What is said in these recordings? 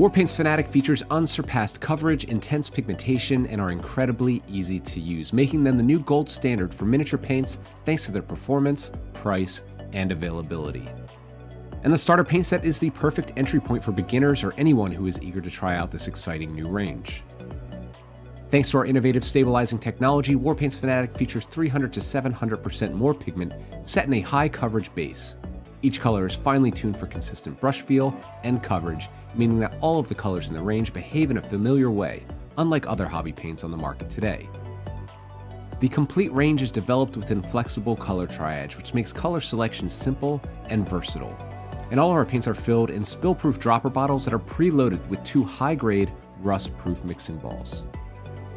Warpaint's Fanatic features unsurpassed coverage, intense pigmentation, and are incredibly easy to use, making them the new gold standard for miniature paints thanks to their performance, price, and availability. And the starter paint set is the perfect entry point for beginners or anyone who is eager to try out this exciting new range. Thanks to our innovative stabilizing technology, Warpaint's Fanatic features 300 to 700% more pigment set in a high coverage base. Each color is finely tuned for consistent brush feel and coverage, meaning that all of the colors in the range behave in a familiar way, unlike other hobby paints on the market today. The complete range is developed within flexible color triage, which makes color selection simple and versatile. And all of our paints are filled in spill-proof dropper bottles that are preloaded with 2 high-grade, rust-proof mixing balls.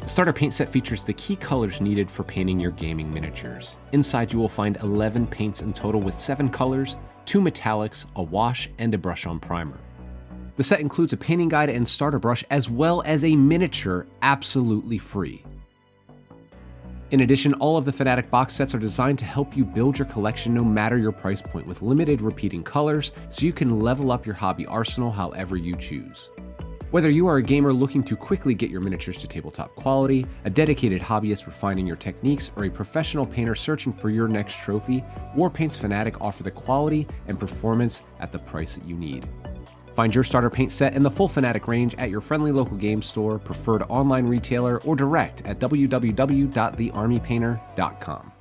The starter paint set features the key colors needed for painting your gaming miniatures. Inside you will find 11 paints in total with 7 colors, 2 metallics, a wash, and a brush-on primer. The set includes a painting guide and starter brush as well as a miniature absolutely free. In addition, all of the Fanatic box sets are designed to help you build your collection no matter your price point with limited repeating colors so you can level up your hobby arsenal however you choose. Whether you are a gamer looking to quickly get your miniatures to tabletop quality, a dedicated hobbyist refining your techniques, or a professional painter searching for your next trophy, Warpaint's Fanatic offer the quality and performance at the price that you need. Find your starter paint set and the full Fanatic range at your friendly local game store, preferred online retailer, or direct at www.thearmypainter.com.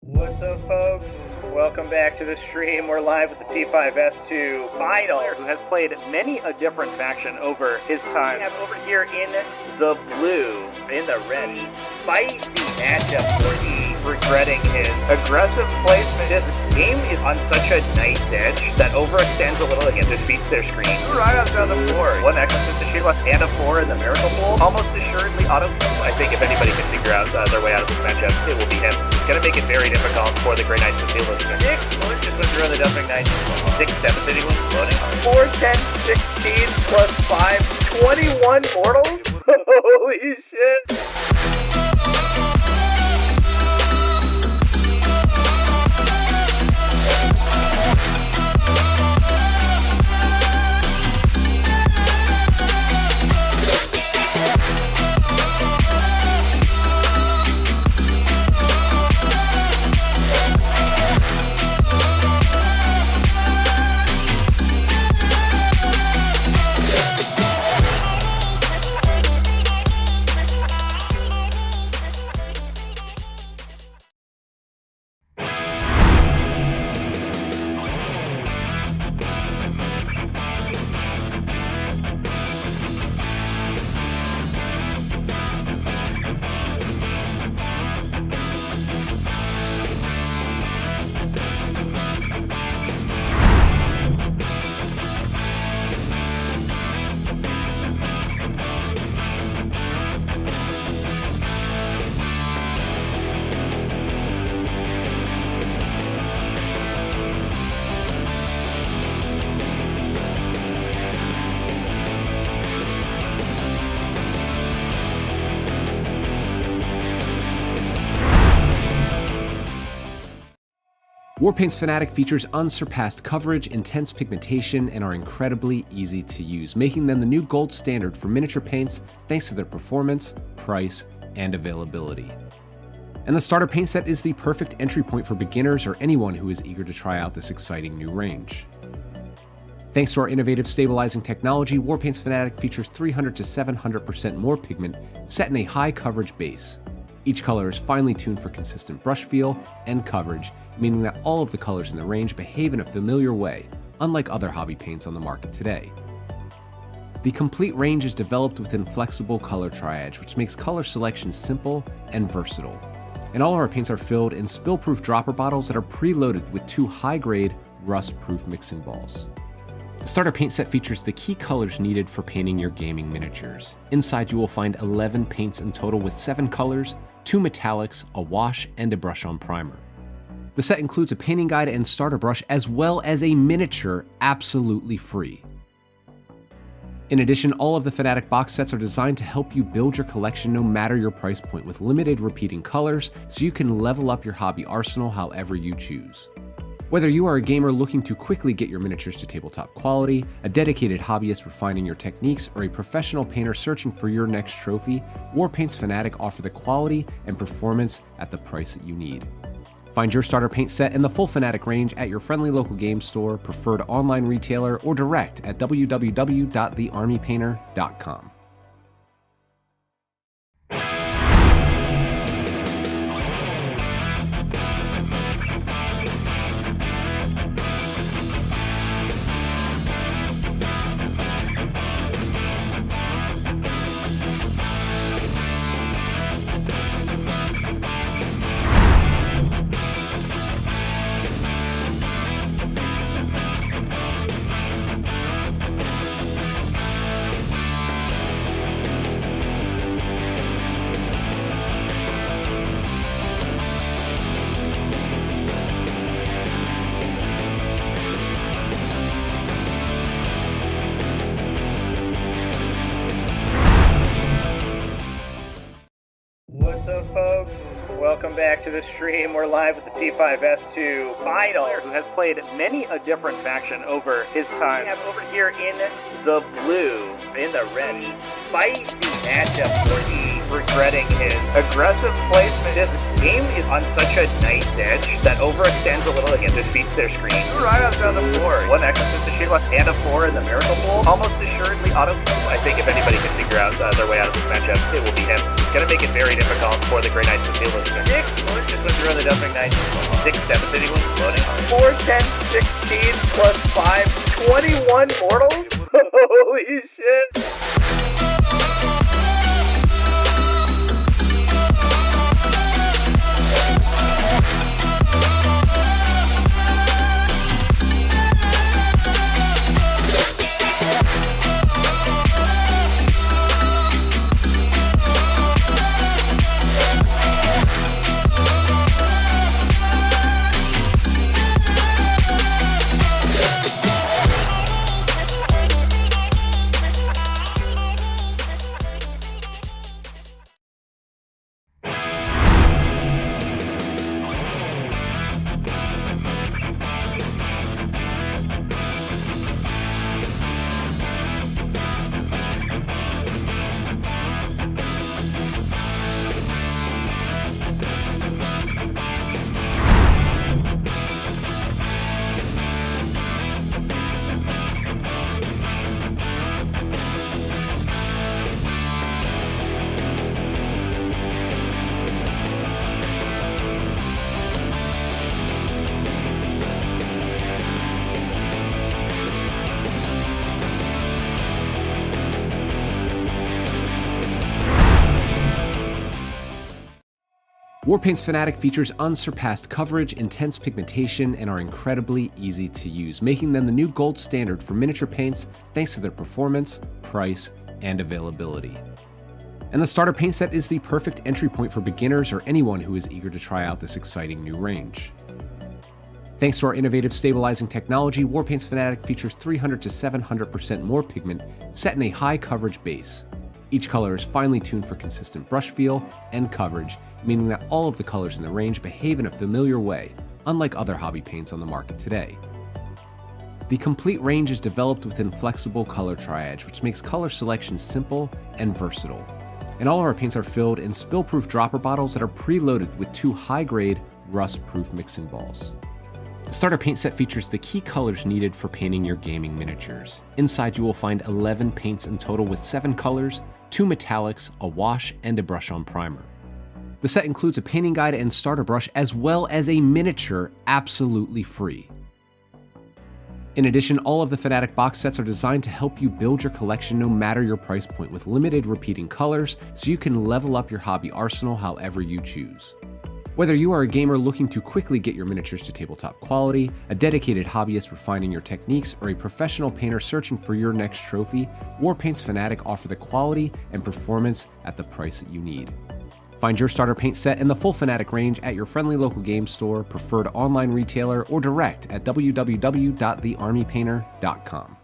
What's up, folks? Welcome back to the stream. We're live with the T5S2 Final, who has played many a different faction over his time. We have over here in the blue, in the red, spicy matchup for the regretting his aggressive placement. This game is on such a nice edge that overextends a little and defeats their screen. Right on the board. 1 Exorcist, a Shield Left, and a 4 in the Miracle Pool. Almost assuredly auto. I think if anybody can figure out their way out of this matchup, it will be him. It's going to make it very difficult for the Grey Knights to deal with it. 6 just went through on the Deathwing Knights. 6, 7 city ones loading. 4, 10, 16 plus 5, 21 mortals? Holy shit! Warpaint's Fanatic features unsurpassed coverage, intense pigmentation, and are incredibly easy to use, making them the new gold standard for miniature paints thanks to their performance, price, and availability. And the starter paint set is the perfect entry point for beginners or anyone who is eager to try out this exciting new range. Thanks to our innovative stabilizing technology, Warpaint's Fanatic features 300 to 700% more pigment set in a high coverage base. Each color is finely tuned for consistent brush feel and coverage, meaning that all of the colors in the range behave in a familiar way, unlike other hobby paints on the market today. The complete range is developed within flexible color triage, which makes color selection simple and versatile. And all of our paints are filled in spill-proof dropper bottles that are preloaded with 2 high-grade, rust-proof mixing balls. The starter paint set features the key colors needed for painting your gaming miniatures. Inside you will find 11 paints in total with 7 colors, 2 metallics, a wash, and a brush-on primer. The set includes a painting guide and starter brush as well as a miniature absolutely free. In addition, all of the Fanatic box sets are designed to help you build your collection no matter your price point with limited repeating colors, so you can level up your hobby arsenal however you choose. Whether you are a gamer looking to quickly get your miniatures to tabletop quality, a dedicated hobbyist refining your techniques, or a professional painter searching for your next trophy, Warpaint's Fanatic offer the quality and performance at the price that you need. Find your starter paint set and the full Fanatic range at your friendly local game store, preferred online retailer, or direct at www.thearmypainter.com. What's up, folks? Welcome back to the stream. We're live with the T5S2 Final, who has played many a different faction over his time. We have over here in the blue, in the red, spicy matchup for the regretting his aggressive placement. This game is on such a nice edge that overextends a little against it beats their screen. Right on the floor. 1 Exorcist to shield left and a 4 in the Miracle Bowl. Almost assuredly auto kill. I think if anybody can figure out their way out of this matchup, it will be him. It's going to make it very difficult for the Grey Knights to deal with it. 6 just went through on the Deathwing Knights. 6 devastating ones floating. 4, 10, 16 plus 5, 21 mortals? Holy shit. Warpaint's Fanatic features unsurpassed coverage, intense pigmentation, and are incredibly easy to use, making them the new gold standard for miniature paints thanks to their performance, price, and availability. And the starter paint set is the perfect entry point for beginners or anyone who is eager to try out this exciting new range. Thanks to our innovative stabilizing technology, Warpaint's Fanatic features 300 to 700% more pigment set in a high coverage base. Each color is finely tuned for consistent brush feel and coverage, meaning that all of the colors in the range behave in a familiar way, unlike other hobby paints on the market today. The complete range is developed within flexible color triage, which makes color selection simple and versatile. And all of our paints are filled in spill-proof dropper bottles that are preloaded with 2 high-grade, rust-proof mixing balls. The starter paint set features the key colors needed for painting your gaming miniatures. Inside you will find 11 paints in total with 7 colors, 2 metallics, a wash, and a brush-on primer. The set includes a painting guide and starter brush as well as a miniature absolutely free. In addition, all of the Fnatic box sets are designed to help you build your collection no matter your price point, with limited repeating colors, so you can level up your hobby arsenal however you choose. Whether you are a gamer looking to quickly get your miniatures to tabletop quality, a dedicated hobbyist refining your techniques, or a professional painter searching for your next trophy, Warpaint's Fnatic offer the quality and performance at the price that you need. Find your starter paint set in the full Fnatic range at your friendly local game store, preferred online retailer, or direct at www.thearmypainter.com.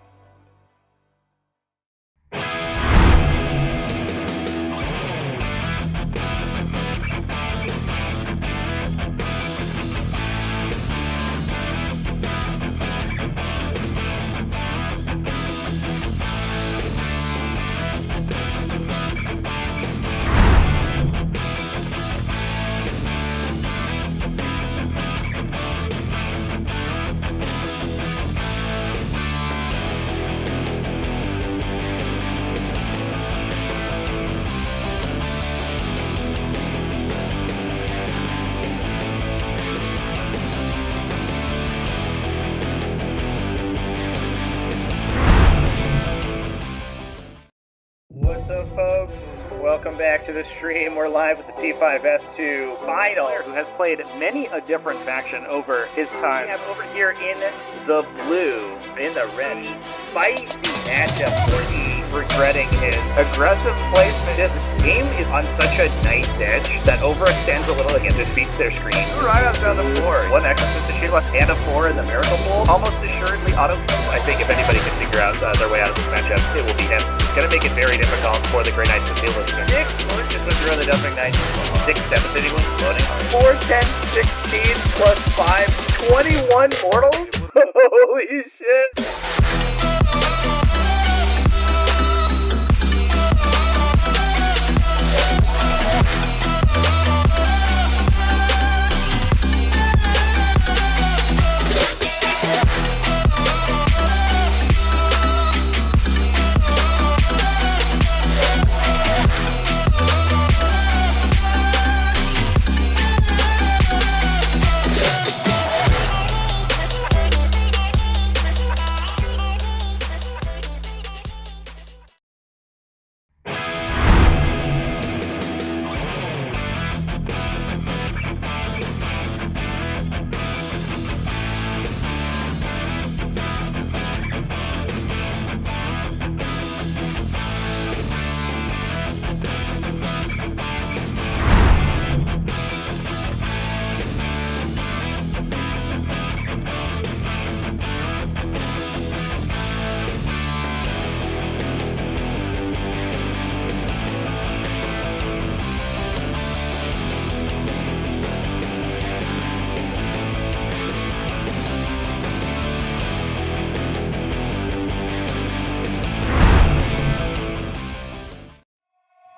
What's up, folks? Welcome back to the stream. We're live with the T5S2 Final, who has played many a different faction over his time. We have over here in the blue, in the red, spicy matchup for the regretting his aggressive placement. This game is on such a nice edge that overextends a little and defeats their screen. Right up down the floor. One Exorcist to shield left and a 4 in the Miracle Pool. Almost assuredly auto. I think if anybody can figure out their way out of this matchup, it will be him. It's going to make it very difficult for the Grey Knights to deal with him. 6 bullets just went through on the Deathwing Knights. 6 devastating ones floating. 4, 10, 16 plus 5, 21 mortals? Holy shit.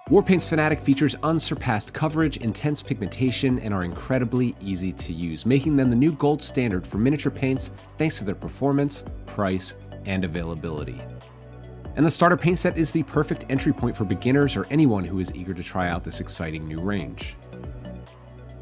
Warpaint's Fnatic features unsurpassed coverage, intense pigmentation, and are incredibly easy to use, making them the new gold standard for miniature paints thanks to their performance, price, and availability. And the starter paint set is the perfect entry point for beginners or anyone who is eager to try out this exciting new range.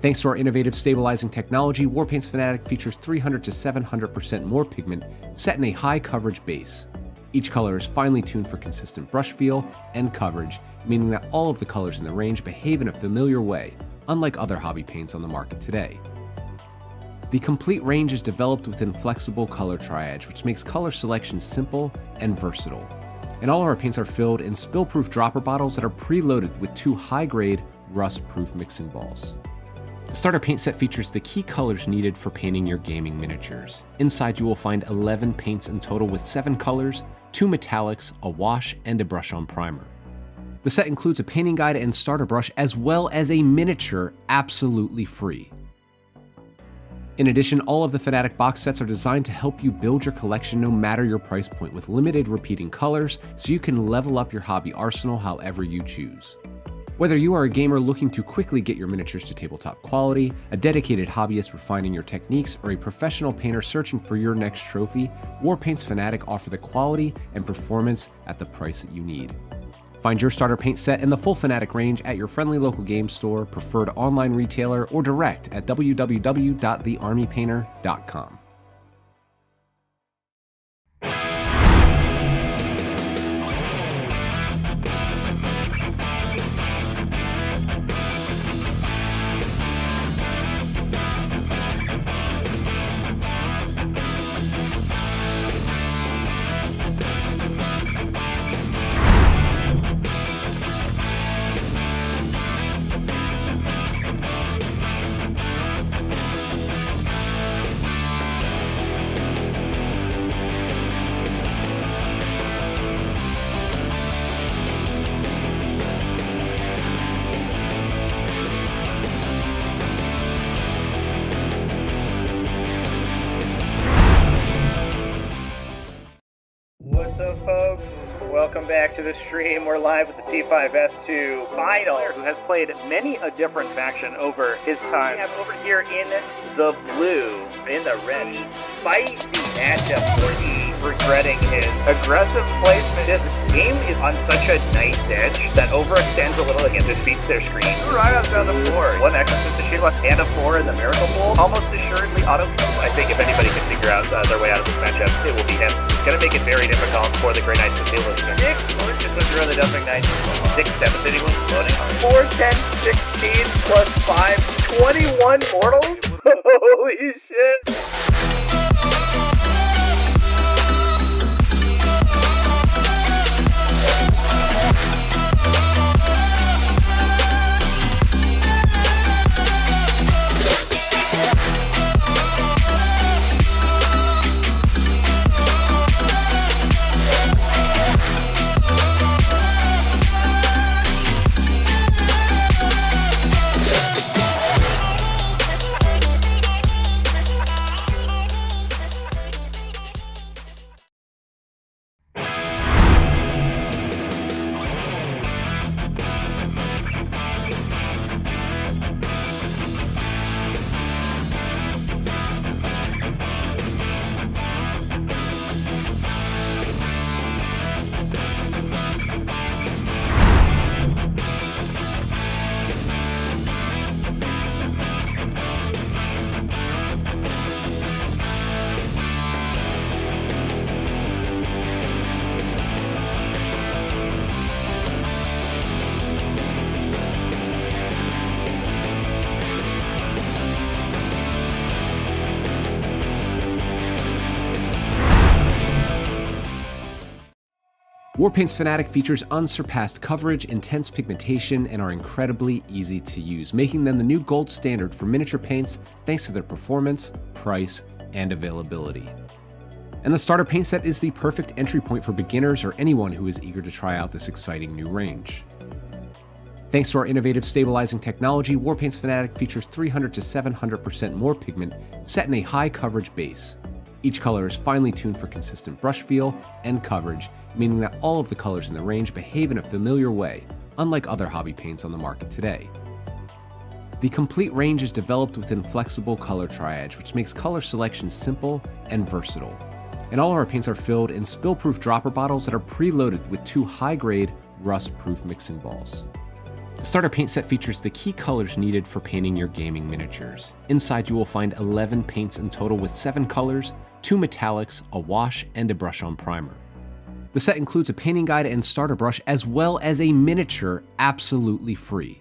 Thanks to our innovative stabilizing technology, Warpaint's Fnatic features 300 to 700% more pigment set in a high coverage base. Each color is finely tuned for consistent brush feel and coverage, meaning that all of the colors in the range behave in a familiar way, unlike other hobby paints on the market today. The complete range is developed within flexible color triage, which makes color selection simple and versatile. And all of our paints are filled in spill-proof dropper bottles that are preloaded with 2 high-grade, rust-proof mixing balls. The starter paint set features the key colors needed for painting your gaming miniatures. Inside you will find 11 paints in total with 7 colors, 2 metallics, a wash, and a brush-on primer. The set includes a painting guide and starter brush, as well as a miniature absolutely free. In addition, all of the Fnatic box sets are designed to help you build your collection no matter your price point, with limited repeating colors, so you can level up your hobby arsenal however you choose. Whether you are a gamer looking to quickly get your miniatures to tabletop quality, a dedicated hobbyist refining your techniques, or a professional painter searching for your next trophy, Warpaint's Fnatic offer the quality and performance at the price that you need. Find your starter paint set in the full Fnatic range at your friendly local game store, preferred online retailer, or direct at www.thearmypainter.com. What's up, folks? Welcome back to the stream. We're live with the T5S2 Final, who has played many a different faction over his time. We have over here in the blue, in the red, spicy matchup for the regretting his aggressive placement. This game is on such a nice edge that overextends a little and defeats their screen. Right on down the floor. One Exorcist to shield left and a 4 in the Miracle Pool. Almost assuredly auto kill. I think if anybody can figure out their way out of this matchup, it will be him. It's going to make it very difficult for the Grey Knights to deal with him. 6 just went through the Dumping Knights. 6, 7 city was loading. 4, 10, 16 plus 5, 21 mortals? Holy shit. Warpaint's Fanatic features unsurpassed coverage, intense pigmentation, and are incredibly easy to use, making them the new gold standard for miniature paints thanks to their performance, price, and availability. And the starter paint set is the perfect entry point for beginners or anyone who is eager to try out this exciting new range. Thanks to our innovative stabilizing technology, Warpaint's Fanatic features 300 to 700% more pigment set in a high coverage base. Each color is finely tuned for consistent brush feel and coverage, meaning that all of the colors in the range behave in a familiar way, unlike other hobby paints on the market today. The complete range is developed within flexible color triage, which makes color selection simple and versatile. And all of our paints are filled in spill-proof dropper bottles that are preloaded with 2 high-grade, rust-proof mixing balls. The starter paint set features the key colors needed for painting your gaming miniatures. Inside you will find 11 paints in total with 7 colors, 2 metallics, a wash, and a brush-on primer. The set includes a painting guide and starter brush, as well as a miniature absolutely free.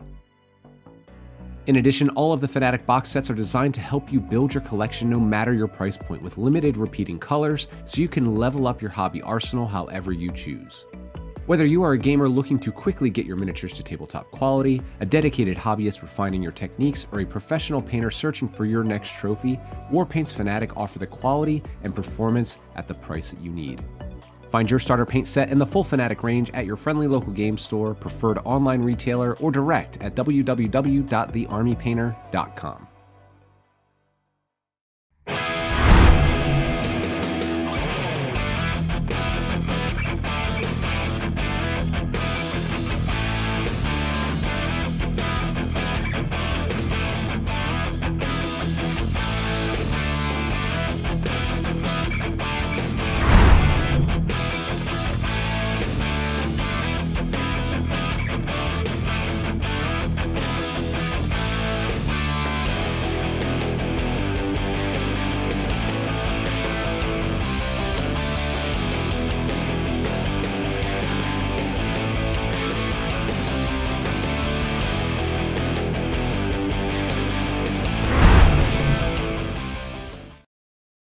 In addition, all of the Fanatic box sets are designed to help you build your collection no matter your price point, with limited repeating colors, so you can level up your hobby arsenal however you choose. Whether you are a gamer looking to quickly get your miniatures to tabletop quality, a dedicated hobbyist refining your techniques, or a professional painter searching for your next trophy, Warpaint's Fanatic offer the quality and performance at the price that you need. Find your starter paint set in the full Fanatic range at your friendly local game store, preferred online retailer, or direct at www.thearmypainter.com.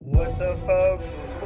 What's up, folks?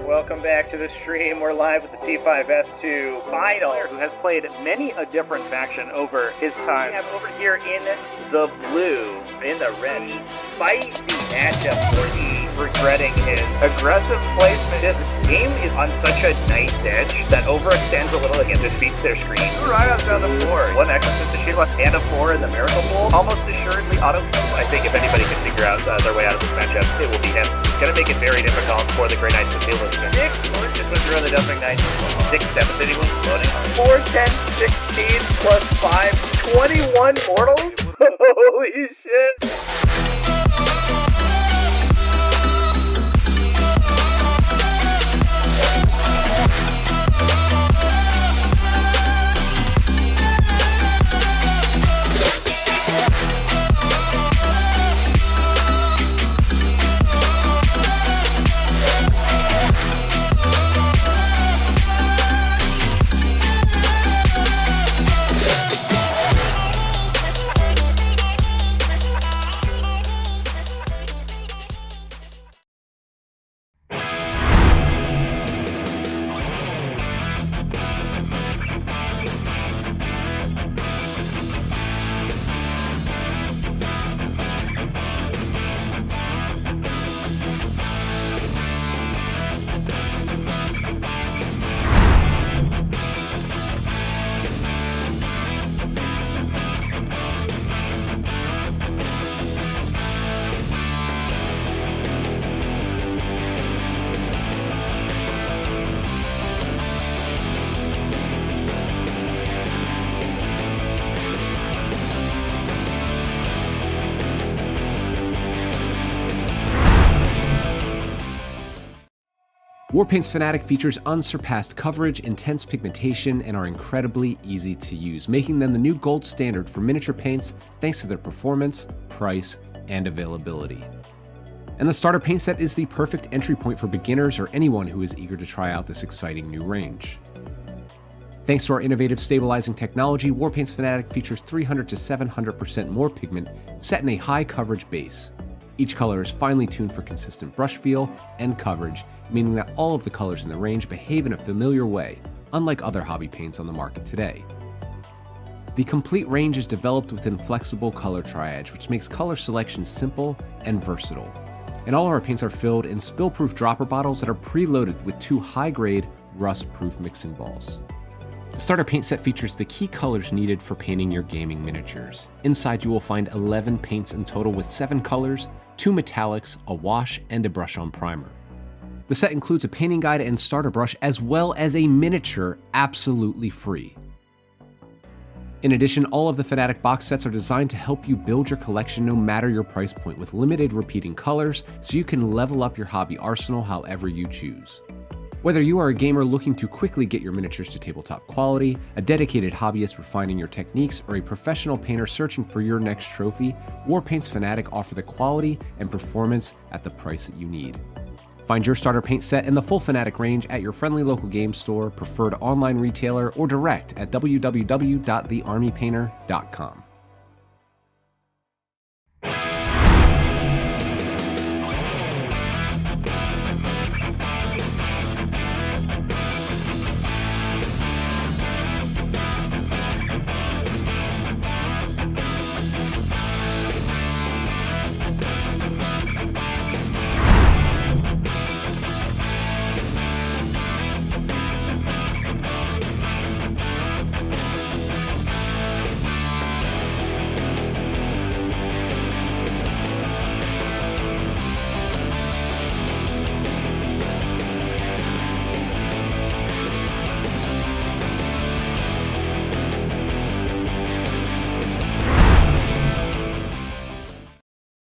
Welcome back to the stream. We're live with the T5S2 Final, who has played many a different faction over his time. We have over here in the blue, in the red, spicy matchup for the regretting his aggressive placement. This game is on such a nice edge that overextends a little and defeats their screen. Right on down the floor. One Exorcist to shield left and a 4 in the Miracle Pool. Almost assuredly auto kill. I think if anybody can figure out their way out of this matchup, it will be him. It's gonna make it very difficult for the Grey Knights to deal with it. 6, just went through the Deathwing Knights. 6, 7 city was loading. 4, 10, 16, plus 5, 21 mortals? Holy shit! Warpaint's Fanatic features unsurpassed coverage, intense pigmentation, and are incredibly easy to use, making them the new gold standard for miniature paints thanks to their performance, price, and availability. And the starter paint set is the perfect entry point for beginners or anyone who is eager to try out this exciting new range. Thanks to our innovative stabilizing technology, Warpaint's Fanatic features 300 to 700% more pigment set in a high coverage base. Each color is finely tuned for consistent brush feel and coverage, meaning that all of the colors in the range behave in a familiar way, unlike other hobby paints on the market today. The complete range is developed within flexible color triage, which makes color selection simple and versatile. And all of our paints are filled in spill-proof dropper bottles that are preloaded with 2 high-grade, rust-proof mixing balls. The starter paint set features the key colors needed for painting your gaming miniatures. Inside you will find 11 paints in total with 7 colors, 2 metallics, a wash, and a brush-on primer. The set includes a painting guide and starter brush as well as a miniature absolutely free. In addition, all of the Fanatic box sets are designed to help you build your collection no matter your price point with limited repeating colors so you can level up your hobby arsenal however you choose. Whether you are a gamer looking to quickly get your miniatures to tabletop quality, a dedicated hobbyist refining your techniques, or a professional painter searching for your next trophy, Warpaint's Fanatic offer the quality and performance at the price that you need. Find your starter paint set in the full Fanatic range at your friendly local game store, preferred online retailer, or direct at www.thearmypainter.com.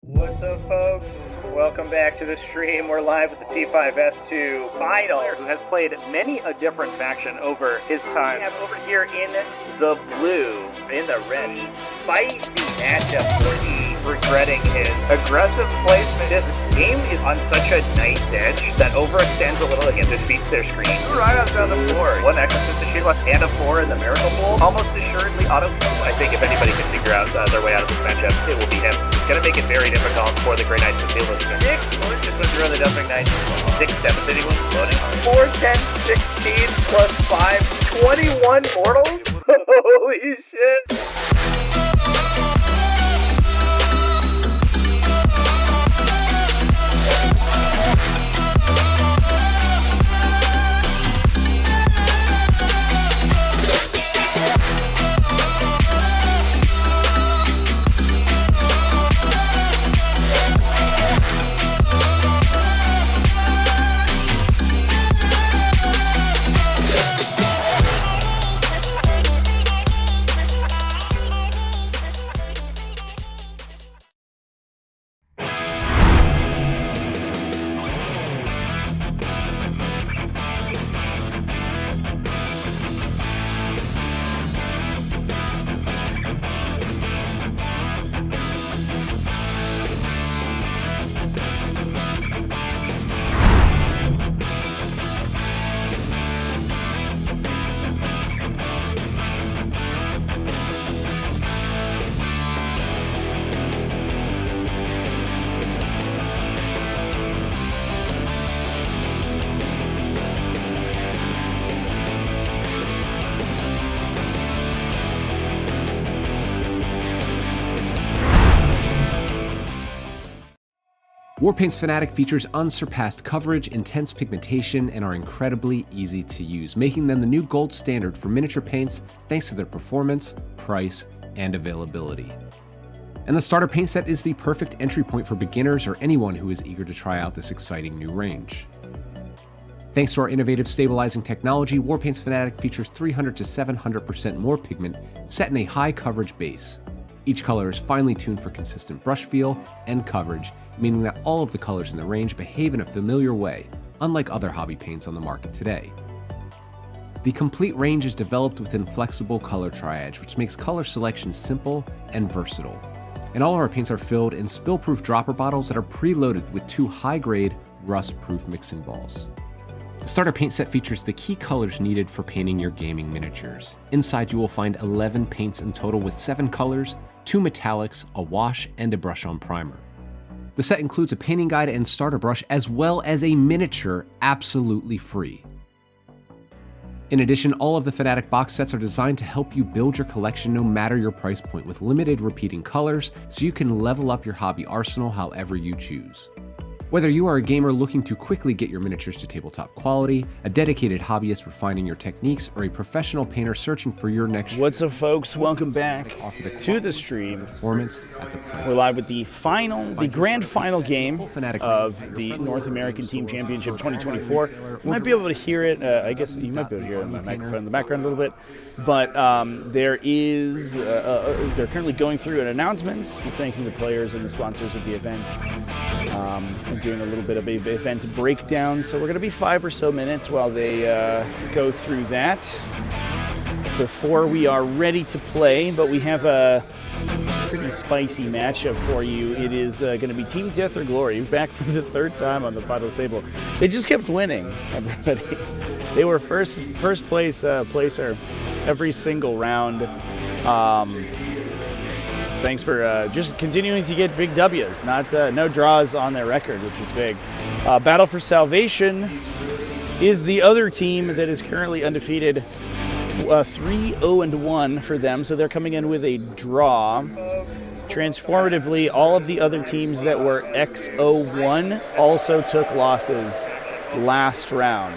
What's up, folks? Welcome back to the stream. We're live with the T5S2 Final, who has played many a different faction over his time. We have over here in the blue, in the red, spicy matchup for the regretting his aggressive placement. This game is on such a nice edge that overextends a little and defeats their screen. Right on down the floor. 1 Exorcist to shield and a 4 in the Miracle Pool. Almost assuredly auto. I think if anybody can figure out their way out of this matchup, it will be him. It's going to make it very difficult for the Grey Knights to deal with him. 6, just went through the Deathwing Knights. 6, 7 city was loading. 4, 10, 16, plus 5, 21 mortals? Holy shit! Warpaint's Fanatic features unsurpassed coverage, intense pigmentation, and are incredibly easy to use, making them the new gold standard for miniature paints thanks to their performance, price, and availability. And the starter paint set is the perfect entry point for beginners or anyone who is eager to try out this exciting new range. Thanks to our innovative stabilizing technology, Warpaint's Fanatic features 300 to 700% more pigment set in a high coverage base. Each color is finely tuned for consistent brush feel and coverage, meaning that all of the colors in the range behave in a familiar way, unlike other hobby paints on the market today. The complete range is developed within flexible color triage, which makes color selection simple and versatile. And all of our paints are filled in spill-proof dropper bottles that are preloaded with 2 high-grade, rust-proof mixing balls. The starter paint set features the key colors needed for painting your gaming miniatures. Inside you will find 11 paints in total with 7 colors, 2 metallics, a wash, and a brush-on primer. The set includes a painting guide and starter brush as well as a miniature absolutely free. In addition, all of the Fanatic box sets are designed to help you build your collection no matter your price point, with limited repeating colors so you can level up your hobby arsenal however you choose. Whether you are a gamer looking to quickly get your miniatures to tabletop quality, a dedicated hobbyist refining your techniques, or a professional painter searching for your next... What's up, folks? Welcome back to the stream. Performance at the price. We're live with the grand final game of the North American Team Championship 2024. You might be able to hear it. I guess you might be able to hear it on my microphone in the background a little bit. But they're currently going through an announcements, thanking the players and the sponsors of the event. And doing a little bit of a event breakdown, so we're going to be 5 or so minutes while they go through that before we are ready to play. But we have a pretty spicy matchup for you. It is going to be Team Death or Glory, back for the 3rd time on the finals table. They just kept winning, everybody. They were first place placer every single round. Thanks for just continuing to get big W's, no draws on their record, which is big. Battle for Salvation is the other team that is currently undefeated, 3-0-1 for them, so they're coming in with a draw. Transformatively, all of the other teams that were X-0-1 also took losses last round.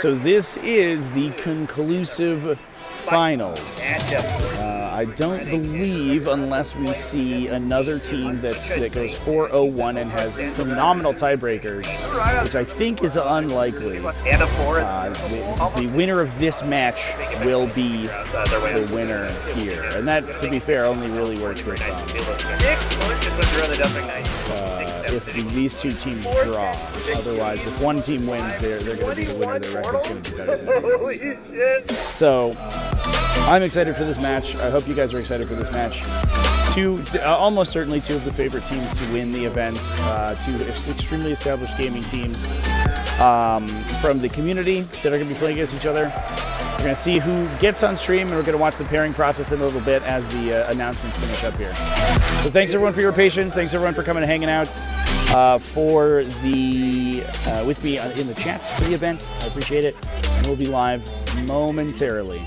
So this is the conclusive finals. I don't believe, unless we see another team that goes 4-0-1 and has phenomenal tiebreakers, which I think is unlikely. The winner of this match will be the winner here. And that, to be fair, only really works if these two teams draw. Otherwise, if one team wins, they're going to be the winner. Their record's going to be better than theirs. So I'm excited for this match. I hope you guys are excited for this match. Almost certainly 2 of the favorite teams to win the event. 2 extremely established gaming teams from the community that are going to be playing against each other. We're going to see who gets on stream, and we're going to watch the pairing process in a little bit as the announcements finish up here. So thanks everyone for your patience. Thanks everyone for coming and hanging out with me in the chat for the event. I appreciate it. And we'll be live momentarily.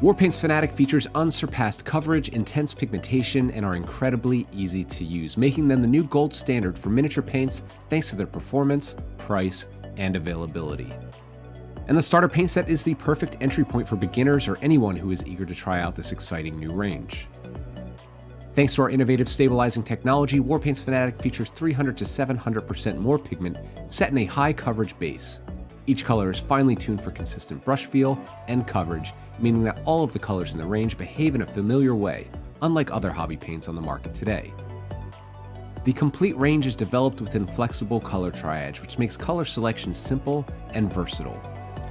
Warpaint's Fanatic features unsurpassed coverage, intense pigmentation, and are incredibly easy to use, making them the new gold standard for miniature paints thanks to their performance, price, and availability. And the starter paint set is the perfect entry point for beginners or anyone who is eager to try out this exciting new range. Thanks to our innovative stabilizing technology, Warpaint's Fanatic features 300 to 700% more pigment set in a high coverage base. Each color is finely tuned for consistent brush feel and coverage, meaning that all of the colors in the range behave in a familiar way, unlike other hobby paints on the market today. The complete range is developed within flexible color triage, which makes color selection simple and versatile.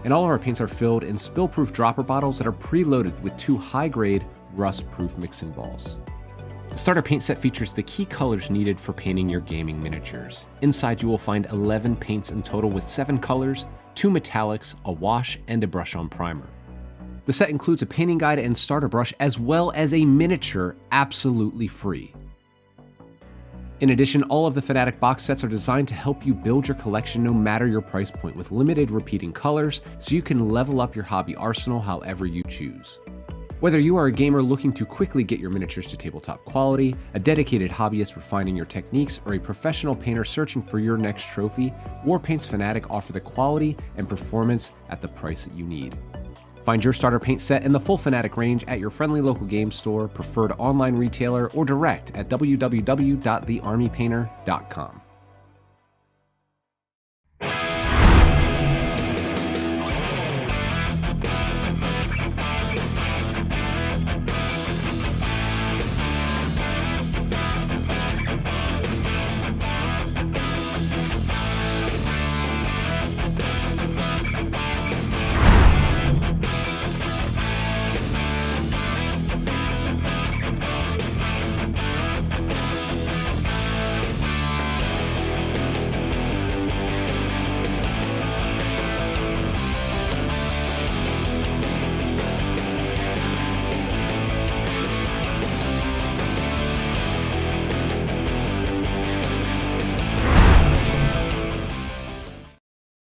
And all of our paints are filled in spill-proof dropper bottles that are preloaded with 2 high-grade, rust-proof mixing balls. The starter paint set features the key colors needed for painting your gaming miniatures. Inside you will find 11 paints in total with 7 colors, 2 metallics, a wash, and a brush-on primer. The set includes a painting guide and starter brush as well as a miniature absolutely free. In addition, all of the Fanatic box sets are designed to help you build your collection no matter your price point with limited repeating colors so you can level up your hobby arsenal however you choose. Whether you are a gamer looking to quickly get your miniatures to tabletop quality, a dedicated hobbyist refining your techniques, or a professional painter searching for your next trophy, Warpaint's Fanatic offer the quality and performance at the price that you need. Find your starter paint set and the full Fanatic range at your friendly local game store, preferred online retailer, or direct at www.thearmypainter.com.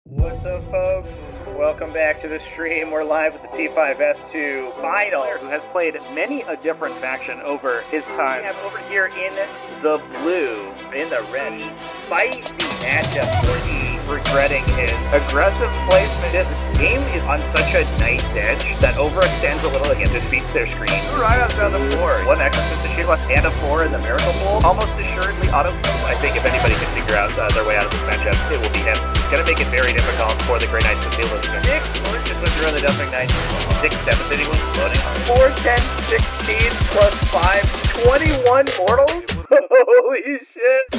What's up, folks? Welcome back to the stream. We're live with the T5S2 Final, who has played many a different faction over his time. We have over here in the blue, in the red, spicy matchup for the regretting his aggressive placement. This game is on such a nice edge that overextends a little against defeats their screen. Right on the floor. 1 Exorcist, the Shield and a 4 in the Miracle Bowl. Almost assuredly auto. I think if anybody can figure out their way out of this matchup, it will be him. It's going to make it very difficult for the Grey Knights to deal with it. 6 Orchid with your other Deathwing Knights. 6 Devastating Wounds floating. 4, 10, 16 plus 5, 21 mortals? Holy shit.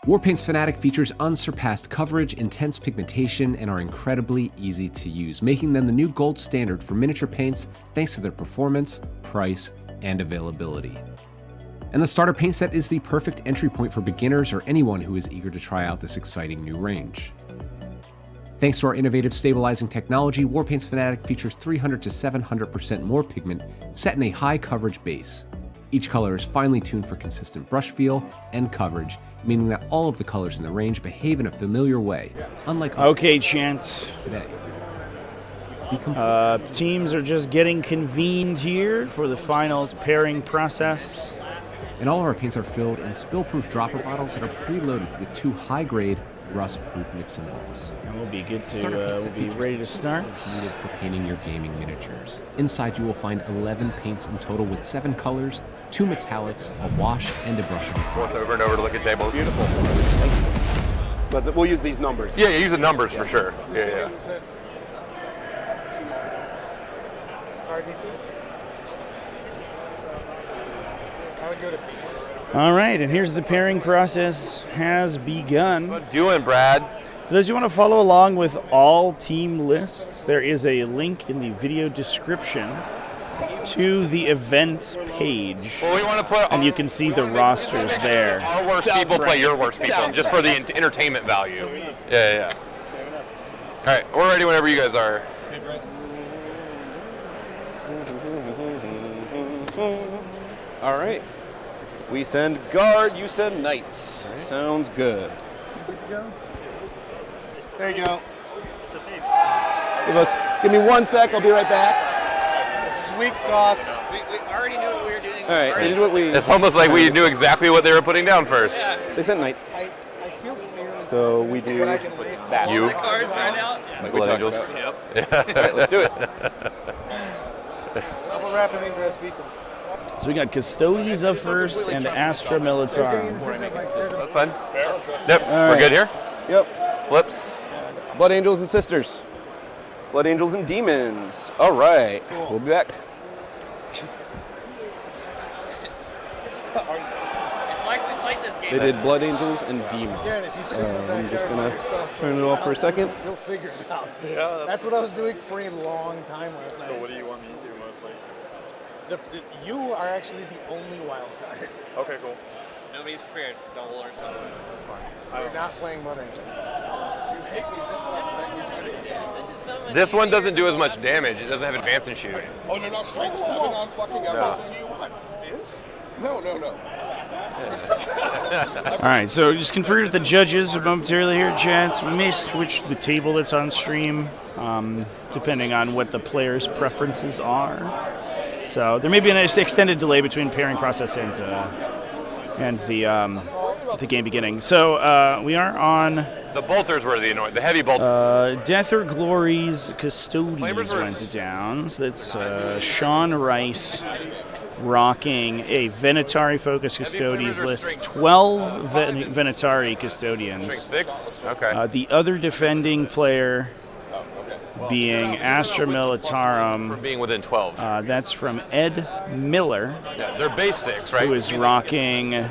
Warpaint's Fanatic features unsurpassed coverage, intense pigmentation, and are incredibly easy to use, making them the new gold standard for miniature paints thanks to their performance, price, and availability. And the starter paint set is the perfect entry point for beginners or anyone who is eager to try out this exciting new range. Thanks to our innovative stabilizing technology, Warpaint's Fanatic features 300 to 700% more pigment set in a high coverage base. Each color is finely tuned for consistent brush feel and coverage, meaning that all of the colors in the range behave in a familiar way, unlike Okay, Chant. today. Teams are just getting convened here for the finals pairing process. And all of our paints are filled in spill-proof dropper bottles that are preloaded with 2 high-grade, rust-proof mixing balls. We'll be good to we'll be ready to start. Needed for painting your gaming miniatures. Inside you will find 11 paints in total with 7 colors, 2 metallics, a wash, and a brush on. Fourth over and over to look at tables. Beautiful. But we'll use these numbers. Yeah, use the numbers for sure. Yeah. card please? I would go to these. All right, and here's the pairing process has begun. What doing, Brad? For those who want to follow along with all team lists, there is a link in the video description to the event page. Well, we want to put, and you can see the rosters there. Our worst people play your worst people, just for the entertainment value. Yeah. All right, we're ready whenever you guys are. All right. We send guard, you send knights. Right. Sounds good. There you go. Give me 1 sec, I'll be right back. This is weak sauce. We already knew what we were doing. All right, we did what we... It's almost like we knew exactly what they were putting down first. Yeah. They sent knights. I feel fairly. So we do that. You? The cards right out. Like Blood Angels? Yep. All right, let's do it. Double rapid ingress beacons. So we got Custodes up first and Astra Militarum. That's fine. Yep, we're good here? Yep. Flips. Blood Angels and Sisters. Blood Angels and Demons. All right. Cool. We'll be back. It's like we played this game. They did Blood Angels and Demons. I'm just going to turn it off for a second. You'll figure it out. Yeah, that's what I was doing for a long time last night. So what do you want me to do mostly? You are actually the only wild card. Okay, cool. Nobody's prepared for double or something. That's fine. You're not playing Blood Angels. This one doesn't do as much damage. It doesn't have advance and shoot. Oh, no, no, strength 7 on fucking What do you want? This? No. All right, so just confer with the judges momentarily here, chat. We may switch the table that's on stream, depending on what the players' preferences are. So there may be an extended delay between pairing process and the game beginning. So we are on... The bolters were the annoying. The heavy bolters. Death or Glory's Custodes went down. So that's Sean Rice rocking a Venatari-focused Custodes list. 12 Venatari Custodians. 6? Okay. The other defending player being Astra Militarum. For being within 12. That's from Ed Miller. Yeah, they're base 6, right? Who is rocking...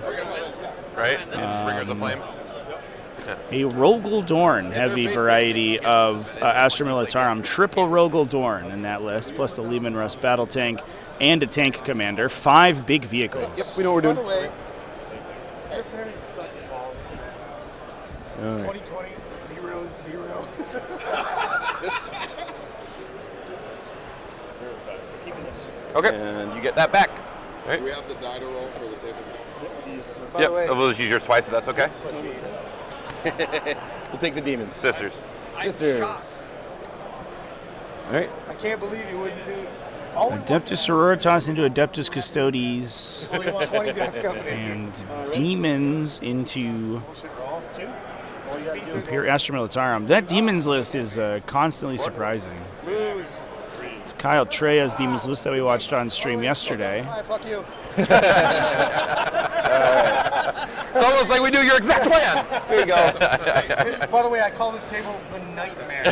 Right? Bringers of Flame. A Rogel Dorn heavy variety of Astra Militarum. Triple Rogel Dorn in that list, plus the Lehman Russ battle tank and a tank commander. 5 big vehicles. Yep, we know what we're doing. By the way, your parents suck balls. 2020 0-0. Keeping this. Okay. And you get that back. Right. Do we have the die to roll for the tables? By Yep, the way, we'll just use yours twice if that's okay. We'll take the Demons. Sisters. Sisters. All right. I can't believe you wouldn't do all we want. Adeptus Sororitas into Adeptus Custodes. So we want 20 Death Company. And Demons into Astra Militarum. That Demons list is constantly surprising. Lose. It's Kyle Treya's Demons list that we watched on stream yesterday. Hi, fuck you. It's almost like we knew your exact plan. Here you go. By the way, I call this table the Nightmare.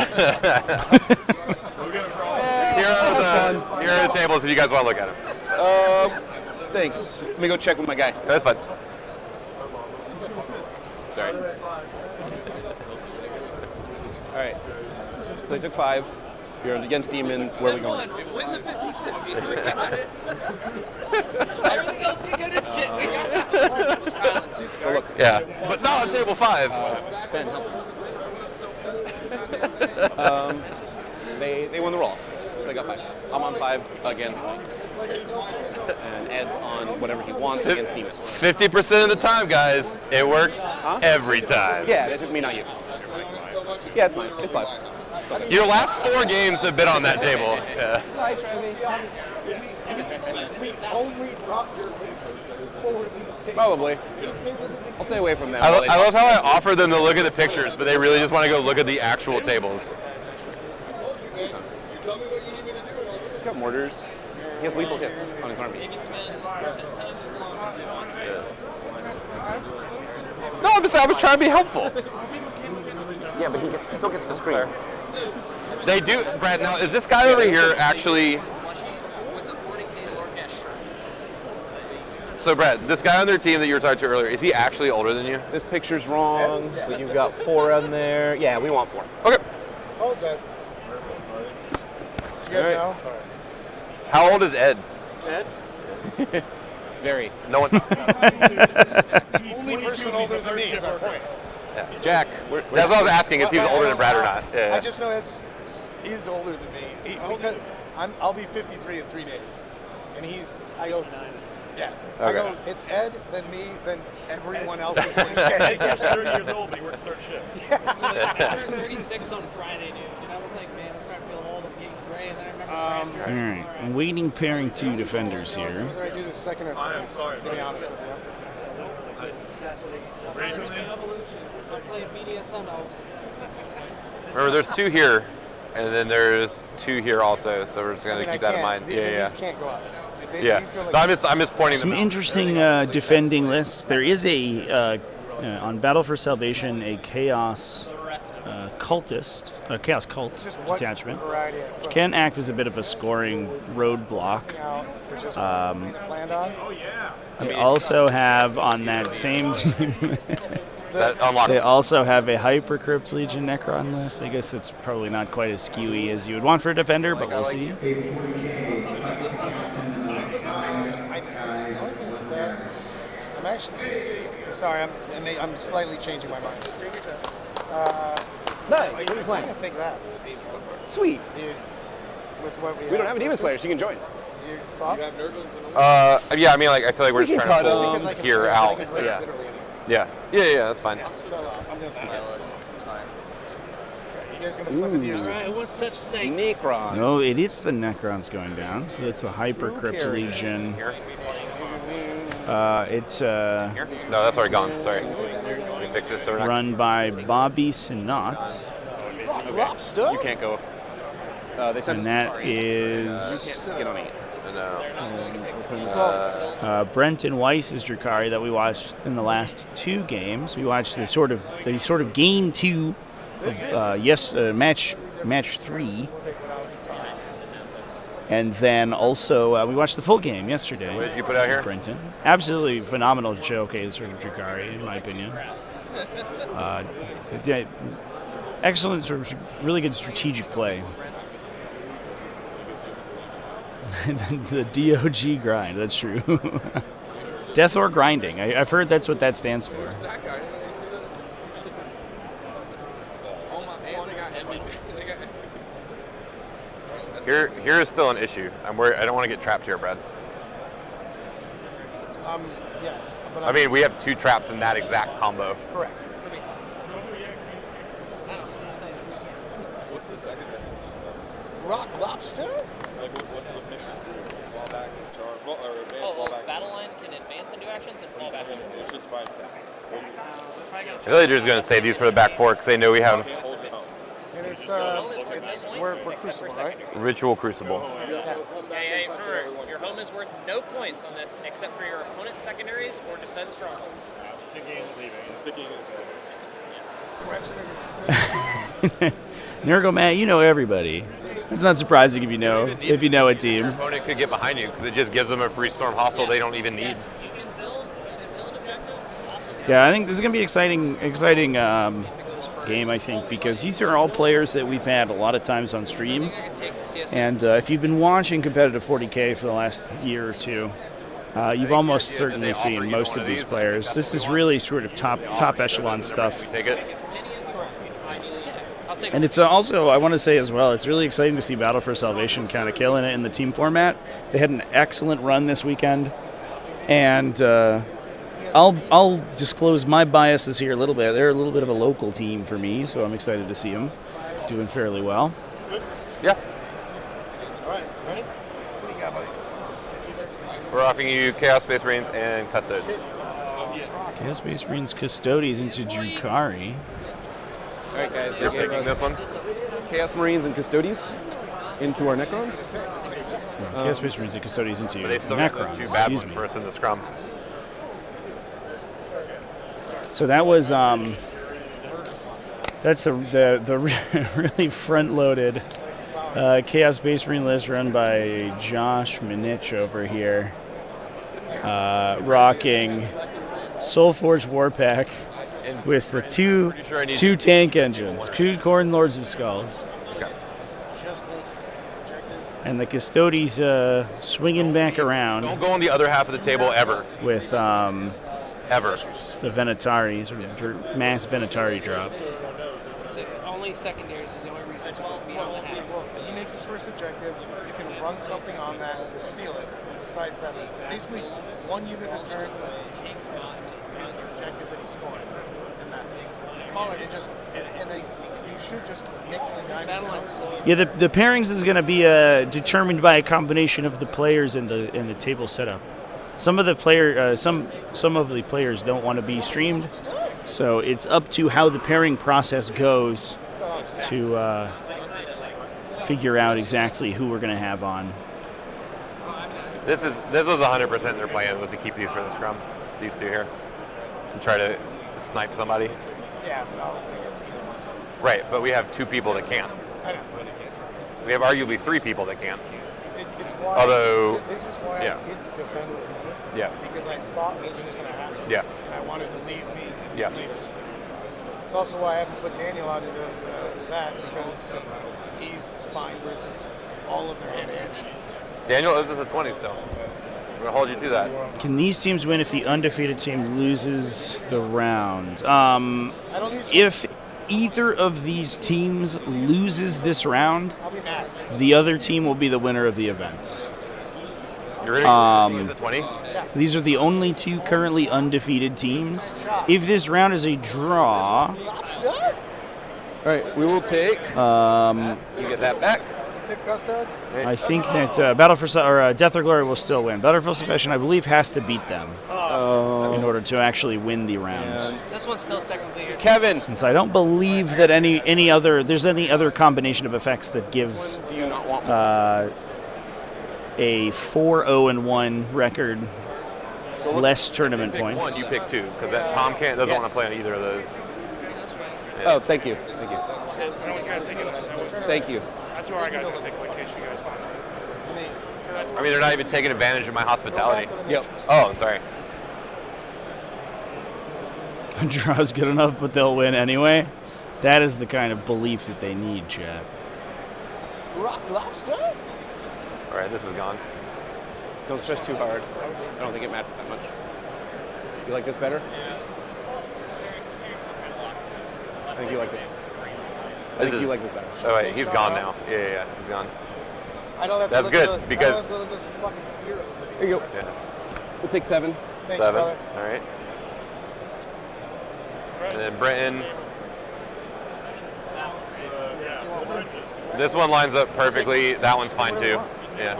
Here are the tables if you guys want to look at them. Thanks. Let me go check with my guy. That's fine. Sorry. All right. So they took 5. You're against Demons. Where are we going? Win the 50-50. Everything else can go to shit. We got that. Go look. Yeah, but not on table 5. Ben, help. They won the roll-off. So they got 5. I'm on 5 against Knights. And Ed's on whatever he wants against Demons. 50% of the time, guys, it works every time. Yeah, that took me, not you. Yeah, it's mine. It's 5. Your last 4 games have been on that table. Yeah. Hi, Trevi. We only brought your list for these tables. Probably. I'll stay away from them. I love how I offer them to look at the pictures, but they really just want to go look at the actual tables. He's got mortars. He has lethal hits on his army. No, I was trying to be helpful. Yeah, but he still gets to screen. They do, Brad. Now, is this guy over here actually So Brad, this guy on their team that you were talking to earlier, is he actually older than you? This picture's wrong. You've got 4 on there. Yeah, we want 4. Okay. How old's Ed? You guys know? How old is Ed? Ed? Very. No one. Only person older than me is our point. Yeah. Jack. That's what I was asking, is he older than Brad or not? Yeah. I just know Ed is older than me. Because I'll be 53 in 3 days. And I go, yeah. I Okay. go, it's Ed, then me, then everyone else in 40K. He's 30 years old, but he works third shift. So I turned 36 on Friday, dude, and I was like, man, I'm starting to feel old. I'm getting gray, and then I remember All right, I'm waiting pairing 2 defenders here. Whether I do the second or third, to be honest with you. I'm playing media sun elves. Remember, there's 2 here, and then there's 2 here also, so we're just going to keep that in mind. These can't go up. Yeah. These go like No, I'm just pointing Some them out. interesting defending lists. There is on Battle for Salvation, a Chaos cultist, a Chaos cult just what detachment. variety Which can act as a bit of a scoring roadblock. out, which is what we planned on. They also have on that same team. That unlocked. They also have a Hypercrypt Legion Necron list. I guess that's probably not quite as skewy as you would want for a defender, but we'll see. I'm actually sorry. I'm slightly changing my mind. Nice. What are you playing? I think that. Sweet. With what We don't have a Demons player, so you can join. Your thoughts? Yeah, I mean, like, I feel like we're just trying to pull Because I can here play, out. I can play Yeah. literally Yeah. Yeah, that's fine. So I'm gonna play. You guys gonna flip with your All right, who wants to touch snake? Necron. No, it is the Necrons going down, so it's a Hypercrypt Legion. It's Here? No, that's already gone. Sorry. Let me fix this so we're not. run by Bobby Sinat, lobster. You can't go. They sent and us that Drukhari. is You can't get on it. No. Brenton Weiss's Drukhari that we watched in the last 2 games. We watched the sort of game 2 of match 3. And then also, we watched the full game yesterday. What did you put out here? Brenton. Absolutely phenomenal showcase for Drukhari, in my opinion. Excellent, sort of really good strategic play. The DOG grind, that's true. Death or grinding. I've heard that's what that stands for. Here is still an issue. I'm worried. I don't want to get trapped here, Brad. Yes. But I mean, we have 2 traps in that exact combo. correct. What's the second definition? Rock lobster? Like, what's the mission? Fall back and charge, or advance, fall back. Battle line can advance into actions and fall back into It's just 5 10. I feel like they're just going to save these for the back 4 because they know we have And we're Crucible, right? Ritual Crucible. Hey, remember, your home is worth no points on this except for your opponent's secondaries or defend strongholds. Nurgle Matt, you know everybody. It's not surprising if you know a team. Your opponent could get behind you because it just gives them a free storm hostile they don't even need. You can build objectives. Yeah, I think this is going to be exciting game, I think, because these are all players that we've had a lot of times on stream. I can take the CSM. And if you've been watching competitive 40k for the last year or 2, you've almost certainly seen most of these players. This is really sort of top echelon stuff. Take it. And it's also, I want to say as well, it's really exciting to see Battle for Salvation kind of killing it in the team format. They had an excellent run this weekend, and I'll disclose my biases here a little bit. They're a little bit of a local team for me, so I'm excited to see them doing fairly well. Yeah. All right, ready? What do you got, buddy? We're offering you Chaos Space Marines and Custodes. Chaos Space Marines Custodies into Drukhari. All right, guys. You're They gave picking this us one? Chaos Marines and Custodies into our Necrons. Chaos Space Marines and Custodies into But they still got Necrons. those 2 bad excuse ones me. for us in the scrum. So that was that's the really front-loaded Chaos Space Marine list run by Josh Minich over here. rocking Soulforge Warpack with the two tank engines, two Khorne Lords of Skulls. Okay. And the Custodes swinging back around. Don't go on the other half of the table ever. With ever the Venatari, sort of mass Venatari drop. Only secondaries is the only reason to be on the half. Well, he makes his first objective. You can run something on that to steal it. Besides that, basically 1 unit a turn takes his objective that he's scoring, and that's it. And then you should just make it. Yeah, the pairings is going to be determined by a combination of the players in the table setup. Some of the players don't want to be streamed, so it's up to how the pairing process goes to figure out exactly who we're going to have on. This was 100% their plan, was to keep these for the scrum, these two here, and try to snipe somebody. Yeah, no, I think it's either one. Right, but we have 2 people that can't. I know. We have arguably 3 people that can't. It's why. Although, this is why yeah. I didn't defend with me. Yeah. Because I thought this was going to happen. Yeah. And I wanted to leave me Yeah. later. It's also why I haven't put Daniel out into that, because he's fine versus all of their hand-to-hand shit. Daniel owes us a 20 still. We're going to hold you to that. Can these teams win if the undefeated team loses the round? If either of these teams loses this round, I'll be mad. the other team will be the winner of the event. You're ready to use a 20? These are the only 2 currently undefeated teams. If this round is a draw, All right, we will take. You get that back. Take Custodes? I think that Death or Glory will still win. Battlefield Salvation, I believe, has to beat them in order to actually win the round. This one's still technically here. Kevin. Since I don't believe that there's any other combination of effects that gives Do you not want a 4-0-1 record less tournament Pick points. one, you pick 2, because Tom doesn't want to play on either of those. Oh, thank you. Thank you. Thank you. That's where I got to think, in case you guys find I mean, they're not even taking advantage of my hospitality. Yep. Oh, sorry. Draw's good enough, but they'll win anyway. That is the kind of belief that they need, chat. Rock Lobster? All right, this is gone. Don't stress too hard. I don't think it matters that much. You like this better? I think you like this. I think you like this better. Oh, wait, he's gone now. Yeah, he's gone. I don't have to That's look good, at the, because- I don't have to look at the fucking zeros. Here you go. Yeah. We'll take 7. Thanks, 7. brother. All right. And then Brenton. This one lines up perfectly. That one's fine too. Yeah.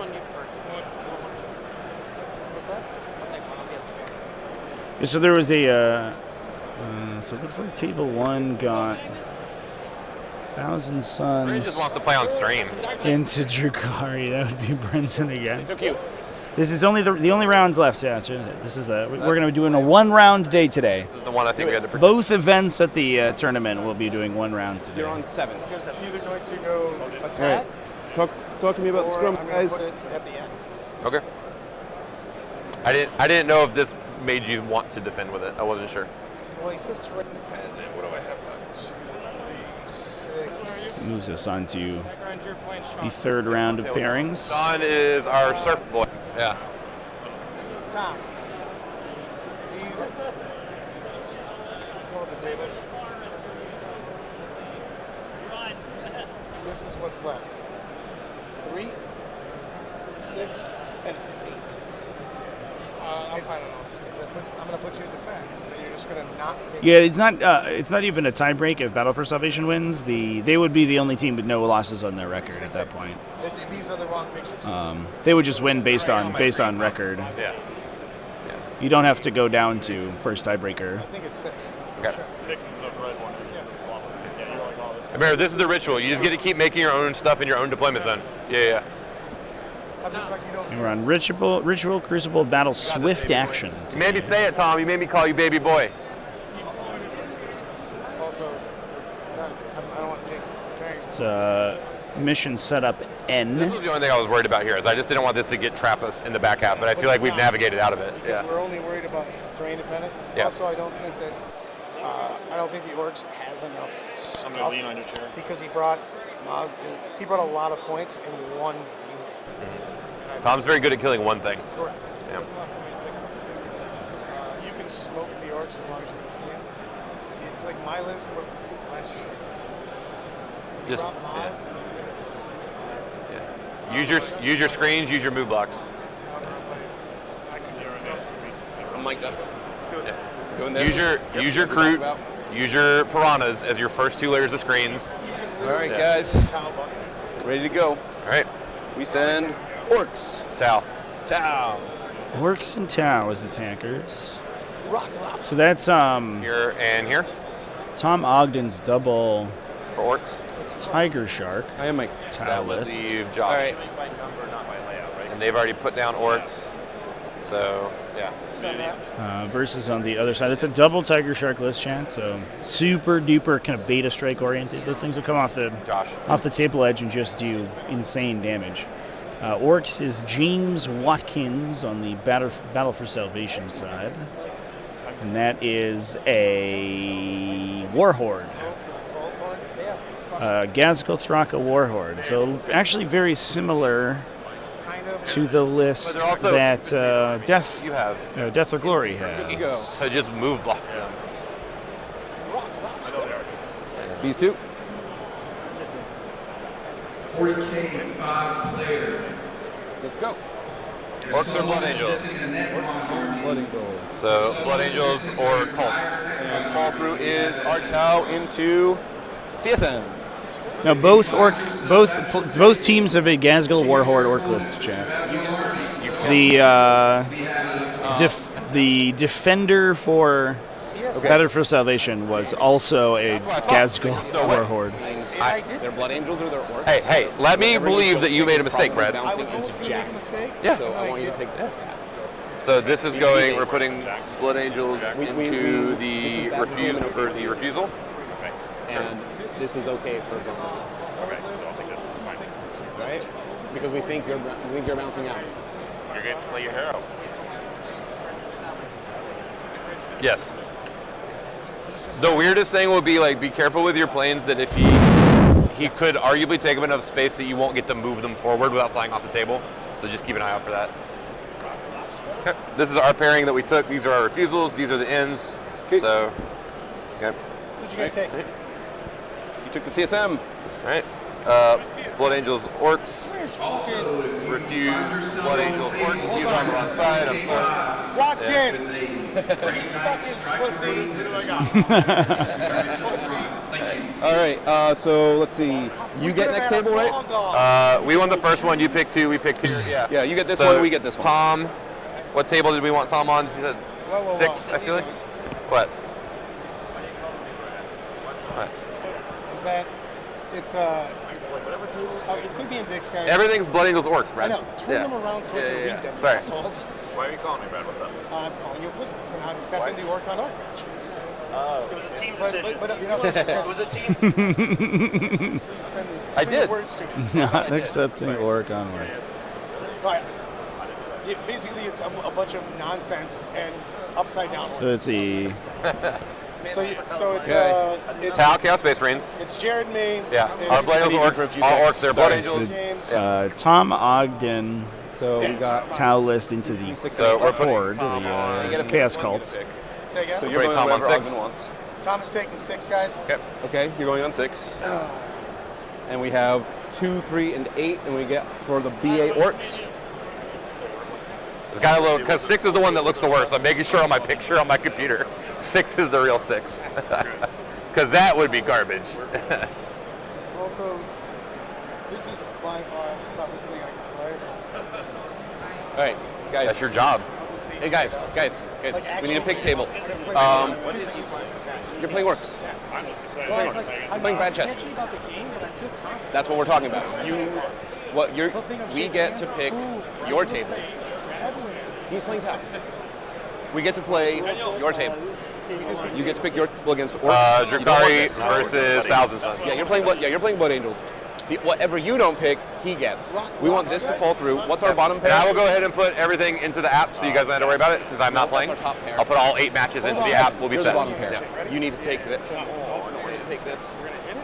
So there was a. So it looks like table 1 got Thousand Suns. He just wants to play on stream. Into Drukhari. That would be Brenton again. Took you. This is only the only round left. Yeah, this is we're going to be doing a 1-round day today. This is the one I think we had to protect. Both events at the tournament will be doing 1 round today. You're on 7. Because it's either going to go attack, Talk to me about the scrum, I'm going guys. to put it at the end. Okay. I didn't know if this made you want to defend with it. I wasn't sure. Well, he says to right. And what do I have left? 6. Moves us on to the 3rd round of pairings. Don is our surf boy. Yeah. Tom. These. Pull up the tables. This is what's left. 3, 6, and 8. I'm fine enough. I'm going to put you as a fan. And you're just going to not take. Yeah, it's not even a tiebreak if Battle for Salvation wins. They would be the only team with no losses on their record at that point. These are the wrong pictures. They would just win based on record. Yeah. You don't have to go down to first tiebreaker. I think it's 6. Okay. 6 is the red one. Yeah, you're like, oh, this Remember, this is the ritual. You just get to keep making your own stuff in your own deployment zone. Yeah. I'm just like, you don't. And we're on Ritual Crucible Battle Swift Action. You made me say it, Tom. You made me call you baby boy. Also, I don't want to jinx this. It's mission setup N. This was the only thing I was worried about here, is I just didn't want this to get trap us in the back half, but I feel like we've navigated out of it. Because we're only worried about terrain dependent. Yeah. Also, I don't think the Orcs has enough I'm stuff gonna lean on your chair. because he brought a lot of points in one unit. Tom's very good at killing one thing. Correct. Yeah. You can smoke the Orcs as long as you can see it. It's like my list with less shit. He Just- brought Maz. Use your screens, use your move blocks. I'm mic'd up. Yeah. Doing this. Use your Kroot, use your Piranhas as your first 2 layers of screens. All right, Yeah. guys. Ready to go. All right. We send Orcs. Tau. Tau. Orcs and Tau as attackers. So that's Here and here Tom Ogden's double for Orcs. Tiger Shark. I am my Tau That would list. leave Josh. All right. And they've already put down Orcs. So, yeah. Versus on the other side. It's a double Tiger Shark list, chat. So super duper kind of beta strike oriented. Those things will come off the table edge and just do insane damage. Orcs is James Watkins on the Battle for Salvation side. And that is a Warhorde. Gazgal Thraka Warhorde. So actually very similar to the list that Death or Glory has. So just move block. These two. 40k 5-player. Let's go. Orcs or Blood Angels? Blood Angels. So Blood Angels or Cult. And fall through is our Tau into CSM. Now both teams have a Gazgal Warhorde Orc list, chat. The defender for Battle for Salvation was also a Gazgal Warhorde. They're Blood Angels or they're Orcs? Hey, let me believe that you made a mistake, Brad. Yeah. So I want you to take that. So this is going, we're putting Blood Angels into the refusal. And this is okay for Blood Angels. Okay, so I'll take this. Fine. Right? Because we think you're bouncing out. You're going to play your hero. Yes. The weirdest thing will be like, be careful with your planes that if he could arguably take up enough space that you won't get to move them forward without flying off the table. So just keep an eye out for that. Okay. This is our pairing that we took. These are our refusals. These are the ends. Okay. So, okay. What did you guys take? You took the CSM. All right. Blood Angels, Orcs. Refuse. Blood Angels, Orcs. These are on the wrong side. I'm sorry. Watkins! All right. So let's see. You get next table, right? We won the first one. You picked 2. We picked 2. Yeah. Yeah. You get this one. We get this one. Tom, what table did we want Tom on? He said 6. I feel like. What? Is that? It's it's gonna be in Dick's guy. Everything's Blood Angels, Orcs, Brad. I know. Turn them around so we can read them. Sorry. Assholes. Why are you calling me, Brad? What's up? I'm calling you a pussy for not accepting the Orc on Orc match. It was a team decision. But you know, it was a team. I did. Words to me. Not accepting Orc on Orc. But basically, it's a bunch of nonsense and upside down. So it's the it's Tau, Chaos Space Marines. It's Jared May. Yeah. Our Blood Angels, Orcs. All Orcs, they're Blood Angels. Tom Ogden. So we got Tau list into the So we're putting Horde, the Chaos Cult. Say again? So you're going Tom on wherever 6. Ogden wants. Tom is taking 6, guys. Okay. Okay, you're going on 6. And we have 2, 3, and 8, and we get for the BA Orcs. It's got a little, because 6 is the one that looks the worst. I'm making sure on my picture on my computer, 6 is the real 6. Because that would be garbage. Also, this is by far the toughest thing I can play. All right, guys. That's your job. Hey, guys, we need a pick table. You're playing Orcs. I'm just excited. Well, I'm playing bad chess. about the game, but I'm just frustrated. That's what we're talking about. We get to pick your table. He's playing Tau. We get to play your table. You get to pick your table against Orcs. Drukhari versus Thousand Suns. Yeah, you're playing Blood Angels. Whatever you don't pick, he gets. We want this to fall through. What's our bottom pair? And I will go ahead and put everything into the app so you guys don't have to worry about it since I'm not playing. That's our top pair. I'll put all 8 matches into the app. We'll be Here's set. the bottom pair. Yeah. You need to take this. Take this.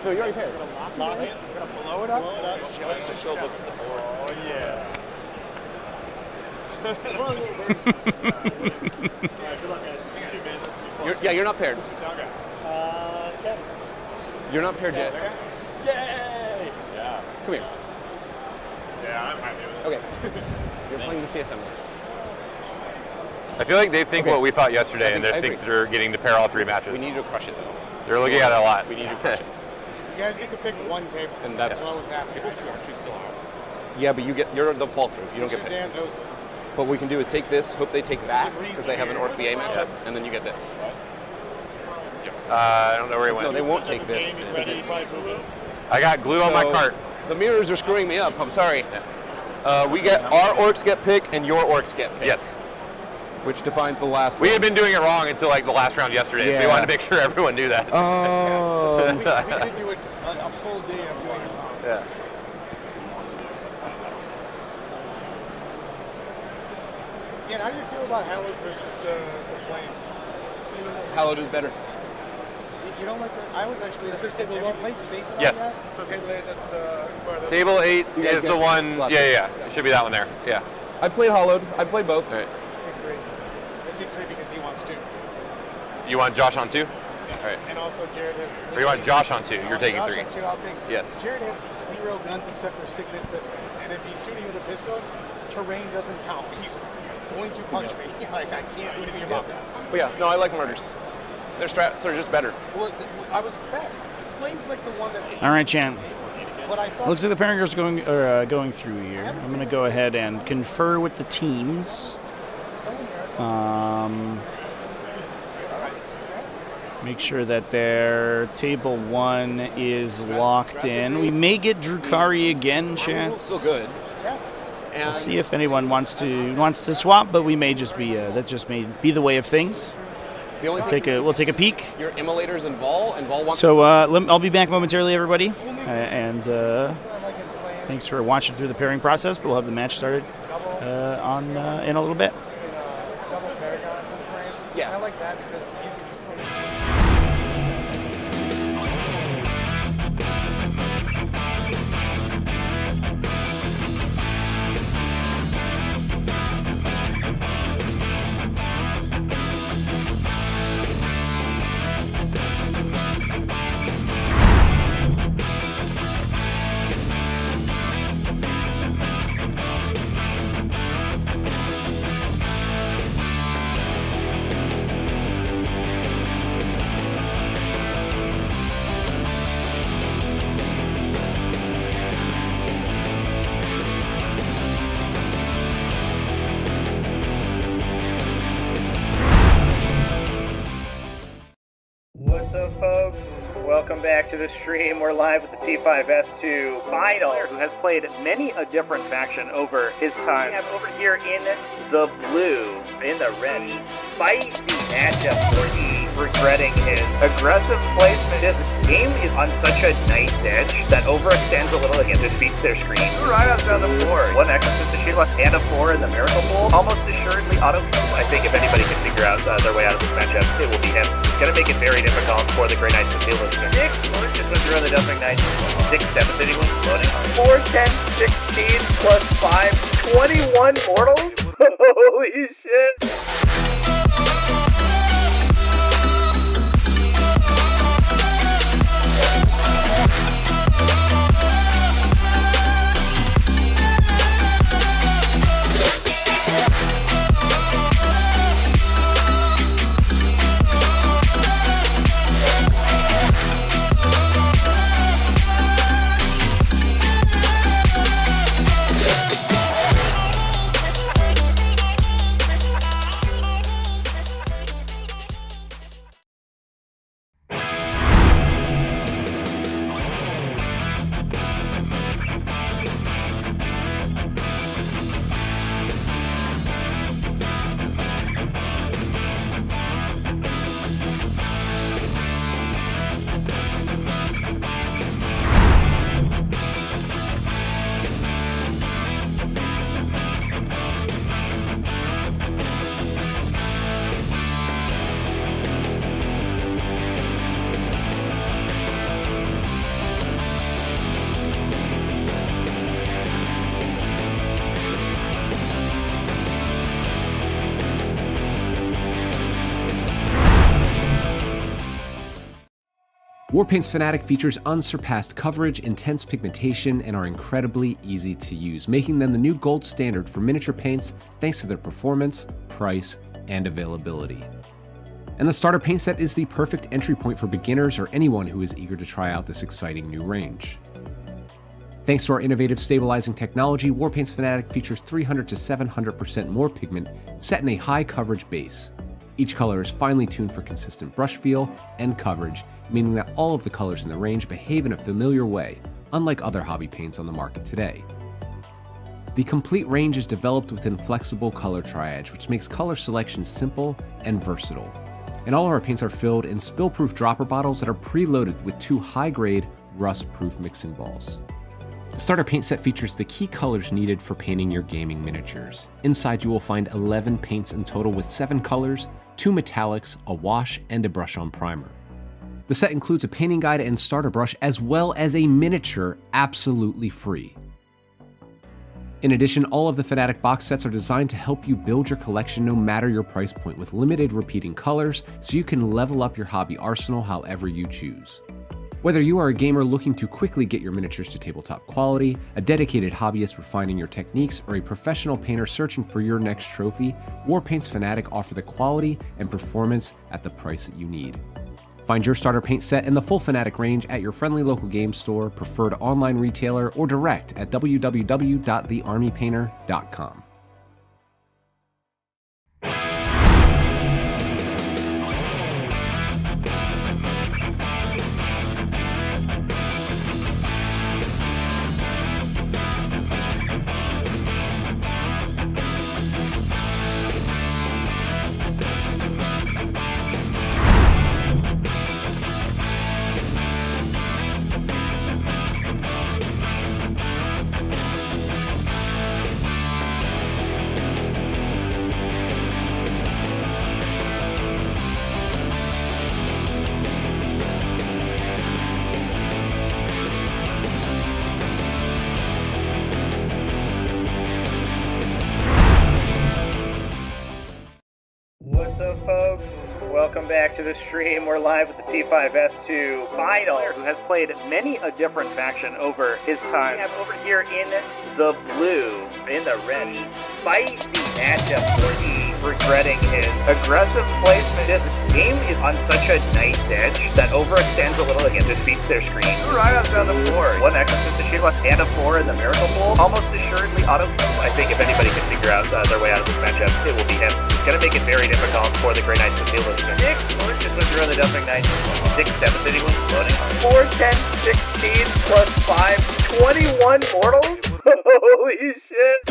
No, you already paired. We're gonna blow it up. Let's just go look at the board. Oh yeah. It's one of the little birds. All right, good luck, guys. 2 minutes. You're not paired. Kevin. You're not paired yet. Yay! Yeah. Come here. Yeah, I'm happy with it. Okay. You're playing the CSM list. I feel like they think what we thought yesterday, and I they think they're getting to pair all 3 matches. We need to crush it, though. They're looking at it a lot. We need to crush it. You guys get to pick one table. And that's what's happening. Yeah, but you're the fall through. You don't get picked. Dan knows it. What we can do is take this, hope they take that, because they have an Orc BA matchup, and then you get this. I don't know where he went. No, they won't take this. I got glue on my cart. The mirrors are screwing me up. I'm sorry. We get our orcs get picked and your orcs get picked. Yes. Which defines the last We one. had been doing it wrong until like the last round yesterday, so we wanted to make sure everyone knew that. Oh. We could do it a full day of doing it wrong. Yeah. Dan, how do you feel about Hallowed versus the Flame? Hallowed is better. You don't like the... I was actually... Is this table 1? Have you played Faith at all Yes. yet? So table 8, that's the... Table 8 You guys is the get one. black. Yeah. It should be that one there. Yeah. I've played Hallowed. I've played both. All right. Take 3. I take 3 because he wants 2. You want Josh on 2? Yeah. All right. And also Jared has... Or you want Josh on 2? You're taking Josh 3. on 2, I'll take... Yes. Jared has 0 guns except for 6-inch pistols. And if he's shooting with a pistol, terrain doesn't count. He's going to punch me. Like, I can't do anything about that. But yeah, no, I like murders. Their strats are just better. Well, I was bad. Flame's like the one that's... All right, Chan. But I thought... Looks like the pairing is going through here. I'm going to go ahead and confer with the teams. Make sure that their table 1 is locked in. We may get Drukhari again, chance. Still good. We'll see if anyone wants to swap, but we may just be that just may be the way of things. The only We'll take a peek. Your immolators and Vol wants. So I'll be back momentarily, everybody, and thanks for watching through the pairing process. But we'll have the match started in a little bit. Double Paragons in Flame. Yeah. I like that because you can just... What's up, folks? Welcome back to the stream. We're live with the T5S2 Final, who has played many a different faction over his time. We have over here in the blue, in the red, spicy matchup for E, regretting his aggressive placement. This game is on such a nice edge that overextends a little against defeats their screen. 2 Rhinos on the board, 1 Exorcist to shield and a 4 in the Miracle Bowl. Almost assuredly auto kills. I think if anybody can figure out their way out of this matchup, it will be him. It's going to make it very difficult for the Grey Knights to deal with it. 6 just went through on the Dumping Knights. 6 devastating ones floating. 4, 10, 16 plus 5, 21 mortals? Holy shit. Warpaint's Fanatic features unsurpassed coverage, intense pigmentation, and are incredibly easy to use, making them the new gold standard for miniature paints thanks to their performance, price, and availability. And the starter paint set is the perfect entry point for beginners or anyone who is eager to try out this exciting new range. Thanks to our innovative stabilizing technology, Warpaint's Fanatic features 300 to 700% more pigment set in a high coverage base. Each color is finely tuned for consistent brush feel and coverage, meaning that all of the colors in the range behave in a familiar way, unlike other hobby paints on the market today. The complete range is developed within flexible color triage, which makes color selection simple and versatile. And all of our paints are filled in spill-proof dropper bottles that are preloaded with 2 high-grade, rust-proof mixing balls. The starter paint set features the key colors needed for painting your gaming miniatures. Inside you will find 11 paints in total with 7 colors, 2 metallics, a wash, and a brush-on primer. The set includes a painting guide and starter brush as well as a miniature absolutely free. In addition, all of the Fanatic box sets are designed to help you build your collection no matter your price point with limited repeating colors so you can level up your hobby arsenal however you choose. Whether you are a gamer looking to quickly get your miniatures to tabletop quality, a dedicated hobbyist refining your techniques, or a professional painter searching for your next trophy, Warpaint's Fanatic offer the quality and performance at the price that you need. Find your starter paint set in the full Fanatic range at your friendly local game store, preferred online retailer, or direct at www.thearmypainter.com. What's up, folks? Welcome back to the stream. We're live with the T5S2 final, who has played many a different faction over his time. We have over here in the blue, in the red, spicy matchup for the regretting his aggressive placement. This game is on such a nice edge that overextends a little and defeats their screen. Right on the floor. 1 Exorcist, the Shield and a 4 in the Miracle Pool. Almost assuredly auto. I think if anybody can figure out their way out of this matchup, it will be him. It's going to make it very difficult for the Grey Knights to deal with him. 6 Lords just went through on the Deathwing Knights. 6 Devastating ones floating. 4, 10, 16 plus 5, 21 mortals? Holy shit.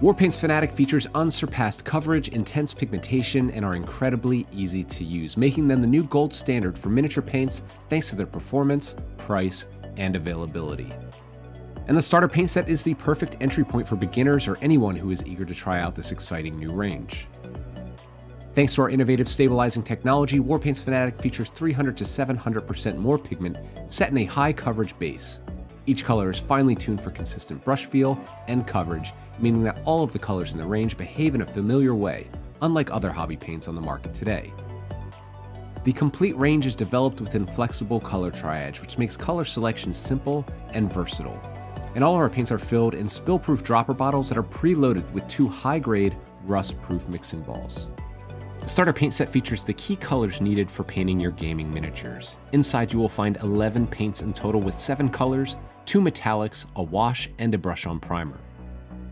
Warpaint's Fanatic features unsurpassed coverage, intense pigmentation, and are incredibly easy to use, making them the new gold standard for miniature paints thanks to their performance, price, and availability. And the starter paint set is the perfect entry point for beginners or anyone who is eager to try out this exciting new range. Thanks to our innovative stabilizing technology, Warpaint's Fanatic features 300 to 700% more pigment set in a high coverage base. Each color is finely tuned for consistent brush feel and coverage, meaning that all of the colors in the range behave in a familiar way, unlike other hobby paints on the market today. The complete range is developed within flexible color triage, which makes color selection simple and versatile. And all of our paints are filled in spill-proof dropper bottles that are preloaded with 2 high-grade, rust-proof mixing balls. The starter paint set features the key colors needed for painting your gaming miniatures. Inside you will find 11 paints in total with 7 colors, 2 metallics, a wash, and a brush-on primer.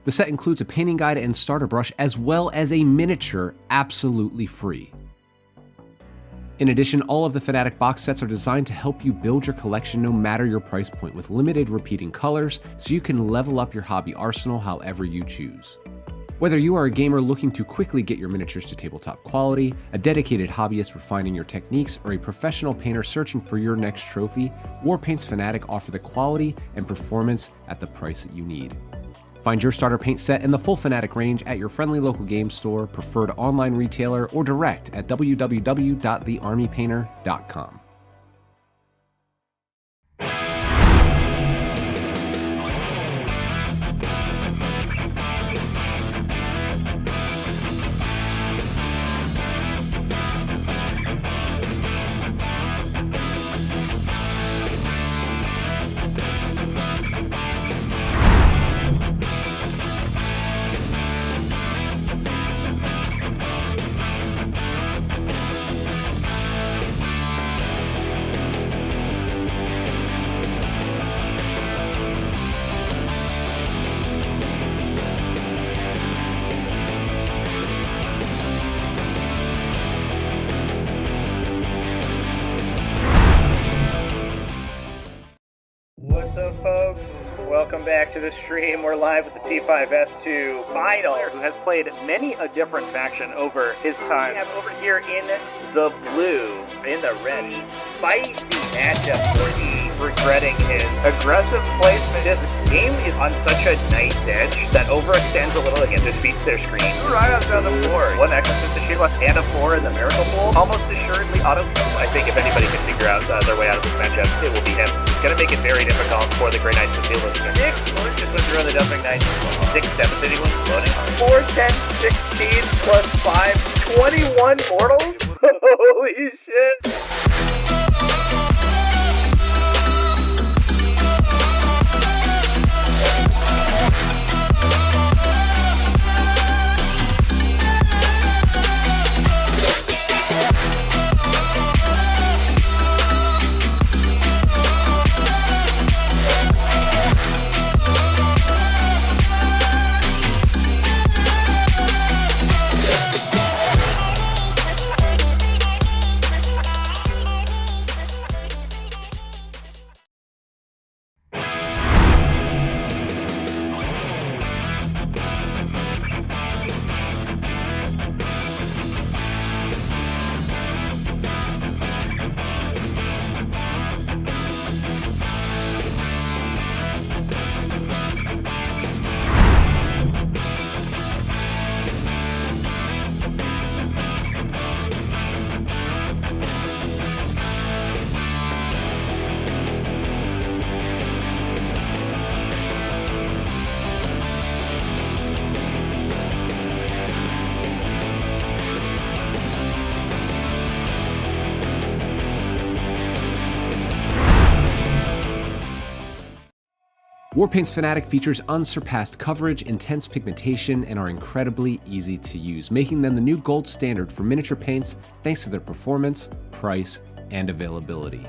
The set includes a painting guide and starter brush as well as a miniature absolutely free. In addition, all of the Fanatic box sets are designed to help you build your collection no matter your price point, with limited repeating colors so you can level up your hobby arsenal however you choose. Whether you are a gamer looking to quickly get your miniatures to tabletop quality, a dedicated hobbyist refining your techniques, or a professional painter searching for your next trophy, Warpaint's Fanatic offer the quality and performance at the price that you need. Find your starter paint set in the full Fanatic range at your friendly local game store, preferred online retailer, or direct at www.thearmypainter.com. What's up, folks? Welcome back to the stream. We're live with the T5S2 Final, who has played many a different faction over his time. We have over here in the blue, in the red, spicy matchup for the regretting his aggressive placement. This game is on such a nice edge that overextends a little and defeats their screen. Right on the board. 1 Exorcist, a Shield Loss, and a 4 in the Miracle Pool. Almost assuredly auto. I think if anybody can figure out their way out of this matchup, it will be him. It's going to make it very difficult for the Grey Knights to deal with it. 6 just went through on the Dumping Knights. 6 devastating ones floating. 4, 10, 16 plus 5, 21 mortals? Holy shit. Warpaint's Fanatic features unsurpassed coverage, intense pigmentation, and are incredibly easy to use, making them the new gold standard for miniature paints thanks to their performance, price, and availability.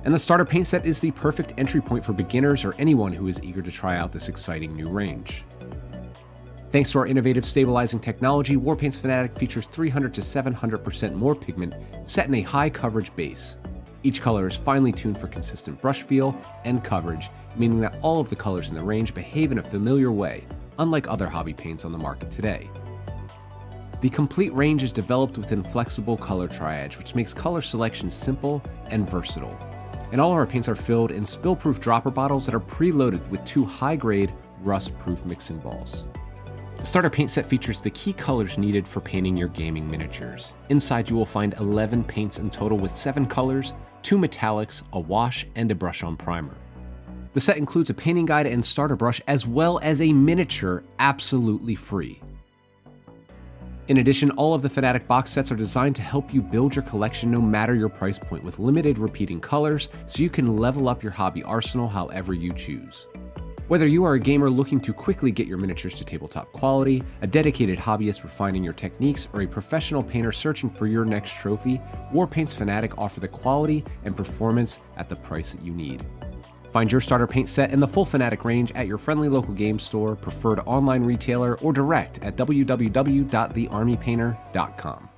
And the starter paint set is the perfect entry point for beginners or anyone who is eager to try out this exciting new range. Thanks to our innovative stabilizing technology, Warpaint's Fanatic features 300 to 700% more pigment set in a high coverage base. Each color is finely tuned for consistent brush feel and coverage, meaning that all of the colors in the range behave in a familiar way, unlike other hobby paints on the market today. The complete range is developed within flexible color triage, which makes color selection simple and versatile. And all of our paints are filled in spill-proof dropper bottles that are preloaded with 2 high-grade, rust-proof mixing balls. The starter paint set features the key colors needed for painting your gaming miniatures. Inside you will find 11 paints in total with 7 colors, 2 metallics, a wash, and a brush-on primer. The set includes a painting guide and starter brush as well as a miniature absolutely free. In addition, all of the Fanatic box sets are designed to help you build your collection no matter your price point, with limited repeating colors, so you can level up your hobby arsenal however you choose. Whether you are a gamer looking to quickly get your miniatures to tabletop quality, a dedicated hobbyist refining your techniques, or a professional painter searching for your next trophy, Warpaint's Fanatic offer the quality and performance at the price that you need. Find your starter paint set in the full Fanatic range at your friendly local game store, preferred online retailer, or direct at www.thearmypainter.com.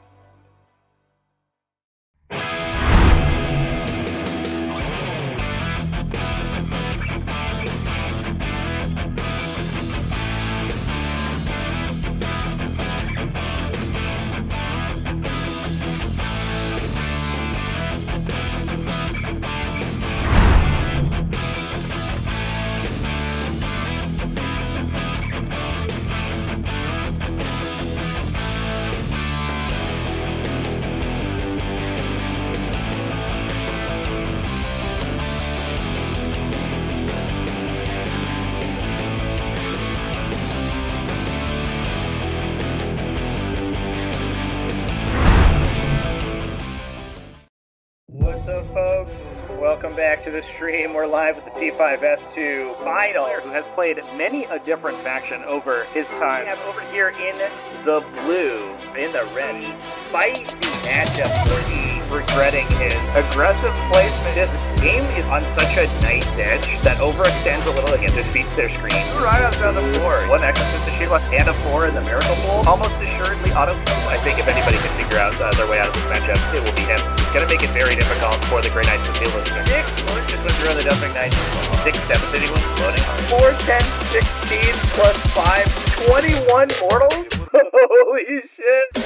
What's up, folks? Welcome back to the stream. We're live with the T5S2 Final, who has played many a different faction over his time. We have over here in the blue, in the red, spicy matchup for the regretting his aggressive placement. This game is on such a nice edge that overextends a little and defeats their screen. Right on the floor. One Exorcist to shield and a 4 in the Miracle Bowl. Almost assuredly auto kill. I think if anybody can figure out their way out of this matchup, it will be him. It's going to make it very difficult for the Grey Knights to deal with it. 6 launches with the Deathwing Knights. 6 devastating ones floating. 4, 10, 16 plus 5, 21 mortals? Holy shit.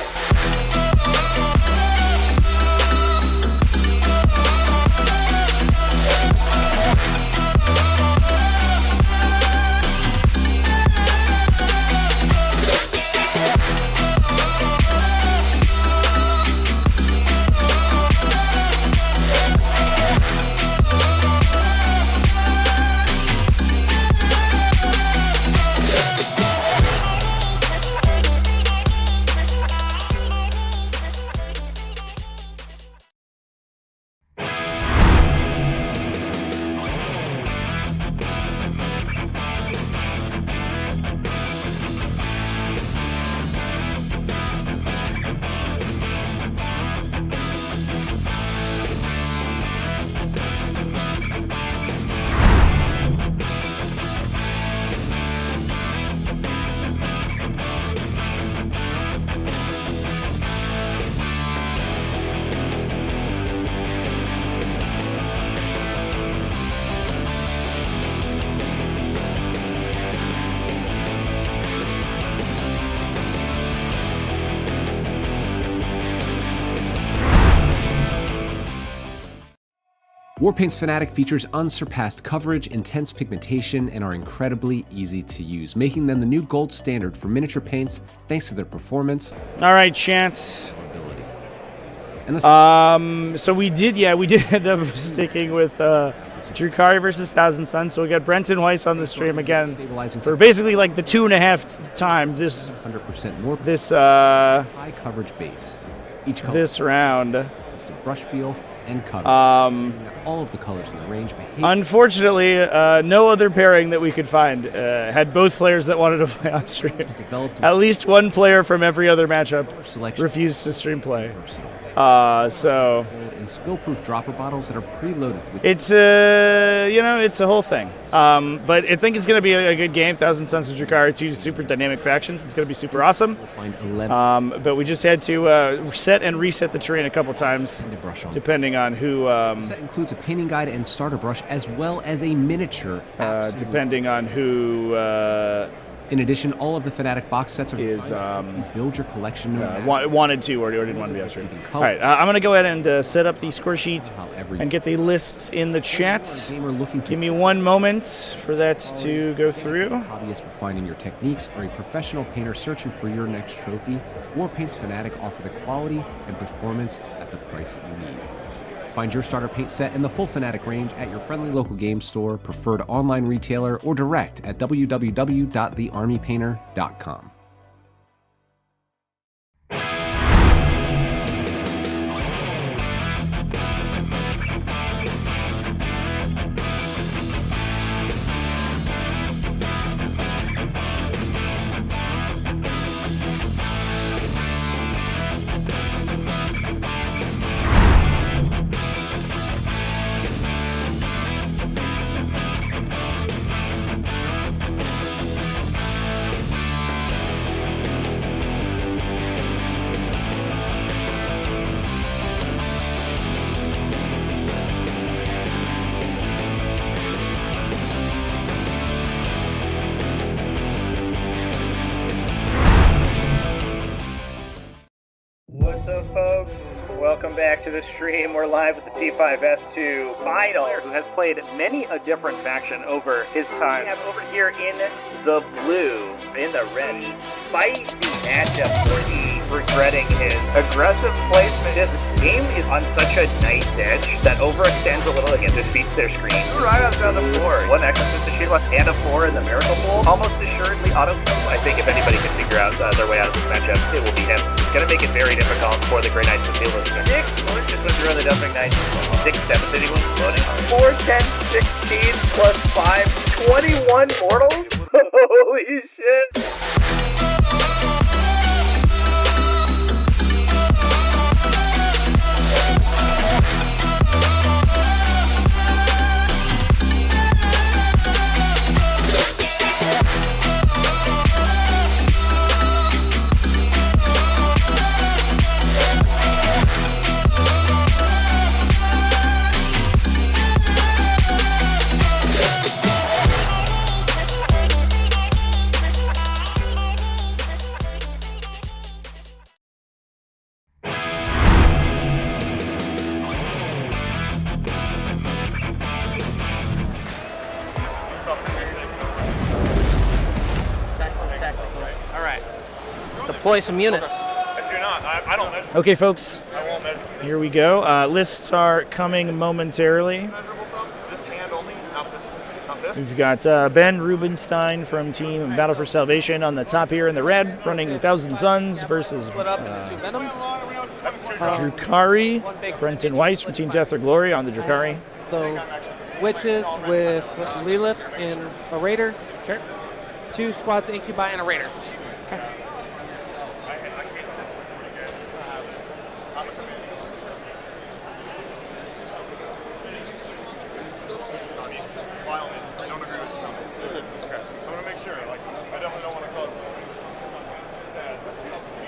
Warpaint's Fanatic features unsurpassed coverage, intense pigmentation, and are incredibly easy to use, making them the new gold standard for miniature paints thanks to their performance. All right, Chance. And so we did end up sticking with Drukhari versus Thousand Suns. So we got Brenton Weiss on the stream again for basically like the 2.5 time this 100% more this high coverage base. Each color this round. Consistent brush feel and cover. All of the colors in the range behave. Unfortunately, no other pairing that we could find had both players that wanted to play on stream. At least one player from every other matchup refused to stream play. So and spill-proof dropper bottles that are preloaded with it's it's a whole thing. But I think it's going to be a good game. Thousand Suns and Drukhari, two super dynamic factions. It's going to be super awesome. But we just had to set and reset the terrain a couple times, depending on who. The set includes a painting guide and starter brush, as well as a miniature. Depending on who. In addition, all of the Fanatic box sets are designed to build your collection. Wanted to or didn't want to be on stream. All right, I'm going to go ahead and set up the score sheet and get the lists in the chat. Give me one moment for that to go through. Hobbyist refining your techniques, or a professional painter searching for your next trophy, Warpaint's Fanatic offer the quality and performance at the price that you need. Find your starter paint set in the full Fanatic range at your friendly local game store, preferred online retailer, or direct at www.thearmypainter.com. What's up, folks? Welcome back to the stream. We're live with the T5S2 Final, who has played many a different faction over his time. We have over here in the blue, in the red, spicy matchup for the regretting his aggressive placement. This game is on such a nice edge that overextends a little and defeats their screen. Right on the floor. One Exorcist to shoot left and a 4 in the Miracle Pool. Almost assuredly auto kill. I think if anybody can figure out their way out of this matchup, it will be him. It's going to make it very difficult for the Grey Knights to deal with him. 6 wounds just went through on the Deathwing Knights. 6 devastating wounds floating. 4, 10, 16 plus 5, 21 mortals? Holy shit. Deploy some units. If you're not, I don't measure. Okay, folks. I won't measure. Here we go. Lists are coming momentarily. This hand only, not this. We've got Ben Rubenstein from Team Battle for Salvation on the top here in the red, running 1,000 Suns versus Split up into 2 Venoms. Drukhari. Brenton Weiss from Team Death or Glory on the Drukhari. So, Witches with Lilith in a Raider. Sure. 2 squads Incubi and a Raider. Okay.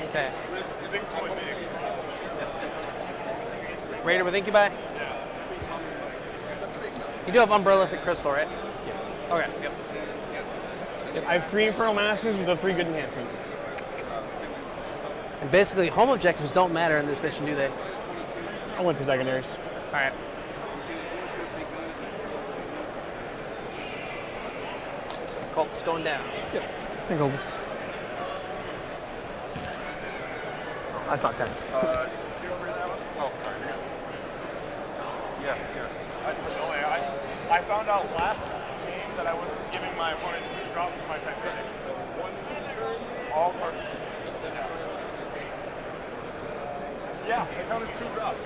Okay. Raider with Incubi? Yeah. You do have Umbrellific Crystal, right? Yeah. Okay, yep. I have 3 Infernal Masters with the 3 good enhancements. And basically, home objectives don't matter in this mission, do they? I went for secondaries. Alright. So, cult's going down. Yep. Singles. That's not 10. 2 for that one? Oh, sorry. Yes. That's annoying. I found out last game that I wasn't giving my opponent 2 drops for my Titanic. So 1 turn, all cards. Yeah, they count as 2 drops.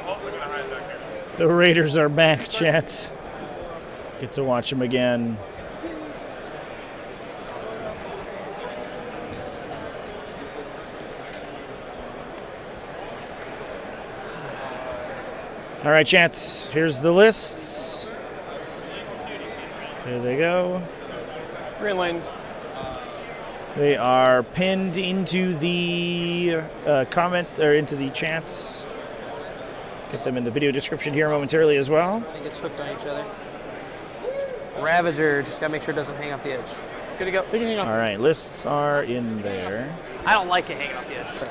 Also gonna hide back here. The Raiders are back, chat. Get to watch them again. All right, chat, here's the lists. There they go. 3 lanes. They are pinned into the comment, or into the chats. Get them in the video description here momentarily as well. I think it's hooked on each other. Ravager, just gotta make sure it doesn't hang off the edge. Good to go. All right, lists are in there. I don't like it hanging off the edge. So.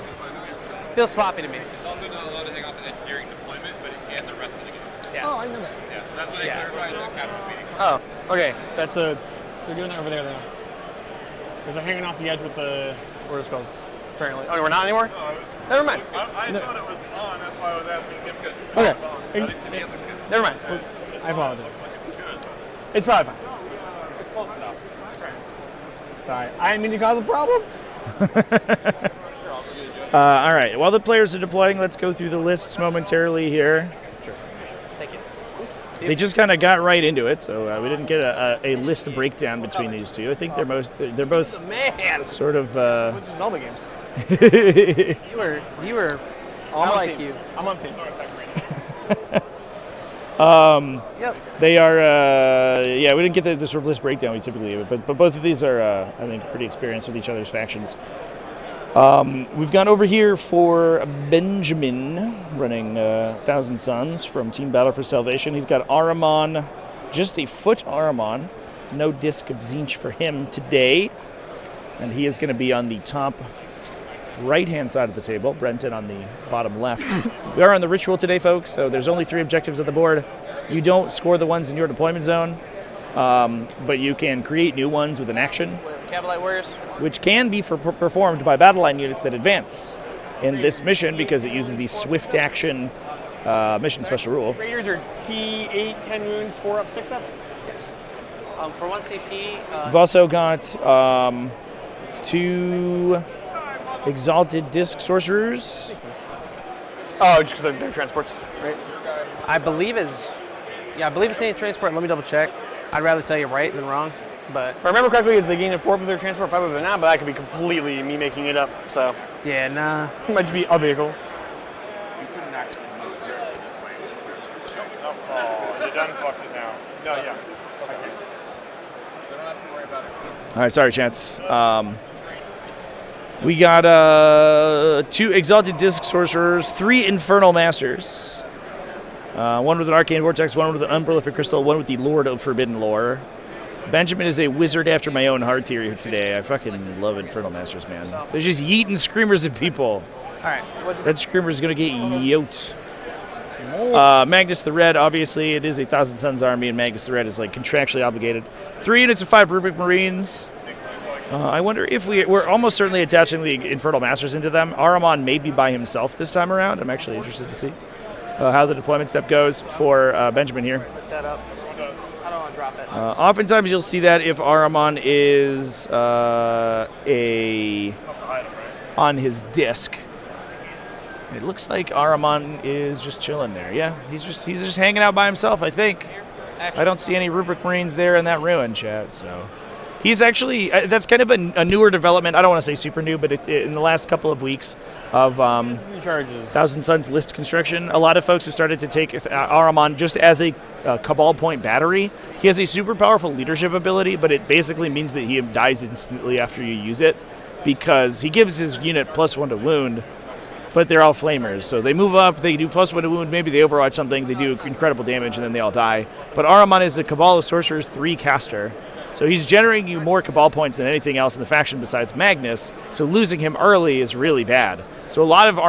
Feels sloppy to me. It's also not allowed to hang off the edge during deployment, but it can the rest of the game. Yeah. Oh, I know that. Yeah, that's what they clarified in the captain's meeting. Oh, okay. That's they're doing that over there though. Because they're hanging off the edge with the Order Skulls. Apparently. Okay, we're not anymore? No, it was, Never mind. I thought it was on, that's why I was asking. It's good. Okay. It's on. At least to me, it looks good. Never mind. I apologize. It's good. It's probably fine. It's close enough. Sorry. I didn't mean to cause a problem. All right, while the players are deploying, let's go through the lists momentarily here. Sure. Thank you. They just kind of got right into it, so we didn't get a list breakdown between these two. I think they're both Man. sort of. Which is all the games. You were all like you. I'm on pin. Yep. They are. Yeah, we didn't get the sort of list breakdown we typically do, but both of these are, I think, pretty experienced with each other's factions. We've gone over here for Benjamin, running 1,000 Suns from Team Battle for Salvation. He's got Ahriman, just a foot Ahriman. No Disc of Zinch for him today. and he is going to be on the top right-hand side of the table. Brenton on the bottom left. We are on the ritual today, folks, so there's only 3 objectives at the board. You don't score the ones in your deployment zone, but you can create new ones with an action, With Cavalite Warriors. which can be performed by battle line units that advance in this mission because it uses the swift action mission special rule. Raiders are T8, 10 wounds, 4 up, 6 up? Yes. For 1 CP. We've also got 2 Exalted Disc Sorcerers. Oh, just because they're transports, right? I believe it's saying transport. Let me double check. I'd rather tell you right than wrong, but If I remember correctly, it's they gain a 4 with their transport, 5 with it now, but that could be completely me making it up, so. yeah, nah. It might just be a vehicle. Oh, you done fucked it now. No, yeah. Okay. All right, sorry, Chance. We got 2 Exalted Disc Sorcerers, 3 Infernal Masters. 1 with an Arcane Vortex, 1 with an Unprolific Crystal, 1 with the Lord of Forbidden Lore. Benjamin is a wizard after my own heart here today. I fucking love Infernal Masters, man. They're just yeeting screamers at people. All right. That screamer's going to get yoked. Magnus the Red, obviously, it is a Thousand Suns army, and Magnus the Red is like contractually obligated. 3 units of 5 Rubric Marines. I wonder if we're almost certainly attaching the Infernal Masters into them. Ahriman may be by himself this time around. I'm actually interested to see how the deployment step goes for Benjamin here. Put that up. I don't want to drop it. Oftentimes you'll see that if Ahriman is on his disc. It looks like Ahriman is just chilling there. Yeah, he's just hanging out by himself, I think. I don't see any Rubric Marines there in that ruin, chat, so... He's actually, that's kind of a newer development. I don't want to say super new, but in the last couple of weeks of Thousand Suns list construction, a lot of folks have started to take Ahriman just as a Cabal point battery. He has a super powerful leadership ability, but it basically means that he dies instantly after you use it because he gives his unit +1 to wound, but they're all flamers. So they move up, they do +1 to wound, maybe they overwatch something, they do incredible damage, and then they all die. But Ahriman is a Cabal of Sorcerers 3 caster. So he's generating you more Cabal points than anything else in the faction besides Magnus, so losing him early is really bad. So a lot of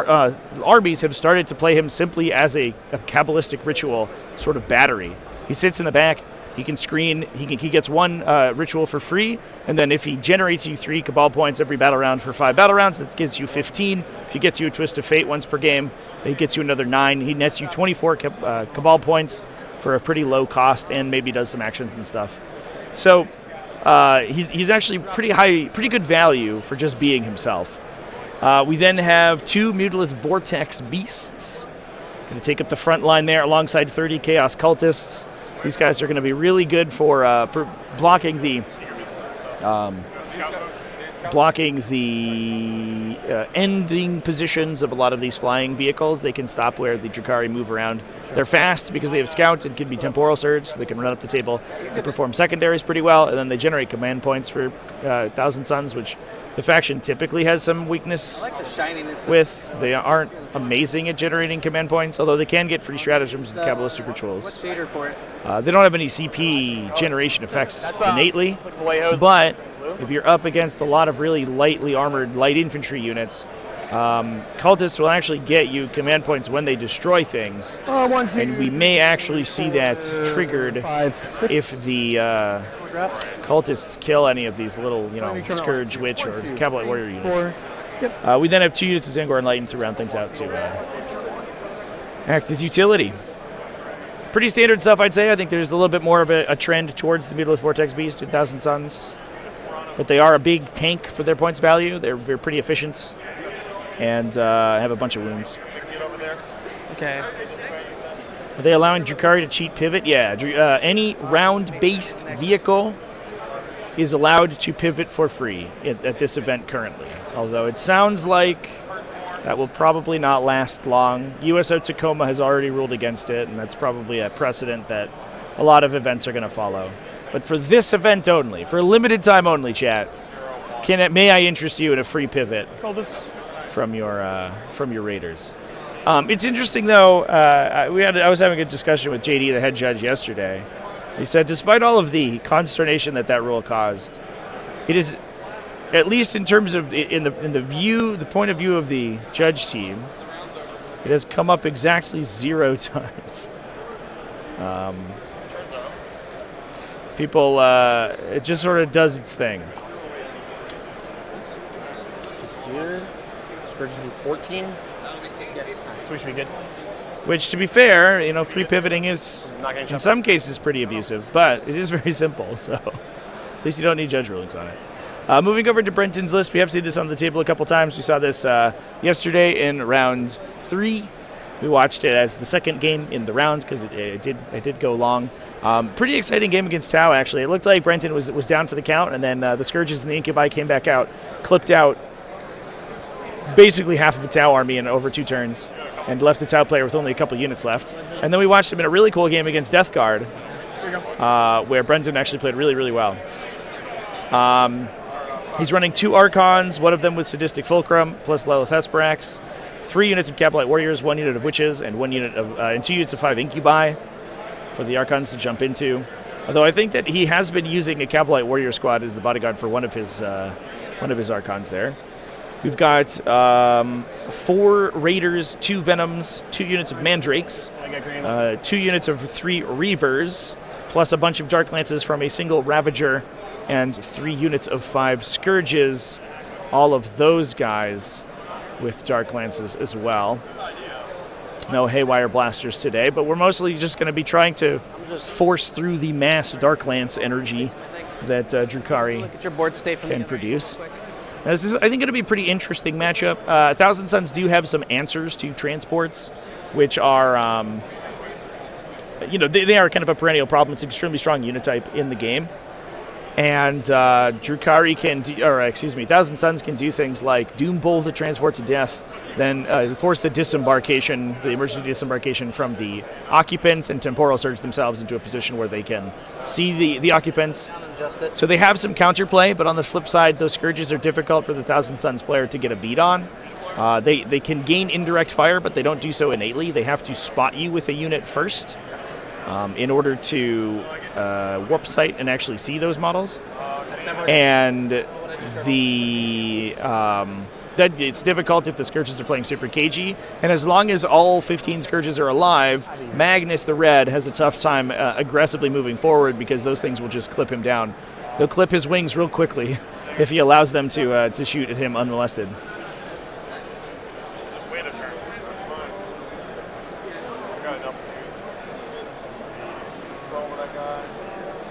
armies have started to play him simply as a Kabbalistic ritual sort of battery. He sits in the back, he can screen, he gets 1 ritual for free, and then if he generates you 3 Cabal points every battle round for 5 battle rounds, that gets you 15. If he gets you a Twist of Fate once per game, he gets you another 9. He nets you 24 Cabal points for a pretty low cost and maybe does some actions and stuff. So he's actually pretty good value for just being himself. We then have 2 Mutilith Vortex Beasts. Going to take up the front line there alongside 30 Chaos Cultists. These guys are going to be really good for blocking the ending positions of a lot of these flying vehicles. They can stop where the Drukhari move around. They're fast because they have Scout and can be Temporal Surge, so they can run up the table to perform secondaries pretty well, and then they generate command points for Thousand Suns, which the faction typically has some weakness I like the shininess with. They aren't amazing at generating command points, although they can get free stratagems and Kabbalistic rituals. What's shader for it? They don't have any CP generation effects innately, but if you're up against a lot of really lightly armored light infantry units, cultists will actually get you command points when they destroy things, and we may actually see that triggered if the cultists kill any of these little, Scourge Witch or Cavalry Warrior units. We then have 2 units of Zangor Enlightened to round things out to act as utility. Pretty standard stuff, I'd say. I think there's a little bit more of a trend towards the Mutilith Vortex Beast in Thousand Suns. But they are a big tank for their points value. They're pretty efficient and have a bunch of wounds. Okay. Are they allowing Drukhari to cheat pivot? Yeah. Any round-based vehicle is allowed to pivot for free at this event currently. Although it sounds like that will probably not last long. USO Tacoma has already ruled against it, and that's probably a precedent that a lot of events are going to follow. But for this event only, for a limited time only, chat, may I interest you in a free pivot from your Raiders? It's interesting though. I was having a discussion with JD, the head judge, yesterday. He said, despite all of the consternation that rule caused, it is at least in terms of in the point of view of the judge team, it has come up exactly 0 times. People, it just sort of does its thing. Here, Scourge will be 14. Yes. So we should be good. Which, to be fair, you know, free pivoting is, Not getting in some cases, pretty abusive, but it is very simple, so at least you don't need judge rulings on it. Moving over to Brenton's list, we have seen this on the table a couple times. We saw this yesterday in round 3. We watched it as the second game in the round because it did go long. Pretty exciting game against Tau, actually. It looked like Brenton was down for the count, and then the Scourges and the Incubi came back out, clipped out basically half of the Tau army in over 2 turns, and left the Tau player with only a couple units left. And then we watched him in a really cool game against Death Guard, where Brenton actually played really, really well. He's running 2 Archons, one of them with Sadistic Fulcrum, plus Lilith Esperax, 3 units of Cabalite Warriors, 1 unit of Witches, and 1 unit of and 2 units of 5 Incubi for the Archons to jump into. Although I think that he has been using a Cabalite Warrior squad as the bodyguard for one of his Archons there. We've got 4 Raiders, 2 Venoms, 2 units of Mandrakes, 2 units of 3 Reavers, plus a bunch of Dark Lances from a single Ravager, and 3 units of 5 Scourges. All of those guys with Dark Lances as well. No Haywire Blasters today, but we're mostly just going to be trying to force through the mass Dark Lance energy that Drukhari can produce. Now, this is, I think, going to be a pretty interesting matchup. Thousand Suns do have some answers to transports, which are, they are kind of a perennial problem. It's an extremely strong unit type in the game. And Drukhari Thousand Suns can do things like Doom Bolt to transport to death, then force the disembarkation, the emergency disembarkation from the occupants, and Temporal Surge themselves into a position where they can see the occupants. So they have some counterplay, but on the flip side, those Scourges are difficult for the Thousand Suns player to get a beat on. They can gain indirect fire, but they don't do so innately. They have to spot you with a unit first in order to warp sight and actually see those models. And that it's difficult if the Scourges are playing super cagey. And as long as all 15 Scourges are alive, Magnus the Red has a tough time aggressively moving forward because those things will just clip him down. They'll clip his wings real quickly if he allows them to shoot at him unmolested. Just wait a turn. That's fine. I got enough. Throw over that guy.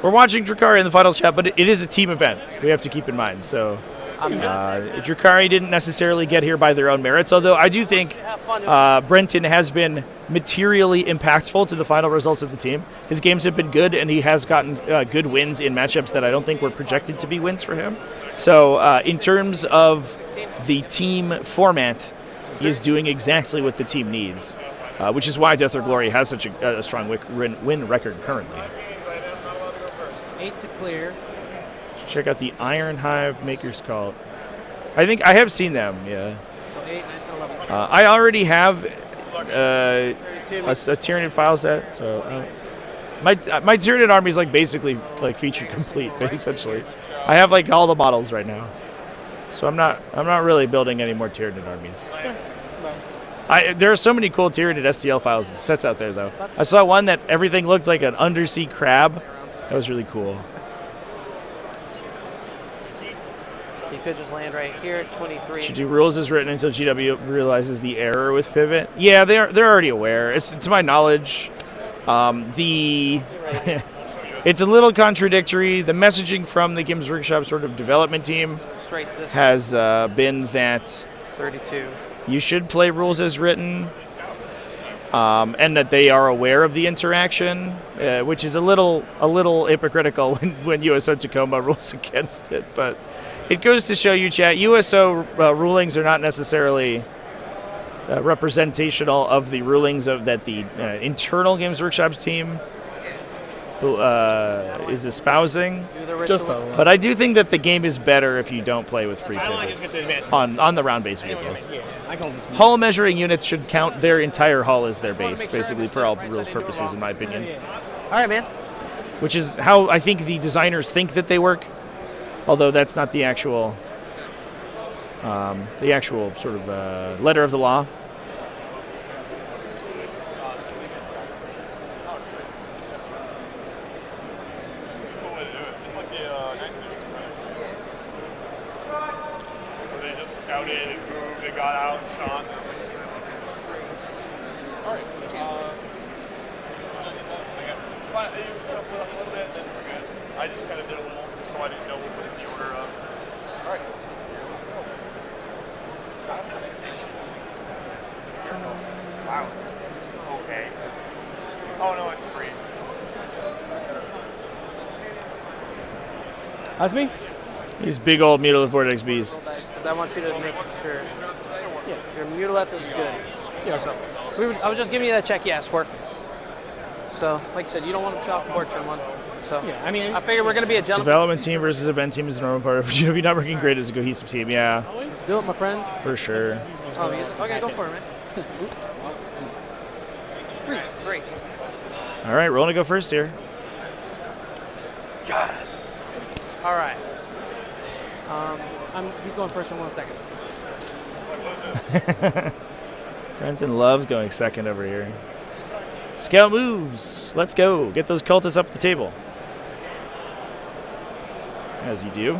We're watching Drukhari in the final chat, but it is a team event. We have to keep in mind. So Drukhari didn't necessarily get here by their own merits, although I do think Brenton has been materially impactful to the final results of the team. His games have been good, and he has gotten good wins in matchups that I don't think were projected to be wins for him. So in terms of the team format, he is doing exactly what the team needs, which is why Death or Glory has such a strong win record currently. 8 to clear. Check out the Iron Hive Maker's Cult. I think I have seen them, yeah. So 8, 9, 10, 11. I already have a Tyranid file set, so my Tyranid army is like basically like feature complete, essentially. I have like all the models right now, so I'm not really building any more Tyranid armies. There are so many cool Tyranid STL files sets out there, though. I saw one that everything looked like an undersea crab. That was really cool. You could just land right here at 23. Should do rules as written until GW realizes the error with pivot. Yeah, they're already aware. It's to my knowledge. It's a little contradictory. The messaging from the Games Workshop sort of development team has been that 32. You should play rules as written, and that they are aware of the interaction, which is a little hypocritical when USO Tacoma rules against it. But it goes to show you, chat, USO rulings are not necessarily representational of the rulings that the internal Games Workshop's team is espousing. But I do think that the game is better if you don't play with free pivots on the round-based vehicles. Hull measuring units should count their entire hull as their base, basically, for all rules purposes, in my opinion. All right, man. Which is how I think the designers think that they work, although that's not the actual the actual sort of letter of the law. Scouted and moved and got out and shot. Alright. I guess. But you shuffle it up a little bit, then we're good. I just kind of did a little, just so I didn't know what was in the order of. Alright. Assassination. Wow. Okay. Oh no, it's free. That's me? These big old Mutalith Vortex beasts. Because I want you to make sure your Mutalith is good. Yeah. So I was just giving you that check you asked for. So, like I said, you don't want to show off the board turn 1. So yeah, I mean, I figure we're going to be a gentleman. Development team versus event team is a normal part of GW not working great as a cohesive team. Yeah. Let's do it, my friend. For sure. Oh, yeah. Okay, go for it, man. 3. All right, rolling to go first here. Yes. All right. He's going first in 1 second. Renton loves going second over here. Scout moves. Let's go. Get those cultists up the table. As you do.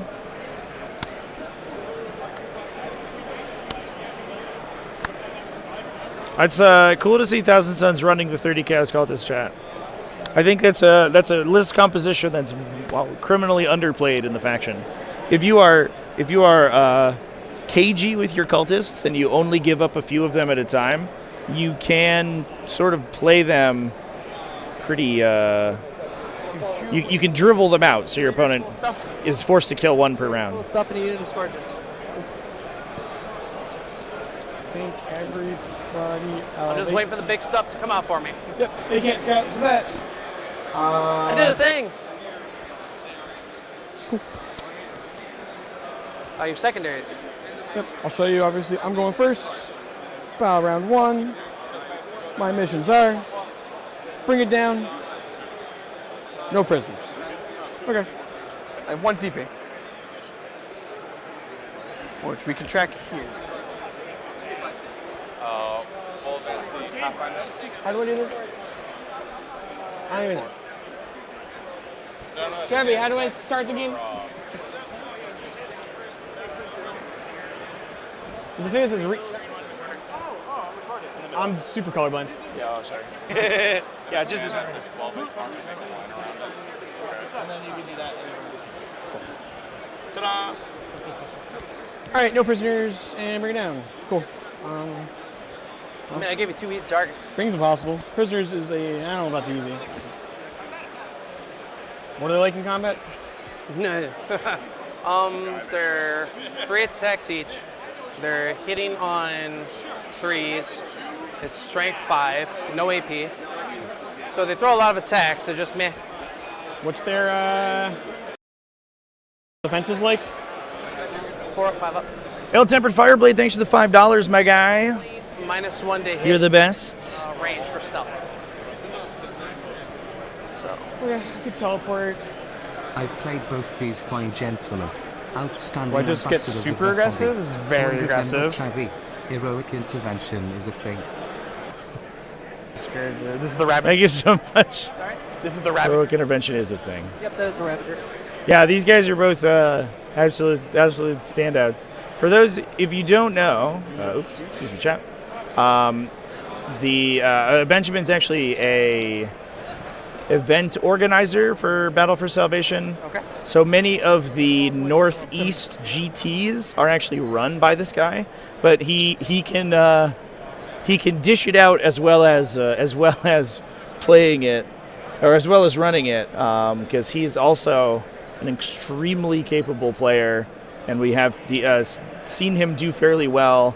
It's cool to see Thousand Suns running the 30 Chaos Cultist chat. I think that's a list composition that's criminally underplayed in the faction. If you are cagey with your cultists and you only give up a few of them at a time, you can sort of play them pretty. You can dribble them out, so your opponent is forced to kill 1 per round. Stuff in a unit of scourges. I think everybody. I'm just waiting for the big stuff to come out for me. Yep, they can't scout for that. I did a thing. Cool. Your secondaries. Yep, I'll show you. Obviously, I'm going first. Battle round 1. My missions are bring it down. No prisoners. Okay. I have 1 CP. Which we can track here. How do I do this? I don't even know. Gabby, how do I start the game? The thing is, I'm super colorblind. Yeah, oh, sorry. Yeah, just this one. And then you can do that. Ta-da! All right, no prisoners, and bring it down. Cool. I mean, I gave you 2 easy targets. Brings impossible. Prisoners is I don't know about the easy. What are they like in combat? No. They're 3 attacks each. They're hitting on 3s. It's strength 5, no AP. So they throw a lot of attacks. They're just meh. What's their defenses like? 4 up, 5 up. Ill-Tempered Fireblade, thanks for the $5, my guy. -1 to hit. You're the best. Range for stealth. So. Okay, I could teleport. I've played both these fine gentlemen. Outstanding. Do I just get super aggressive? This is very aggressive. Heroic intervention is a thing. Scourge. This is the rabbit. Thank you so much. Sorry? This is the rabbit. Heroic intervention is a thing. Yep, that is the Ravager. Yeah, these guys are both absolute standouts. For those, if you don't know, oops, excuse me, chat. Benjamin's actually a event organizer for Battle for Salvation. Okay. So many of the Northeast GTs are actually run by this guy, but he can dish it out as well as playing it, or as well as running it, because he's also an extremely capable player, and we have seen him do fairly well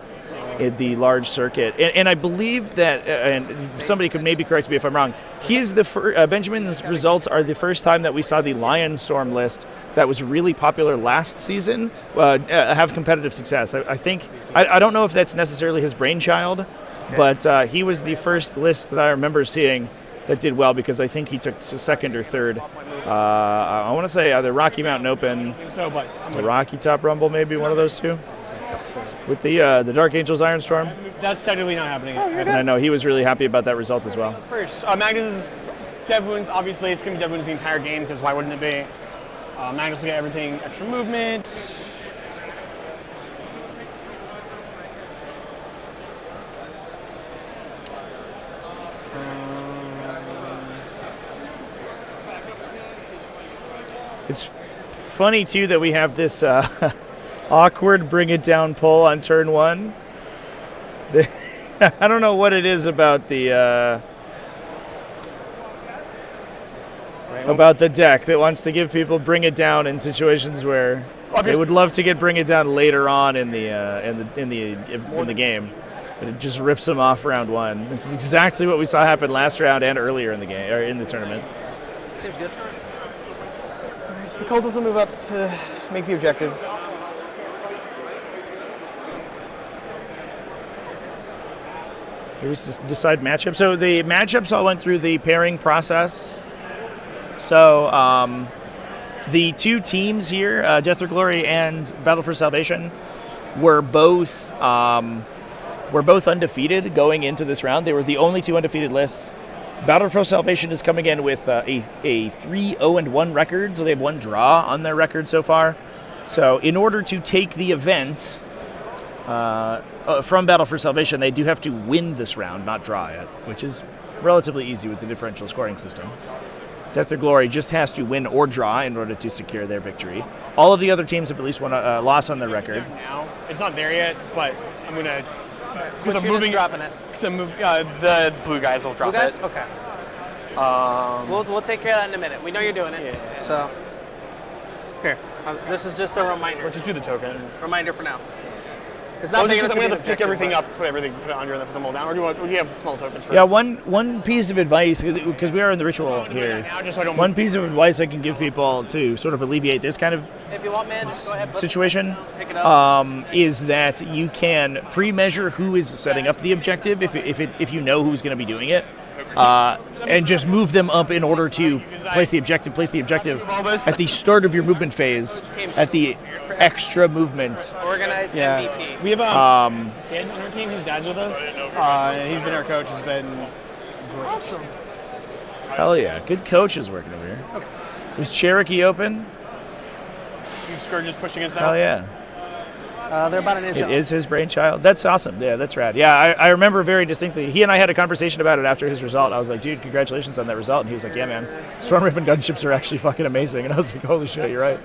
in the large circuit. And I believe that, and somebody could maybe correct me if I'm wrong, Benjamin's results are the first time that we saw the Lion Storm list that was really popular last season have competitive success. I think, I don't know if that's necessarily his brainchild, but he was the first list that I remember seeing that did well, because I think he took second or third. I want to say either Rocky Mountain Open, So, but the Rocky Top Rumble, maybe one of those two. with the Dark Angels Iron Storm. That's technically not happening. And I know he was really happy about that result as well. First, Magnus' dev wounds, obviously it's going to be dev wounds the entire game, because why wouldn't it be? Magnus will get everything, extra movement. It's funny, too, that we have this awkward bring it down pull on turn 1. I don't know what it is about the deck that wants to give people bring it down in situations where they would love to get bring it down later on in the game, but it just rips them off round 1. It's exactly what we saw happen last round and earlier in the game or in the tournament. Seems good. Alright, so the cultists will move up to make the objective. Here was to decide matchup. So the matchups all went through the pairing process. So the two teams here, Death or Glory and Battle for Salvation, were both undefeated going into this round. They were the only two undefeated lists. Battle for Salvation is coming in with a 3-0-1 record, so they have 1 draw on their record so far. So in order to take the event from Battle for Salvation, they do have to win this round, not draw it, which is relatively easy with the differential scoring system. Death or Glory just has to win or draw in order to secure their victory. All of the other teams have at least one loss on their record. Now, it's not there yet, but I'm gonna. Which unit's dropping it? The blue guys will drop Blue guys? it. Okay. We'll take care of that in a minute. We know you're doing it. Yeah. So here, this is just a reminder. Let's just do the tokens. Reminder for now. It's Well, not big just enough because I'm to going be to pick an everything objective, up, put it under, and then put them all down. Or do you have small tokens for Yeah, one piece of advice, because we are in the ritual here. One piece of advice I can give people to sort of alleviate this kind of If you want, man, just go ahead. situation Pick it up. is that you can pre-measure who is setting up the objective if you know who's going to be doing it, and just move them up in order to place the objective at the start of your movement phase at the extra movement. Organized MVP. We have a kid on our team whose dad's with us. He's been our coach. He's been great. Awesome. Hell yeah, good coaches working over here. Okay. Is Cherokee open? You Scourges pushing against that? Hell yeah. They're about an inch It out. is his brainchild. That's awesome. Yeah, that's rad. Yeah, I remember very distinctly. He and I had a conversation about it after his result. I was like, dude, congratulations on that result. And he was like, yeah, man, Storm Riven gunships are actually fucking amazing. And I was like, holy shit, you're right.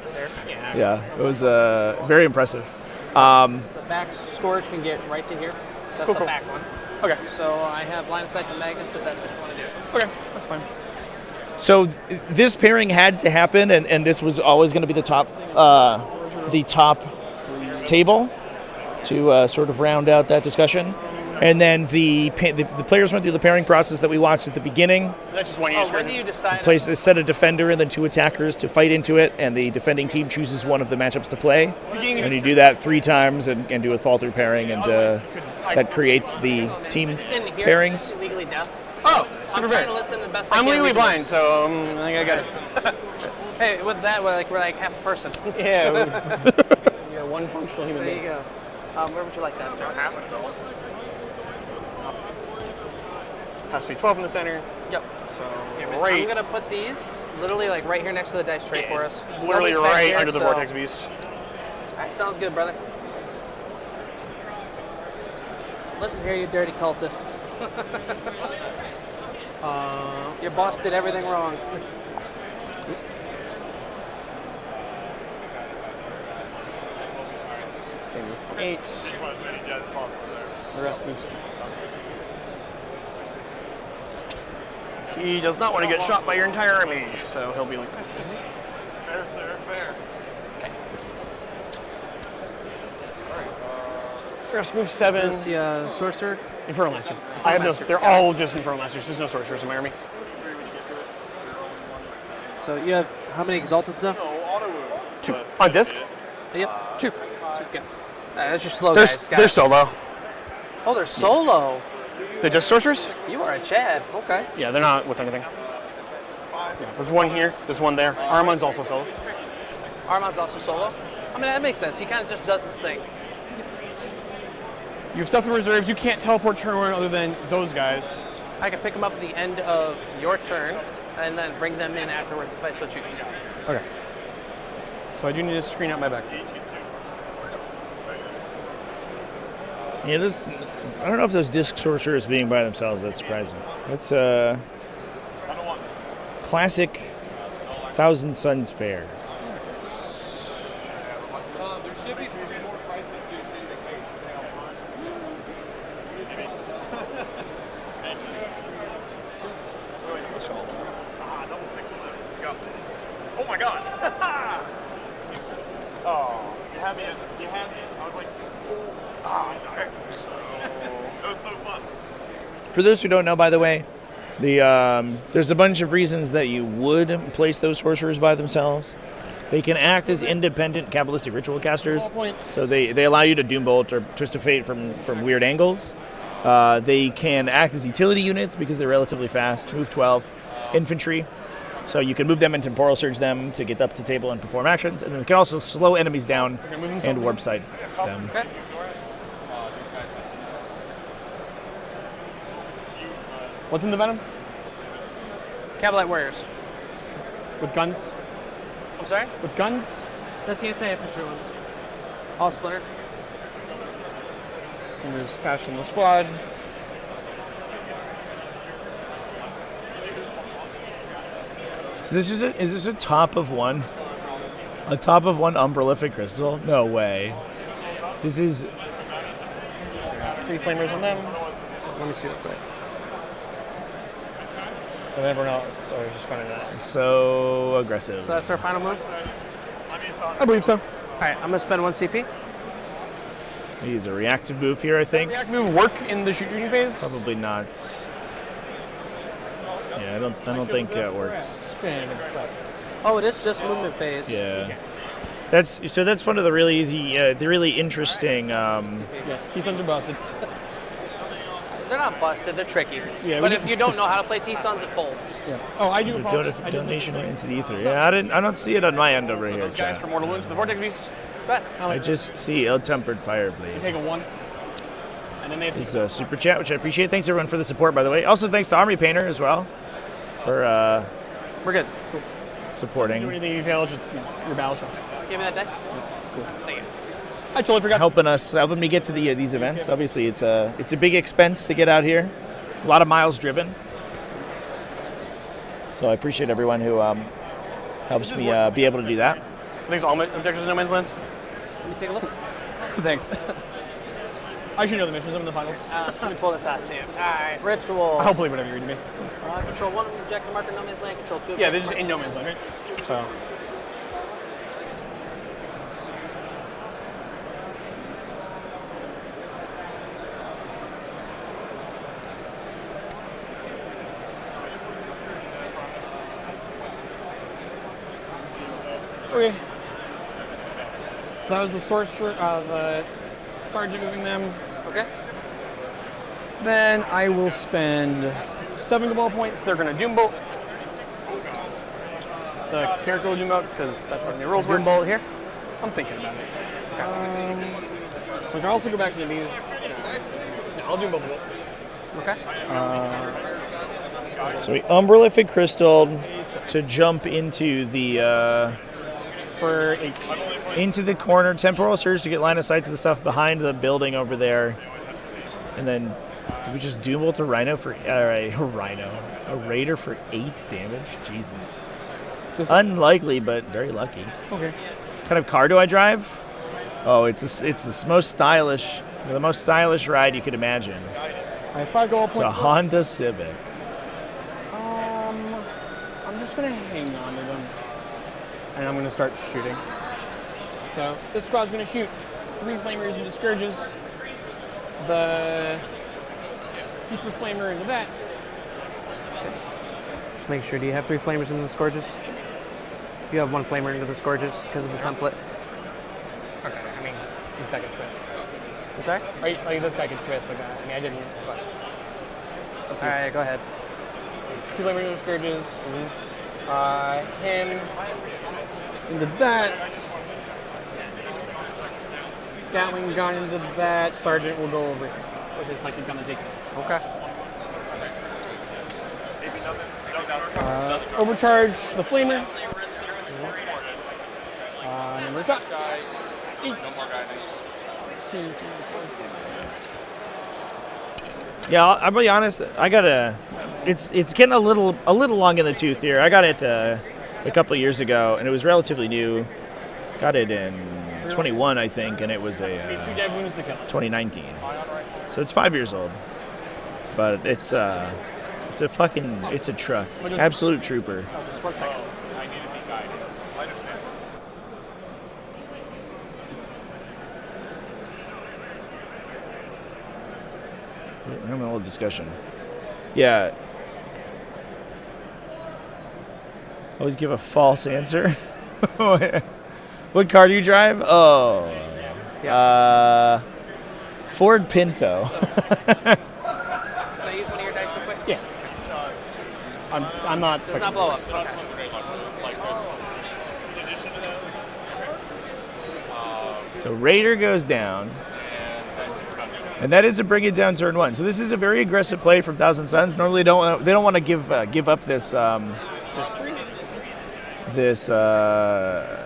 Yeah, it was very impressive. The back storage can get right to here. That's Cool, the cool. back one. Okay. So I have line of sight to Magnus if that's what you want to do. Okay, that's fine. So this pairing had to happen, and this was always going to be the top table to sort of round out that discussion. And then the players went through the pairing process that we watched at the beginning. That's just one When do you decide? Place a set of defender and then 2 attackers to fight into it, and the defending team chooses one of the matchups to play. And you do that 3 times and do a fall through pairing, and that creates the team pairings. Legally deaf. Oh, I'm super trying fair. to listen the best I I'm can legally legally. blind, so I think I got it. Hey, with that, we're like half a person. Yeah. Yeah, one functional human There being. you go. Where would you like that, sir? Has to be 12 in the center. Yep. So I'm gonna put these literally like right here next to the dice tray for us. Just literally Nobody's back right here, under the so- vortex beast. All right, sounds good, brother. Listen here, you dirty cultists. Your boss did everything wrong. They move 8. The rest moves. He does not want to get shot by your entire army, so he'll be like this. Fair, sir, fair. The rest moves 7. Is this the sorcerer? Infernal Master. I have no. Master. They're all just Infernal Masters. There's no sorcerers in my army. So you have how many exalted stuff? 2 on disc. Yep. 2. Good. That's just slow They're, guys. Got they're it. solo. Oh, they're solo. They're just sorcerers? You are a Chad. Okay. Yeah, they're not with anything. Yeah, there's one here. There's one there. Armand's also solo. Armand's also solo. I mean, that makes sense. He kind of just does his thing. You have stuff in reserves. You can't teleport turn one other than those guys. I can pick them up at the end of your turn and then bring them in afterwards if I so choose. Okay. So I do need to screen out my backfield. Yeah, I don't know if those disc sorcerers being by themselves, that's surprising. That's classic Thousand Suns fare. Oh my god! Oh, you had me. I was like, that was so fun. For those who don't know, by the way, there's a bunch of reasons that you would place those sorcerers by themselves. They can act as independent Kabbalistic ritual casters, so they allow you to Doombolt or Twist of Fate from weird angles. They can act as utility units because they're relatively fast, move 12, infantry. So you can move them and temporal surge them to get up to table and perform actions, and then they can also slow enemies down and warp sight them. Okay. What's in the Venom? Cabalite Warriors. With guns? I'm sorry? With guns? That's the anti-infantry ones. All splitter. And there's Fashion the Squad. So is this a top of one? A top of one Umbralific Crystal? No way. This is... 3 flamers on them. Let me see real quick. And everyone else, so I was just going to that. So aggressive. So that's our final move? I believe so. Alright, I'm going to spend 1 CP. Use a reactive move here, I think. Reactive move work in the shooting phase? Probably not. Yeah, I don't think that works. Oh, it is just movement phase. Yeah. That's one of the really easy, the really interesting. T-Suns are busted. They're not busted, they're tricky. Yeah, but if you don't know how to play T-Suns, it folds. Yeah. Oh, I do. Donation into the ether. Yeah, I don't see it on my end over here. Those guys for Mortal Wounds, the Vortex Beast. I just see ill-tempered Fireblade. Take a 1. And then they have This is a super chat, which I appreciate. Thanks everyone for the support, by the way. Also, thanks to Army Painter as well for we're good. Cool. Supporting. Do anything you fail, just your battle shot. Give me that dice. Cool. Thank you. I totally forgot. Helping me get to these events. Obviously, it's a big expense to get out here. A lot of miles driven. So I appreciate everyone who helps me be able to do that. I think it's all objectives in No Man's Land. Let me take a look. Thanks. I should know the missions. I'm in the finals. Let me pull this out too. Alright, ritual. I'll believe whatever you read to me. Control 1 objective marker, No Man's Land. Control 2 Yeah, they're just in No Man's Land, right? So. Okay. So that was the sorcerer, the sergeant moving them. Okay. Then I will spend 7 Cabal points. They're going to Doombolt. The character will Doombolt because that's how the rules work. Doombolt here? I'm thinking about it. Okay. So I can also go back to these. Yeah, I'll Doombolt. Okay. So we Umbralific Crystal to jump into the for 8. Into the corner, temporal surge to get line of sight to the stuff behind the building over there, and then did we just Doombolt a Rhino for a Raider for 8 damage? Jesus, unlikely but very lucky. Okay. What kind of car do I drive? Oh, it's the most stylish ride you could imagine. I have 5 gold points. It's a Honda Civic. I'm just gonna hang on to them, and I'm gonna start shooting. So this squad's gonna shoot 3 flamers into Scourges, the super flamer into that. Just make sure, do you have 3 flamers into the Scourges? Sure. You have 1 flamer into the Scourges because of the template. Okay, I mean, this guy can twist. I'm sorry? Like this guy can twist like that. I mean, I didn't, but. Okay. Alright, go ahead. 2 flamers into the Scourges. Him into that. Gatling gun into that. Sergeant will go over here with his psychic gun that's 18. Okay. Overcharge the flamer. Number of shots. 8. 2, 3, 4, 5. Yeah, I'll be honest. I gotta. It's getting a little long in the tooth here. I got it a couple of years ago, and it was relatively new. Got it in 21, I think, and it was a 2019. So it's 5 years old, but it's a truck. Absolute trooper. Oh, just 1 second. We're having a little discussion. Yeah. Always give a false answer. What car do you drive? Oh. Ford Pinto. Can I use one of your dice real quick? Yeah. I'm not. Does not blow up. Okay. So Raider goes down. And that is a bring it down turn 1. So this is a very aggressive play from Thousand Suns. Normally they don't want to give up this Just 3. This that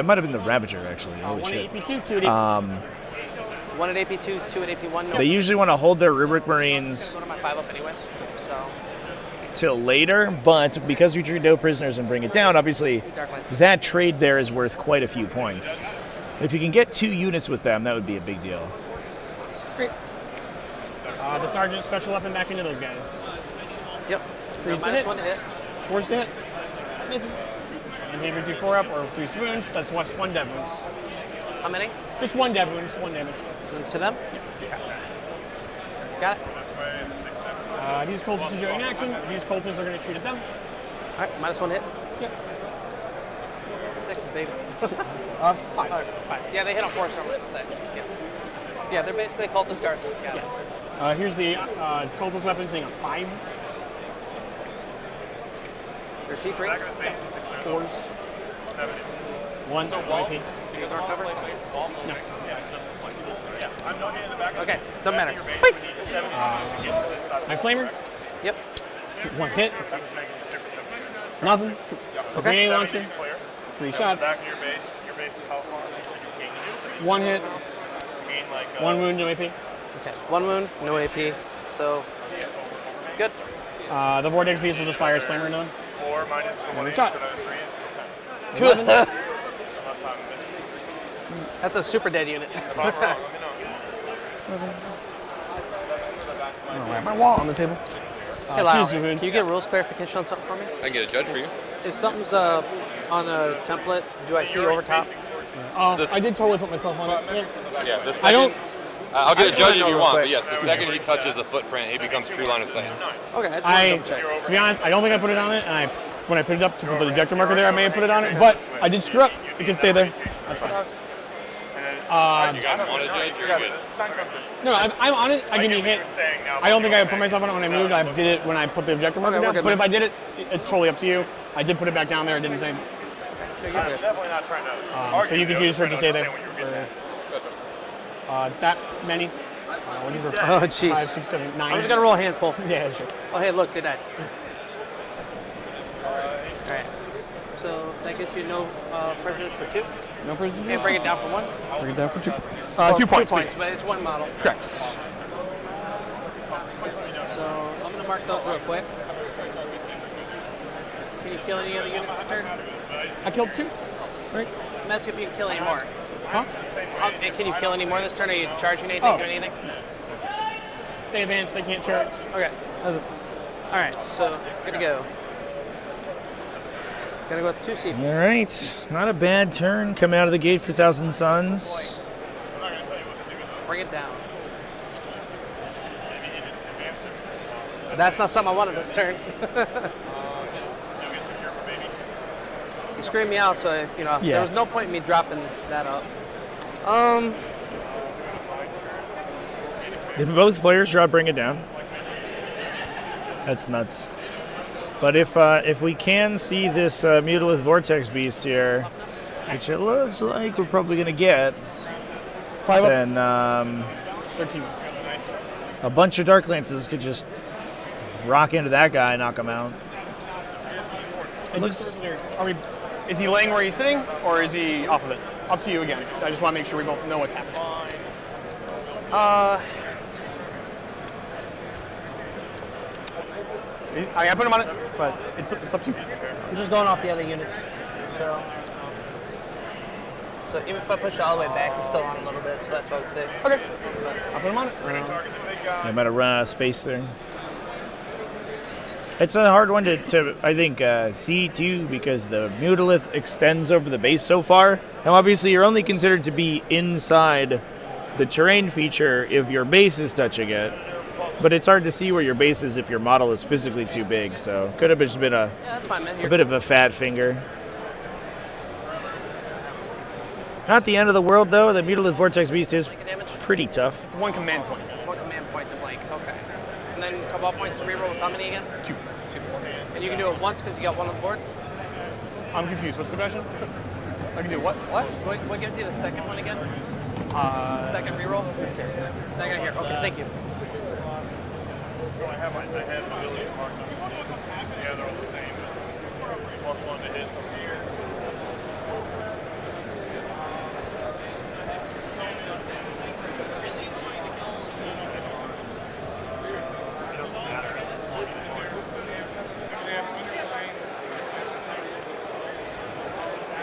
might have been the Ravager actually. Holy 1 shit. at AP2, 2 at AP1. 1 at AP2, 2 at AP1. No. They usually want to hold their Rubric Marines Go to my 5 up anyways. So till later, but because we drew no prisoners and bring it down, obviously that trade there is worth quite a few points. If you can get 2 units with them, that would be a big deal. Great. The sergeant special weapon back into those guys. Yep. Three's to Minus hit. 1 to hit. 4's to hit. Misses. And infantry 4 up or 3 wounds. That's 1 dev wounds. How many? Just 1 dev wounds, 1 damage. To them? Got it. These cultists are doing action. These cultists are going to shoot at them. All right, minus 1 hit. Yep. 6, baby. 5. 5. Yeah, they hit on 4 somewhere. Yeah, they're basically cultist guards. Got it. Here's the cultist weapon sitting on 5s. They're T3? Yeah. 4s. 1. So wall? IP. You got cover? No. Okay, doesn't matter. My flamer? Yep. 1 hit. Nothing. Okay. Grenade launcher. 3 shots. 1 hit. 1 wound, no AP. Okay, 1 wound, no AP. So, good. The vortex piece will just fire its flamer into them. 4 minus the 1 shots. 11. That's a super dead unit. If I'm wrong, let me know. I have my wall on the table. Hey, Lyle, can you get rules clarification on something for me? I can get a judge for you. If something's on a template, do I see over top? I did totally put myself on it. Yeah, the second, I don't. I'll get a judge if you want, quick. but yes, the second he touches a footprint, he becomes true line of sight. Okay, I just To want to check. be honest, I don't think I put it on it, and when I put it up to put the ejector marker there, I may have put it on it, but I did screw up. It can stay there. That's fine. You guys want a judge? You're good. No, I'm on it. I can be hit. I don't think I put myself on it when I moved. I did it when I put the ejector marker Okay, we're down. good, But man. if I did it, it's totally up to you. I did put it back down there. I didn't say. Yeah, you're good. Definitely not trying to So you can choose for it to stay there. That many. Oh, jeez. 5, 6, 7, 9. I'm just going to roll a handful. Yeah, sure. Oh, hey, look, they died. Alright. So that gives you no prisoners for 2. No prisoners. And bring it down for 1. Bring it down for 2. Well, 2 points. 2 points, but it's 1 model. Correct. So I'm going to mark those real quick. Can you kill any other units this turn? I killed 2. Right. I'm asking if you can kill any more. Huh? Can you kill any more this turn? Are you charging anything? Oh. Doing anything? They advance. They can't charge. Okay. Alright, so good to go. Gonna go with 2 CP. All right, not a bad turn coming out of the gate for Thousand Suns. Bring it down. That's not something I wanted this turn. You screamed me out, so there was no point in me dropping that up. If both players draw, bring it down. That's nuts. But if we can see this Mutilith Vortex Beast here, which it looks like we're probably going to get, 5 up. then 13. a bunch of Dark Lances could just rock into that guy and knock him out. It looks. Is he laying where he's sitting, or is he off of it? Up to you again. I just want to make sure we both know what's happening. I put him on it, but it's up to you. I'm just going off the other units. So even if I push it all the way back, he's still on a little bit, so that's what I would say. Okay. I'll put him on it. I might have run out of space there. It's a hard one to I think, see too, because the Mutalith extends over the base so far. Now, obviously, you're only considered to be inside the terrain feature if your base is touching it. But it's hard to see where your base is if your model is physically too big. So could have just been a that's fine, man. a bit of a fat finger. Not the end of the world, though. The Mutalith Vortex Beast is pretty tough. It's 1 command point. 1 command point to blank. Okay. And then Cabal points to reroll was how many again? 2. And you can do it once because you got 1 on the board? I'm confused. What's the question? I can do what? What gives you the second one again? Second reroll? This character. I got here. Okay, thank you. So I have the ability to mark them. Yeah, they're all the same. +1 to hit from here.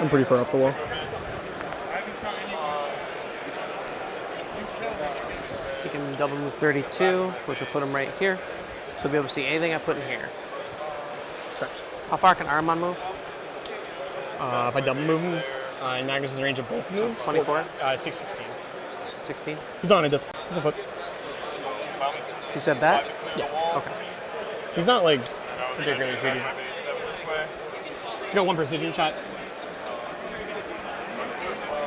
I'm pretty far off the wall. You can double move 32, which will put him right here. So you'll be able to see anything I put in here. Correct. How far can Armon move? If I double move him, Magnus is in range of both moves. 24? 616. 16? He's not on a disc. He's a foot. You said that? Yeah. Okay. He's not like particularly shooty. He's got 1 precision shot.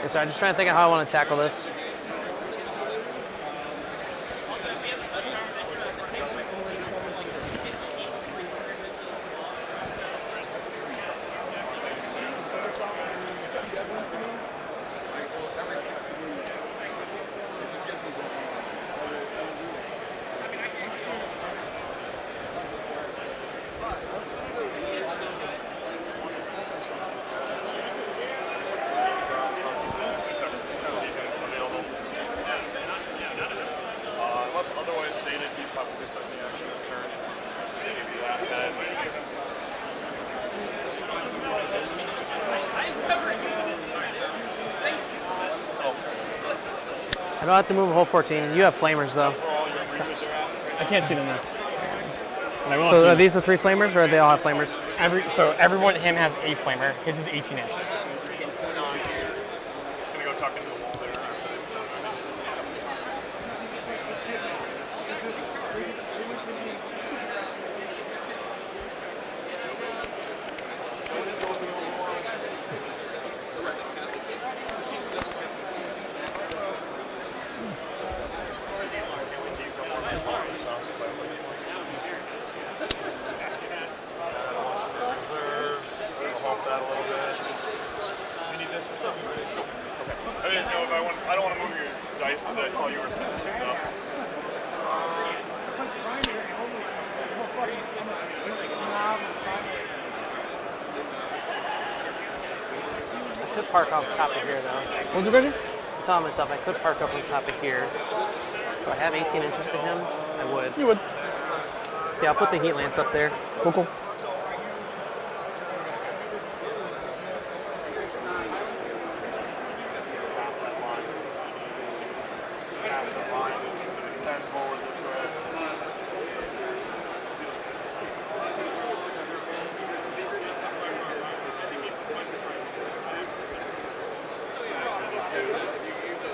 Yeah, so I'm just trying to think of how I want to tackle this. Otherwise stated, you probably start the action this turn. Just to give you that. I don't have to move a whole 14. You have flamers though. I can't see them now. So are these the 3 flamers, or do they all have flamers? Everyone, him has a flamer. His is 18 inches. Just gonna go tuck into the wall there. I don't want to move your dice because I saw you were setting things up. I could park on top of here though. What was the question? I'm telling myself I could park up on top of here. Do I have 18 inches to him? I would. You would. Yeah, I'll put the heat lance up there. Cool.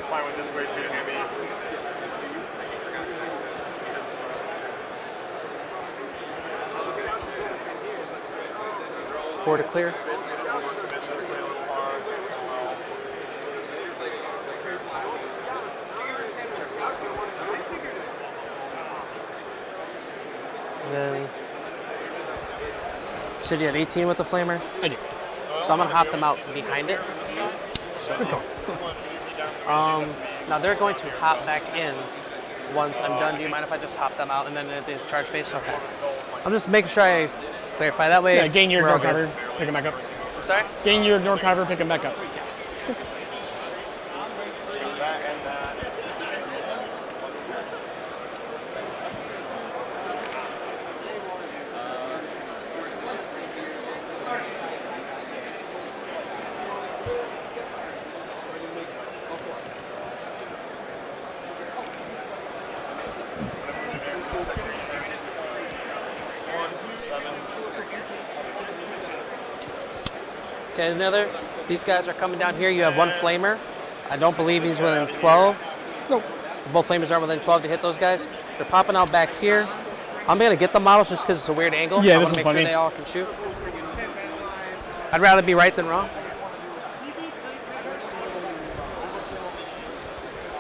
Fine with this way shooting at me. 4 to clear. And then you said you had 18 with the flamer? I do. So I'm gonna hop them out behind it. So Good call. Now they're going to hop back in once I'm done. Do you mind if I just hop them out and then they charge phase? Okay. I'm just making sure I clarify that way. Yeah, gain your we're all ignore good. cover, pick him back up. I'm sorry? Gain your ignore cover, pick him back up. Okay, these guys are coming down here. You have one flamer. I don't believe he's within 12. Nope. Both flamers aren't within 12 to hit those guys. They're popping out back here. I'm going to get the models just because it's a weird angle. Yeah, I this want to is make funny. sure they all can shoot. I'd rather be right than wrong.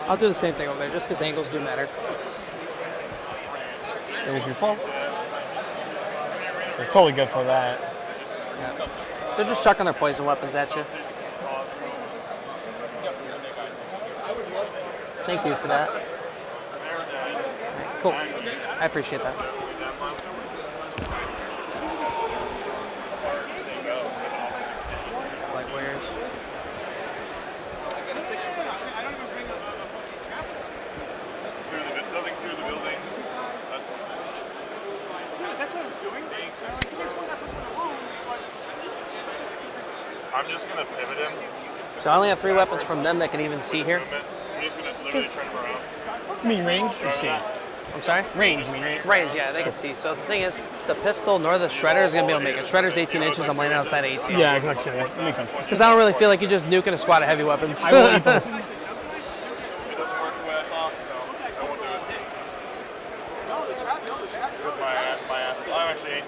I'll do the same thing over there just because angles do matter. There's your 12. We're fully good for that. Yeah. They're just chucking their poison weapons at you. Thank you for that. Cool. I appreciate that. Like wares. That's what I was doing. I'm just going to pivot him. So I only have 3 weapons from them that can even see here. I'm just going to literally turn him around. You mean range or see? I'm sorry? Range, you mean range? Range, yeah, they can see. So the thing is, the pistol nor the shredder is going to be able to make it. Shredder's 18 inches, I'm laying outside of 18. Yeah, exactly. That makes sense. Because I don't really feel like you're just nuking a squad of heavy weapons. I will eat them. It doesn't work the way I thought, so I won't do it. With my ass.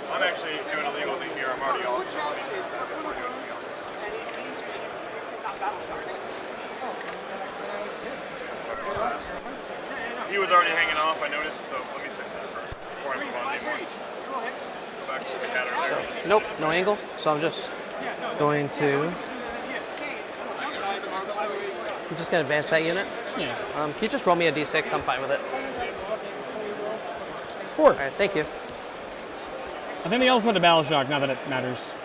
I'm actually doing a legal thing here. I'm already off. He was already hanging off, I noticed, so let me fix that first before I move on anymore. Go back to the cat earlier. Nope, no angle. So I'm just going to... I'm just going to advance that unit. Yeah. Can you just roll me a d6? I'm fine with it. 4. All right, thank you. I think they also went to Battle Shock, not that it matters.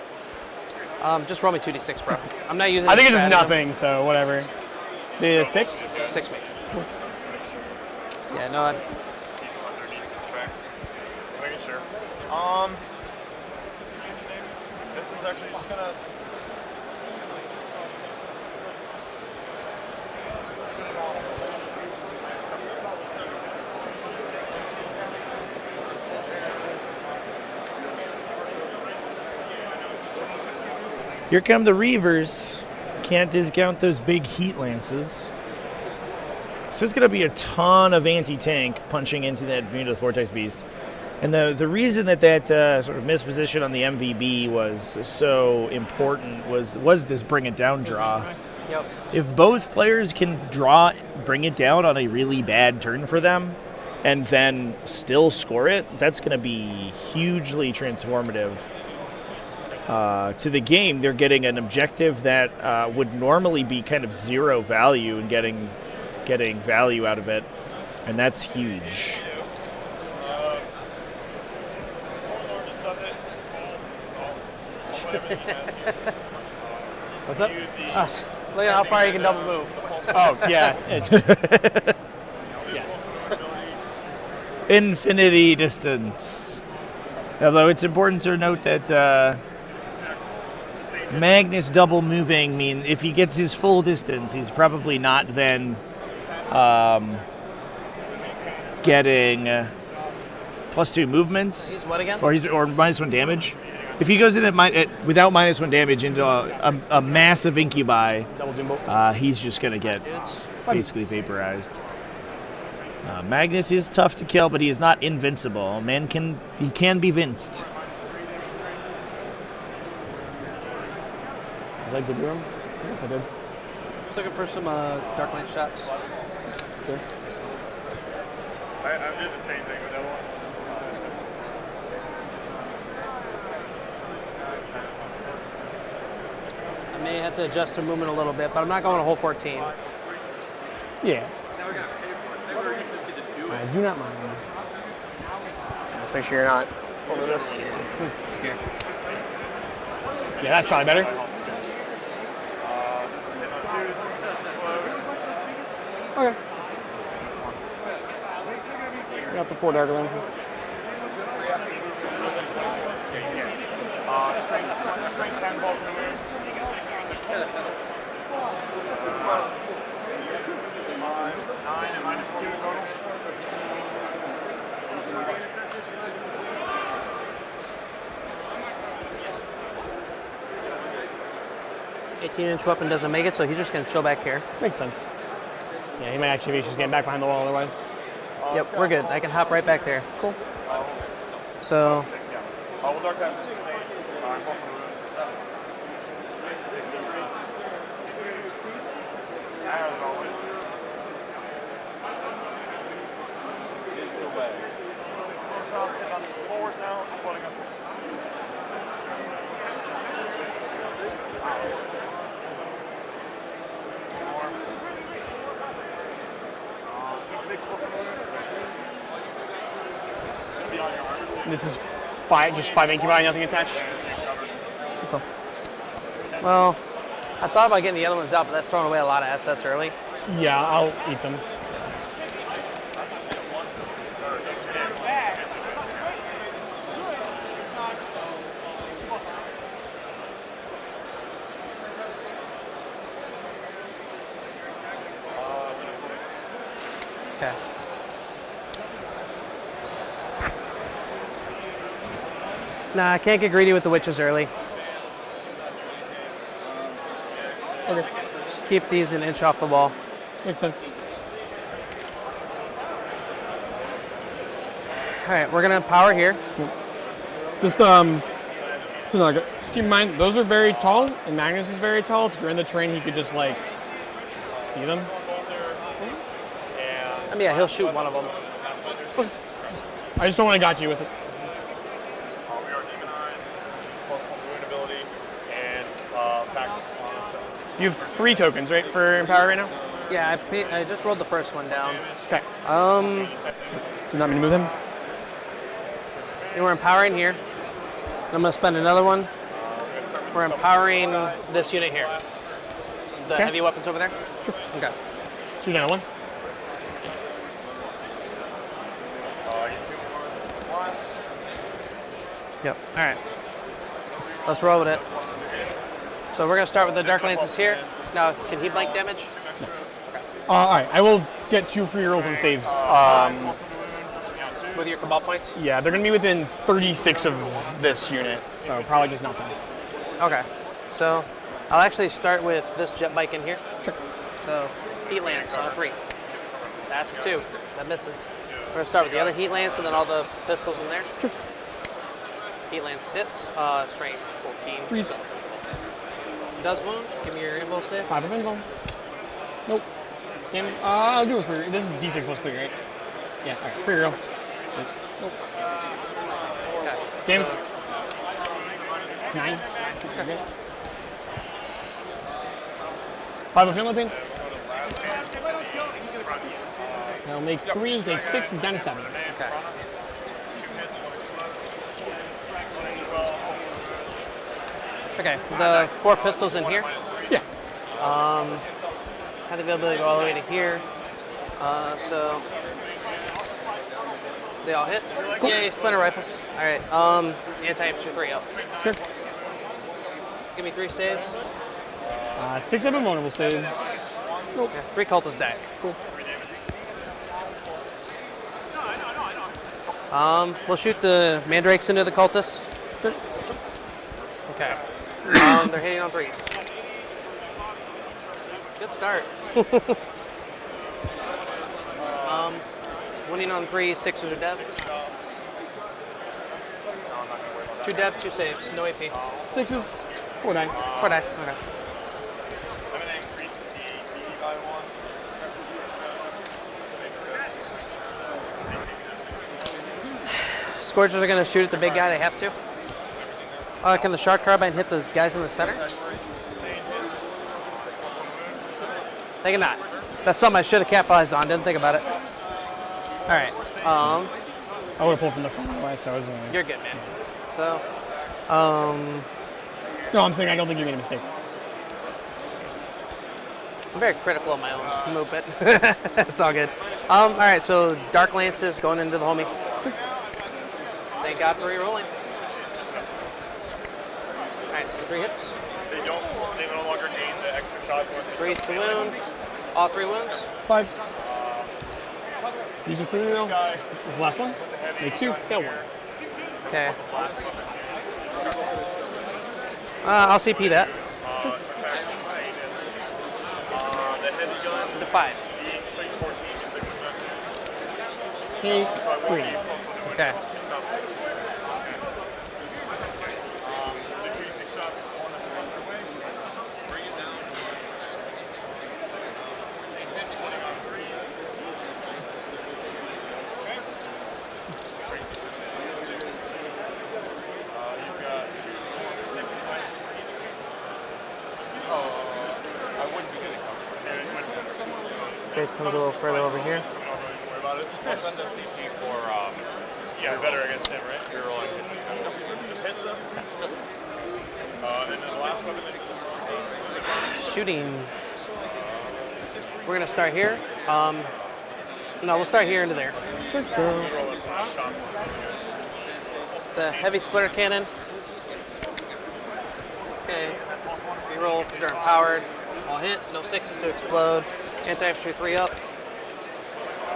Just roll me 2d6, bro. I'm not using I think it is stratagem. nothing, so whatever. The 6? 6 makes. Yeah, no, Underneath these tracks. Making sure. This one's actually just gonna. Here come the Reavers. Can't discount those big heat lances. So it's going to be a ton of anti-tank punching into that Muta the Vortex Beast. And the reason that sort of misposition on the MVB was so important was this bring it down draw. Yep. If both players can bring it down on a really bad turn for them and then still score it, that's going to be hugely transformative to the game. They're getting an objective that would normally be kind of zero value and getting value out of it, and that's huge. What's up? Us. Look at how far you can double move. Oh, yeah. Yes. Infinity distance. Although it's important to note that Magnus double moving means if he gets his full distance, he's probably not then getting +2 movements. He's what again? Or -1 damage. If he goes in without -1 damage into a massive incubi, he's just going to get basically vaporized. Magnus is tough to kill, but he is not invincible. He can be vinced. Like the room? Yes, I did. Just looking for some Dark Knight shots. Sure. I did the same thing with that one. I may have to adjust the movement a little bit, but I'm not going to hole 14. Yeah. I do not mind. Just make sure you're not over this. Here. Yeah, that's probably better. Okay. Got the 4 darker lenses. Strength 10 balls in the moon. 9 and -2 total. 18-inch weapon doesn't make it, so he's just going to chill back here. Makes sense. Yeah, he might actually be just getting back behind the wall otherwise. Yep, we're good. I can hop right back there. Cool. So, All dark patterns the same. I'm also in the room for 7. As always. Is the way. 4 shots hit on 4s now, floating on 6. This is just 5 incubi, nothing attached. okay. Well, I thought about getting the other ones out, but that's throwing away a lot of assets early. Yeah, I'll eat them. Okay. Nah, I can't get greedy with the witches early. Okay. Just keep these an inch off the wall. Makes sense. All right, we're gonna power here. Just just keep in mind, those are very tall, and Magnus is very tall. If you're in the train, he could just like see them. I mean, yeah, he'll shoot one of them. I just don't want to got you with it. We are demonized, +1 wound ability, and back response. You have 3 tokens, right, for Empower right now? Yeah, I just rolled the first one down. Okay. Do not mean to move him? And we're empowering here. I'm gonna spend another one. We're empowering this unit here. The heavy weapons over there? Sure. Okay. So you're down 1. Yep. All right. Let's roll with it. So we're gonna start with the Dark Lances here. Now, can he blank damage? All right. I will get 2 free rolls and saves. With your Cabal points? Yeah, they're gonna be within 36 of this unit, so probably just not them. Okay. So I'll actually start with this jet bike in here. Sure. So Heat Lance on a 3. That's a 2. That misses. We're gonna start with the other Heat Lance and then all the pistols in there. Sure. Heat Lance hits. Strength 14. 3s. Does wound. Give me your info save. 5 of info. Nope. Damn it. I'll do it for. This is D6 plus 3, right? Yeah. All right. Free roll. Nope. Okay. Damage. So, 9. Okay. 5 of Finland Paints. That'll make 3, take 6, he's down to 7. Okay. Okay, the 4 pistols in here. Yeah. Have the ability to go all the way to here. So they all hit. Cool. Yay, splinter rifles. All right. Anti-infantry 3 up. Sure. Give me 3 saves. 6 have invulnerable saves. Nope. Yeah, 3 cultists die. Cool. We'll shoot the mandrakes into the cultists. Sure. Okay. They're hitting on 3s. Good start. Winning on 3, 6s are dev. 2 dev, 2 saves, no AP. 6s, 4 die. 4 die, okay. I'm going to increase the BB by 1. Scourgers are going to shoot at the big guy, they have to. Can the Shark Carbine hit the guys in the center? They cannot. That's something I should have capitalized on. Didn't think about it. All right. I would have pulled from the front anyway, so I was. You're good, man. So, no, I'm saying I don't think you made a mistake. I'm very critical of my own movement. It's all good. All right, so Dark Lances going into the homie. Thank God for re-rolling. All right, so 3 hits. They no longer gain the extra shot for 3s to wound. All 3 wounds. 5s. Use it for the real. This is the last one. Make 2, fail 1. Okay. I'll CP that. The 5. Take 3. Okay. Base comes a little further over here. Yeah, better against him, right? You're rolling. Just hits them. And then the last weapon. Shooting. We're gonna start here. No, we'll start here into there. Sure. So the heavy splitter cannon. Okay. Reroll because they're empowered. All hit. No 6s to explode. Anti-infantry 3 up.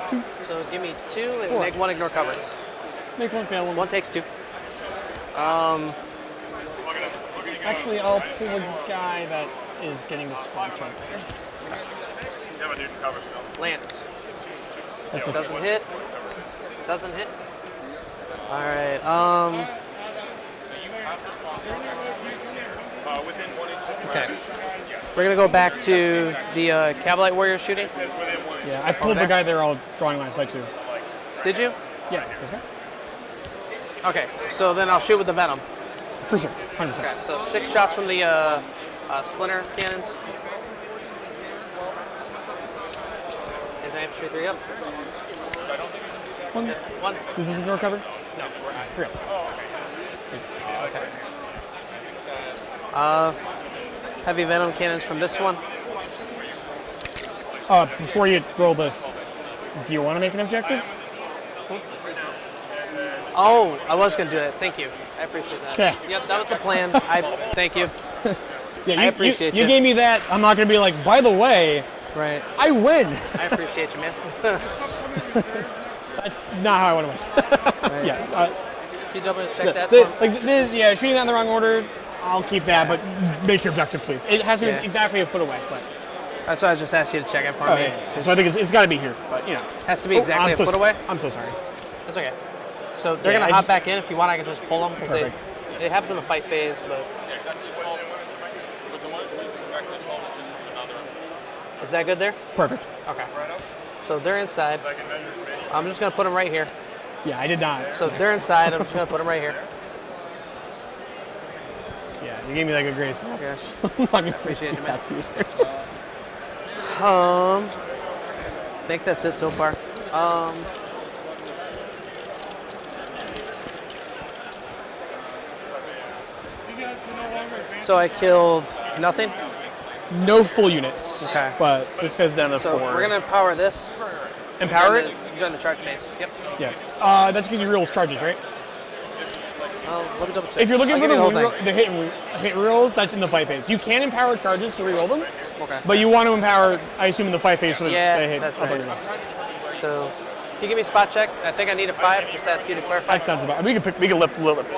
2. So give me 2 and 4. make 1 ignore cover. Make 1 fail 1. 1 takes 2. Actually, I'll pull a guy that is getting the spawn kill. Yeah, but dude, cover still. Lance. That's a Doesn't hit. Doesn't hit. All right. Within 1 inch. Okay. We're gonna go back to the Cavalite Warrior shooting. Yeah, I pulled the guy there all drawing line sight too. Did you? Yeah. This guy? Okay. So then I'll shoot with the Venom. For sure. 100%. Okay. So 6 shots from the splinter cannons. Anti-infantry 3 up. 1. Okay. 1. Does this ignore cover? No, we're high. 3 up. Okay. Heavy venom cannons from this one. Before you roll this, do you want to make an objective? Oh, I was gonna do that. Thank you. I appreciate that. Okay. Yep, that was the plan. Thank you. Yeah, I appreciate you. You gave me that. I'm not gonna be like, by the way, right? I win. I appreciate you, man. That's not how I want to win. Right. Yeah. Can you double check that? Like this, yeah, shooting that in the wrong order. I'll keep that, but make your objective, please. It has to be exactly a foot away, but. That's why I just asked you to check it for me. Yeah. So I think it's got to be here, but you know. Has to be exactly a foot away? I'm so sorry. That's okay. So they're going to hop back in. If you want, I can just pull them. Because it happens in the fight phase, but. Is that good there? Perfect. Okay. So they're inside. I'm just going to put them right here. Yeah, I did not. So they're inside. I'm just going to put them right here. Yeah, you gave me that good grace. Okay. I Appreciate you, man. I think that's it so far. So I killed nothing? No full units. Okay. But this guy's down to 4. We're going to empower this. Empower it? You're doing the charge phase. Yep. Yeah. That's because you rolls charges, right? Let me double check. If you're looking I'll for give you the hit rolls, that's in the fight phase. You can empower charges to reroll them. Okay. But you want to empower, I assume, in the fight phase for the hit. That's right. So, if you give me a spot check, I think I need a 5. Just ask you to clarify. That sounds about. We can lift a little bit.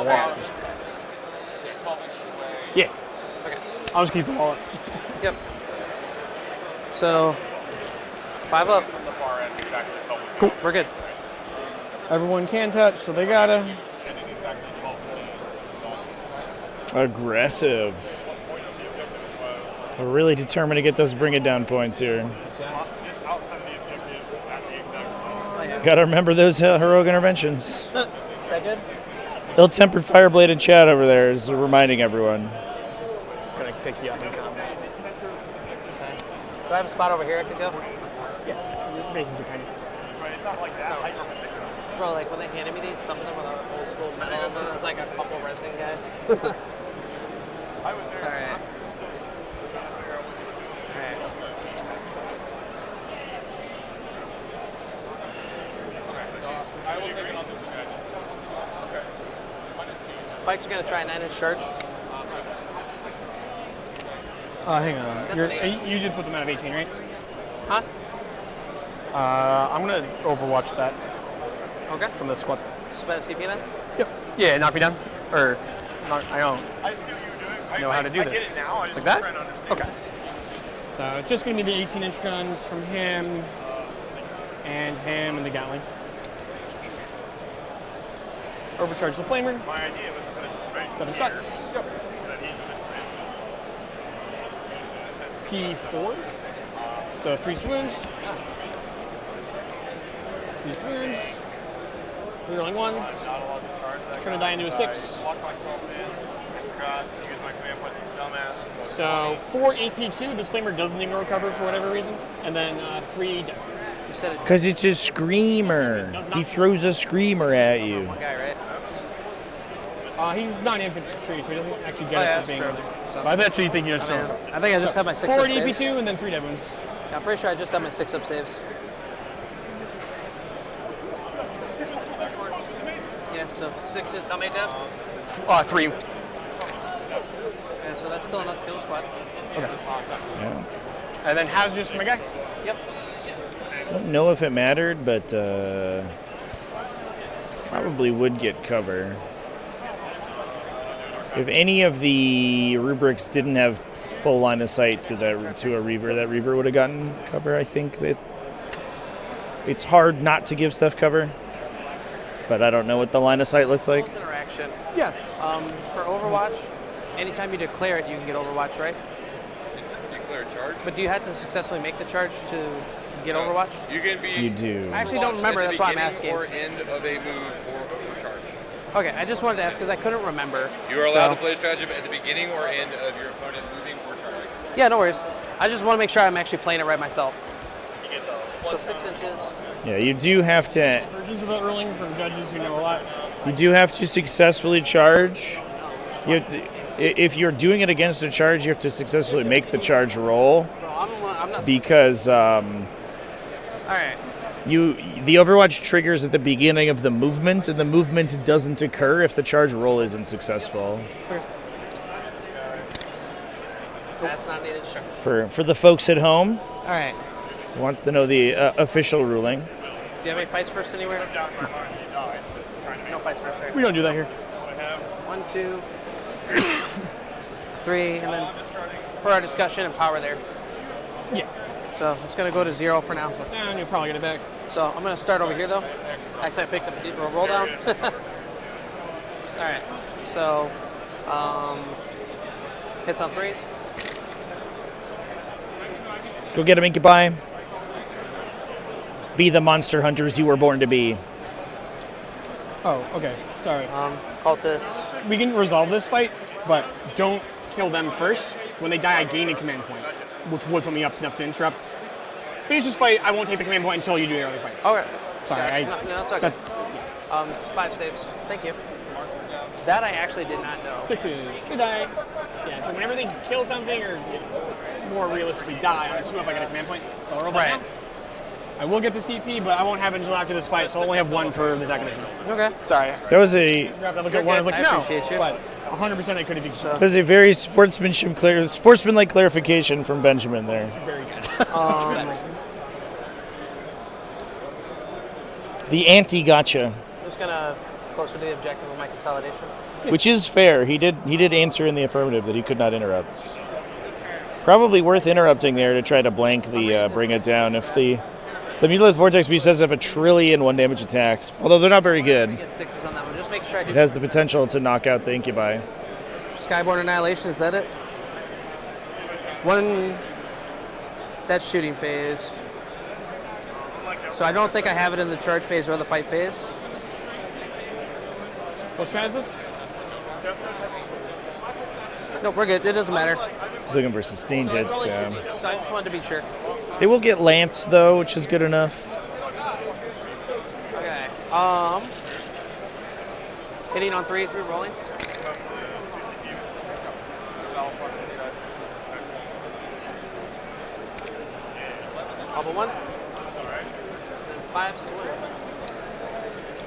Yeah. Okay. I'll just keep the wallet. Yep. So, 5 up. Cool. We're good. Everyone can touch, so they gotta. Aggressive. We're really determined to get those bring it down points here. Got to remember those heroic interventions. Is that good? Ill-tempered Fireblade in chat over there is reminding everyone. Gonna pick you up in combat. Okay. Do I have a spot over here I could go? Yeah, bases are tiny. Right, it's not like that. Bro, like when they handed me these, some of them were like old school metal, and there was like a couple resin guys. I was there. All right. I will take another two guys. Okay. Pike's are gonna try a 9-inch charge. Hang on. That's You did put them out of 18, right? Huh? I'm gonna overwatch that. Okay. From the squad. Spend a CP then? Yep. Yeah, knock me down. Or, I don't I see what you're doing. know how to do I this. get it now. I just Like that? trying to understand. Okay. So it's just gonna be the 18-inch guns from him, and the Gatling. Overcharge the flamer. My idea was to put it right 7 here. shots. So that he P4. So 3 wounds. 3 wounds. Rerolling ones. not allowed to charge that Turn a guy. die into a 6. Locked myself in. Forgot to use my command point. Dumbass. So 4 AP2. This flamer doesn't even recover for whatever reason. And then 3 damage. You said it. Because it's a screamer. He throws a screamer at you. One guy, right? He's not infantry, so he doesn't actually get Oh, it yeah, for being that's over true. there. So I actually think he does. I think I just have my 6 4 up saves. AP2 and then 3 dead wounds. Yeah, I'm pretty sure I just have my 6 up saves. Yeah, so 6 is how many dev? 3. Yeah, so that's still enough to kill the squad. Okay. Yeah. And then hazardous for my guy. Yep. Don't know if it mattered, but probably would get cover. If any of the rubrics didn't have full line of sight to a Reaver, that Reaver would have gotten cover. I think that it's hard not to give stuff cover, but I don't know what the line of sight looks like. Close interaction. Yes. For Overwatch, anytime you declare it, you can get Overwatch, right? Declare charge. But do you have to successfully make the charge to get Overwatch? You can be. You do. I actually don't remember. That's why I'm asking. Or end of a move or overcharge. Okay, I just wanted to ask because I couldn't remember. You are allowed to play stratagem at the beginning or end of your opponent moving or charging. Yeah, no worries. I just want to make sure I'm actually playing it right myself. So 6 inches. Yeah, you do have to. Versions of the ruling from judges who know a lot. You do have to successfully charge. You have to, if you're doing it against a charge, you have to successfully make the charge roll. Bro, I'm not. Because All right. the Overwatch triggers at the beginning of the movement, and the movement doesn't occur if the charge roll isn't successful. That's not needed charge. For the folks at home, All right. who want to know the official ruling. Do you have any fights first anywhere? No fights first, right? We don't do that here. 1, 2, 3, and then for our discussion and power there. Yeah. So it's going to go to 0 for now. And you'll probably get it back. So I'm going to start over here though. Actually, I picked up a roll down. All right. So hits on 3s. Go get him, Incubi. Be the monster hunters you were born to be. Oh, okay. Sorry. Cultists. We can resolve this fight, but don't kill them first. When they die, I gain a command point, which would put me up enough to interrupt. Finish this fight, I won't take the command point until you do your other fights. Okay. Sorry. No, that's okay. Just 5 saves. Thank you. That I actually did not know. 6s. Good die. Yeah, so whenever they kill something or more realistically die, on a 2-up I get a command point. So I'll roll that down. I will get the CP, but I won't have it until after this fight, so I'll only have 1 for the second mission. Okay. Sorry. That was a I look at 1, I was like, I no. appreciate you. But 100% I could have done that was a very sportsmanlike clarification from Benjamin there. Very good. The anti-gotcha. I'm just going to closer to the objective of my consolidation. Which is fair. He did answer in the affirmative that he could not interrupt. Probably worth interrupting there to try to blank the bring it down. If the Mutalised Vortex Beast does have 1 trillion 1 damage attacks, although they're not very good. Get 6s on that one. Just make sure I do. It has the potential to knock out the Incubi. Skyborn Annihilation, is that it? 1. That's shooting phase. So I don't think I have it in the charge phase or the fight phase. What strat is this? No, we're good. It doesn't matter. He's looking for sustained hits. So I just wanted to be sure. They will get Lance though, which is good enough. Okay. Hitting on 3s, re-rolling. Bubble 1. Then 5s to win.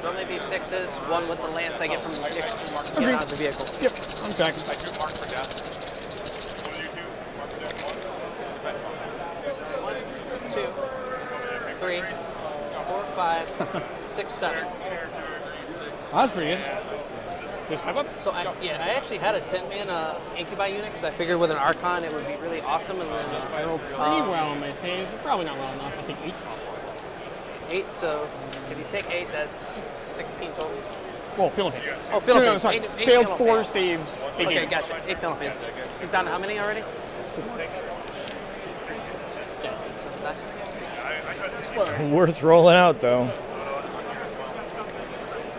Normally be 6s, 1 with the lance I get from the 6 to get out of the vehicle. Yep, I'm tracking. 1, 2, 3, 4, 5, 6, 7. Oh, that's pretty good. There's 5 ups? So I actually had a 10-man incubi unit because I figured with an Archon it would be really awesome. And then I rolled pretty well on my saves. Probably not well enough. I think 8. 8. So if you take 8, that's 16 total. Well, Philippines. Oh, Philippines. No, sorry. Eight Failed Philippines. 4 saves. Okay, gotcha. 8 Philippines. He's down to how many already? Worth rolling out though.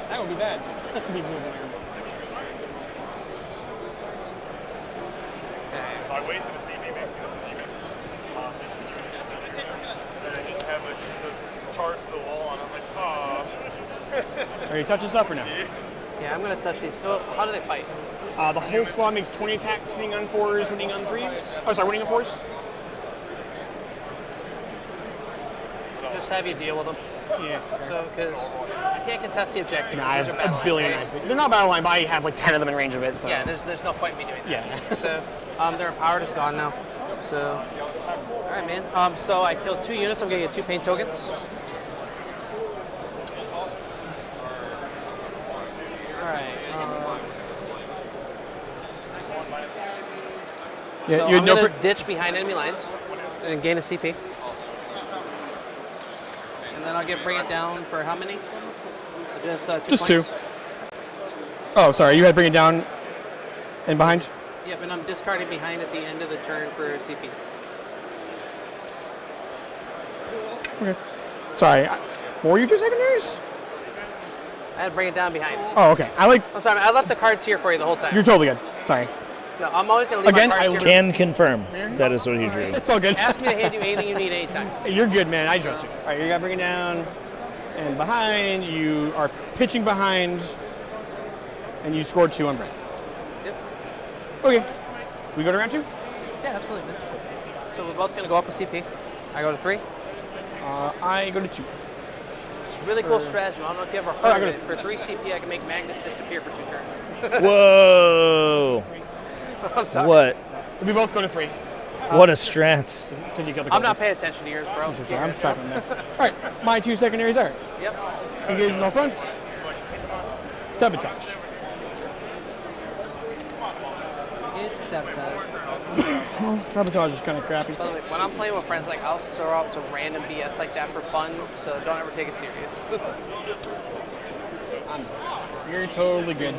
That would be bad. That would be moving around. So I wasted a CB maybe because of even. And I didn't have the charge to the wall on. I was like, oh. Are you touching stuff or no? Yeah, I'm going to touch these. Oh, how do they fight? The whole squad makes 20 attacks, winning on 4s, winning on 3s. Oh, sorry, winning on 4s. Just have you deal with them. Yeah. So, because I can't contest the objective. Nah, I These have are battle a billion line, knights. They're not battle line, but I have like 10 of them in range of it. So. Yeah, there's no point in me doing that. Yeah. So, their empowered is gone now. So, all right, man. So I killed 2 units. I'm gonna get 2 paint tokens. All right. Yeah, so you I'm had gonna ditch behind enemy lines and gain a CP. And then I'll bring it down for how many? Just 2 Just points. 2. Oh, sorry. You had to bring it down and behind? Yep, and I'm discarding behind at the end of the turn for CP. Okay. Sorry. What were your 2 secondaries? I had to bring it down behind. Oh, okay. I'm sorry, I left the cards here for you the whole time. You're totally good. Sorry. No, I'm always going to leave Again, my I cards here. can confirm that is what he drew. It's all good. Ask me to hand you anything you need anytime. You're good, man. I trust you. All right, you got to bring it down and behind. You are pitching behind, and you scored 2 on Brent. Yep. Okay. We go to round 2? Yeah, absolutely. So we're both going to go up a CP. I go to 3. I go to 2. It's a really cool strategy. I don't know if you ever heard of it. For 3 CP, I can make Magnus disappear for 2 turns. Whoa! I'm sorry. What? We both go to 3. What a strat! I'm not paying attention to yours, bro. I'm tracking there. All right, my 2 secondaries are Yep. engage in all fronts, sabotage. Sabotage. Sabotage is kind of crappy. By the way, when I'm playing with friends, I'll throw out some random BS like that for fun, so don't ever take it serious. You're totally good.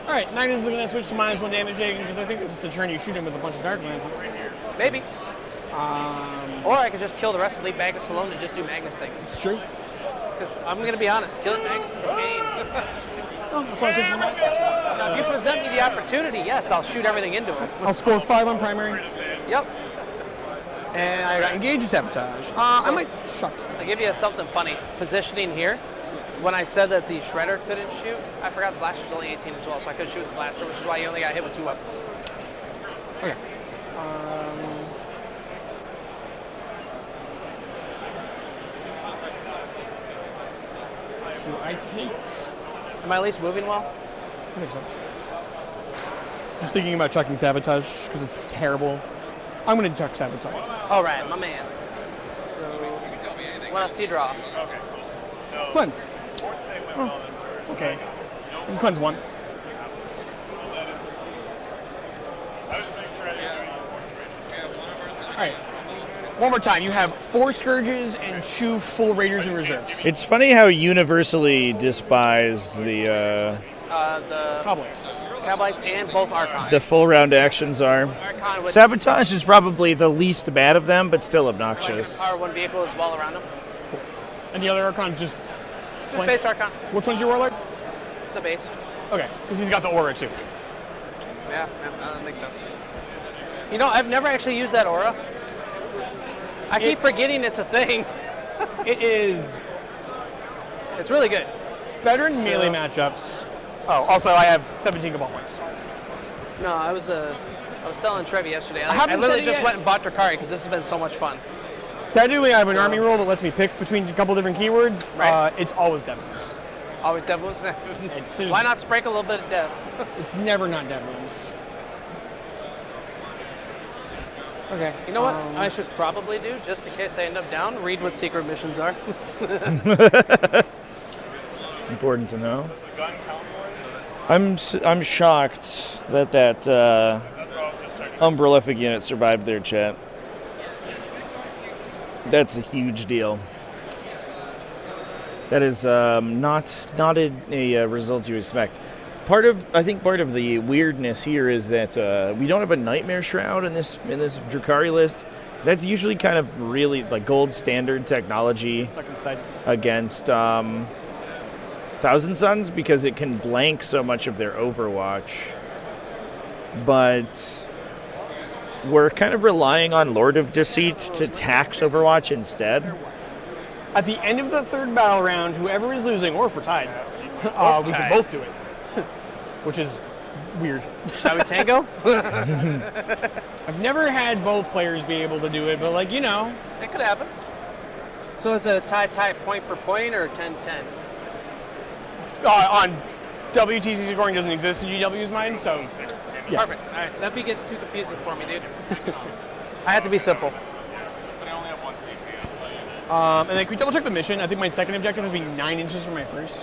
All right, Magnus is going to switch to -1 damage taken because I think this is the turn you shoot him with a bunch of dark lances. Maybe. Or I could just kill the rest and leave Magnus alone and just do Magnus things. It's true. Because I'm going to be honest, killing Magnus is a pain. Oh, that's why I think Now, if you present me the opportunity, yes, I'll shoot everything into him. I'll score 5 on primary. Yep. And I got engage sabotage. I might shucks. I'll give you something funny. Positioning here. When I said that the Shredder couldn't shoot, I forgot the blaster's only 18 as well, so I couldn't shoot with the blaster, which is why you only got hit with 2 weapons. Okay. Should I take? Am I at least moving well? I think so. Just thinking about chucking sabotage because it's terrible. I'm going to chuck sabotage. All right, my man. So, what else do you draw? Cleanse. Oh, it's okay. You can cleanse 1. All right. One more time. You have 4 Scourges and 2 full Raiders in reserve. It's funny how universally despised the Cowboys and both Archon. the full round actions are. Archon with Sabotage is probably the least bad of them, but still obnoxious. power 1 vehicle as well around him. And the other Archon's just base Archon. Which one's your Warlord? The base. Okay, because he's got the aura too. Yeah, that makes sense. You know, I've never actually used that aura. I keep forgetting it's a thing. It is. It's really good. Better in melee matchups. Oh, also I have 17 Cabal points. No, I was telling Trevi yesterday. I haven't literally said it just yet. went and bought Drukhari because this has been so much fun. Technically, I have an army rule that lets me pick between a couple different keywords. Right. It's always Devils. Always Devils. Why not sprinkle a little bit of death? It's never not Devils. Okay. You know what I should probably do, just in case I end up down? Read what secret missions are. Important to know. I'm shocked that Umbrellific unit survived their chat. That's a huge deal. That is not a result you expect. I think part of the weirdness here is that we don't have a Nightmare Shroud in this Drukhari list. That's usually kind of really like gold standard technology against Thousand Suns because it can blank so much of their Overwatch. But we're kind of relying on Lord of Deceit to tax Overwatch instead. At the end of the third battle round, whoever is losing, or if we're tied, we can both do it. Which is weird. Shall we tango? I've never had both players be able to do it, but like, you know. It could happen. So is it a tie point per point or 10-10? On WTC scoring doesn't exist in GW's mind, so yeah. Perfect. All right, that'd be getting too confusing for me, dude. I have to be simple. And then can we double check the mission? I think my second objective has been 9 inches from my first.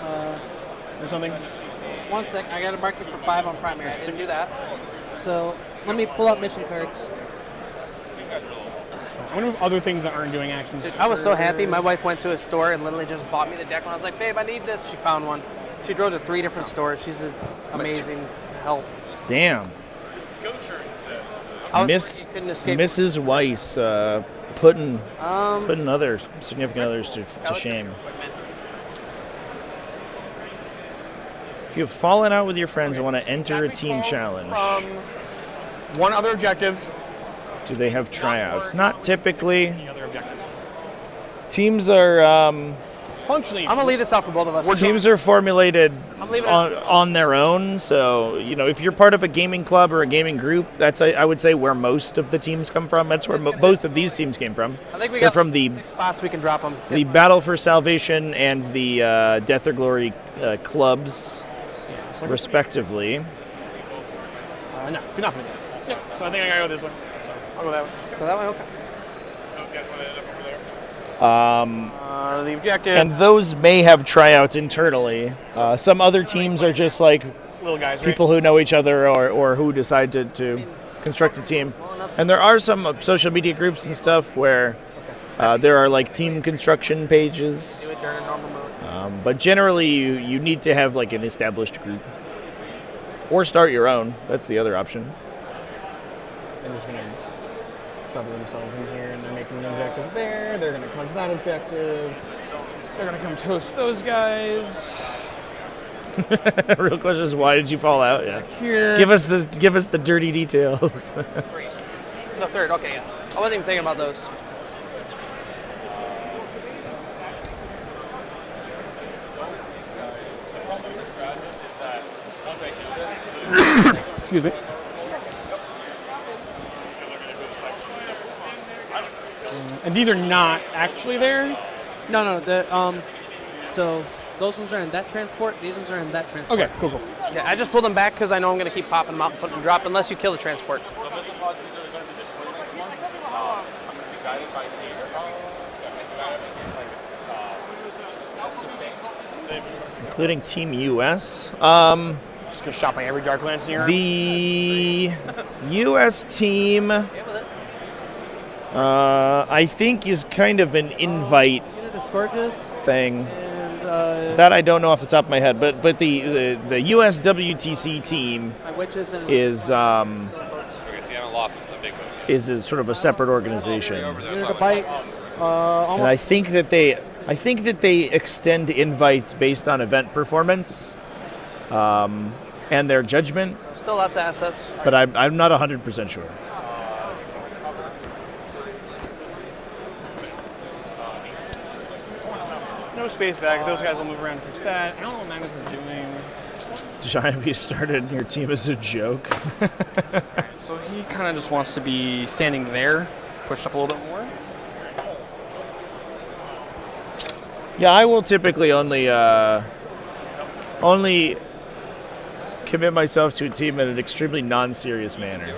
Or something. 1 sec, I gotta mark you for 5 on primary. I didn't do that. So let me pull up mission cards. I wonder if other things that aren't doing actions. Dude, I was so happy. My wife went to a store and literally just bought me the deck. And I was like, babe, I need this. She found one. She drove to 3 different stores. She's an amazing help. Damn. Couldn't escape. Mrs. Weiss putting other significant others to shame. If you've fallen out with your friends and want to enter a team challenge, one other objective. Do they have tryouts? Not typically. Teams are functionally. I'm gonna leave this out for both of us. Teams are formulated on their own. So if you're part of a gaming club or a gaming group, that's I would say where most of the teams come from. That's where both of these teams came from. I think we They're got from the 6 spots we can drop them. The Battle for Salvation and the Death or Glory clubs, respectively. No, good enough. Yep. So I think I gotta go this way. So I'll go that way. Go that way, okay. The objective. And those may have tryouts internally. Some other teams are just like little guys, people who know each other or who decide to construct a team. And there are some social media groups and stuff where there are like team construction pages. Do it during a normal move. But generally, you need to have like an established group. Or start your own. That's the other option. They're just going to shovel themselves in here, and they're making an objective there. They're going to punch that objective. They're going to come toast those guys. Real question is, why did you fall out? Yeah. Here. Give us the dirty details. The third, okay, yeah. I wasn't even thinking about those. Excuse me. And these are not actually there? No. So those ones are in that transport. These ones are in that transport. Okay, cool. Yeah, I just pulled them back because I know I'm going to keep popping them out and putting them drop unless you kill the transport. Including Team US. Just going to shop by every Dark Lance in Europe. The US team, I think, is kind of an invite Unit of Scourges thing. and That I don't know off the top of my head, but the US WTC team is is sort of a separate organization. Unit of Bikes. And I think that they extend invites based on event performance and their judgment. Still lots of assets. But I'm not 100% sure. No space back. Those guys will move around and fix that. I don't know what Magnus is doing. Giant V started your team as a joke. So he kind of just wants to be standing there, pushed up a little bit more. Yeah, I will typically only commit myself to a team in an extremely non-serious manner.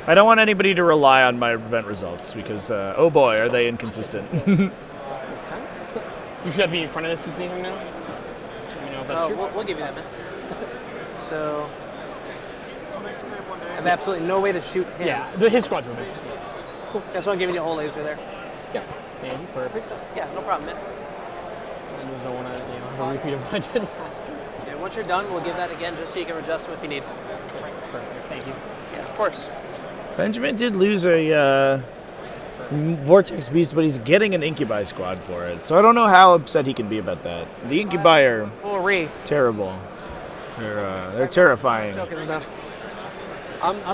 I don't want anybody to rely on my event results because, oh boy, are they inconsistent. You should have me in front of this to see him now. Let me know if that's true. We'll give you that, man. So, I have absolutely no way to shoot him. Yeah, his squad's moving. Cool. That's why I'm giving you a whole laser there. Yeah. Maybe. Perfect. Yeah, no problem, man. I just don't want to, have a repeat of what I did last time. Yeah, once you're done, we'll give that again just so you can adjust them if you need. Perfect. Thank you. Yeah, of course. Benjamin did lose a Vortex Beast, but he's getting an Incubi squad for it. So I don't know how upset he can be about that. The Incubi are terrible. They're terrifying. I'm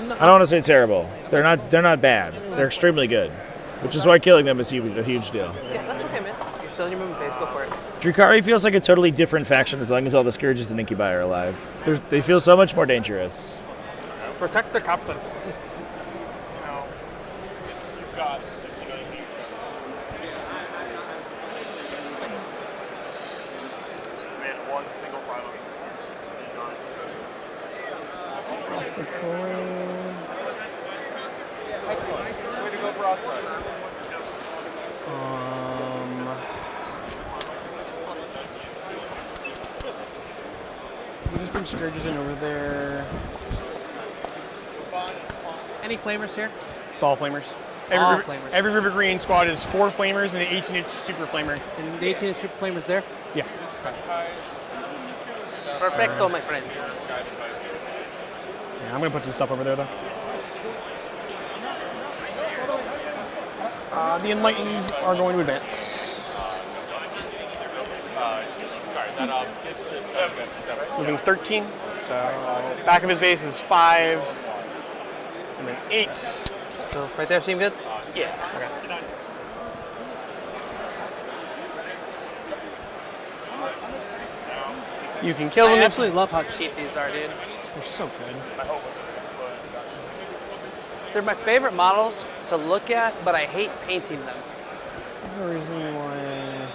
not, I don't want to say terrible. They're not bad. They're extremely good, which is why killing them is a huge deal. Yeah, that's okay, man. You're still in your moving phase. Go for it. Drukhari feels like a totally different faction as long as all the Scourges and Incubi are alive. They feel so much more dangerous. Protect the captain. You've got 59 feet. Man, one single file. Excellent. Way to go broadside. We'll just bring Scourges in over there. Any flamers here? It's all flamers. All flamers. Every River Green squad is 4 flamers and an 18-inch super flamer. And the 18-inch super flamers there? Yeah. Perfecto, my friend. Yeah, I'm going to put some stuff over there, though. The Enlightened are going to advance. Sorry, that Moving 13. So back of his base is 5, and then 8. So right there seem good? Yeah. Okay. You can kill them. I absolutely love how cheap these are, dude. They're so good. They're my favorite models to look at, but I hate painting them. There's no reason why.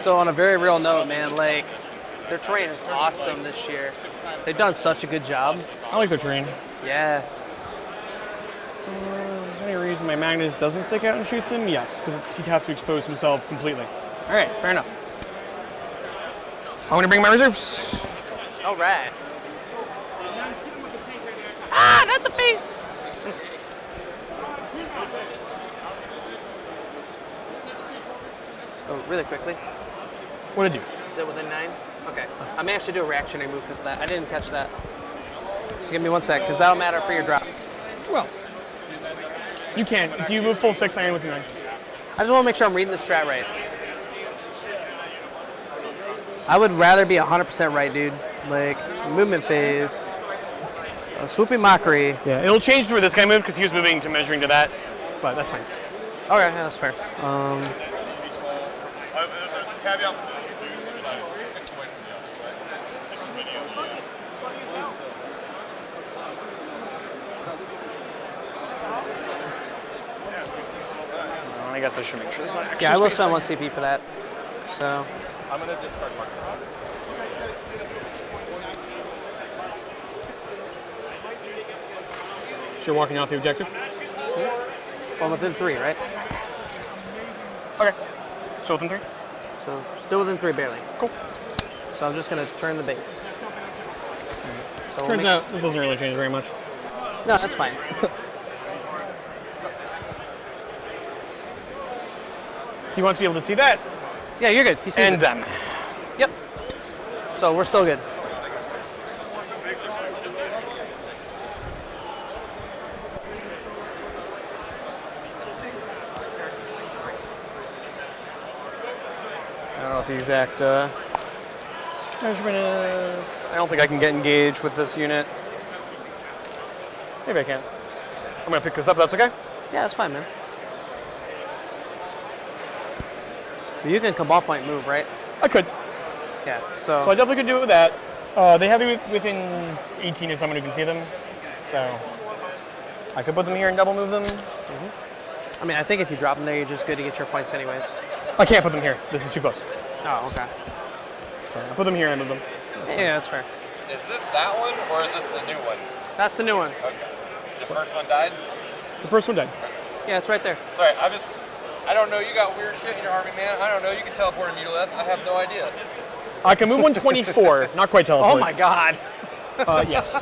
So on a very real note, man, like, their terrain is awesome this year. They've done such a good job. I like their terrain. Yeah. Is there any reason my Magnus doesn't stick out and shoot them? Yes, because he'd have to expose himself completely. All right, fair enough. I'm going to bring my reserves. All right. Ah, not the face! Oh, really quickly. What did you do? Is it within 9? Okay. I may actually do a reactionary move because of that. I didn't catch that. So give me 1 sec, because that'll matter for your drop. Who else? You can. If you move full 6, I am with 9. I just want to make sure I'm reading the strat right. I would rather be 100% right, dude. Like, movement phase, swooping mockery. Yeah, it'll change for this guy moved because he was moving to measuring to that, but that's fine. Okay, yeah, that's fair. There's a caveat for this. I guess I should make sure there's not extra Yeah, I will space. spend 1 CP for that. So. I'm going to discard marker. So you're walking off the objective? Well, within 3, right? Okay. So within 3? So still within 3, barely. Cool. So I'm just going to turn the base. So Turns out this doesn't really change very much. No, that's fine. He wants to be able to see that. Yeah, you're good. He sees and it. them. Yep. So we're still good. I don't know what the exact measurement is. I don't think I can get engaged with this unit. Maybe I can. I'm gonna pick this up. That's okay. Yeah, that's fine, man. But you can cabal point move, right? I could. Yeah. So I definitely could do it with that. They have it within 18 of someone who can see them, so I could put them here and double move them. I mean, I think if you drop them there, you're just good to get your points anyways. I can't put them here. This is too close. Oh, okay. So I put them here and move them. Yeah, that's fair. Is this that one, or is this the new one? That's the new one. Okay. The first one died? The first one died. Yeah, it's right there. Sorry, I don't know. You got weird shit in your army, man. I don't know. You can teleport me to left. I have no idea. I can move 124, not quite teleport. Oh my god. Yes.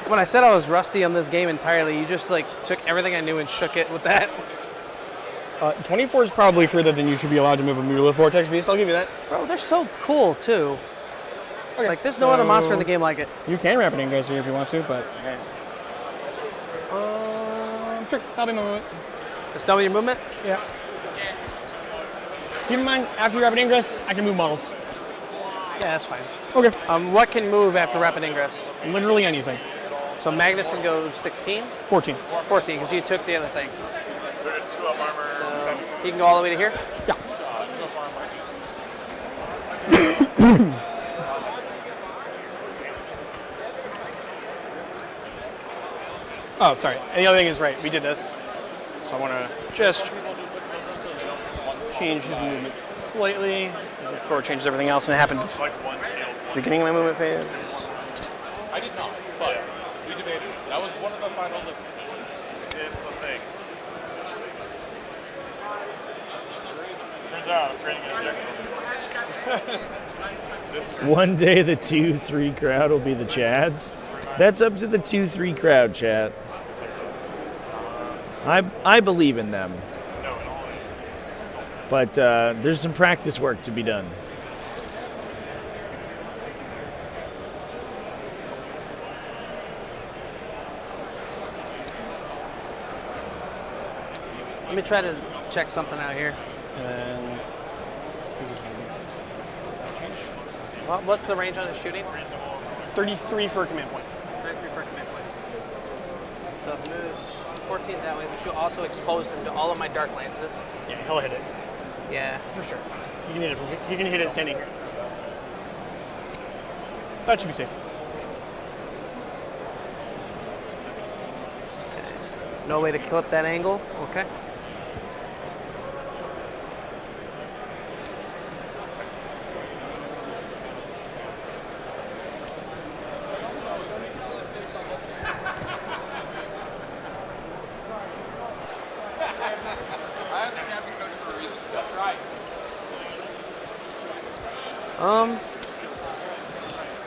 When I said I was rusty on this game entirely, you just like took everything I knew and shook it with that. 24 is probably further than you should be allowed to move a Mutolith Vortex Beast. I'll give you that. Bro, they're so cool too. Okay, like there's no other monster in the game like it. You can Rapid Ingress here if you want to, but sure, that'll be my movement. It's done with your movement? Yeah. Keep in mind, after Rapid Ingress, I can move models. Yeah, that's fine. Okay. What can move after Rapid Ingress? Literally anything. So Magnuson goes 16? 14. 14, because you took the other thing. 2 up armor. So he can go all the way to here? Yeah. Oh, sorry. And the other thing is right. We did this. So I want to just change his movement slightly. As this core changes everything else, and it happened at the beginning of my movement phase. I did not, but we debated. That was one of the final decisions. Is the thing. Turns out I'm creating an objective. One day the 2-3 crowd will be the Chads. That's up to the 2-3 crowd, chat. I believe in them. But there's some practice work to be done. Let me try to check something out here. And What's the range on his shooting? 33 for a command point. 33 for a command point. So if it moves 14 that way, but you also expose him to all of my Dark Lances. Yeah, he'll hit it. Yeah. For sure. He can hit it standing here. That should be safe. No way to clip that angle. Okay.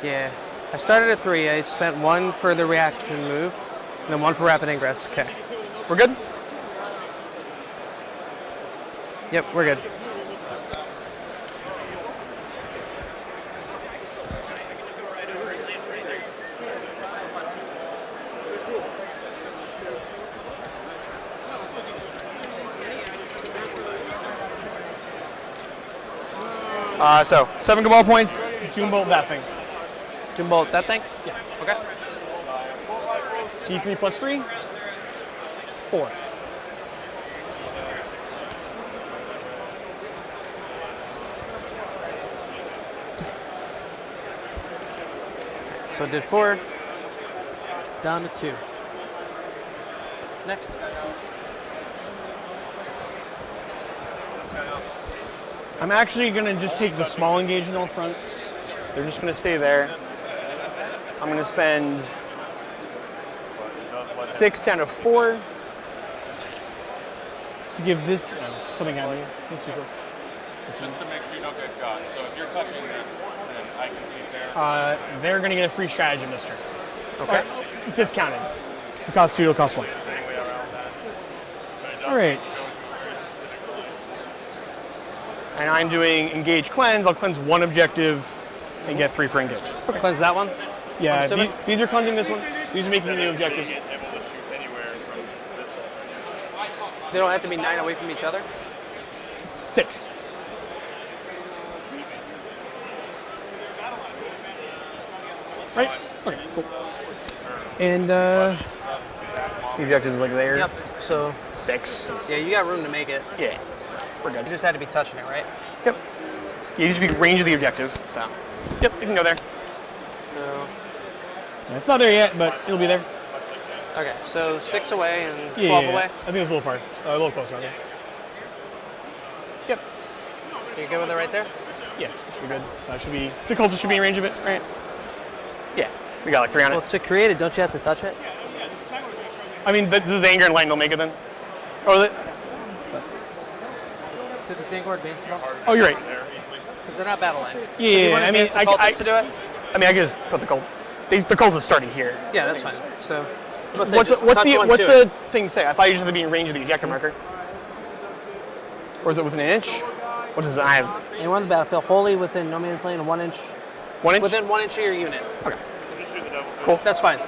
Yeah. I started at 3. I spent 1 for the reaction move, and then 1 for Rapid Ingress. Okay. We're good? Yep, we're good. So 7 Cabal points. Doom Bolt that thing. Doom Bolt that thing? Yeah. Okay. D3 plus 3. 4. So it did 4, down to 2. Next. I'm actually going to just take the small engagement fronts. They're just going to stay there. I'm going to spend 6 down to 4 to give this something out of you. This too close. Just to make sure you don't get got. So if you're touching this, then I can see there. They're going to get a free stratagem this turn. Okay. Discounted. If it costs 2, it'll cost 1. All right. And I'm doing engage cleanse. I'll cleanse 1 objective and get 3 for engage. Okay. Cleanse that one? Yeah, these are cleansing this one. These are making a new objective. They don't have to be 9 away from each other? 6. Right? Okay, cool. And The objective's like there. Yep. So 6. yeah, you got room to make it. Yeah. We're good. You just had to be touching it, right? Yep. Yeah, you just be range of the objective. So. Yep, you can go there. So. It's not there yet, but it'll be there. Okay, so 6 away and 12 Yeah, away. I think it's a little far. A little closer. Okay. Yep. You good with it right there? Yeah, it should be good. So that should be. The cultist should be in range of it, right? Yeah. We got like 3 on it. Well, to create it, don't you have to touch it? I mean, does the anger and light don't make it then? Oh, Did the Zangor advance at all? oh, you're right. Because they're not battle line. Yeah, I mean, I to do it. I mean, I can just put the cult. The cult is starting here. Yeah, that's fine. So, What's the thing say? I thought you just had to be in range of the objective marker. Or is it within an inch? What does it? I have. Anyone on the battlefield wholly within no man's land, 1 inch. 1 inch? Within 1 inch of your unit. Okay. Cool. That's fine.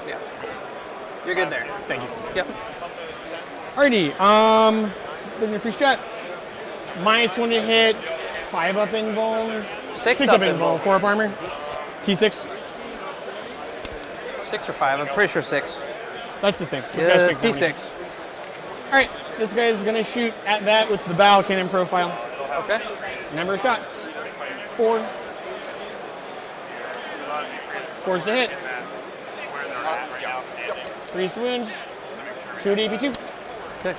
Yeah. You're good there. Thank you. Yep. Alrighty. Looking at free strat. -1 to hit. 5 up in vuln. 6 up in vuln. 4 up armor. T6. 6 or 5. I'm pretty sure 6. That's the same. Yeah, T6. Alright. This guy is going to shoot at that with the bow cannon profile. Okay. Number of shots. 4. 4's to hit. 3's to wounds. 2 to AP2. Okay.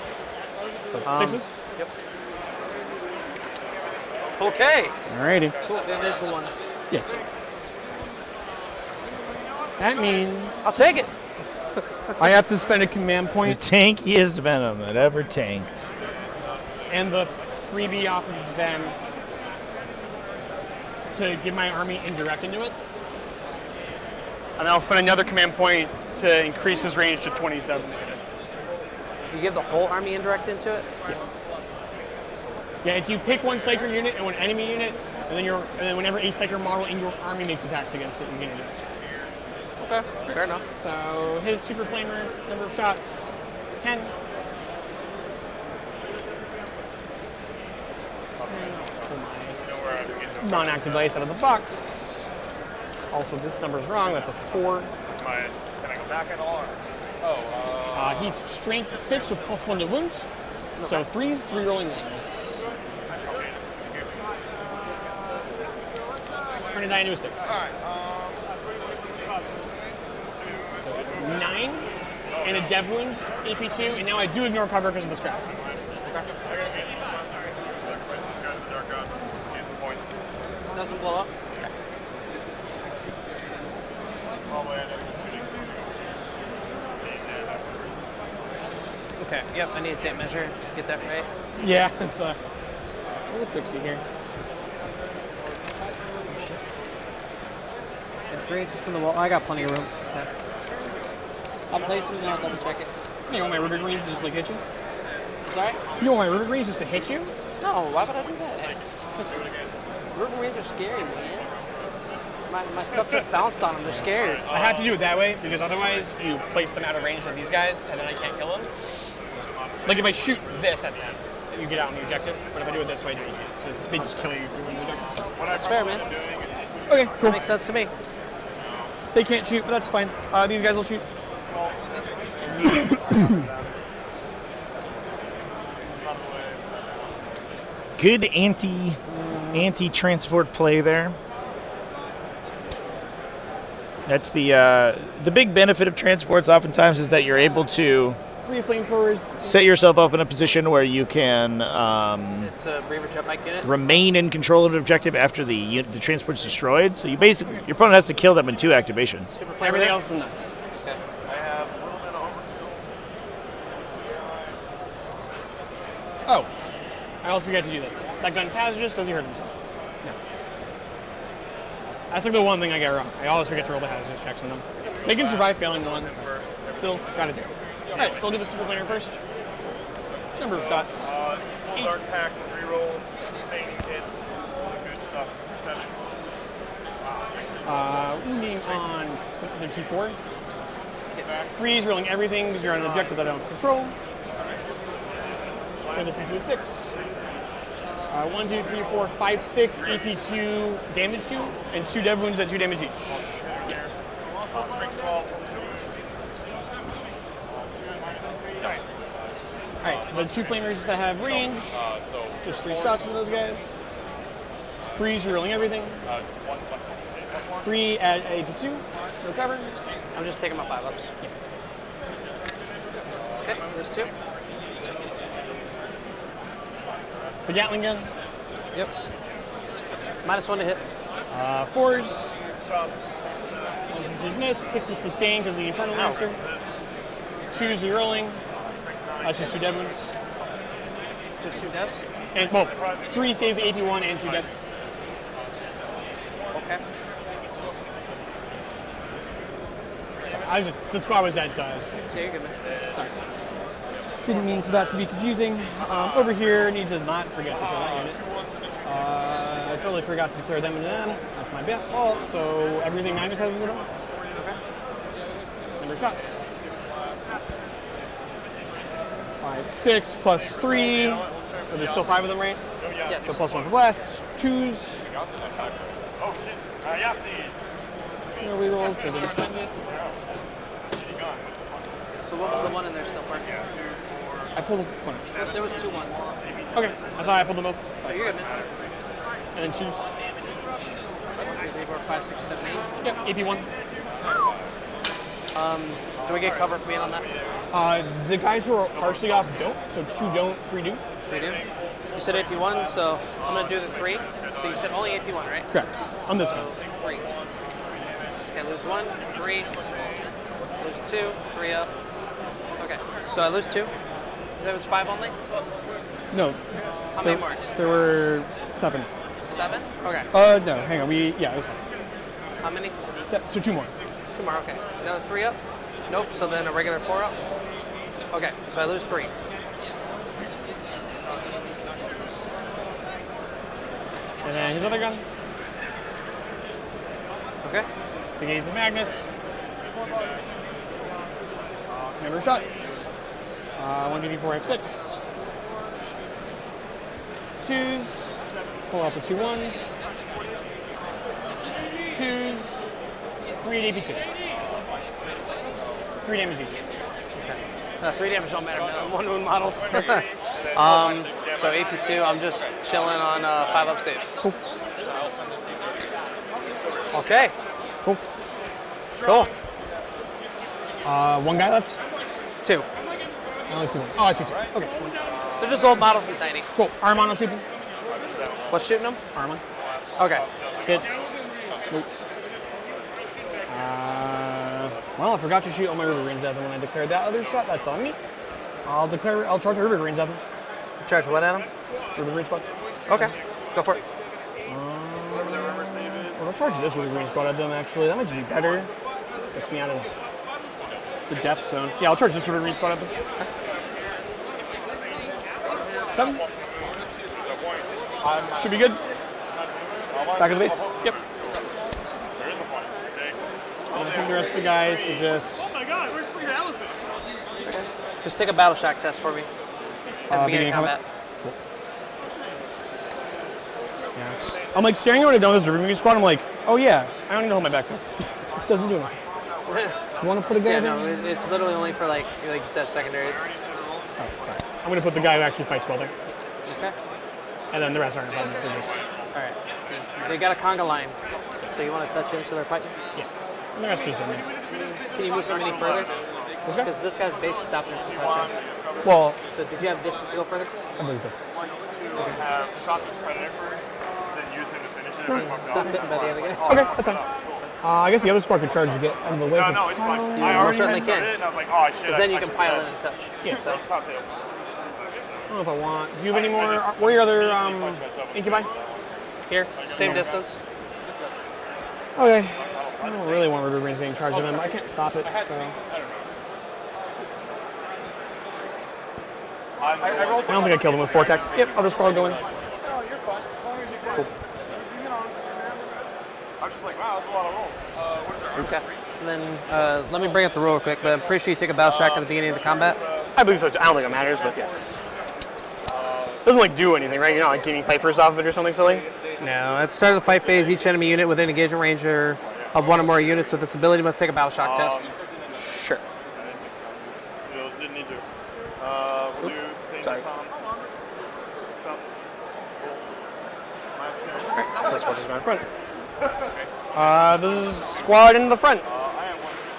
So 6s. Yep. Okay. Alrighty. Cool. There's the ones. Yeah. That means I'll take it. I have to spend a command point. The tankiest Venom that ever tanked. And the freebie off of them to give my army indirect into it. And I'll spend another command point to increase his range to 27 minutes. You give the whole army indirect into it? Yeah, it's you pick one Psyker unit and one enemy unit, and then whenever a Psyker model in your army makes attacks against it, you get it. Okay, fair enough. So his Super Flamer, number of shots, 10. Non-active dice out of the box. Also, this number is wrong. That's a 4. Can I go back at all? He's strength 6 with +1 to wounds. So 3s, 3 rolling 1s. Turn a 9 to a 6. So 9 and a dev wound, AP2, and now I do ignore cover because of the strap. Doesn't blow up. Okay, yep, I need a tape measure. Get that right. Yeah, it's a little tricksy here. It ranges from the wall. I got plenty of room. Okay. I'll place them and then I'll double check it. You want my Ruby Greens to just like hit you? Sorry? You want my Ruby Greens just to hit you? No, why would I do that? Ruby Greens are scary, man. My stuff just bounced on them. They're scared. I have to do it that way because otherwise you place them out of range of these guys and then I can't kill them. Like if I shoot this at them, you get out on the objective. But if I do it this way, you can't because they just kill you if you win the objective. That's fair, man. Okay, cool. Makes sense to me. They can't shoot, but that's fine. These guys will shoot. Good anti-transport play there. That's the big benefit of transports oftentimes is that you're able to 3 flamethrowers. Set yourself up in a position where you can it's a Braver Jet Bike unit. Remain in control of the objective after the transport's destroyed. So you basically, your opponent has to kill them in 2 activations. Everything else in that. Okay. I have a little bit of Oh, I also forgot to do this. That gun's hazardous. Does he hurt himself? No. That's like the one thing I get wrong. I always forget to roll the hazardous checks on them. They can survive failing one. Still, gotta do it. Alright, so I'll do the Super Flamer first. Number of shots. full dark pack, rerolls, sustaining hits, all the good stuff. 7. Wounding on the T4. 3's rolling everything because you're on an objective that I don't control. Turn this into a 6. 1, 2, 3, 4, 5, 6 AP2 damage to, and 2 dev wounds at 2 damage each. Yeah. The 2 flamers that have range, just 3 shots from those guys. 3s rolling everything. 3 at AP2, no cover. I'm just taking my 5-ups. Okay, there's 2. The Gatling gun. Yep. -1 to hit. 4s. 1's miss. 6 is sustained because of the Infernal Master. 2s are rolling. That's just 2 dead ones. Just 2 devs? And, well, 3 saves AP1 and 2 deaths. Okay. The squad was that size. Yeah, you're good, man. Sorry. Didn't mean for that to be confusing. Over here, need to not forget to kill that unit. I totally forgot to declare them into them. That's my bad fault. So everything Magnus has into them. Okay. Number of shots. 5, 6 plus 3. Oh, there's still 5 of them, right? Yes. So +1 for blast. 2s. Oh shit. No reroll. So didn't spend it. So what was the one in there still for? I pulled one. There was 2 ones. Okay. I thought I pulled them both. Oh, you're good, man. And then 2s. 3, 4, 5, 6, 7, 8. Yep. AP1. Do we get cover for being on that? The guys who are partially off don't, so 2 don't, 3 do. 3 do? You said AP1, so I'm going to do the 3. So you said only AP1, right? Correct. On this one. 3. Okay, lose 1, 3. Lose 2, 3 up. Okay, so I lose 2. That was 5 only? No. How many more? There were 7. 7? Okay. No, hang on. It was 7. How many? So 2 more. 2 more, okay. Another 3 up? Nope, so then a regular 4 up? Okay, so I lose 3. And then his other gun. Okay. The gaze of Magnus. Number of shots. 1d4 F6. 2s. Pull out the 2 1s. 2s. 3 at AP2. 3 damage each. Okay. 3 damage don't matter, man. 1 wound models. So AP2, I'm just chilling on 5-up saves. Cool. Okay. Cool. Cool. 1 guy left? 2. I only see 1. Oh, I see 2. Okay. They're just old models and tiny. Cool. Armon will shoot them. What's shooting them? Armon. Okay. Hits. Nope. Well, I forgot to shoot all my river greens at them when I declared that other shot. That's on me. I'll charge river greens at them. Charge what at them? River green squad. Okay. Go for it. I'll charge this river green squad at them, actually. That might just be better. Gets me out of the death zone. Yeah, I'll charge this river green squad at them. Okay. 7. Should be good. Back of the base. Yep. And I think the rest of the guys are just... Oh my god, where's the elephant? Okay. Just take a battle shock test for me. At the beginning of combat. Cool. Yeah. I'm like staring at what I've done with this river green squad. I'm like, oh yeah, I don't need to hold my back foot. It doesn't do anything. You want to put a guy Yeah, there? no, it's literally only for like you said, secondaries. Oh, sorry. I'm going to put the guy who actually fights well there. Okay. And then the rest aren't fun. They're just... All right. They got a conga line. So you want to touch in so they're fighting? Yeah. And the rest just in there. Can you move them any further? Because this guy's base is stopping him from touching. Well... So did you have distance to go further? I believe so. Shot the predator first, then use him to finish it. No, it's not fitting by the other guy. Okay, that's fine. I guess the other squad could charge to get out of the way. No, it's fine. You I already certainly had can. it, and I was like, oh shit. Because then you can pile in and touch. Yeah. So. I don't know if I want... Do you have any more... Where are your other incubi? Here, same distance. Okay. I don't really want river greens being charged to them. I can't stop it, so... I don't think I killed him with Vortex. Yep, other squad going. Oh, you're fine. As long as you got Cool. I'm just like, wow, that's a lot of rolls. What is there? Okay. And then let me bring up the rule real quick, but I'm pretty sure you take a battle shock at the beginning of the combat. I believe so. I don't think it matters, but yes. Doesn't like do anything, right? You're not like getting fight first off of it or something silly? No. At the start of the fight phase, each enemy unit within engagement range of 1 or more units with this ability must take a battle shock test. Sure. Didn't need to. We'll do sustainment on. 6 up. Alright, so that's what is going in front. This is squad in the front.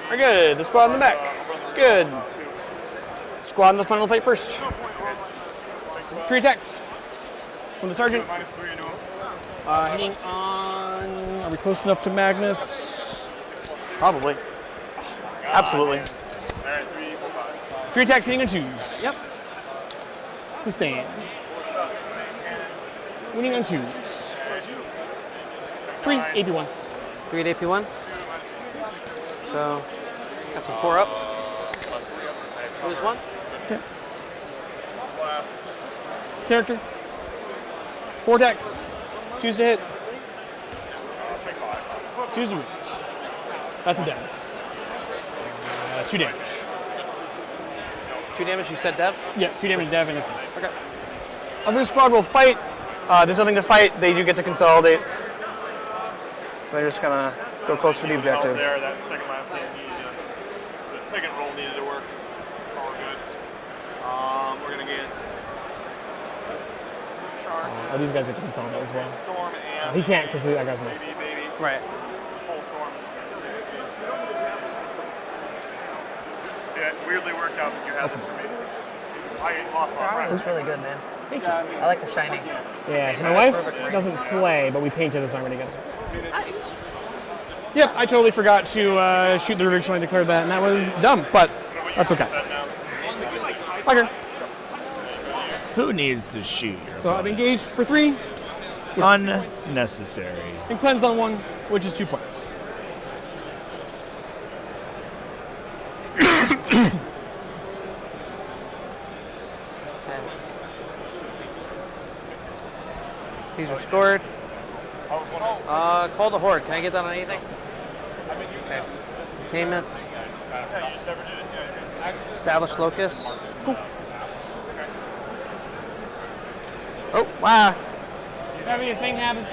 Very good. The squad in the back. Good. Squad in the front will fight first. 3 attacks from the sergeant. Hitting on. Are we close enough to Magnus? Probably. Absolutely. 3 attacks hitting on 2s. Yep. Sustain. Winning on 2s. 3 AP1. 3 at AP1. So that's some 4 ups. Lose 1. Okay. Character. 4 attacks. Choose to hit. Choose to reach. That's a dev. 2 damage. 2 damage, you said dev? Yeah, 2 damage dev and a save. Okay. Other squad will fight. There's nothing to fight. They do get to consolidate. So they're just gonna go close to the objective. There, that second last game needed the second roll needed to work. It's all good. We're gonna get Oh, these guys get to consolidate as well. Storm and He can't because that guy's not. baby. Right. Full storm. Yeah, it weirdly worked out that you had this for me. I lost a lot of Drukhari looks really good, man. Thank you. I like the shiny. Yeah, so my wife doesn't play, but we painted this armor together. Nice. Yep, I totally forgot to shoot the Rubik's when I declared that, and that was dumb, but that's okay. Okay. Who needs to shoot? So I've engaged for 3. Unnecessary. And cleanse on 1, which is 2 points. These are scored. Call the Horde. Can I get that on anything? Okay. Containment. Establish locus. Cool. Oh, wow. Is having a thing happen?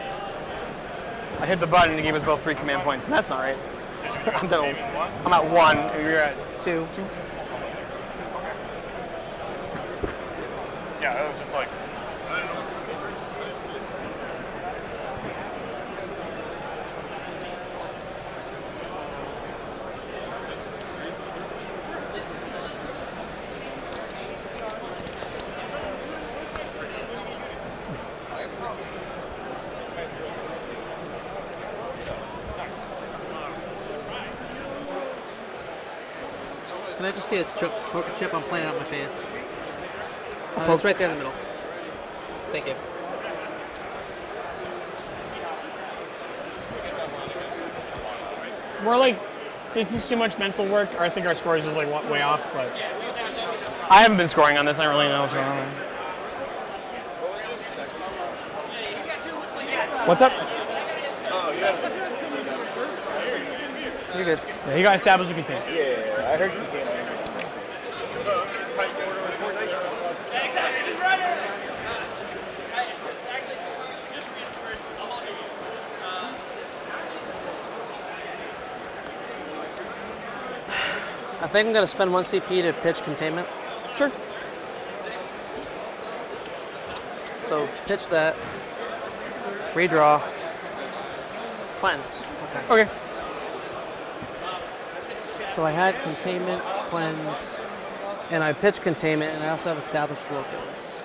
I hit the button and it gave us both 3 command points, and that's not right. I'm at 1, and you're at 2. Yeah, it was just like. Can I just see a poker chip? I'm playing out my face. It's right there in the middle. Thank you. We're like, this is too much mental work. I think our score is just like way off, but I haven't been scoring on this. I don't really know what's going on. What was this? What's up? Oh, you have You're good. Yeah, you got established a container. Yeah, I heard container. I think I'm going to spend 1 CP to pitch containment. Sure. So pitch that. Redraw. Cleanse. Okay. So I had containment, cleanse, and I pitched containment, and I also have established locus.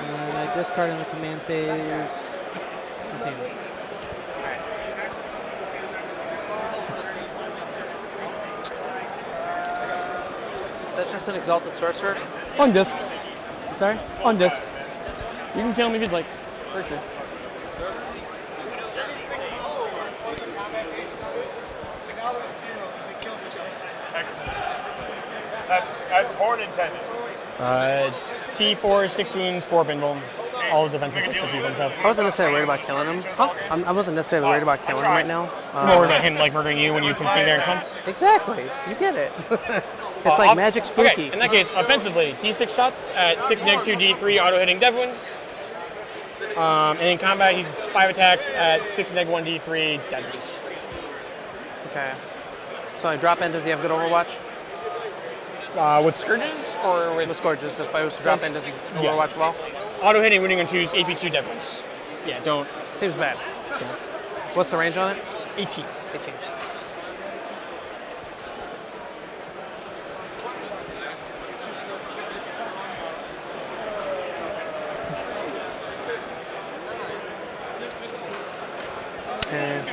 And I discard in the command phase containment. That's just an Exalted Sorcerer? On disc. Sorry? On disc. You can kill me if you'd like. For sure. That's Horde intended. T4, 6 wounds, 4 bindle. All the defensive checks that he's on top. I wasn't necessarily worried about killing him. Huh? I wasn't necessarily worried about killing him right now. More than him like murdering you when you complete there and cleanse. Exactly. You get it. It's like magic spooky. Okay, in that case, offensively, D6 shots at 6 -2 D3 auto hitting dev wounds. And in combat, he's 5 attacks at 6 -1 D3 dead wounds. Okay. So I drop in. Does he have good Overwatch? With Scourges or with Scourges? If I was to drop in, does he overwatch well? Auto hitting when you're going to choose AP2 difference. Yeah, don't. Seems bad. What's the range on it? 18. 18. And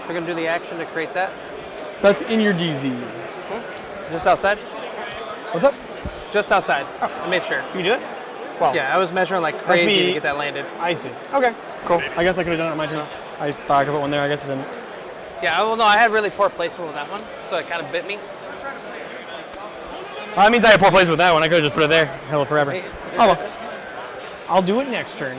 we're going to do the action to create that. That's in your DZ. Just outside? What's up? Just outside. I made sure. You can do that? Well, yeah, I was measuring like crazy to get that landed. I see. Okay, cool. I guess I could have done it on my turn. I thought I could put one there. I guess I didn't. Yeah, well, no, I had really poor placement with that one, so it kind of bit me. Well, that means I had poor placement with that one. I could have just put it there. Hell forever. Oh, well. I'll do it next turn.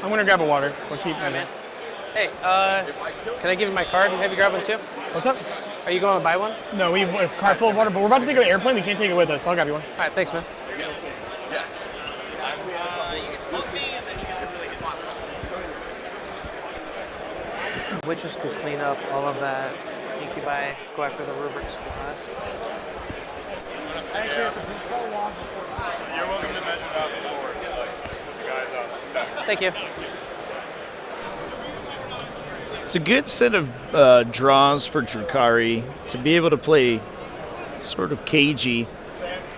I'm gonna grab a water. We'll keep moving. Hey, can I give you my card and have you grab one too? What's up? Are you going to buy one? No, we have a cart full of water, but we're about to take an airplane. We can't take it with us. So I'll grab you one. All right, thanks, man. Witches could clean up all of that incubi, go after the rubric squad. You're welcome to measure it out before, like, put the guys out. Thank you. It's a good set of draws for Drukhari to be able to play sort of cagey.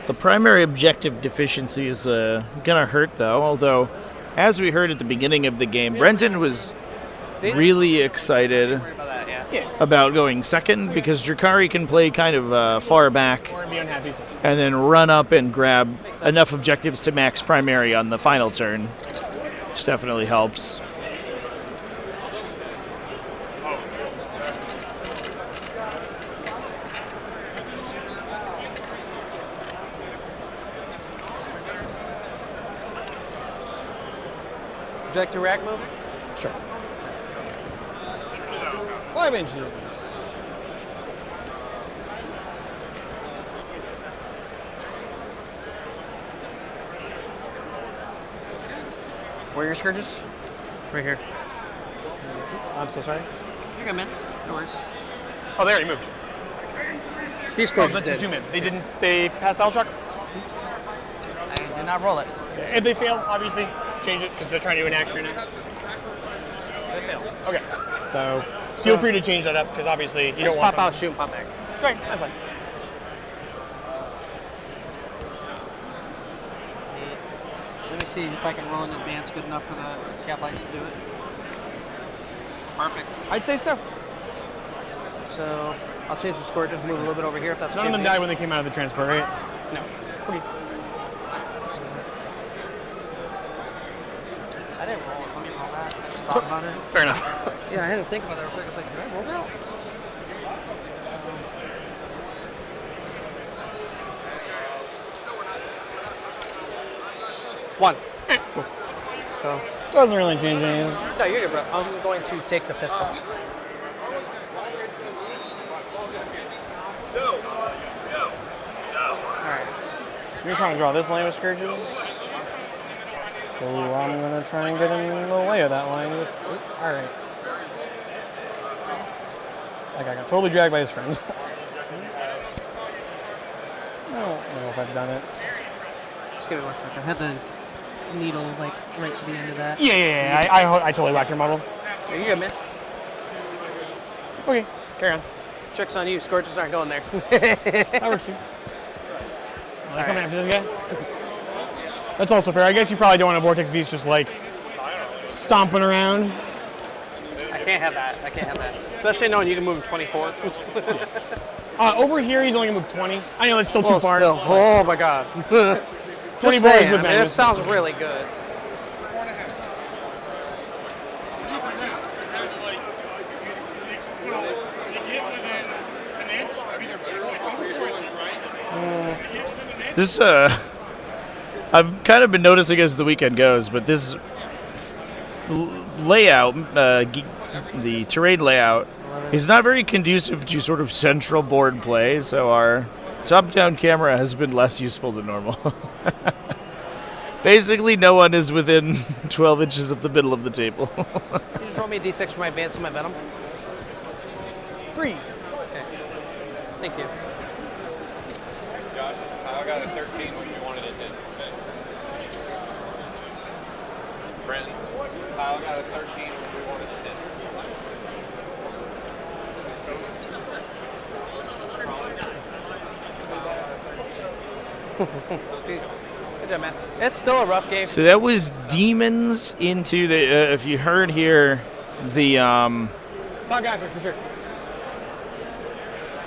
The primary objective deficiency is going to hurt, though, although, as we heard at the beginning of the game, Brenton was really excited about going second because Drukhari can play kind of far back and then run up and grab enough objectives to max primary on the final turn, which definitely helps. Projector rack move? Sure. 5 inches. Where are your scourges? Right here. I'm so sorry. You're good, man. No worries. Oh, they already moved. These scourges that's did. the 2-min. They didn't. They passed battle shock. I did not roll it. If they fail, obviously change it because they're trying to do an action right now. They fail. Okay. So feel free to change that up because obviously you don't want pop out, shoot, and pop back. Great, that's fine. Let me see if I can roll in advance good enough for the cap lights to do it. Perfect. I'd say so. So I'll change the score, just move a little bit over here if that's None of them died when they came out of the transport, right? No. Okay. I didn't roll it. Let me roll that. I just thought about it. Fair enough. Yeah, I had to think about that real quick. I was like, did I roll that? One. Cool. So. Doesn't really change anything. No, you're good, bro. I'm going to take the pistol. Alright. So you're trying to draw this line with scourges. So I'm going to try and get in the way of that line. Alright. That guy got totally dragged by his friends. I don't know if I've done it. Just give me 1 second. I had the needle like right to the end of that. Yeah. I totally whacked your model. Yeah, you good, man. Okay, carry on. Trick's on you. Scorches aren't going there. That works too. Am I coming after this guy? That's also fair. I guess you probably don't want a Vortex Beast just like stomping around. I can't have that. I can't have that. Especially knowing you can move him 24. Over here, he's only going to move 20. I know that's still too far. Still. Oh my god. 24 is with it sounds really good. This, I've kind of been noticing as the weekend goes, but this layout, the terrain layout, is not very conducive to sort of central board play, so our top-down camera has been less useful than normal. Basically, no one is within 12 inches of the middle of the table. Can you just roll me a d6 for my advance and my venom? 3. Okay. Thank you. Josh, I got a 13 when you wanted a 10. Brent, Kyle got a 13 when we wanted a 10. Good job, man. It's still a rough game. So that was Demons into the, if you heard here, the Talk after, for sure.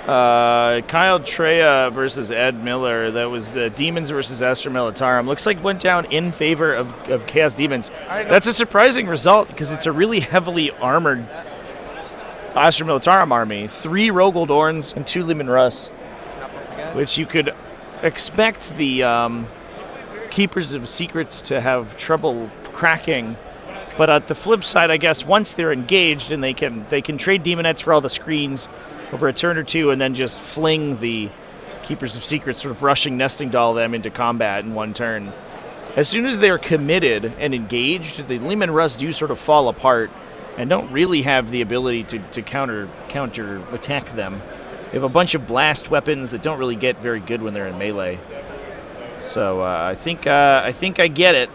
Kyle Treya versus Ed Miller. That was Demons versus Astra Militarum. Looks like went down in favor of Chaos Demons. That's a surprising result because it's a really heavily armored Astra Militarum army. 3 Rogald Orns and 2 Leman Russ, which you could expect the Keepers of Secrets to have trouble cracking. But at the flip side, I guess once they're engaged and they can trade Demonettes for all the screens over a turn or two and then just fling the Keepers of Secrets, sort of rushing nesting doll them into combat in one turn. As soon as they're committed and engaged, the Leman Russ do sort of fall apart and don't really have the ability to counter attack them. They have a bunch of blast weapons that don't really get very good when they're in melee. So I think I get it.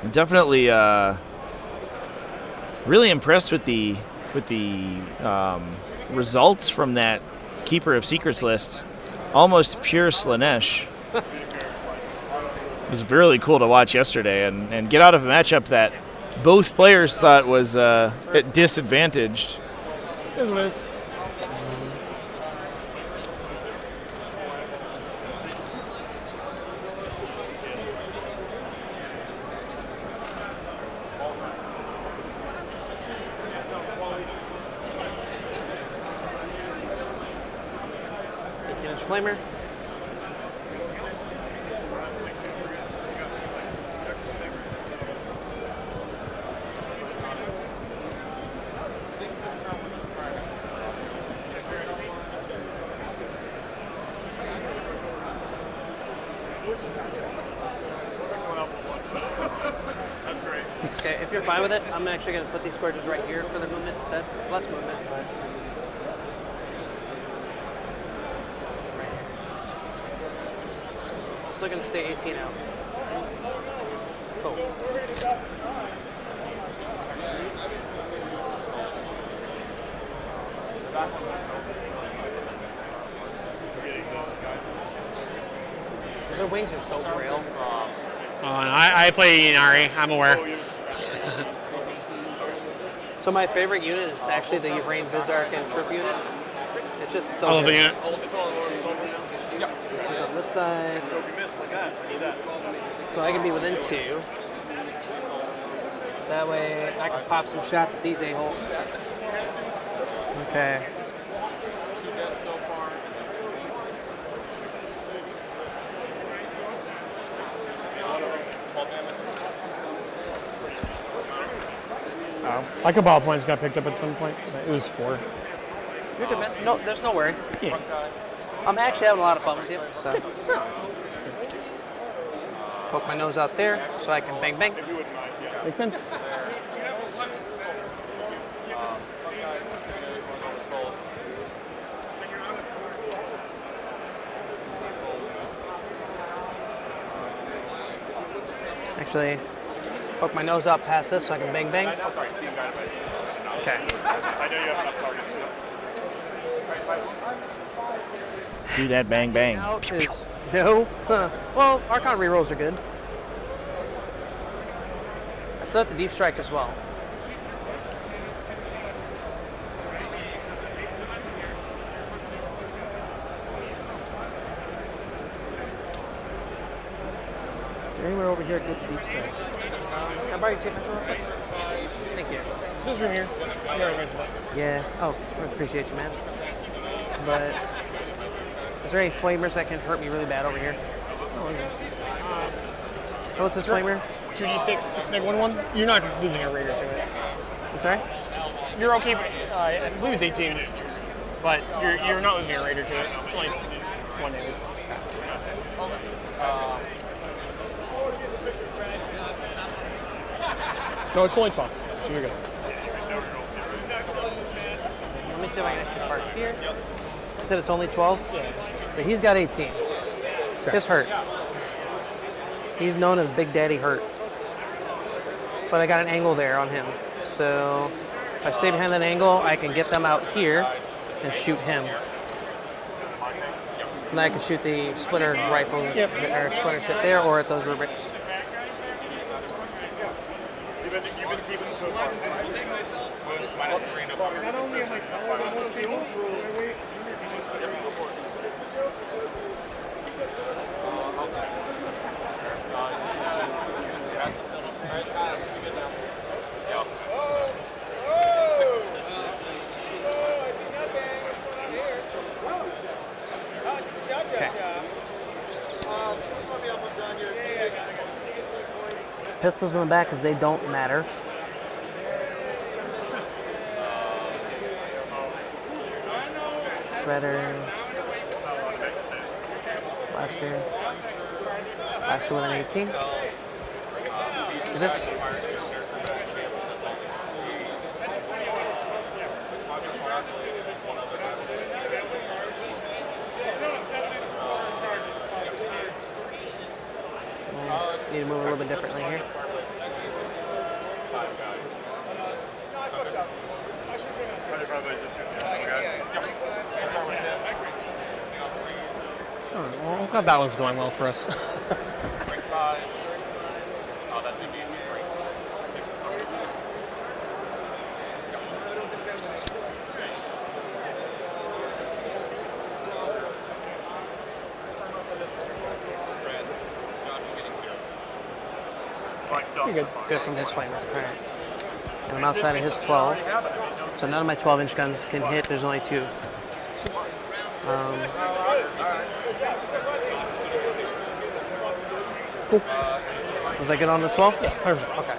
I'm definitely really impressed with the results from that Keeper of Secrets list. Almost pure Slanesh. It was really cool to watch yesterday and get out of a matchup that both players thought was disadvantaged. It is what it is. Flamer. Okay, if you're fine with it, I'm actually going to put these scourges right here for the movement instead. It's less movement, but... Still going to stay 18 out. Cool. Their wings are so frail. I play Inari, I'm aware. So my favorite unit is actually the Yvrain Vizark and Troop unit. It's just so I love the good. unit. He's on this side. So if you miss like that, I need that. So I can be within 2. That way I can pop some shots at these a-holes. Okay. My Cabal points got picked up at some point. It was 4. You're good, man. No, there's no worry. Yeah. I'm actually having a lot of fun with you, so. Poke my nose out there so I can bang bang. Makes sense. Actually, poke my nose out past this so I can bang bang. Okay. I know you have enough targets. Do that bang bang. No. Well, Archon rerolls are good. I still have the Deep Strike as well. Is there anywhere over here good Deep Strike? Can I borrow your tape measure real quick? Thank you. This room here. You already measured that. Yeah. Oh, I appreciate you, man. But is there any flamers that can hurt me really bad over here? What's this flamer? 2d6, 6-1-1. You're not losing a raider to it. I'm sorry? You're okay. I believe it's 18, but you're not losing a raider to it. It's only 1 damage. No, it's only 12. So you're good. Let me see if I can actually park here. You said it's only 12? Yeah. But he's got 18. His hurt. He's known as Big Daddy Hurt. But I got an angle there on him. So if I stay behind that angle, I can get them out here and shoot him. And then I can shoot the splitter rifle or splitter shit there or at those rubrics. You've been keeping so far. Not only am I taller than most people, Pistols in the back because they don't matter. Shredder. Blaster. Blaster with an 18. Look at this. Need to move a little bit differently here. Well, I'm glad that one's going well for us. You're good. Good from his flamer. All right. And I'm outside of his 12. So none of my 12-inch guns can hit. There's only 2. Cool. Was I good on the 12? Yeah. Perfect. Okay.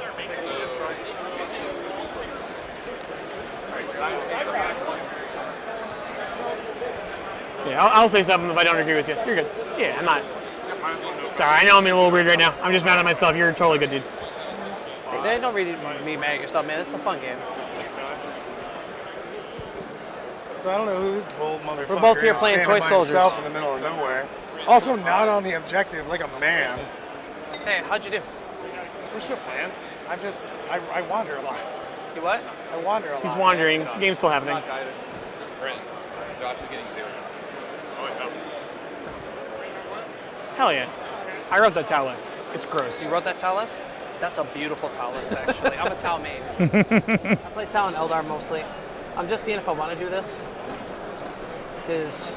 Yeah, I'll say something if I don't agree with you. You're good. Yeah, I'm not. Sorry, I know I'm being a little weird right now. I'm just mad at myself. You're totally good, dude. Hey, don't really be mad at yourself, man. This is a fun game. So I don't know who this bold motherfucker is. We're both here playing toy soldiers. Himself in the middle of nowhere. Also not on the objective like a man. Hey, how'd you do? We're still playing. I wander a lot. You what? I wander a lot. He's wandering. Game's still happening. Josh is getting 0. Hell yeah. I wrote that towel list. It's gross. You wrote that towel list? That's a beautiful towel list, actually. I'm a towel main. I play towel and Eldar mostly. I'm just seeing if I want to do this. Because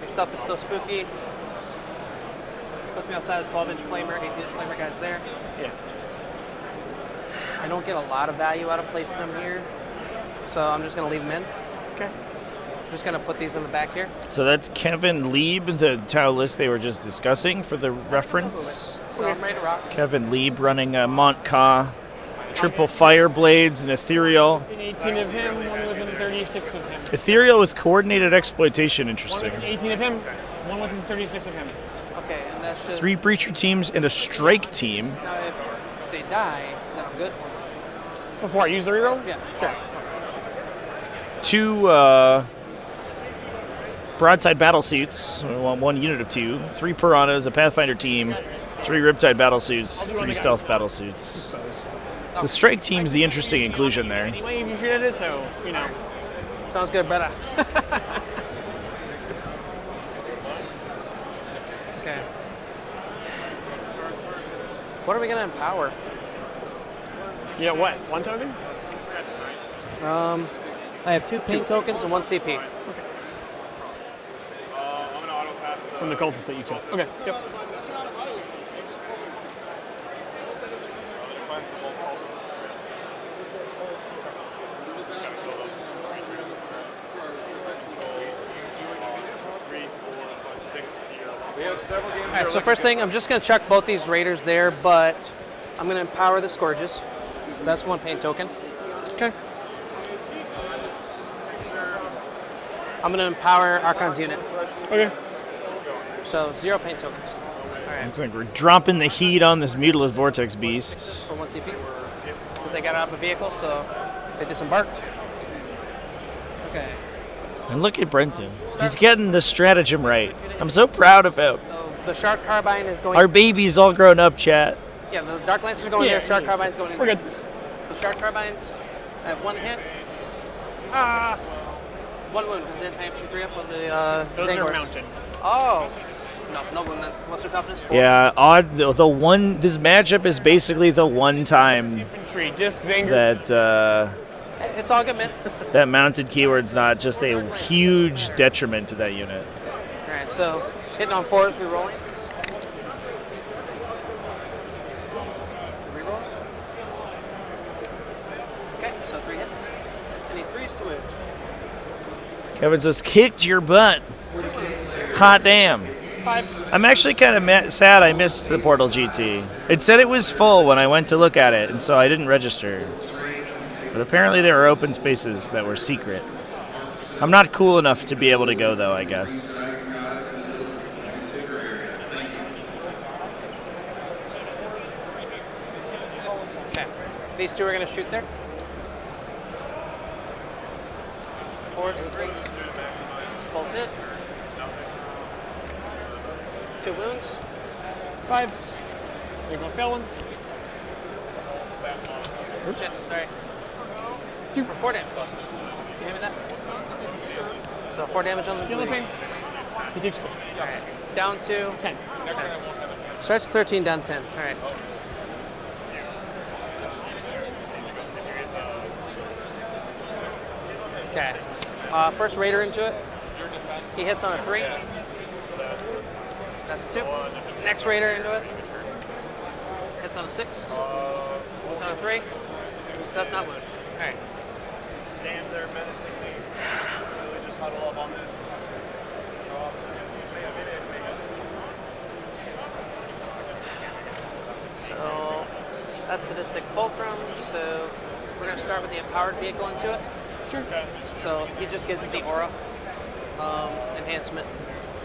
your stuff is still spooky. Puts me outside of 12-inch flamer, 18-inch flamer guys there. Yeah. I don't get a lot of value out of placing them here. So I'm just going to leave them in. Okay. I'm just going to put these in the back here. So that's Kevin Lieb, the towel list they were just discussing for the reference. So I'm ready to rock. Kevin Lieb running a Montca, triple fire blades, and ethereal. 18 of him, one within 36 of him. Ethereal with coordinated exploitation, interesting. 18 of him, one within 36 of him. Okay, and that's just... 3 breacher teams and a strike team. Now, if they die, then I'm good. Before I use the reroll? Yeah. Sure. 2 broadside battle suits, 1 unit of 2, 3 piranhas, a Pathfinder team, 3 riptide battle suits, 3 stealth battle suits. So the strike team's the interesting inclusion there. Anyway, if you shoot at it, so, you know. Sounds good, brother. Okay. What are we going to empower? Yeah, what? 1 token? I have 2 paint tokens and 1 CP. From the cultists that you killed. Okay, yep. All right, so first thing, I'm just going to chuck both these raiders there, but I'm going to empower the Scourges. So that's 1 paint token. Okay. I'm going to empower Archon's unit. Okay. So 0 paint tokens. All right. Looks like we're dropping the heat on this Mutilus Vortex Beast. For 1 CP. Because they got out of a vehicle, so they disembarked. Okay. And look at Brenton. He's getting the stratagem right. I'm so proud of him. So the Shark Carbine is going... Our baby's all grown up, chat. Yeah, the Dark Lancers are going there, Shark Carbine's going in. We're good. The Shark Carbines have 1 hit. 1 wound, because they didn't infantry 3 up on the Those Zangors. are mounted. Oh. No wound then. What's their toughness? 4? Yeah, odd. The one. This matchup is basically the one time Infantry, disc Zanger. that It's all good, man. that mounted keyword's not just a huge detriment to that unit. All right, so hitting on 4s, re-rolling. Re-rolls. Okay, so 3 hits. I need 3s to wound. Kevin says, "Kicked your butt." 2 wounds. Hot damn. 5s. I'm actually kind of sad I missed the Portal GT. It said it was full when I went to look at it, and so I didn't register. But apparently there were open spaces that were secret. I'm not cool enough to be able to go, though, I guess. Okay. These 2 are going to shoot there. 4s and 3s. Both hit. 2 wounds. 5s. They're going to fail 1. Shit, sorry. 2 for 4 damage. Can you hand me that? So 4 damage on the Healing pains. He takes 2. Alright. Down to 10. Starts 13, down 10. Alright. Okay. First Raider into it. He hits on a 3. That's a 2. Next Raider into it. Hits on a 6. Hits on a 3. Does not wound. Alright. Stand there menacingly. Really just huddle up on this. So that's Sadistic Fulcrum. So we're going to start with the empowered vehicle into it. Sure. So he just gives it the aura enhancement.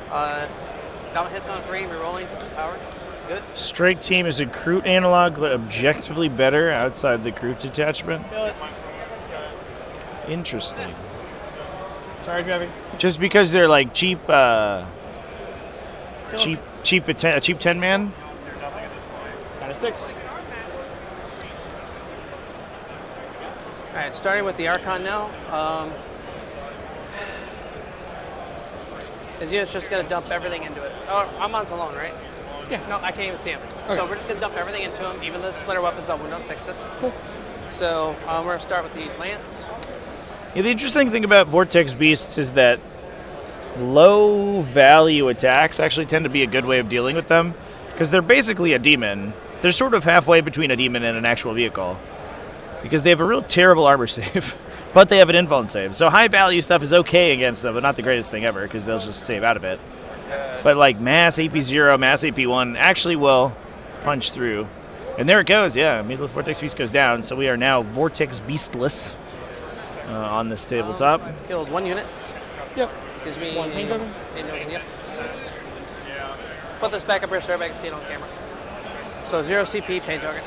Down hits on 3, re-rolling because empowered. Good. Strike Team is a Kroot analog, but objectively better outside the Kroot detachment. Interesting. Sorry, Javi. Just because they're like cheap, cheap 10 man. Got a 6. All right, starting with the Archon now. His unit's just going to dump everything into it. Oh, Amon's alone, right? Yeah. No, I can't even see him. Okay. So we're just going to dump everything into him, even the splitter weapons on wound on 6s. Cool. So we're going to start with the Lance. Yeah, the interesting thing about Vortex Beasts is that low value attacks actually tend to be a good way of dealing with them, because they're basically a demon. They're sort of halfway between a demon and an actual vehicle, because they have a real terrible armor save, but they have an invuln save. So high value stuff is okay against them, but not the greatest thing ever, because they'll just save out of it. But like mass AP0, mass AP1 actually will punch through. And there it goes, yeah, Mutilus Vortex Beast goes down, so we are now Vortex Beastless on this tabletop. Killed 1 unit. Yep. Gives me 1 pain token. Yep. Put this back up here so everybody can see it on camera. So 0 CP, pain token.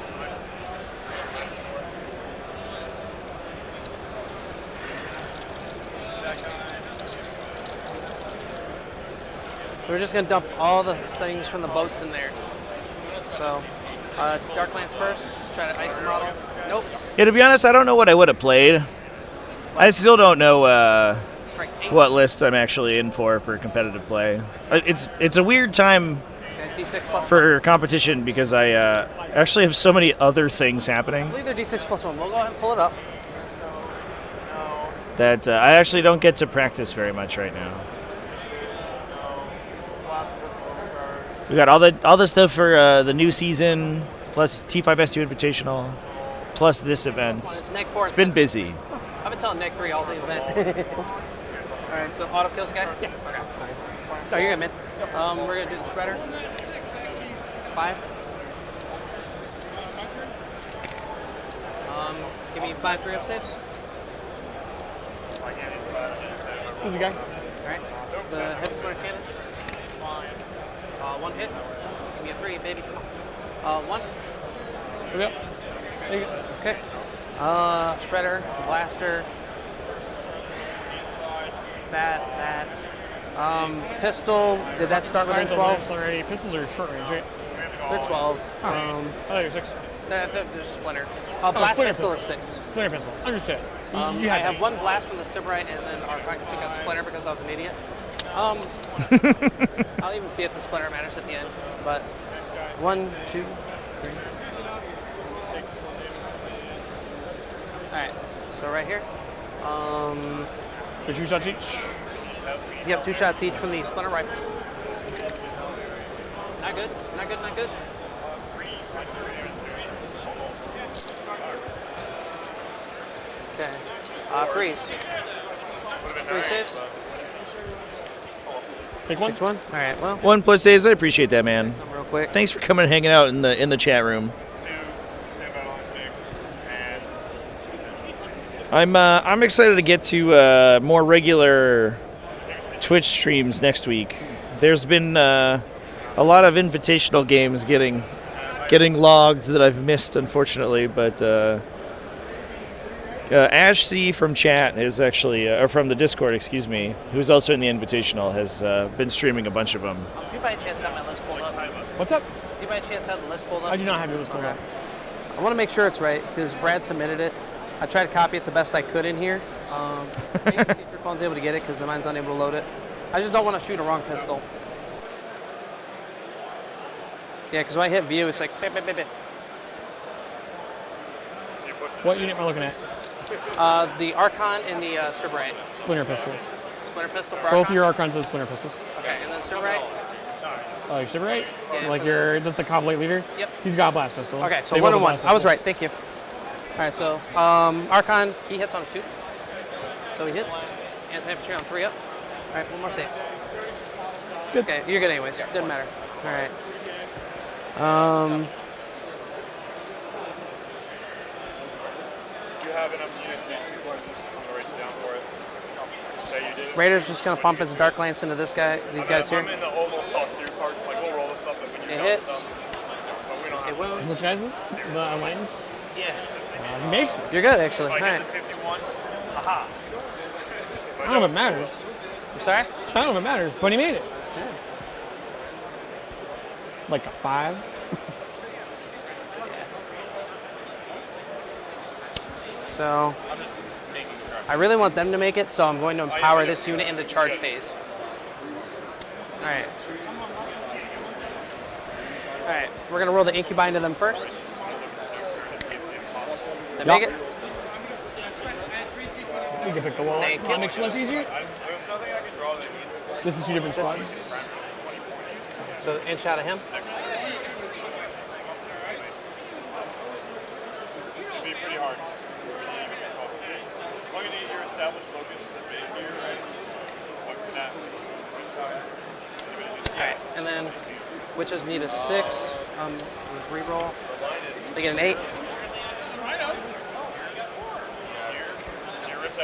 We're just going to dump all the things from the boats in there. So, Dark Lance first. Just try to ice and model. Nope. Yeah, to be honest, I don't know what I would have played. I still don't know what list I'm actually in for competitive play. It's a weird time for competition because I actually have so many other things happening I believe they're D6+1. We'll go ahead and pull it up. that I actually don't get to practice very much right now. We got all the stuff for the new season. plus T5S2 Invitational, plus this event. It's neg 4. It's been busy. I've been telling neg 3 all the event. All right, so auto kills guy? Yeah. Okay. Sorry. No, you're good, man. We're going to do the shredder. 5. Give me 5 3-up saves. Who's the guy? All right. The heavy splitter cannon. 1 hit. Give me a 3, baby. Come on. 1. Yep. There you go. Okay. Shredder, blaster. That. Pistol. Did that start within 12? Already. Pistols are short range, right? They're 12. I thought you were 6. There's a splinter. Blast splinter pistol is 6. Splinter pistol. Understood. I have 1 blast from the Sybarite, and then our Archon took a splinter because I was an idiot. I'll even see if the splinter matters at the end. But 1, 2, 3. Alright, so right here. The 2 shots each? Yep, 2 shots each from the splinter rifles. Not good. Okay. Freeze. 3 saves. Take 1. All right. Well. 1 plus saves. I appreciate that, man. Real quick. Thanks for coming and hanging out in the chat room. I'm excited to get to more regular Twitch streams next week. There's been a lot of invitational games getting logged that I've missed, unfortunately, but Ash C from chat is actually, or from the Discord, excuse me, who's also in the invitational, has been streaming a bunch of them. Do you by chance have my list pulled up? What's up? Do you by chance have the list pulled up? I do not have your list pulled up. I want to make sure it's right because Brad submitted it. I tried to copy it the best I could in here. Maybe see if your phone's able to get it because mine's unable to load it. I just don't want to shoot a wrong pistol. Yeah, because when I hit view, it's like beep, beep, beep, beep. What unit am I looking at? The Archon and the Sybarite. Splinter pistol. Splinter pistol for Archon? Both of your Archons are splinter pistols. Okay, and then Sybarite? Oh, your Sybarite? Yeah. That's the Coblate leader? Yep. He's got a blast pistol. Okay, so They 1 both and 1. have I was blast right, thank you. All right, so Archon, he hits on a 2. So he hits. Anti-infantry on 3 up. All right, 1 more save. Good. Okay, you're good anyways. Doesn't matter. All right. Do you have enough juice to just write it down for it? Say you did it. Raider's just gonna pump its Dark Lance into this guy, these guys here. I'm in the almost top tier parts, like we'll roll this up, but when you It count hits. stuff, but we don't have It wounds. Which guy is this? The Enlightens? Yeah. He makes it. You're good actually. If I All get right. to 51, aha. I don't know if it matters. I'm sorry? I don't know if it matters, but he made it. Like a 5? So I really want them to make it, so I'm going to empower this unit into charge phase. All right. All right, we're gonna roll the incubi into them first. They make it. You can pick the wall. Thank you. That makes your life easier. There's nothing I can draw that needs. This is 2 different squads. So inch out of him. It'd be pretty hard. As long as you get your established focus here, right? What can that? All right, and then witches need a 6. Reroll. They get an 8.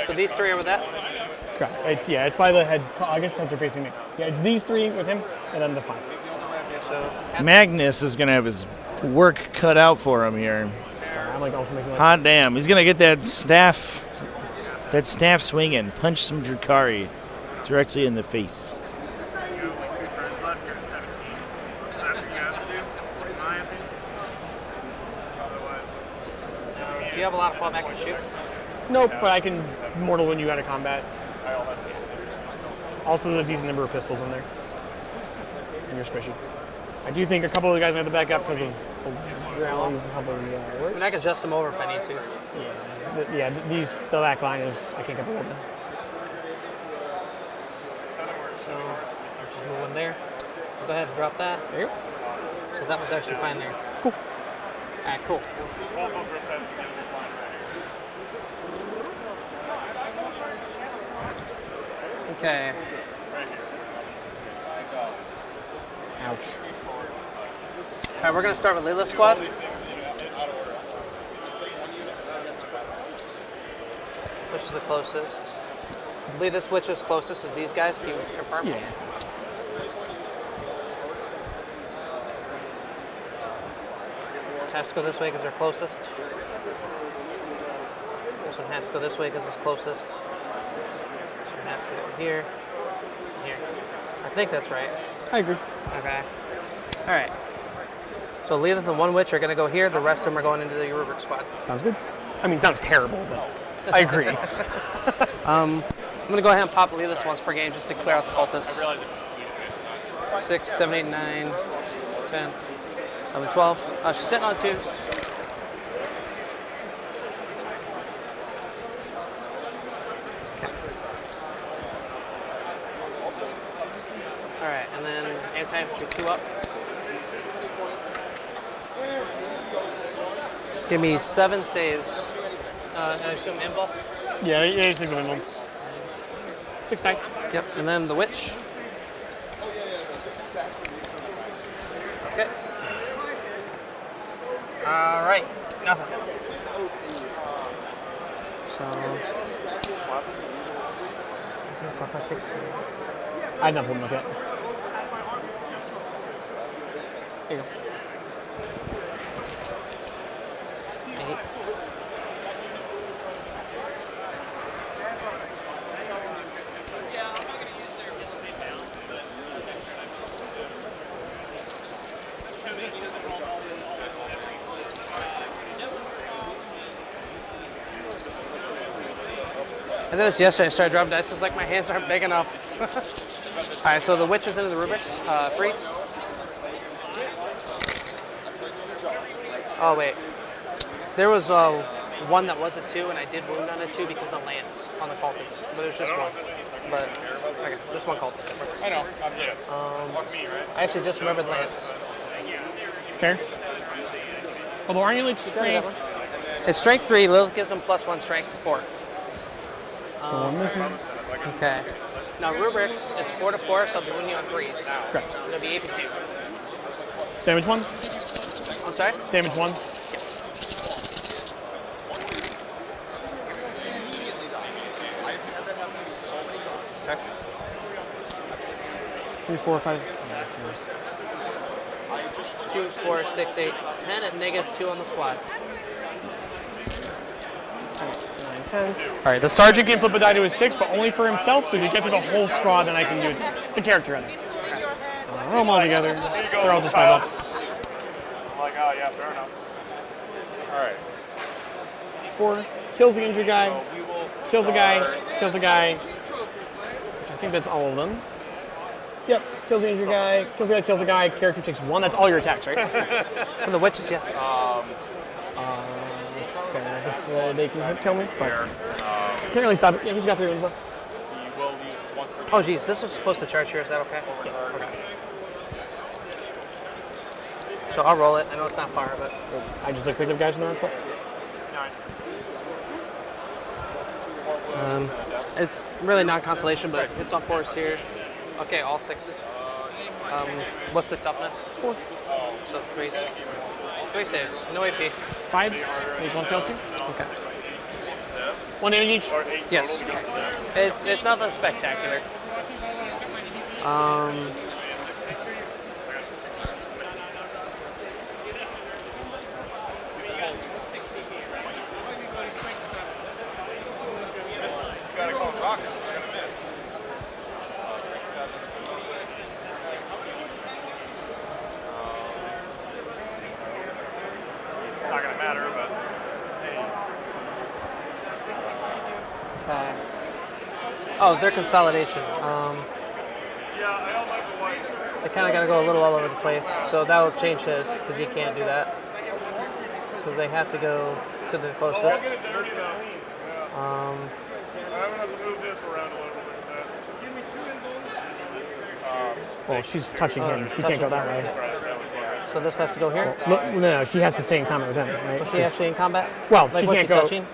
So these 3 are with that? Correct. It's by the head. I guess the heads are facing me. Yeah, it's these 3 with him, and then the 5. So Magnus is going to have his work cut out for him here. I'm like also making Hot damn. He's going to get that staff swinging. Punch some Drukhari directly in the face. Do you have a lot of fallback and shoot? Nope, but I can mortal when you out of combat. Also, there's a decent number of pistols in there. And you're squishy. I do think a couple of the guys might have to back up because of the rallies and how they work. And I can adjust them over if I need to. Yeah, the back line is, I can't get the roll down. So, just move one there. Go ahead and drop that. There you go. So that was actually fine there. Cool. Alright, cool. Both those rip heads are going to be flying right here. Okay. Right here. Ouch. Alright, we're going to start with Leela's squad. Which is the closest? I believe this which is closest is these guys. Can you confirm? Yeah. It has to go this way because they're closest. This one has to go this way because it's closest. This one has to go here. Here. I think that's right. I agree. Okay. Alright. So Lilith and one witch are going to go here. The rest of them are going into the Rubric squad. Sounds good. I mean, sounds terrible, but I agree. I'm going to go ahead and pop Lilith once per game just to clear out the cultists. 6, 7, 8, 9, 10, 11, 12. She's sitting on 2s. Alright, and then anti-infantry 2 up. Give me 7 saves. I assume invul? Yeah, 6 of ones. 6 die. Yep, and then the witch. Okay. Alright, nothing. So. 4, 5, 6, 7. I had nothing with it. There you go. 8. I did this yesterday. I started dropping dice. It's like my hands aren't big enough. All right, so the witch is into the rubrics. Freeze. Oh wait, there was one that was a 2, and I did wound on a 2 because of lance on the cultists. But it was just one. But okay, just one cultist. I know. I'm good. I actually just remembered lance. Fair. Although aren't you like strength? It's strength 3. Lilith gives them +1 strength 4. Okay. Now rubrics, it's 4 to 4, so I'll be winning you on 3s. Correct. It'll be 8 to 2. Damage 1? I'm sorry? Damage 1? Yeah. Okay. 3, 4, 5. 2, 4, 6, 8, 10 at -2 on the squad. 10. All right, the sergeant can flip a die to a 6, but only for himself. So if you get through the whole squad, then I can do the character rather. Roll them all together. They're all just 5 ups. I'm like, oh yeah, fair enough. All right. 4 kills the injured guy. Kills the guy. Kills the guy. Which I think that's all of them. Yep. Kills the injured guy. Kills the guy. Kills the guy. Character takes 1. That's all your attacks, right? From the witches, yeah. Fair. I guess they can kill me. But can't really stop it. Yeah, he's got 3 wounds left. Oh, geez, this was supposed to charge here. Is that okay? Yeah. Okay. So I'll roll it. I know it's not far, but I just picked up guys from the round 12. It's really non-consolation, but it's on 4s here. Okay, all 6s. What's the toughness? 4. So 3s. 3 saves. No AP. 5s. Make 1 fail 2. Okay. 1 damage each. Yes. It's not that spectacular. Gotta call rockets. You're gonna miss. It's not gonna matter, but hey. Okay. Oh, their consolidation. Yeah, I don't like the white. They kind of got to go a little all over the place, so that will change his because he can't do that. So they have to go to the closest. I'll get it dirty though. I'm gonna have to move this around a little bit. Well, she's touching him. She can't go that way. So this has to go here? No, she has to stay in combat with him, right? Was she actually in combat? Well, like, she was can't she go. touching?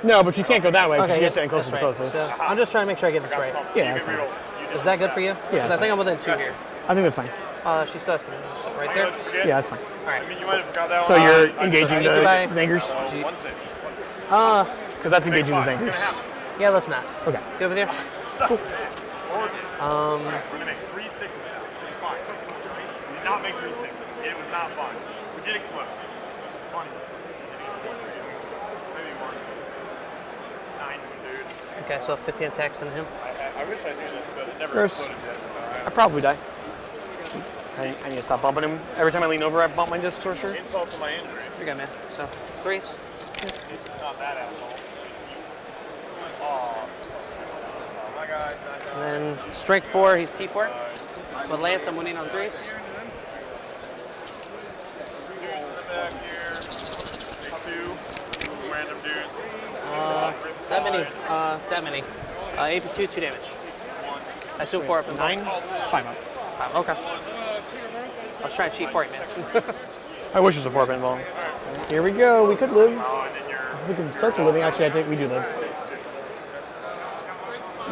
No, but she can't go that way because Okay, she has to stand closest to that's closest. right. So I'm just trying to make sure I get this right. Yeah, that's fine. Is that good for you? Yeah, Because I that's think I'm within 2 here. I think that's fine. She still has to move. So right there? Yeah, that's fine. All right. So you're engaging the goodbye. Zangers? Because that's engaging the Zangers. Yeah, let's not. Okay. Good with you? Cool. We're gonna make 3 6s now. Fine. We did not make 3 6s. It was not fun. We did explode. Funny. Maybe one. 9 dude. Okay, so 15 attacks on him. I wish I knew this, but it never First, exploded yet. So I probably die. I need to stop bumping him. Every time I lean over, I bump my disc sorcerer. insult to my injury. You're good, man. So, 3s. It's just not that asshole. Oh, my God. And then strength 4, he's T4. With Lance, I'm winning on 3s. Two random dudes. That many. AP2, 2 damage. I still 4 up and 9, 5 up. 5, okay. I was trying to cheat for you, man. I wish it was a 4 pinball. Here we go. We could live. This is a good start to living. Actually, I think we do live.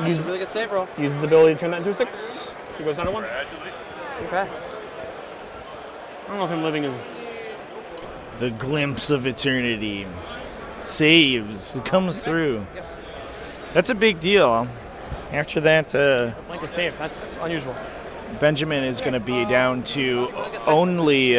Use a really good save roll. Uses his ability to turn that into a 6. He goes down to 1. Okay. I don't know if him living is... The glimpse of eternity. Saves. It comes through. Yep. That's a big deal. After that, like a save. That's unusual. Benjamin is going to be down to only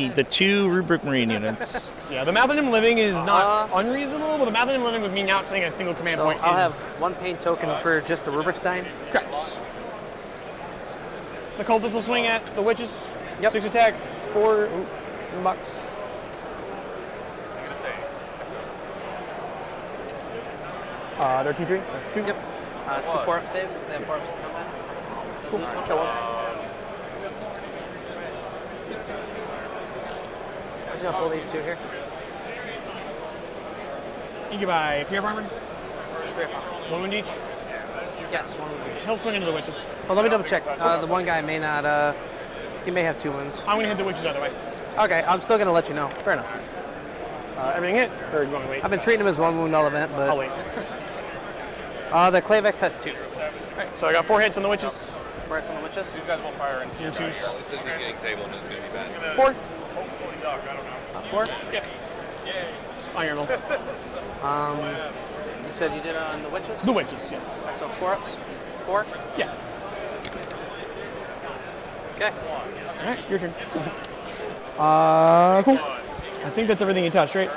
the 2 Rubric Marine units. So yeah, the math of him living is not unreasonable, but the math of him living with me not playing a single command So point I'll is... have 1 pain token for just the Rubric Stein. Correct. The cultists will swing at the witches. Yep. 6 attacks, 4 in the box. They're T3, so 2. Yep. 2 4-up saves because they have 4-ups in combat. Cool. Kill 1. I'm just going to pull these 2 here. You can buy 3 up armor, 3 up. 1 wound each. Yes, 1 wound each. He'll swing into the witches. Well, let me double check. The one guy may not, he may have 2 wounds. I'm going to hit the witches either way. Okay, I'm still going to let you know. Fair enough. Everything hit? Or you want to wait? I've been treating him as 1 wound all event, but... I'll wait. The Clavex has 2. Alright, so I got 4 hits on the witches. 4 hits on the witches. These guys will fire in 2 twos. This is getting table and it's going to be bad. 4. Hopefully duck, I don't know. 4? Yep. Iron roll. You said you did it on the witches? The witches, yes. So 4-ups? 4? Yeah. Okay. Alright, your turn. Cool. I think that's everything you touched, right?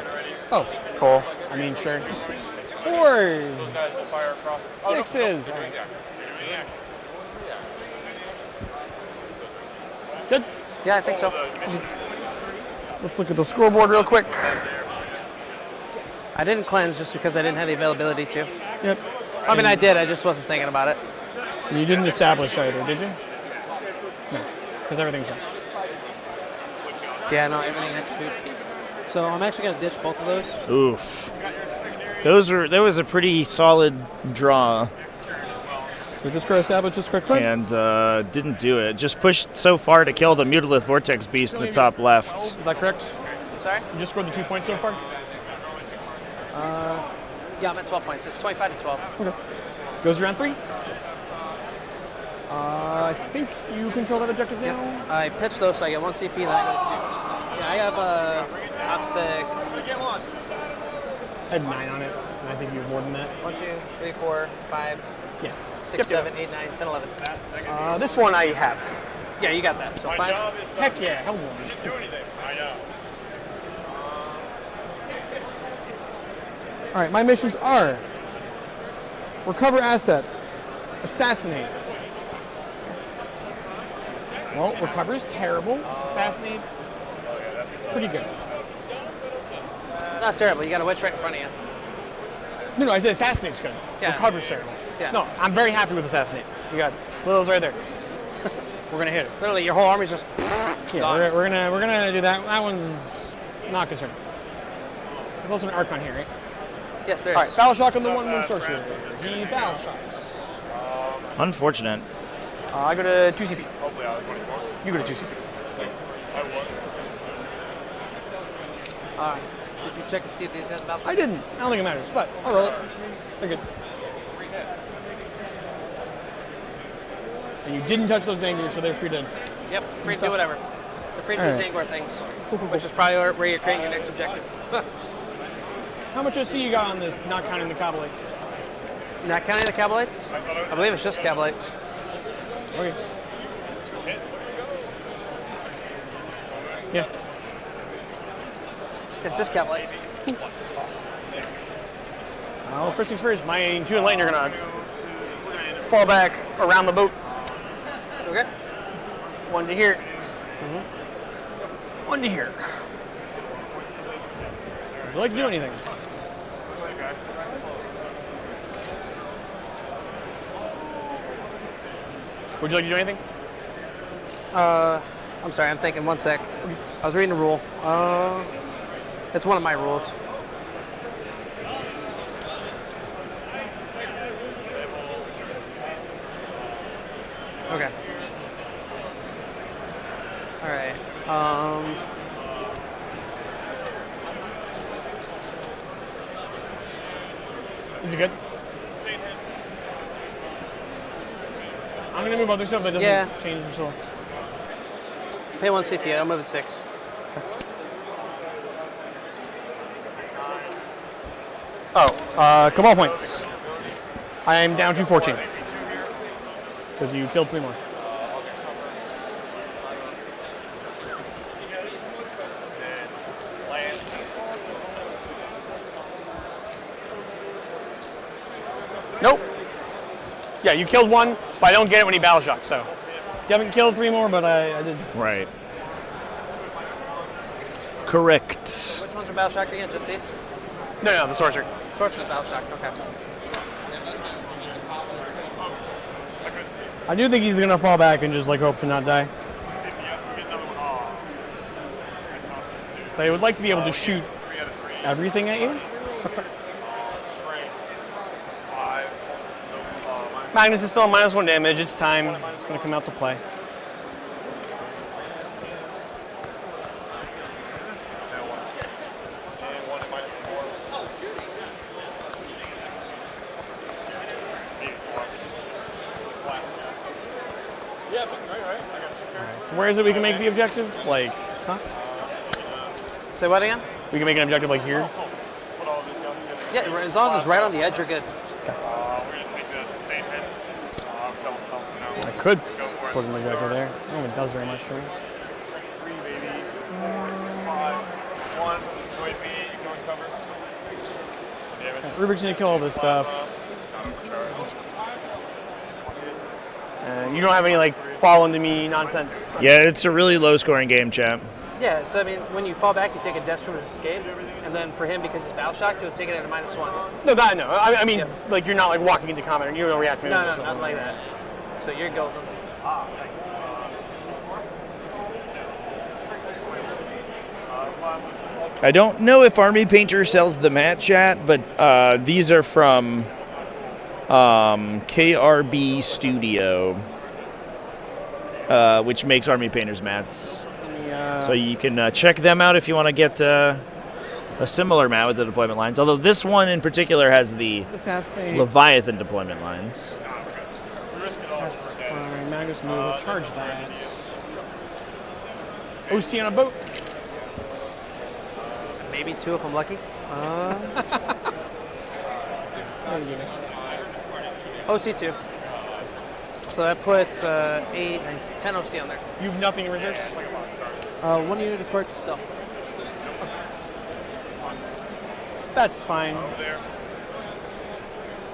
Oh, cool. I mean, sure. 4s. 6s. Alright. Good? Yeah, I think so. Let's look at the scoreboard real quick. I didn't cleanse just because I didn't have the availability to. Yep. I mean, I did. I just wasn't thinking about it. You didn't establish either, did you? No, because everything's right. Yeah, no, everything had to shoot. So I'm actually going to ditch both of those. Oof. That was a pretty solid draw. So just go establish this quick clip. And didn't do it. Just pushed so far to kill the Mutilith Vortex Beast in the top left. Is that correct? Sorry? You just scored the 2 points so far? Yeah, I'm at 12 points. It's 25 to 12. Okay. Goes around 3. I think you control that objective now. Yep. I pitched those, so I get 1 CP, then I go to 2. Yeah, I have OPSEC. I had 9 on it, and I think you have more than that. 1, 2, 3, 4, 5, Yeah. 6, 7, 8, 9, 10, 11. This one I have. Yeah, you got that. So 5. Heck yeah, hell one. Do anything. I know. All right, my missions are recover assets, assassinate. Well, recover's terrible. Assassinate's pretty good. It's not terrible. You got a witch right in front of you. No, I said assassinate's good. Yeah. Recover's terrible. Yeah. No, I'm very happy with assassinate. You got Little's right there. We're gonna hit it. Literally, your whole army's just. Yeah, we're gonna do that. That one's not concerned. There's also an Archon here, right? Yes, there is. All right, battle shock on the 1 wound sorcerer. He battle shocks. Unfortunate. I go to 2 CP. You go to 2 CP. Did you check and see if these guys bounced? I didn't. I don't think it matters, but I'll roll it. They're good. And you didn't touch those Zangors, so they're free to. Yep, free to do whatever. They're free to do Zangor things, which is probably where you're creating your next objective. How much OC you got on this, not counting the Cabalites? Not counting the Cabalites? I believe it's just Cabalites. Okay. Yeah. It's just Cabalites. Well, first things first, my 2 and Lightning are gonna fall back around the boat. Okay. 1 to here. 1 to here. Would you like to do anything? Would you like to do anything? I'm sorry, I'm thinking, 1 sec. I was reading the rule. It's one of my rules. Okay. All right. Is it good? I'm gonna move other stuff that doesn't change the result. Pay 1 CP, I'll move it 6. Cabal points. I am down to 14. Because you killed 3 more. Nope. Yeah, you killed 1, but I don't get it when he battle shock, so. You haven't killed 3 more, but I did. Right. Correct. Which ones are battle shocked again? Just these? No, the sorcerer. Sorcerer's battle shocked, okay. I do think he's gonna fall back and just like hope to not die. So I would like to be able to shoot everything at you. Magnus is still -1 damage. It's time. It's gonna come out to play. So where is it we can make the objective? Like, huh? Say what again? We can make an objective like here? Yeah, as long as it's right on the edge, you're good. I could put an objective there. I don't think it does very much for me. Rubik's gonna kill all this stuff. And you don't have any like fall into me nonsense. Yeah, it's a really low scoring game, champ. Yeah, so I mean, when you fall back, you take a death from escape, and then for him, because he's battle shocked, you'll take it at a -1. No, that no. I mean, like you're not like walking into combat and you don't react to No, moves. no, not like that. So you're golden. I don't know if Army Painter sells the mat, chat, but these are from KRB Studio, which makes Army Painter's mats. So you can check them out if you want to get a similar mat with the deployment lines. Although this one in particular has the Leviathan deployment lines. That's fine. Magnus move. We'll charge that. OC on a boat. Maybe 2 if I'm lucky. OC2. So that puts 8 and 10 OC on there. You have nothing in reserves? 1 unit of scorch still. That's fine.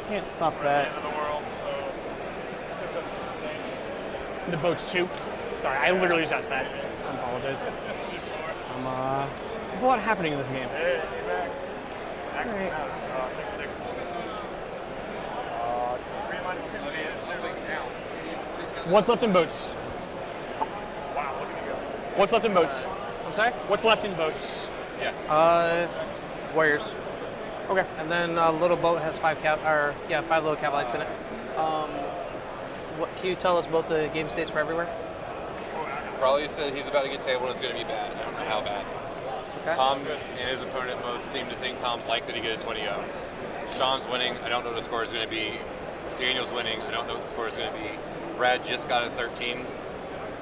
Can't stop that. The boat's 2. Sorry, I literally just asked that. I apologize. There's a lot happening in this game. Alright. What's left in boats? What's left in boats? I'm sorry? What's left in boats? Warriors. Okay. And then a little boat has 5 little Cabalites in it. What can you tell us about the game states for everywhere? Probably said he's about to get tabled and it's going to be bad. I don't know how bad. Tom and his opponent both seem to think Tom's likely to get a 20-0. Sean's winning. I don't know what the score is going to be. Daniel's winning. I don't know what the score is going to be. Brad just got a 13.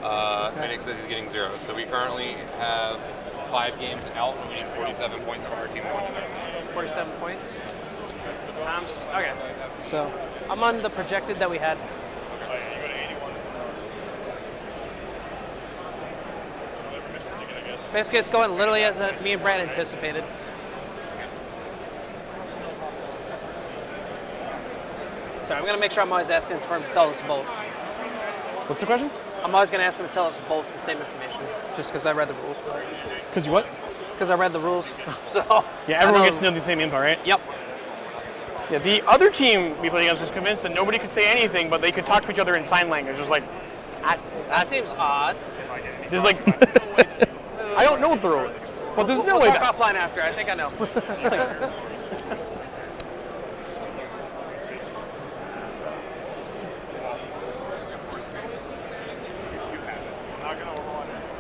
Minnick says he's getting 0. So we currently have 5 games out, and we need 47 points for our team to win today. 47 points. Tom's okay. So I'm on the projected that we had. Basically, it's going literally as me and Brad anticipated. Sorry, I'm going to make sure I'm always asking for him to tell us both. What's the question? I'm always going to ask him to tell us both the same information, just because I read the rules. Because you what? Because I read the rules. So yeah, everyone gets to know the same info, right? Yep. Yeah, the other team we played against was convinced that nobody could say anything, but they could talk to each other in sign language. Just like, that seems odd. There's like, I don't know what the rule is, but there's no way. We'll talk offline after. I think I know.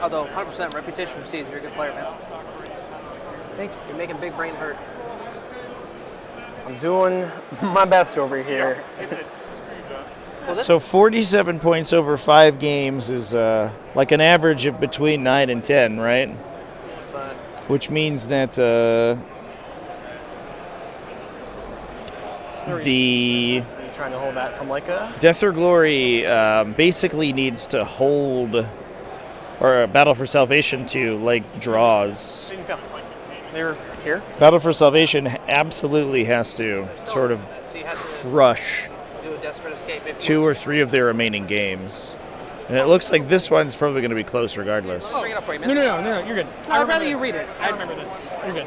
Although 100% reputation precedes, you're a good player, man. Thank you. You're making big brain hurt. I'm doing my best over here. So 47 points over 5 games is like an average of between 9 and 10, right? Which means that the Are you trying to hold that from like a Death or Glory basically needs to hold, or Battle for Salvation to like draws. They're here. Battle for Salvation absolutely has to sort of crush Do a desperate escape. 2 or 3 of their remaining games. And it looks like this one's probably going to be close regardless. Bring it up for you, man. No, you're good. No, I'd rather you read it. I remember this. You're good.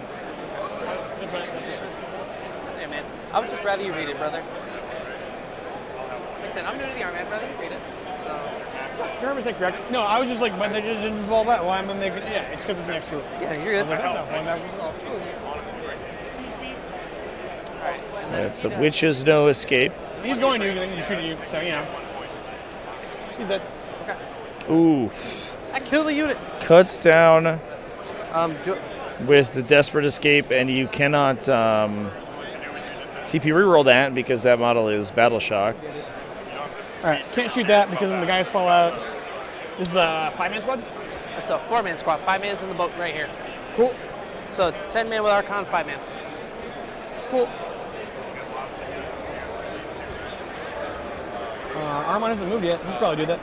Hey, man. I would just rather you read it, brother. Like I said, I'm new to the army. I'd rather you read it. So. You're 100% correct. No, I was just like, but they just didn't fall back. Why am I making? Yeah, it's because it's an extra. Yeah, you're good. Like, that's not falling back. That's the Witch's No Escape. He's going to, and he's shooting you, so you know. He's dead. Okay. Ooh. I killed the unit. Cuts down Do with the Desperate Escape, and you cannot CP reroll that because that model is battle shocked. Alright, can't shoot that because when the guys fall out. This is a 5-man squad? It's a 4-man squad. 5 man's in the boat right here. Cool. So 10 man with Archon, 5 man. Cool. Armand hasn't moved yet. He should probably do that.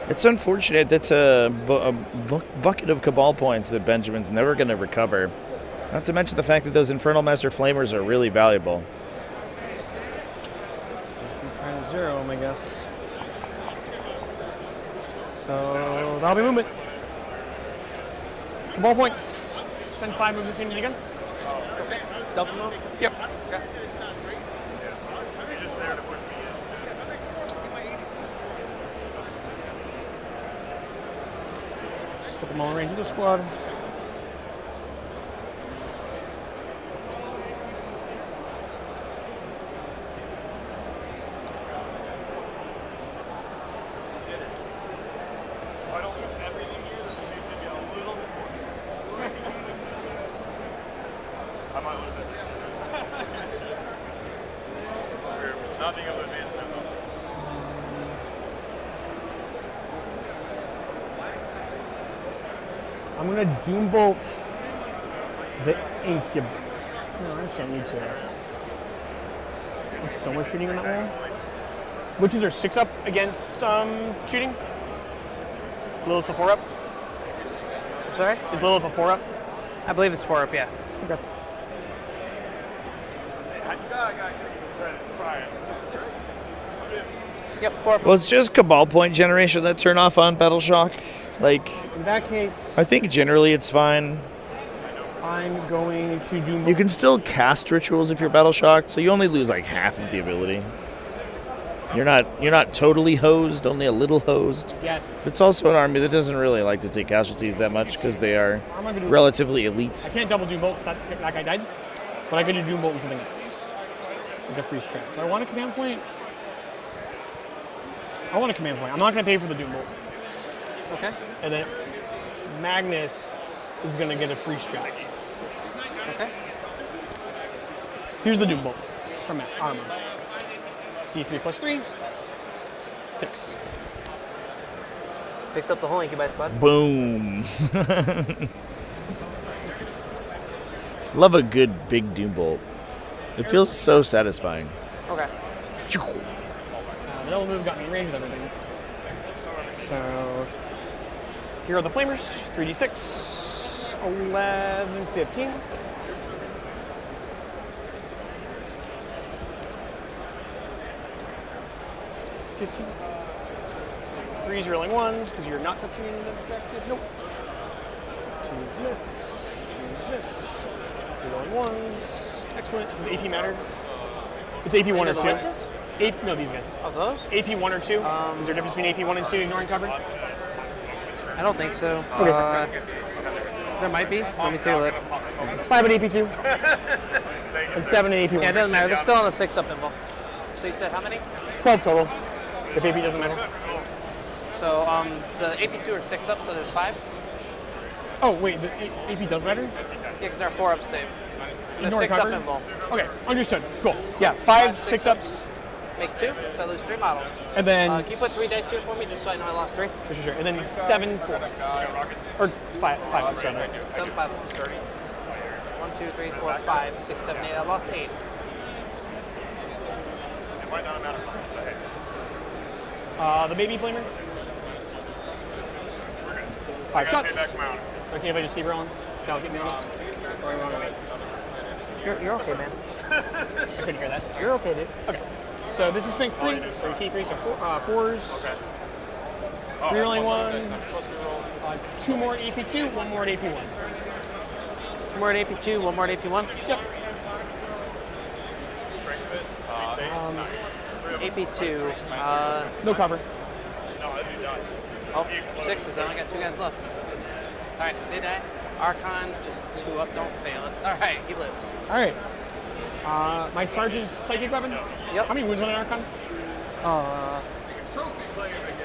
It's unfortunate. That's a bucket of Cabal points that Benjamin's never going to recover. Not to mention the fact that those Infernal Master Flamers are really valuable. Keep trying to 0 him, I guess. So that'll be movement. Cabal points. Spend 5 moves this unit again. Okay. Double move? Yep. Okay. Just put them all in range of the squad. I'm gonna Doombolt the Incub. No, I actually don't need to. There's so much shooting on that wall. Witches are 6 up against shooting. Lilith a 4 up. I'm sorry? Is Lilith a 4 up? I believe it's 4 up, yeah. Okay. Yep, 4 up. Well, it's just Cabal point generation that turn off on Battle Shock. Like, in that case, I think generally it's fine. I'm going to do. You can still cast rituals if you're battle shocked, so you only lose like half of the ability. You're not totally hosed, only a little hosed. Yes. It's also an army that doesn't really like to take casualties that much because they are relatively elite. I can't double Doombolt because that guy died, but I could do Doombolt and something else. Like a free strap. Do I want a command point? I want a command point. I'm not going to pay for the Doom Bolt. Okay. And then Magnus is going to get a free strap. Okay. Here's the Doom Bolt from Armor. D3 plus 3. 6. Picks up the whole Incubi squad. Boom. Love a good big Doom Bolt. It feels so satisfying. Okay. The double move got me in range of everything. So here are the flamers. 3d6, 11, 15. 15. 3's rolling 1s because you're not touching an objective. Nope. 2's miss. 2's miss. You're rolling 1s. Excellent. Does AP matter? It's AP 1 or 2. Witches? No, these guys. Oh, those? AP 1 or 2? Is there a difference between AP 1 and 2 ignoring cover? I don't think so. Okay. There might be. Let me take a look. It's 5 at AP 2. And 7 at AP 1. Yeah, it doesn't matter. They're still on a 6-up involved. So you said how many? 12 total. If AP doesn't matter. So the AP 2 are 6-up, so there's 5? Oh, wait. The AP does matter? Yeah, because they're 4-up save. They're Ignore 6-up cover? involved. Okay, understood. Cool. Yeah, 5 6-ups. Make 2, so I lose 3 models. And then... can you put 3 dice here for me, just so I know I lost 3? Sure. And then 7 4. Or 5 7. 7 5. 1, 2, 3, 4, 5, 6, 7, 8. I lost 8. It might not matter much, but hey. The baby flamer. We're good. 5 shots. Pay back mount. Okay, if I just keep rolling. Shall I keep me on? You're okay, man. I couldn't hear that. You're okay, dude. Okay. So this is strength 3. So key 3, so 4s. Okay. 3 rolling 1s. 2 more at AP2, 1 more at AP1. 2 more at AP2, 1 more at AP1? Yep. AP2. No cover. No, that'd be done. Oh, 6s. I only got 2 guys left. Alright, they die. Archon, just 2 up, don't fail it. Alright, he lives. Alright. My sergeant's psychic weapon? Yep. How many wounds on an Archon?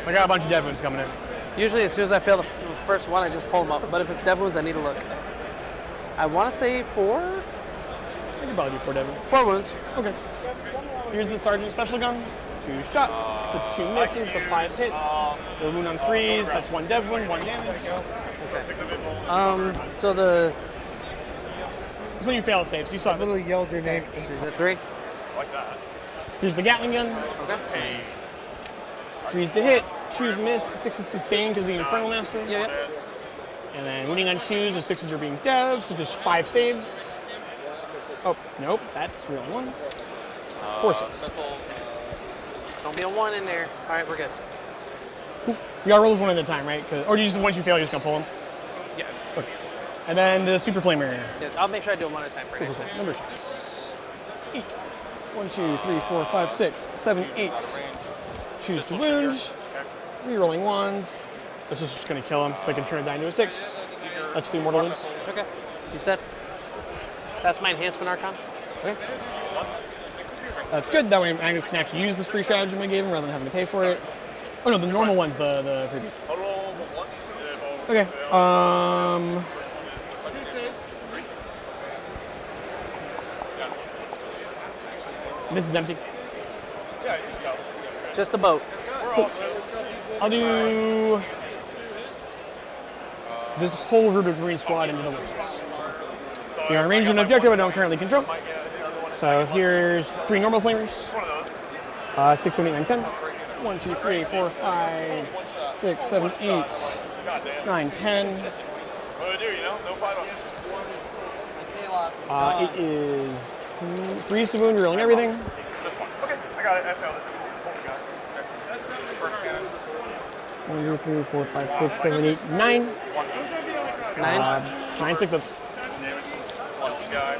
I got a bunch of dead wounds coming in. Usually, as soon as I fail the first one, I just pull them up. But if it's dead wounds, I need to look. I want to say 4? I can probably do 4 dead wounds. 4 wounds. Okay. Here's the sergeant's special gun. 2 shots, the 2 misses, the 5 hits. The wound on 3s, that's 1 dev wound, 1 damage. Okay. So the... This when you fail a save, so you saw it. Literally yelled your name 8 Is it 3? Like that. Here's the Gatling gun. Okay. 3's to hit, 2's miss, 6 is sustained because of the Infernal Master. Yeah. And then wounding on 2s, the 6s are being dev, so just 5 saves. Oh, nope, that's real 1. 4 saves. Don't be a 1 in there. All right, we're good. You gotta roll this one at a time, right? Or you just once you fail, you're just gonna pull them. Yeah. Okay. And then the Super Flamer. Yeah, I'll make sure I do them 1 at a time for next time. Number 8. 1, 2, 3, 4, 5, 6, 7, 8. Choose to wound. 3 rolling 1s. This is just gonna kill him, so I can turn it down to a 6. That's 2 mortal wounds. Okay. He's dead. That's my enhancement Archon. Okay. That's good. That way Magnus can actually use this free stratagem I gave him rather than having to pay for it. Oh no, the normal one's the freebies. Okay. This is empty. Just a boat. Cool. I'll do this whole Rubric Marine squad into the witches. They are arranged an objective I don't currently control. So here's 3 normal flamers. 6, 7, 8, 9, 10. 1, 2, 3, 4, 5, 6, 7, 8, 9, 10. It is 3's to wound, rolling everything. This one. Okay, I got it. I failed it. First guy. 1, 2, 3, 4, 5, 6, 7, 8, 9. 9? 9 6-ups. One guy.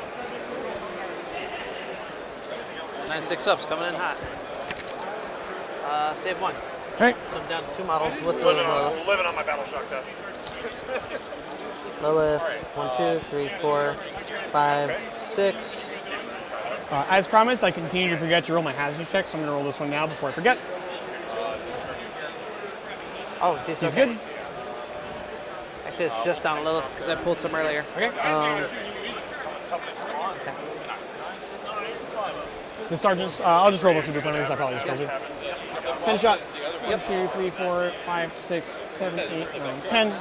9 6-ups coming in hot. Save 1. Alright. Comes down to 2 models with Living on my battle shock test. Lilith. 1, 2, 3, 4, 5, 6. As promised, I continue to forget to roll my hazards check, so I'm going to roll this one now before I forget. Oh, geez, He's okay. good. Actually, it's just down a little because I pulled some earlier. Okay. The sergeants, I'll just roll those 2 flamers. I probably just told you. 10 shots. 1, 2, 3, 4, 5, 6, 7, 8, 9, 10.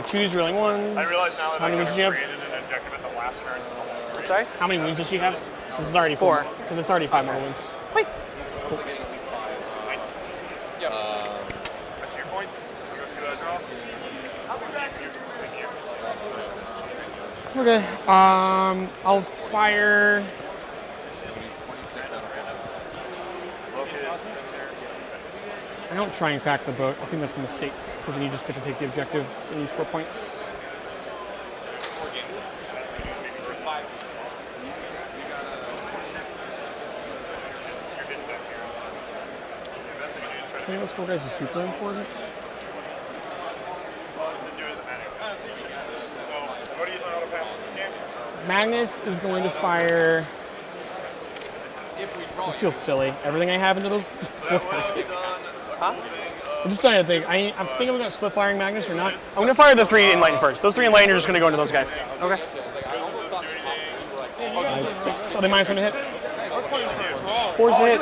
Choose rolling ones. I realize now that How many wounds does she have? created an objective at the last turn. I'm sorry? How many wounds does she have? This is already 4. Because it's already 5 more wounds. Wait. Cool. Nice. That's your points. You go see what I draw. I'll be back. Okay. I'll fire. I don't try and crack the boat. I think that's a mistake because then you just get to take the objective and you score points. I think those 4 guys are super important. Magnus is going to fire. This feels silly. Everything I have into those 4 guys. Huh? I'm just trying to think. I think I'm going to split firing Magnus or not. I'm going to fire the 3 Enlighten first. Those 3 Enlighten are just going to go into those guys. Okay. 6. Are they -1 to hit? 4's to hit.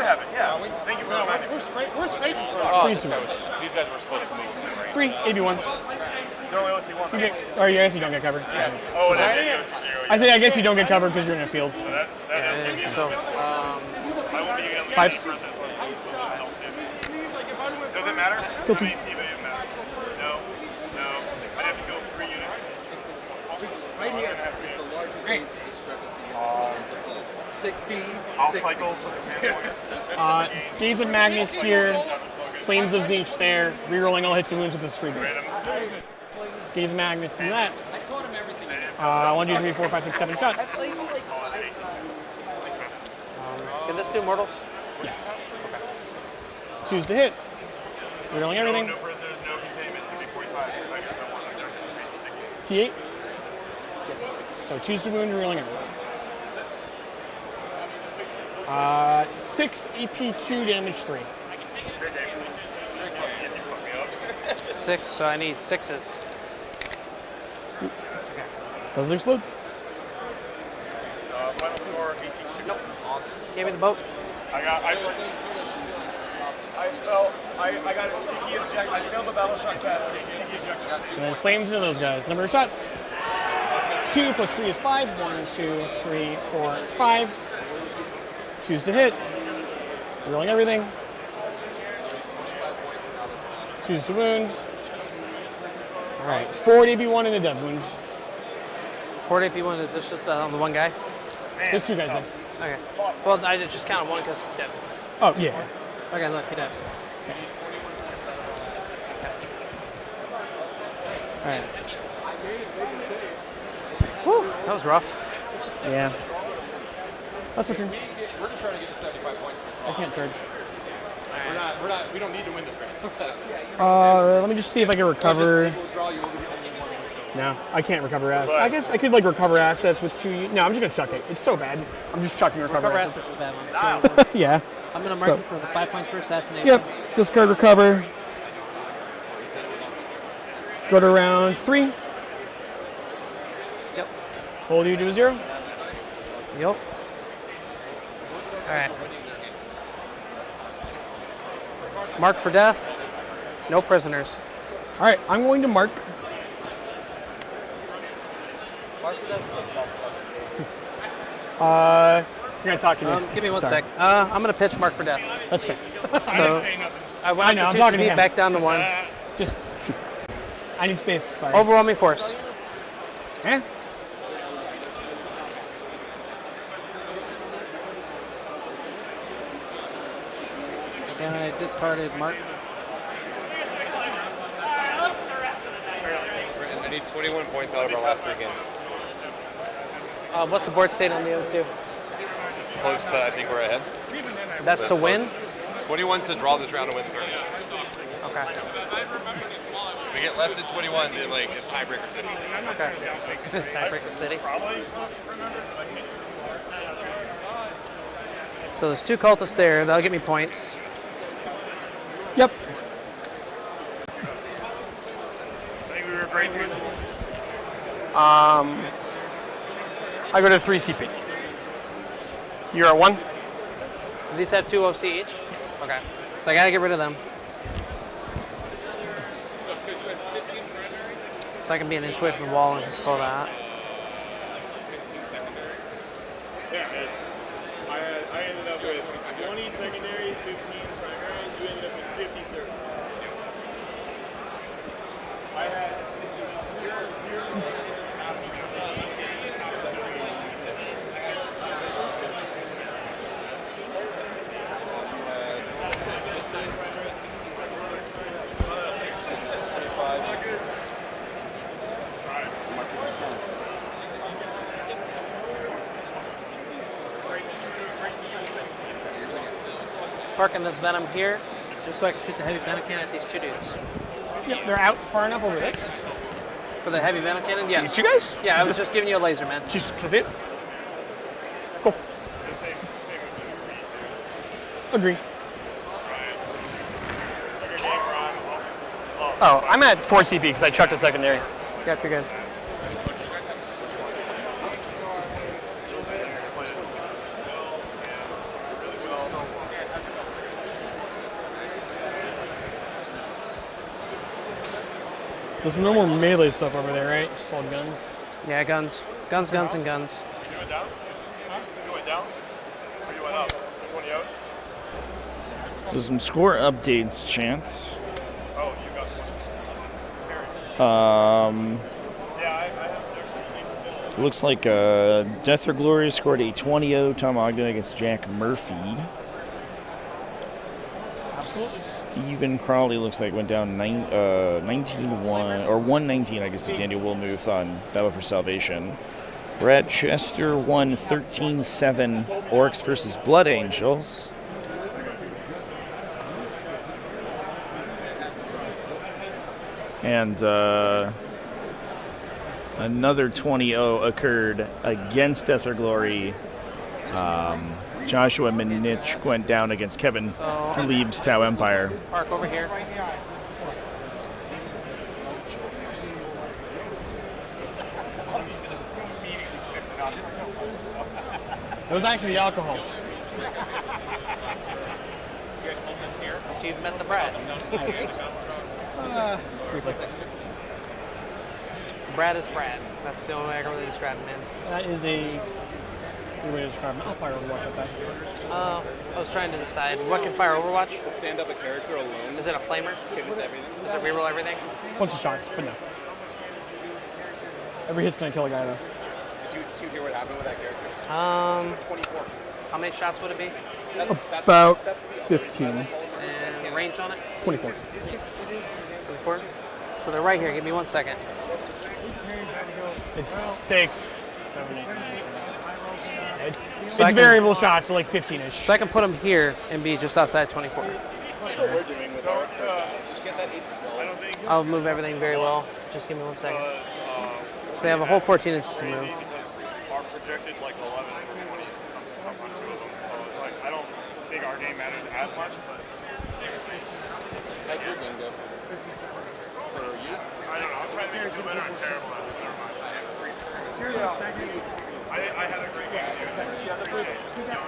Thank you for reminding me. We're scraping for 3's to hit. These guys were supposed to move. 3, AB1. You only see one. Or I guess you don't get covered. Yeah. Oh, sorry? I say I guess you don't get covered because you're in a field. So I won't be getting 5s. Does it matter? Kill 2. No. I'd have to go 3 units. Right here is the largest age discrepancy. 16. I'll cycle for the command point. Gaze of Magnus here. Flames of Zinch there. Rerolling all hits and wounds with this 3. Gaze of Magnus and that. 1, 2, 3, 4, 5, 6, 7 shots. Can this do mortals? Yes. Choose to hit. Rerolling everything. No prisoners, no containment. It'll be 45 because I got no one. T8. Yes. So choose to wound, rerolling everything. 6 AP2 damage 3. 6, so I need 6s. Does it explode? Final score 18-2. Nope. Give me the boat. I got a sticky objective. I failed the battle shot test. Sticky objective. And then flames into those guys. Number of shots. 2 plus 3 is 5. 1, 2, 3, 4, 5. Choose to hit. Rolling everything. Choose to wound. All right, 4 DP1 and a death wound. 4 AP1, is this just the one guy? There's 2 guys there. Okay. Well, I just counted 1 because dead. Oh, yeah. Okay, look, he does. All right. Whew, that was rough. Yeah. That's what you're. We're just trying to get to 75 points. I can't charge. We don't need to win this round. Let me just see if I can recover. No, I can't recover assets. I guess I could like recover assets with 2. No, I'm just gonna chuck it. It's so bad. I'm just chucking recover assets. Assets is a bad one. So Yeah. I'm gonna mark it for the 5 points for assassination. Yep. Discard recover. Go to round 3. Yep. Hold you to a 0. Yep. All right. Mark for death. No prisoners. All right, I'm going to mark. You're gonna talk to me. Give me 1 Sorry. sec. I'm gonna pitch mark for death. That's fair. So I went I know, up I'm to 2 talking to speed, him. back down to 1. Just shoot. I need space. Sorry. Overwhelming force. Eh? And I discarded mark. I need 21 points out of our last 3 games. What's the board state on the other 2? Close, but I think we're ahead. That's to win? 21 to draw this round and win the turn. Okay. If we get less than 21, then like it's tiebreaker city. Okay. Tiebreaker city. So there's 2 cultists there. That'll get me points. Yep. I think we were great. I go to 3 CP. You're at 1? These have 2 OC each? Okay. So I gotta get rid of them. So I can be an inch away from the wall and control that. Yeah, man. I ended up with 20 secondary, 15 primary. You ended up with 50 third. I had 0. Parking this venom here, just so I can shoot the heavy venom cannon at these 2 dudes. Yep, they're out far enough over this. For the heavy venom cannon, yeah. These 2 guys? Yeah, I was just giving you a laser, man. Can see it? Cool. Agree. Oh, I'm at 4 CP because I chucked a secondary. Yep, you're good. There's no more melee stuff over there, right? Just all guns. Yeah, guns. Guns, guns, and guns. You went down? You went down? Or you went up? 20 out? So some score updates, chat. Oh, you got one. Looks like Death or Glory scored a 20-0 Tom Ogden against Jack Murphy. Stephen Crowley looks like went down 19-1, or 119, I guess, to Daniel Wilmuth on Battle for Salvation. Brad Chester won 13-7 Orcs versus Blood Angels. And another 20-0 occurred against Death or Glory. Joshua Minich went down against Kevin Lieb's Tau Empire. Park over here. It was actually the alcohol. So you've met the Brad. Briefly. Brad is Brad. That's the only way I can really describe him, man. That is a good way to describe him. I'll fire Overwatch at that. I was trying to decide what can fire Overwatch. Stand up a character alone. Is it a flamer? With everything. Does it reroll everything? Bunch of shots, but no. Every hit's gonna kill a guy though. Did you hear what happened with that character? 24. How many shots would it be? About 15. And range on it? 24. 24? So they're right here. Give me 1 second. It's 6, 7, 8, 9, 10. It's variable shots for like 15-ish. So I can put them here and be just outside 24. That's what we're doing with our just get that 8 to 12. I'll move everything very well. Just give me 1 second. So they have a whole 14 inches to move. Our projected like 11 and 20 sometimes 2 of them. So it's like, I don't think our game matters as much, but. How's your game go? For you? I don't know. I'm trying to make it feel better. I'm terrible at it. Never mind. I had a great game. Yeah, the first 2 guys.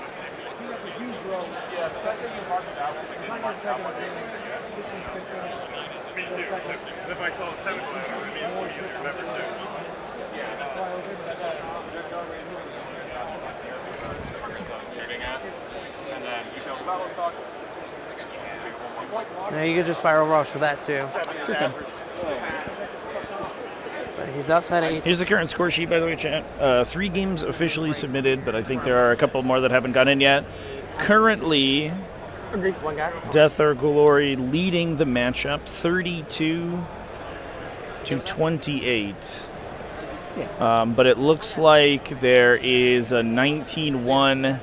Yeah, the second you mark it out, I did mark it out. Me too. Because if I saw the tentacle, it would be more easy to remember too. Yeah, that's why I was able to shooting at. And then you build battle stock. Now you could just fire Overwatch for that too. But he's outside of 18. Here's the current score sheet, by the way, chat. 3 games officially submitted, but I think there are a couple more that haven't gone in yet. Currently, One guy. Death or Glory leading the matchup 32 to 28. But it looks like there is a 19-1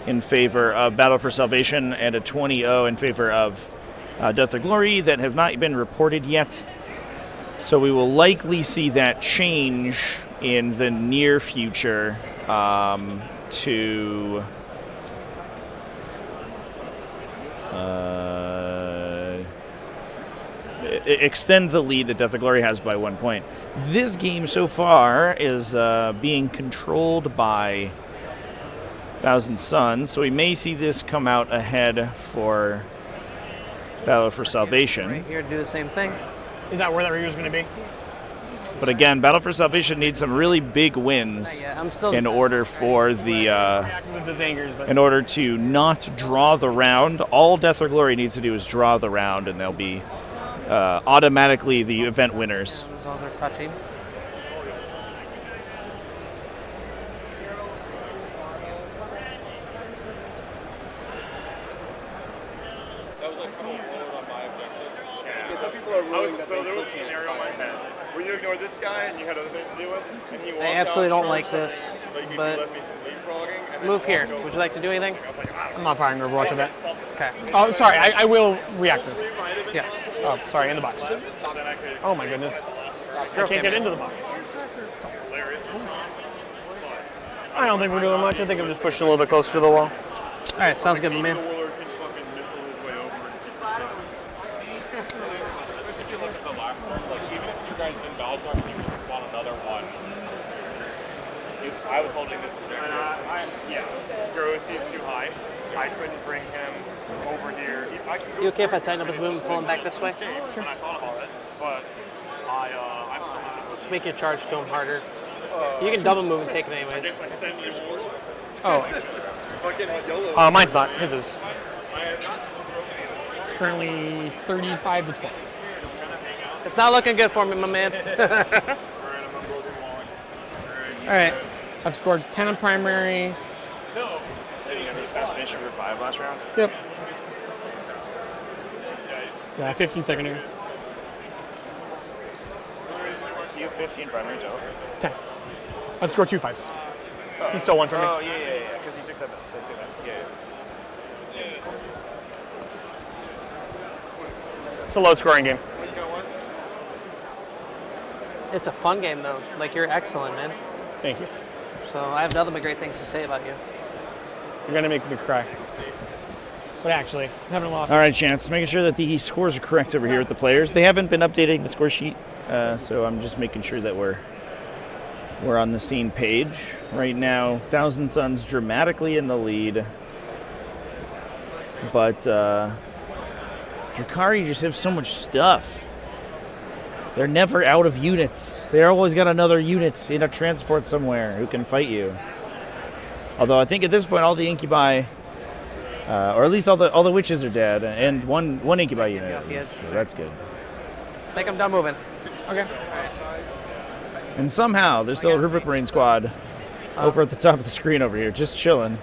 in favor of Battle for Salvation and a 20-0 in favor of Death or Glory that have not been reported yet. So we will likely see that change in the near future to extend the lead that Death of Glory has by 1 point. This game so far is being controlled by Thousand Suns, so we may see this come out ahead for Battle for Salvation. Right here to do the same thing. Is that where that rear's going to be? But again, Battle for Salvation needs some really big wins in order for in order to not draw the round. All Death or Glory needs to do is draw the round, and they'll be automatically the event winners. Those are touching. So there was a scenario in my head where you ignored this guy and you had other things to deal with, and he walked I absolutely out, don't like showed this, something, like, but you left me some leapfrogging, and then move here. walked Would you like to do anything? I'm not firing Overwatch with that. Okay. Oh, sorry. I will reactive. Yeah. Oh, sorry. In the box. Oh my goodness. I can't get into the box. I don't think we're doing much. I think I'm just pushing a little bit closer to the wall. All right. Sounds good, man. I was holding this. Your OC is too high. I couldn't bring him over here. You okay if I tighten up his movement and pull him back this way? Sure. When I thought about it, but I'm Just make your charge to him harder. You can double move and take him anyways. Oh. Mine's not. His is. It's currently 35 to 12. It's not looking good for me, my man. All right. I've scored 10 on primary. No. Did you have assassination for 5 last round? Yep. Yeah, 15 secondary. You have 15 primary total? 10. I've scored 2 5s. He stole one from me. Oh, yeah, because he took that. Yeah. It's a low scoring game. It's a fun game, though. Like, you're excellent, man. Thank you. So I have nothing but great things to say about you. You're going to make me cry. But actually, I haven't lost. All right, Chance, making sure that the scores are correct over here with the players. They haven't been updating the score sheet, so I'm just making sure that we're on the same page. Right now, Thousand Suns dramatically in the lead. But Drukhari just have so much stuff. They're never out of units. They always got another unit in a transport somewhere who can fight you. Although I think at this point all the incubi, or at least all the witches are dead, and one incubi unit at least, so that's good. I think I'm done moving. Okay. And somehow there's still a Rubric Marine squad over at the top of the screen over here, just chilling.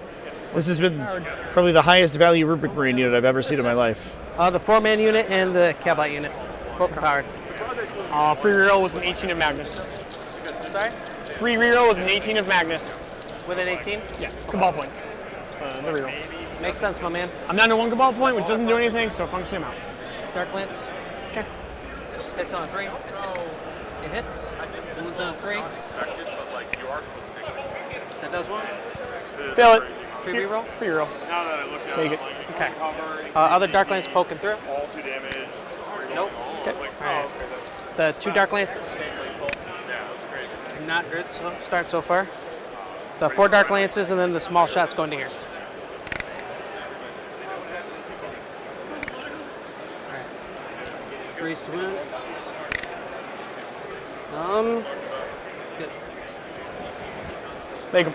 This has been probably the highest value Rubric Marine unit I've ever seen in my life. The 4-man unit and the Cablite unit, both powered. Free reroll with an 18 of Magnus. Sorry? Free reroll with an 18 of Magnus. With an 18? Yeah, Cabal points. The reroll. Makes sense, my man. I'm down to 1 Cabal point, which doesn't do anything, so functionally I'm out. Dark Lance. Okay. Hits on a 3. It hits. Wounds on a 3. That does one. Fail it. Free reroll? Free reroll. Now that I looked at Make it, it. Okay. Other Dark Lance poking through. all 2 damage. Nope. Okay. Alright. The 2 Dark Lances. Not good start so far. The 4 Dark Lances and then the small shots going to here. Alright. Grease to wound. Good. Make him.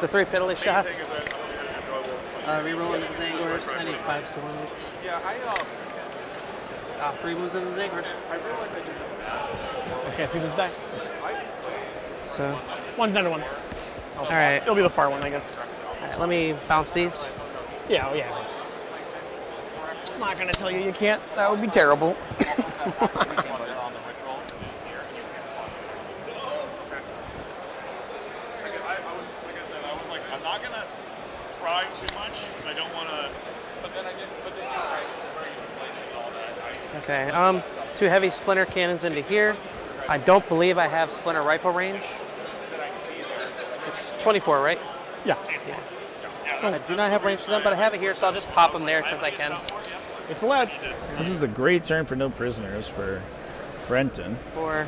The 3 piddly shots. Rerolling the Zangors. I need 5 to wound. Yeah, 3 wounds in the Zangors. I can't see this die. So. 1's down to 1. Alright. It'll be the far one, I guess. Alright, let me bounce these. Yeah, oh yeah. I'm not going to tell you can't. That would be terrible. I'm not gonna cry too much. I don't want to, but then I get, all that. Okay. 2 heavy splinter cannons into here. I don't believe I have splinter rifle range. It's 24, right? Yeah. I do not have range for them, but I have it here, so I'll just pop them there because I can. It's allowed. This is a great turn for no prisoners for Brenton. 4,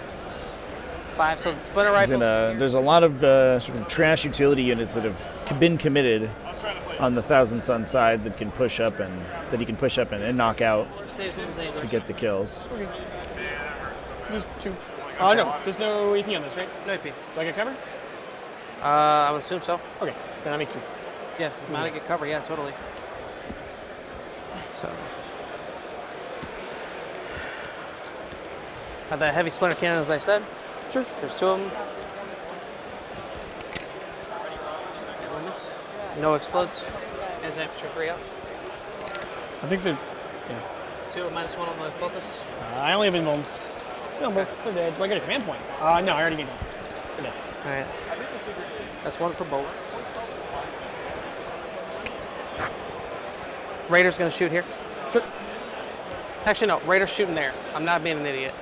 5. So the splinter rifle. There's a lot of sort of trash utility units that have been committed on the Thousand Sun side that can push up and knock out to get the kills. Okay. There's 2. Oh no, there's no AP on this, right? No AP. Do I get cover? I would assume so. Okay, then I make 2. Yeah, I'm gonna get cover. Yeah, totally. So. Have that heavy splinter cannon, as I said. Sure. There's 2 of them. No explodes. And temperature 3 up. I think they're. Yeah. 2 -1 on the cultists. I only have invulns. No, both. They're dead. Do I get a command point? No, I already gave them. They're dead. All right. That's 1 for both. Raider's gonna shoot here. Sure. Actually, no. Raider's shooting there. I'm not being an idiot.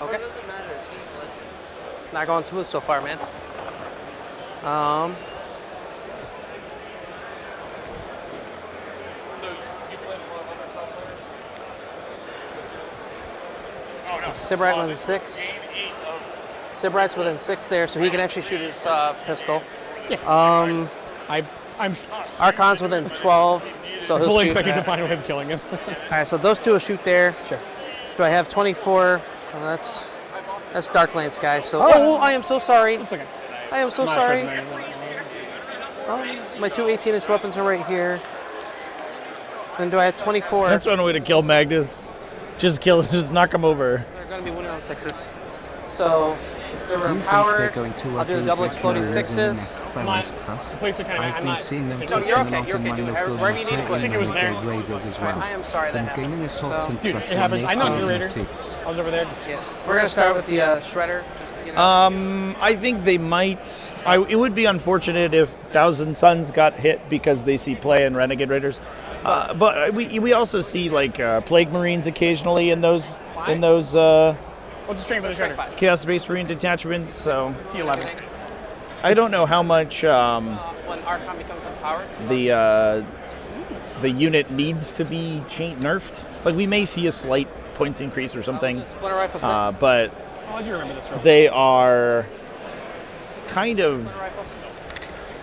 Okay. Not going smooth so far, man. Sibrat within 6. Sibrat's within 6 there, so he can actually shoot his pistol. Yeah. I'm Archon's within 12, so he'll fully shoot expecting to that. find a way of killing him. All right, so those 2 will shoot there. Sure. Do I have 24? Well, that's Darklance guy. So I am so sorry. That's okay. I am so I'm not sorry. sure My 2 18-inch weapons are right here. Then do I have 24? That's one way to kill Magnus. Just knock him over. They're going to be winning on 6s. So they're empowered. I'll do the double exploding 6s. I've been seeing them No, twist you're and okay. not You're in okay. one Do local wherever you need to unit put it. and it was there. the Raiders as well. I am sorry that Then happened. gaining assault So- and Dude, thrust it happens. I know you're a Raider. 8,002. I was over there. Yeah. We're going to start with the Shredder. Just to get I think they might. It would be unfortunate if Thousand Suns got hit because they see play in Renegade Raiders. But we also see like Plague Marines occasionally in those What's the strength of the Shredder? Chaos Space Marine detachments. So T11. I don't know how much when Archon becomes empowered. the unit needs to be nerfed. Like we may see a slight points increase or something. Splinter rifles next. But Oh, I do remember this. they are kind of.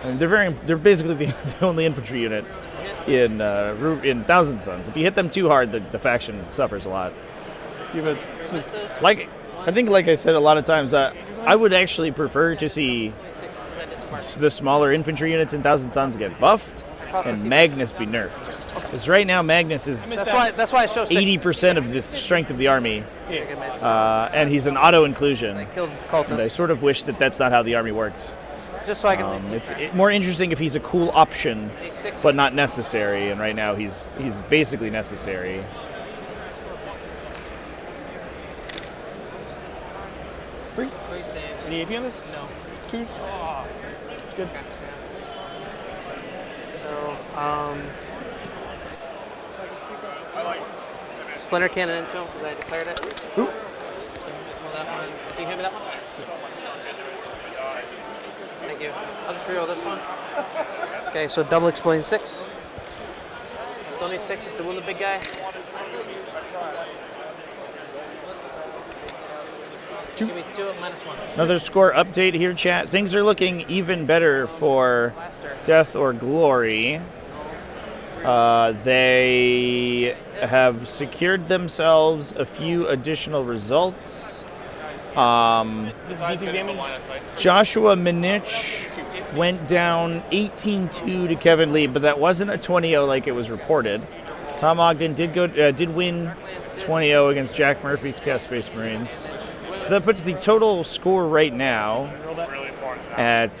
And they're basically the only infantry unit in Thousand Suns. If you hit them too hard, the faction suffers a lot. Like I said a lot of times, I would actually prefer to see the smaller infantry units in Thousand Suns get buffed and Magnus be nerfed. Because right now Magnus is That's why I show 80% of the strength of the army, and he's an auto inclusion. I killed cultists. And I sort of wish that that's not how the army worked. Just so I can. It's more interesting if he's a cool option, but not necessary. And right now he's basically necessary. Three saves. Any AP on this? No. 2s? It's good. So, Splinter cannon into him because I declared it. Ooh. So, that one. Can you hit me that one? Thank you. I'll just reroll this one. Okay, so double exploding 6. Still need 6s to win the big guy. Give me 2 at -1. Another score update here, chat. Things are looking even better for Death or Glory. They have secured themselves a few additional results. This is DC damage? Joshua Minich went down 18-2 to Kevin Lee, but that wasn't a 20-0 like it was reported. Tom Ogden did win 20-0 against Jack Murphy's Chaos Space Marines. So that puts the total score right now at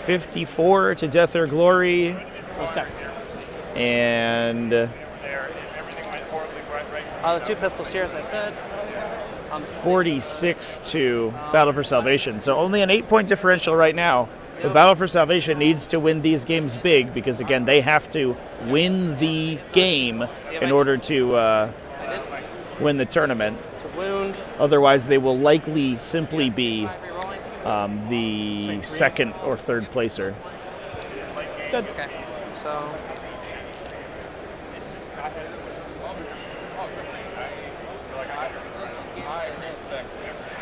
54 to Death or Glory. So 7. And The 2 pistols here, as I said. 46 to Battle for Salvation. So only an 8-point differential right now The Battle for Salvation needs to win these games big because, again, they have to win the game in order to win the tournament. Wound. Otherwise, they will likely simply be the second or third placer. Okay, so.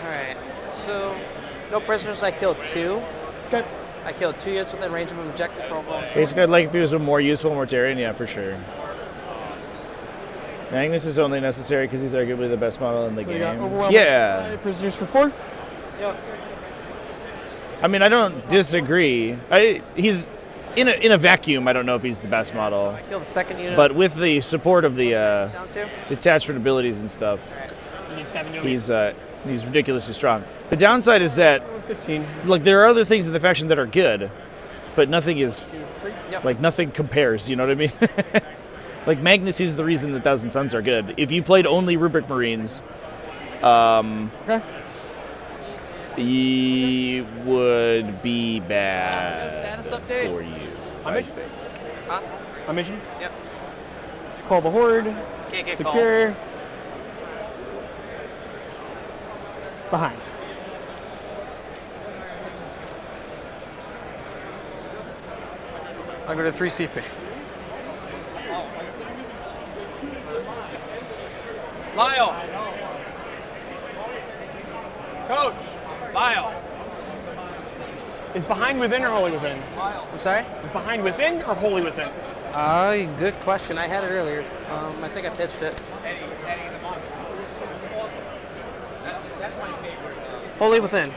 Alright, so no prisoners, I killed 2. Okay. I killed 2 units within range of an objective for a whole. Basically, I'd like if he was a more useful Mortarian, yeah, for sure. Magnus is only necessary because he's arguably the best model in the So you got game. overwhelming Yeah. prisoners for 4. Yep. I mean, I don't disagree. He's in a vacuum. I don't know if he's the best model. I killed the second unit. But with the support of the Down 2. detachment abilities and stuff, You need 7 to leave. he's ridiculously strong. The downside is that 15. Like there are other things in the faction that are good, but nothing is Yep. like nothing compares. You know what I mean? Like Magnus is the reason that Thousand Suns are good. If you played only Rubric Marines, Okay. he would be bad Status update. for you. On I missions? think. Huh? On missions? Yep. Call the Horde. Can't get Secure. Behind. I'll go to 3 CP. Lyle. Coach. Lyle. Is behind within or wholly within? I'm sorry? Is behind within or wholly within? Good question. I had it earlier. I think I pitched it. Wholly within.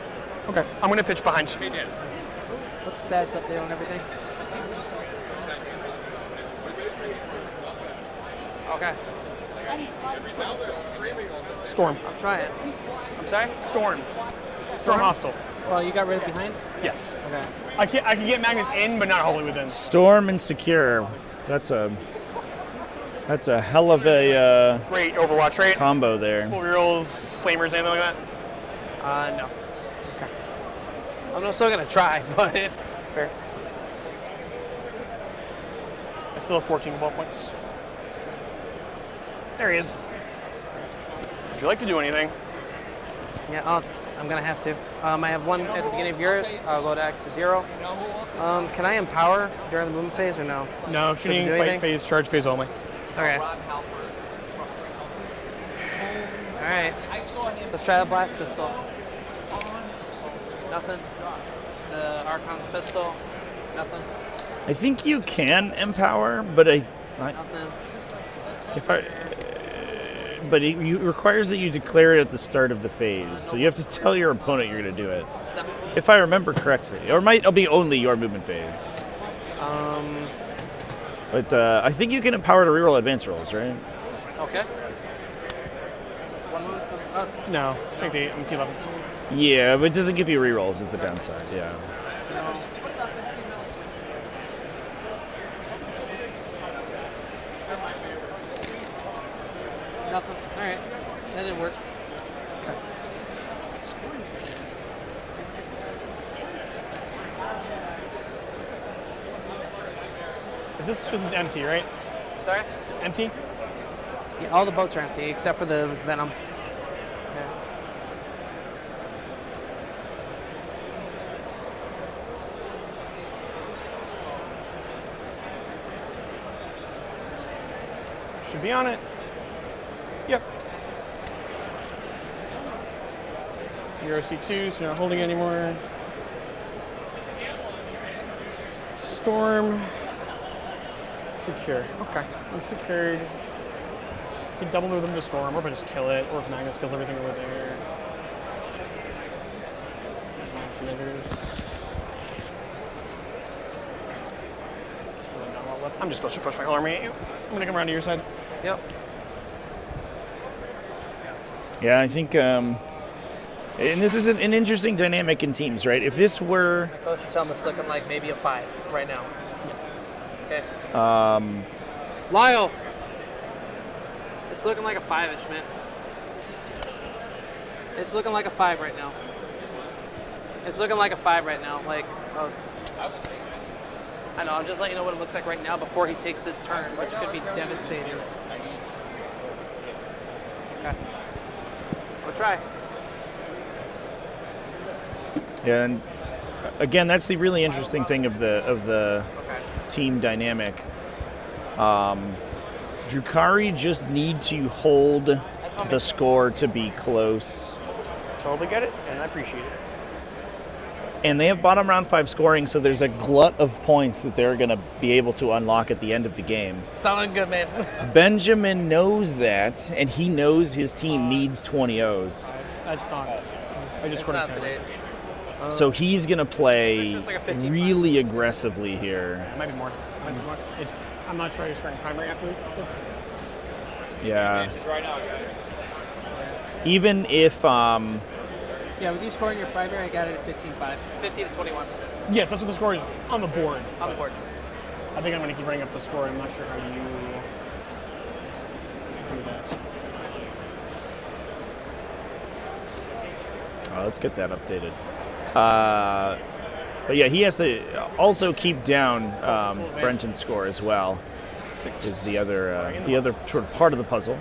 Okay, I'm going to pitch behind. What's the stats update on everything? Okay. Storm. I'm trying. I'm sorry? Storm. Storm hostile. Well, you got rid of behind? Yes. Okay. I can get Magnus in, but not wholly within. Storm and Secure. That's a hell of a Great Overwatch rate. combo there. Full rerolls, flamers, anything like that? No. Okay. I'm still gonna try, but fair. I still have 14 ball points. There he is. Would you like to do anything? Yeah, I'm gonna have to. I have 1 at the beginning of yours. I'll go back to 0. Can I empower during the movement phase or no? No, Does it shooting, do fight anything? phase, charge phase only. Okay. Alright. Let's try the blast pistol. Nothing. The Archon's pistol. Nothing. I think you can empower, but Nothing. but it requires that you declare it at the start of the phase. So you have to tell your opponent you're going to do it. If I remember correctly. Or it might be only your movement phase. But I think you can empower to reroll advance rolls, right? Okay. No, strength 8, I'm T11. Yeah, but it doesn't give you rerolls is the downside, yeah. Nothing. Alright. That didn't work. Okay. This is empty, right? Sorry? Empty? Yeah, all the boats are empty except for the Venom. Yeah. Should be on it. Yep. You're OC2, so you're not holding anymore. Storm. Secure. Okay, I'm secured. I can double move them to Storm, or if I just kill it, or if Magnus kills everything over there. Measures. It's really not a lot left. I'm just supposed to push my whole army at you. I'm gonna come around to your side. Yep. Yeah, I think, and this is an interesting dynamic in teams, right? If this were... My coach is telling me it's looking like maybe a 5 right now. Okay. Lyle! It's looking like a 5-ish, man. It's looking like a 5 right now. It's looking like a 5 right now. Like, I know, I'm just letting you know what it looks like right now before he takes this turn, which could be devastating. Okay. We'll try. Yeah, and again, that's the really interesting thing of the team dynamic. Drukhari just need to hold the score to be close. Totally get it, and I appreciate it. And they have bottom round 5 scoring, so there's a glut of points that they're going to be able to unlock at the end of the game. Sounding good, man. Benjamin knows that, and he knows his team needs 20 O's. That's not. I just scored a 10. So he's going to play really aggressively here. It might be more. I'm not sure you're scoring primary after this. Yeah. Even if... Yeah, with you scoring your primary, I got it at 15-5. 50 to 21. Yes, that's what the score is on the board. On the board. I think I'm going to keep running up the score. I'm not sure how you do that. Let's get that updated. But yeah, he has to also keep down Brenton's score as well. Is the other sort of part of the puzzle.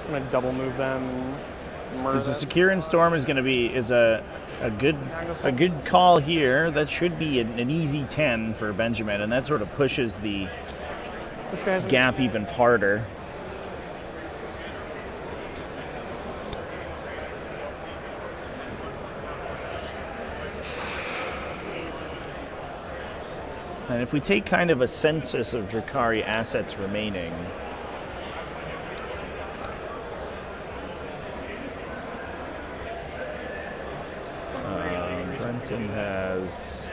I'm going to double move them. Because the secure in storm is going to be a good call here. That should be an easy 10 for Benjamin, and that sort of pushes the gap even harder. And if we take kind of a census of Drukhari assets remaining, Brenton has,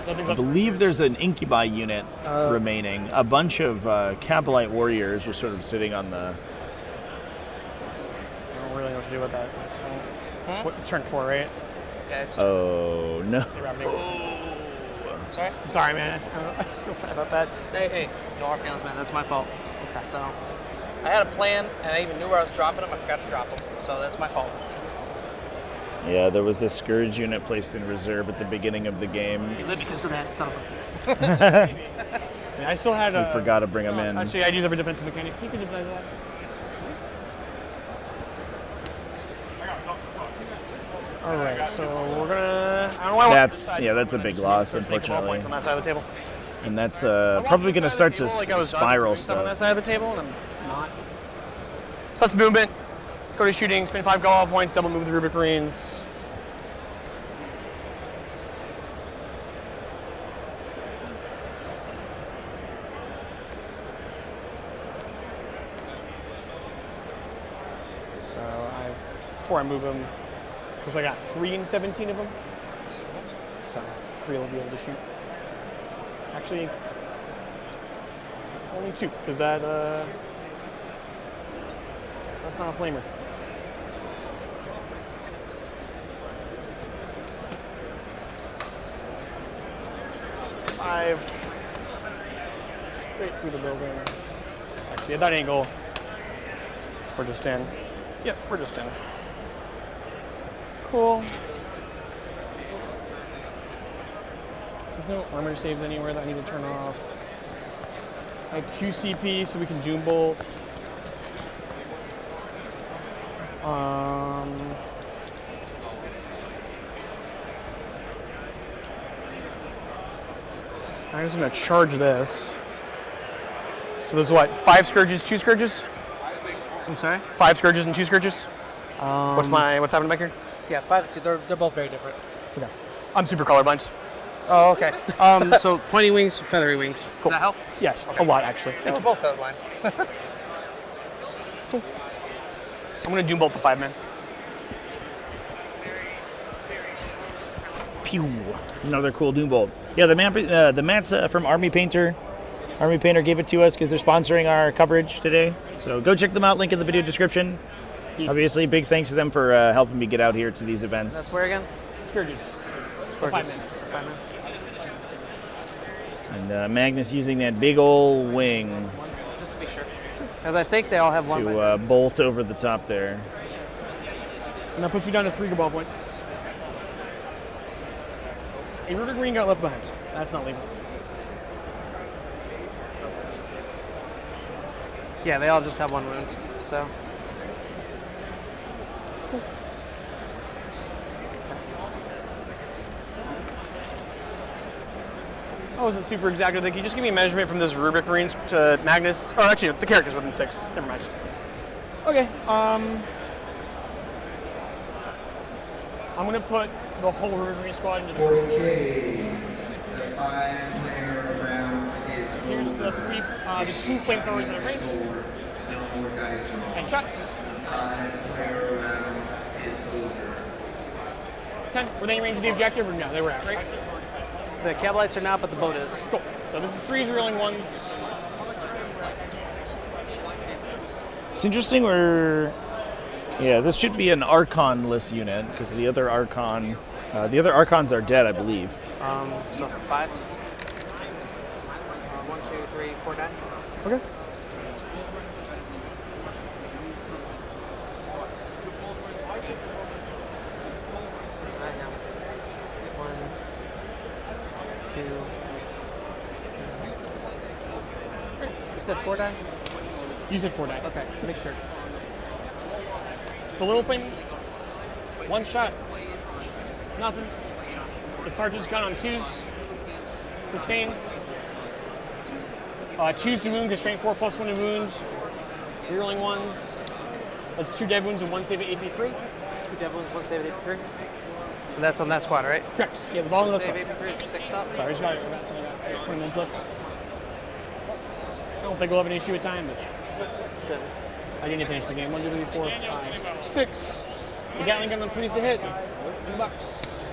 I believe there's an Incubi unit remaining. A bunch of Kabalite warriors just sort of sitting on the... I don't really know what to do with that. It's turn 4, right? Yeah, it's oh, no. Sorry? I'm sorry, man. I feel bad about that. Hey, no hard feelings, man. That's my fault. Okay. So, I had a plan, and I even knew where I was dropping them. I forgot to drop them. So, that's my fault. Yeah, there was a Scourge unit placed in reserve at the beginning of the game. You live because of that son of a... Yeah, I still had We forgot to bring them in. Actually, I'd use every defensive mechanic. You can defend that. All right, so we're gonna. I don't know that's a big loss, unfortunately. Points on that side of the table. And that's probably going to start to spiral stuff on that stuff. side of the table, and I'm not. So that's movement. Go to shooting. Spend 5 go-all points. Double move the Rubric Marines. So before I move them. Because I got 3 and 17 of them. So 3 will be able to shoot. Actually, only 2, because that's not a flamer. Five straight through the building. Actually, at that angle, we're just in. Yep, we're just in. Cool. There's no armor saves anywhere that I need to turn off. I have QCP so we can Doom Bolt. I'm just gonna charge this. So there's what? 5 Scourges, 2 Scourges? I'm sorry? 5 Scourges and 2 Scourges? What's happening back here? Yeah, 5 and 2. They're both very different. Okay. I'm super colorblind. Oh, okay. So pointy wings, feathery wings. Cool. Does that help? Yes, a lot actually. Yeah, we're both colorblind. I'm gonna doom bolt the 5-man. Pew! Another cool doom bolt. Yeah, the mats from Army Painter. Army Painter gave it to us because they're sponsoring our coverage today. So go check them out. Link in the video description. Obviously, big thanks to them for helping me get out here to these events. That's where again? Scourges. The 5-man. And Magnus using that big old wing Just to be sure. Because I think they all have one. to bolt over the top there. And that puts me down to 3 Cabal points. A River Green got left behind. That's not legal. Yeah, they all just have one wound. So. I wasn't super exact. Can you just give me a measurement from this Rubric Marines to Magnus? Or actually, the character's within 6. Never mind. Okay. I'm gonna put the whole Rubric Marine squad into the 40k. The 5-player round is Here's the 2 flamethrowers in the range. 10 shots. 5-player round is over. 10. Were they in range of the objective or no? They were out, right? The cab lights are not, but the boat is. Cool. So this is 3s rolling 1s. It's interesting this should be an Archon-less unit because the other Archons are dead, I believe. So 5s. 1, 2, 3, 4 die. Okay. You said 4 die? You said 4 die. Okay, make sure. The little thing, 1 shot, nothing. The sergeant's gun on 2s, sustains. 2s to wound, constraint 4 plus 1 to wounds. Rerolling 1s. That's 2 dev wounds and 1 save at AP3. 2 dev wounds, 1 save at AP3. And that's on that squad, right? Correct. Yeah, it was all in that squad. Save AP3 is 6 up. Sorry, I just got 20 minutes left. I don't think we'll have an issue with time, but should. I didn't finish the game. 1, 2, 3, 4, 5, 6. The Gatling gun on 3s to hit. $1 bucks.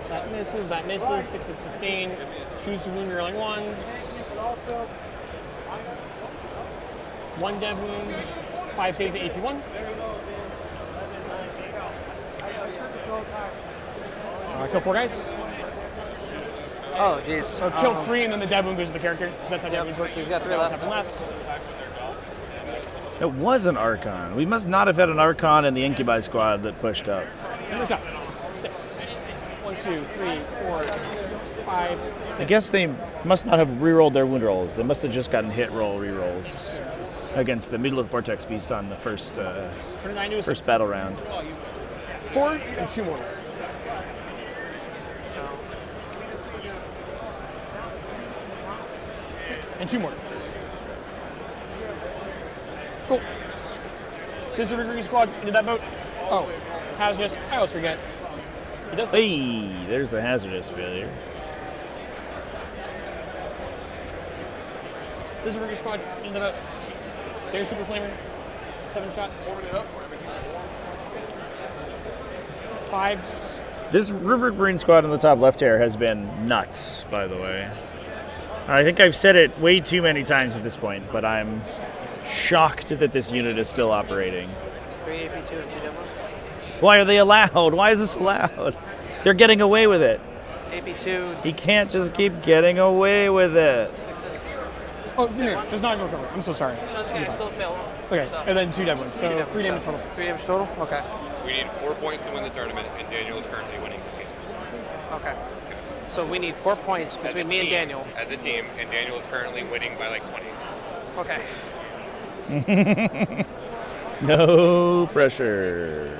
That misses. 6 is sustained. 2s to wound, rolling 1s. 1 dev wounds. 5 saves at AP1. Kill 4 guys. Oh, jeez. Or kill 3 and then the dev wound goes to the character. That's how dev wounds work. He's got 3 left. Last. It was an Archon. We must not have had an Archon in the Incubi squad that pushed up. Number shots. 6. 1, 2, 3, 4, 5, 6. I guess they must not have rerolled their wound rolls. They must have just gotten hit roll rerolls against the Middle of the Vortex Beast on the first battle round. 4 and 2 mortals. And 2 mortals. Cool. There's a recruiting squad into that boat. Oh, hazardous. I always forget. He does that. Hey, there's a hazardous failure. There's a recruiting squad into that boat. There's Super Flamer. 7 shots. 5s. This Rubric Marine squad on the top left here has been nuts, by the way. I think I've said it way too many times at this point, but I'm shocked that this unit is still operating. 3 AP2 and 2 dev wounds. Why are they allowed? Why is this allowed? They're getting away with it. AP2. He can't just keep getting away with it. Oh, Zinir does not go cover. I'm so sorry. That's okay. I still fail. Okay, and then 2 dev wounds. So 3 damage total. 3 damage total? Okay. We need 4 points to win the tournament, and Daniel is currently winning this game. Okay. So we need 4 points between me and Daniel. As a team, and Daniel is currently winning by like 20. Okay. No pressure.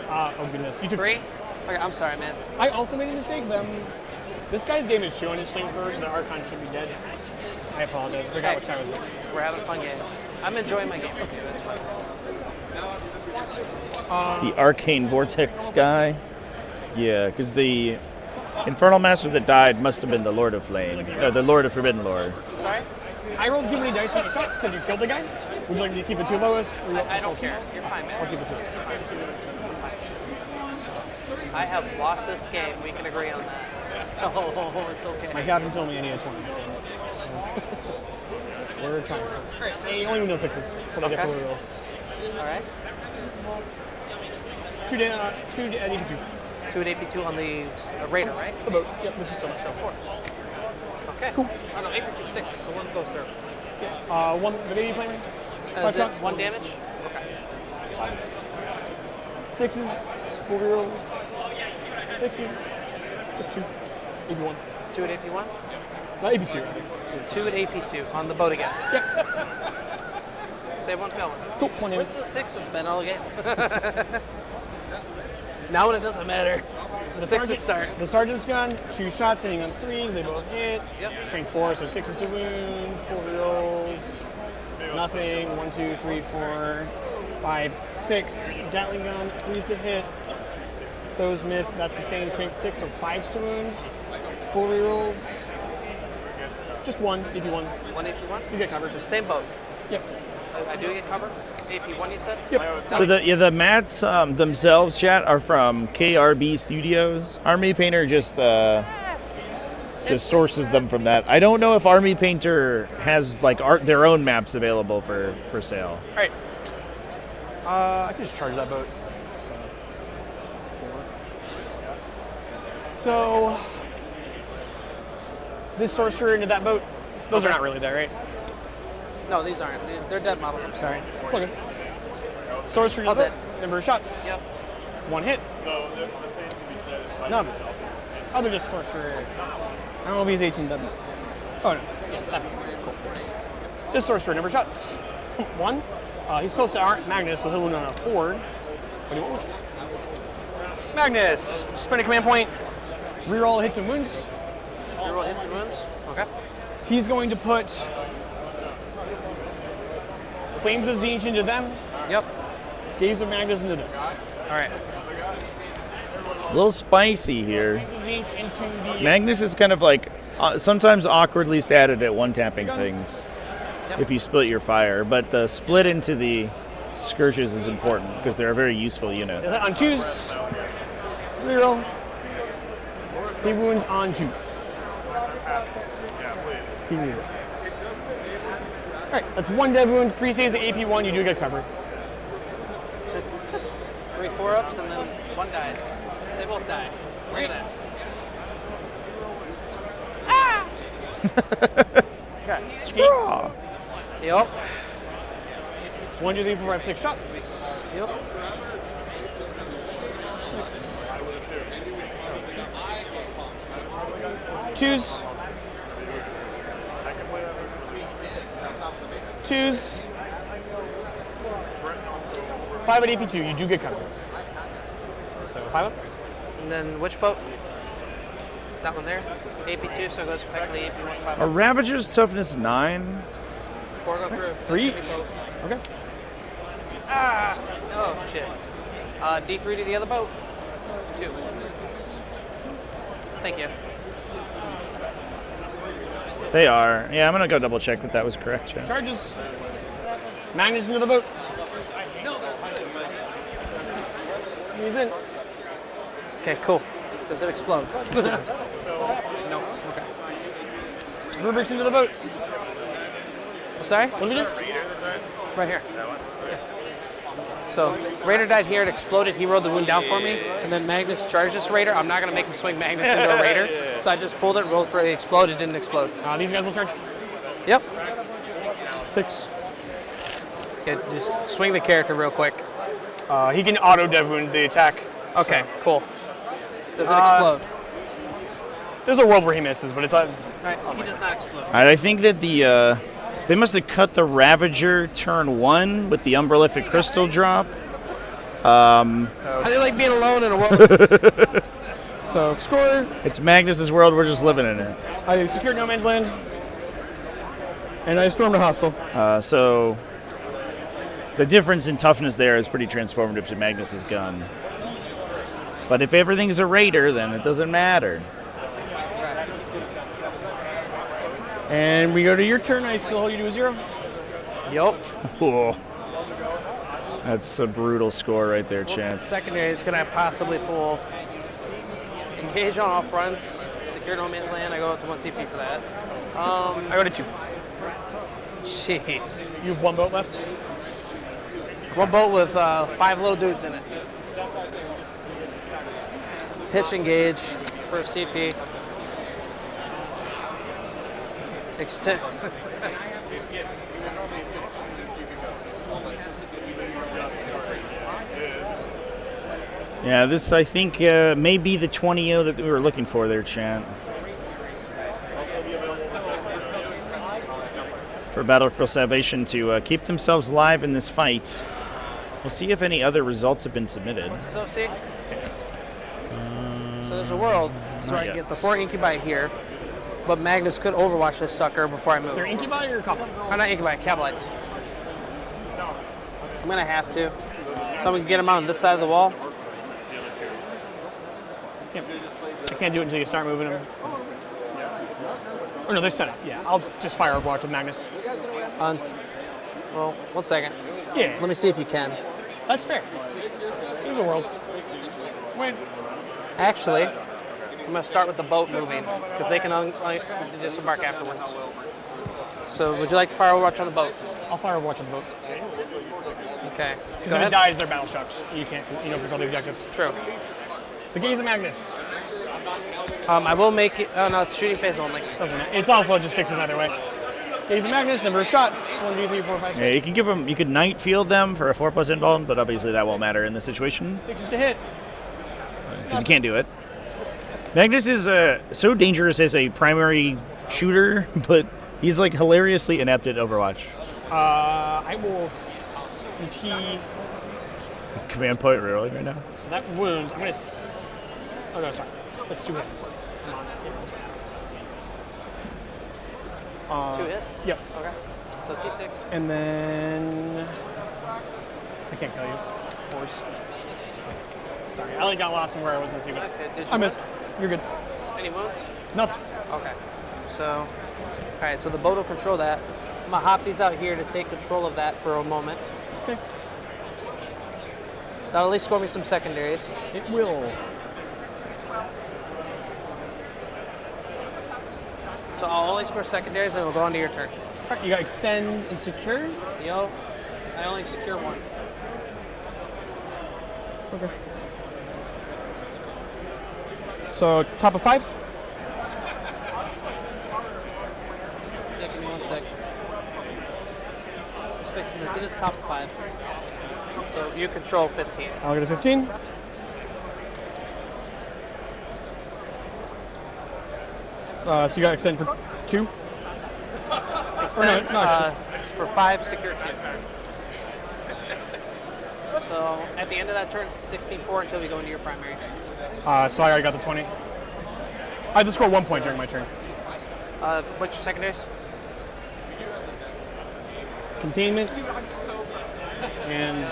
Oh goodness. You took 3? Okay, I'm sorry, man. I also made a mistake. This guy's game is showing his flamethrowers, so the Archon should be dead. I apologize. I forgot which guy was which. We're having a fun game. I'm enjoying my game. Okay, that's fine. It's the Arcane Vortex guy. Yeah, because the Infernal Master that died must have been the Lord of Flame, the Lord of Forbidden Lore. Sorry? I rolled too many dice on my shots because you killed the guy. Would you like me to keep the two lowest? I don't care. You're fine, man. I'll keep the two. I have lost this game. We can agree on that. So it's okay. My captain told me I need a 20, so we're trying. Hey, only no sixes. What I get for wheels. All right. 2 at AP2. 2 at AP2 on the Raider, right? The boat. Yep, this is still So 4s. Okay. Cool. Oh no, AP2 6s, so 1 goes through. One, the baby flamer. Is it 1 damage? Okay. 6s, 4 rolls. 6s, just 2. AP1. 2 at AP1? Not AP2. 2 at AP2 on the boat again. Yep. Save 1 fail. Cool. 1 damage. Where's the 6s been all game? Now when it doesn't matter. The 6s start. The sergeant's gun, 2 shots hitting on 3s, they both hit. Yep. Strength 4, so 6s to wound, 4 rolls, nothing. 1, 2, 3, 4, 5, 6. Gatling gun, 3s to hit. Those miss. That's the same strength 6, so 5s to wounds, 4 rerolls. Just 1, AP1. 1 AP1? You get covered. The same boat. Yep. I do get cover. AP1, you said? Yep. So the mats themselves, chat, are from KRB Studios. Army Painter just sources them from that. I don't know if Army Painter has like their own maps available for sale. All right. I can just charge that boat. So this sorcerer into that boat. Those are not really there, right? No, these aren't. They're dead models. I'm sorry. It's okay. Sorcerer into the boat. Number of shots. Yep. 1 hit. None. Oh, they're just sorcerer. I don't know if he's 18 dead. Oh no. Yeah, that cool. This sorcerer, number of shots. 1. He's close to Magnus, so he'll wound on a 4. But he won't. Magnus, spend a command point. Reroll hits and wounds. Reroll hits and wounds. Okay. He's going to put Flames of Zinch into them. Yep. Gaze of Magnus into this. All right. A little spicy here. Zinch into the Magnus is kind of like sometimes awkwardly statted at one-tapping things if you split your fire, but the split into the Scourges is important because they're a very useful unit. on 2s. Reroll. He wounds on 2s. He rerolls. Alright, that's 1 dead wound, 3 saves at AP1, you do get covered. 3 4-ups and then 1 dies. They both die. Bring it in. Ah! Okay. Straw. Yep. 1, 2, 3, 4, 5, 6 shots. Yep. 2s. 2s. 5 at AP2, you do get covered. So 5 ups. And then which boat? That one there. AP2, so it goes effectively AP1 5. A Ravager's toughness 9. 4 go through. 3 each. Okay. Ah! Oh shit. D3 to the other boat. 2. Thank you. They are. Yeah, I'm gonna go double check that was correct, chat. Charges. Magnus into the boat. He's in. Okay, cool. Does it explode? No. Okay. Rubric's into the boat. Sorry? What do we do? Right here. Yeah. So Raider died here, it exploded, he rode the wound down for me, and then Magnus charged this Raider. I'm not going to make him swing Magnus into a Raider, so I just pulled it, rolled for it, explode, it didn't explode. These guys will charge? Yep. 6. Okay, just swing the character real quick. He can auto dev wound the attack. Okay, cool. Does it explode? There's a world where he misses, but it's not. Right, he does not explode. All right, I think that they must have cut the Ravager turn 1 with the Umbrellific Crystal drop. How do you like being alone in a world? So, score. It's Magnus's world, we're just living in it. I secured no man's land, and I stormed a hostile. So the difference in toughness there is pretty transformative to Magnus's gun. But if everything's a Raider, then it doesn't matter. And we go to your turn. I still hold you to a 0. Yup. Whoa. That's a brutal score right there, Chance. Secondaries, can I possibly pull engage on all fronts, secure no man's land? I go up to 1 CP for that. I go to 2. Jeez. You have 1 boat left? 1 boat with 5 little dudes in it. Pitch engage for CP. Extend. Yeah, this I think may be the 20-0 that we were looking for there, Chant. For Battle for Salvation to keep themselves alive in this fight. We'll see if any other results have been submitted. What's this OC? 6. So there's a world, so I can get the 4 incubi here, but Magnus could overwatch this sucker before I move. They're incubi or Cabalites? I'm not incubi, Cabalites. I'm gonna have to. So I'm gonna get him on this side of the wall. I can't do it until you start moving them. Or no, they're set up. Yeah, I'll just fire Overwatch with Magnus. Well, 1 second. Yeah. Let me see if you can. That's fair. There's a world. Wait. Actually, I'm gonna start with the boat moving because they can disembark afterwards. So, would you like to fire Overwatch on the boat? I'll fire Overwatch on the boat. Okay. Because if it dies, they're battle shocks. You don't control the objective. True. The gaze of Magnus. I will make it. Oh no, it's shooting phase only. Doesn't matter. It's also just 6s either way. Gaze of Magnus, number of shots. 1, 2, 3, 4, 5, 6. Yeah, you can give them. You could night field them for a 4+ involved, but obviously that won't matter in this situation. 6s to hit. Because you can't do it. Magnus is so dangerous as a primary shooter, but he's like hilariously inept at Overwatch. I will CT. Command point really right now. So that wounds. I'm gonna. Oh no, sorry. That's 2 hits. Come on. 2 hits? Yep. Okay. So T6. And then I can't kill you. Of course. Sorry, I got lost in where I was in the sequence. Okay, I missed. You're good. Any wounds? Nothing. Okay. So, all right. So the boat will control that. I'm gonna hop these out here to take control of that for a moment. Okay. That'll at least score me some secondaries. It will. So I'll only score secondaries and it'll go on to your turn. Right, you got extend and secure? Yo, I only secure 1. Okay. So top of 5? Yeah, give me 1 sec. Just fixing this. It is top of 5. So you control 15. I'll get a 15. So you got extend for 2? Extend, for 5, secure 2. So at the end of that turn, it's a 16-4 until we go into your primary. So I already got the 20. I have to score 1 point during my turn. What's your secondaries? Containment and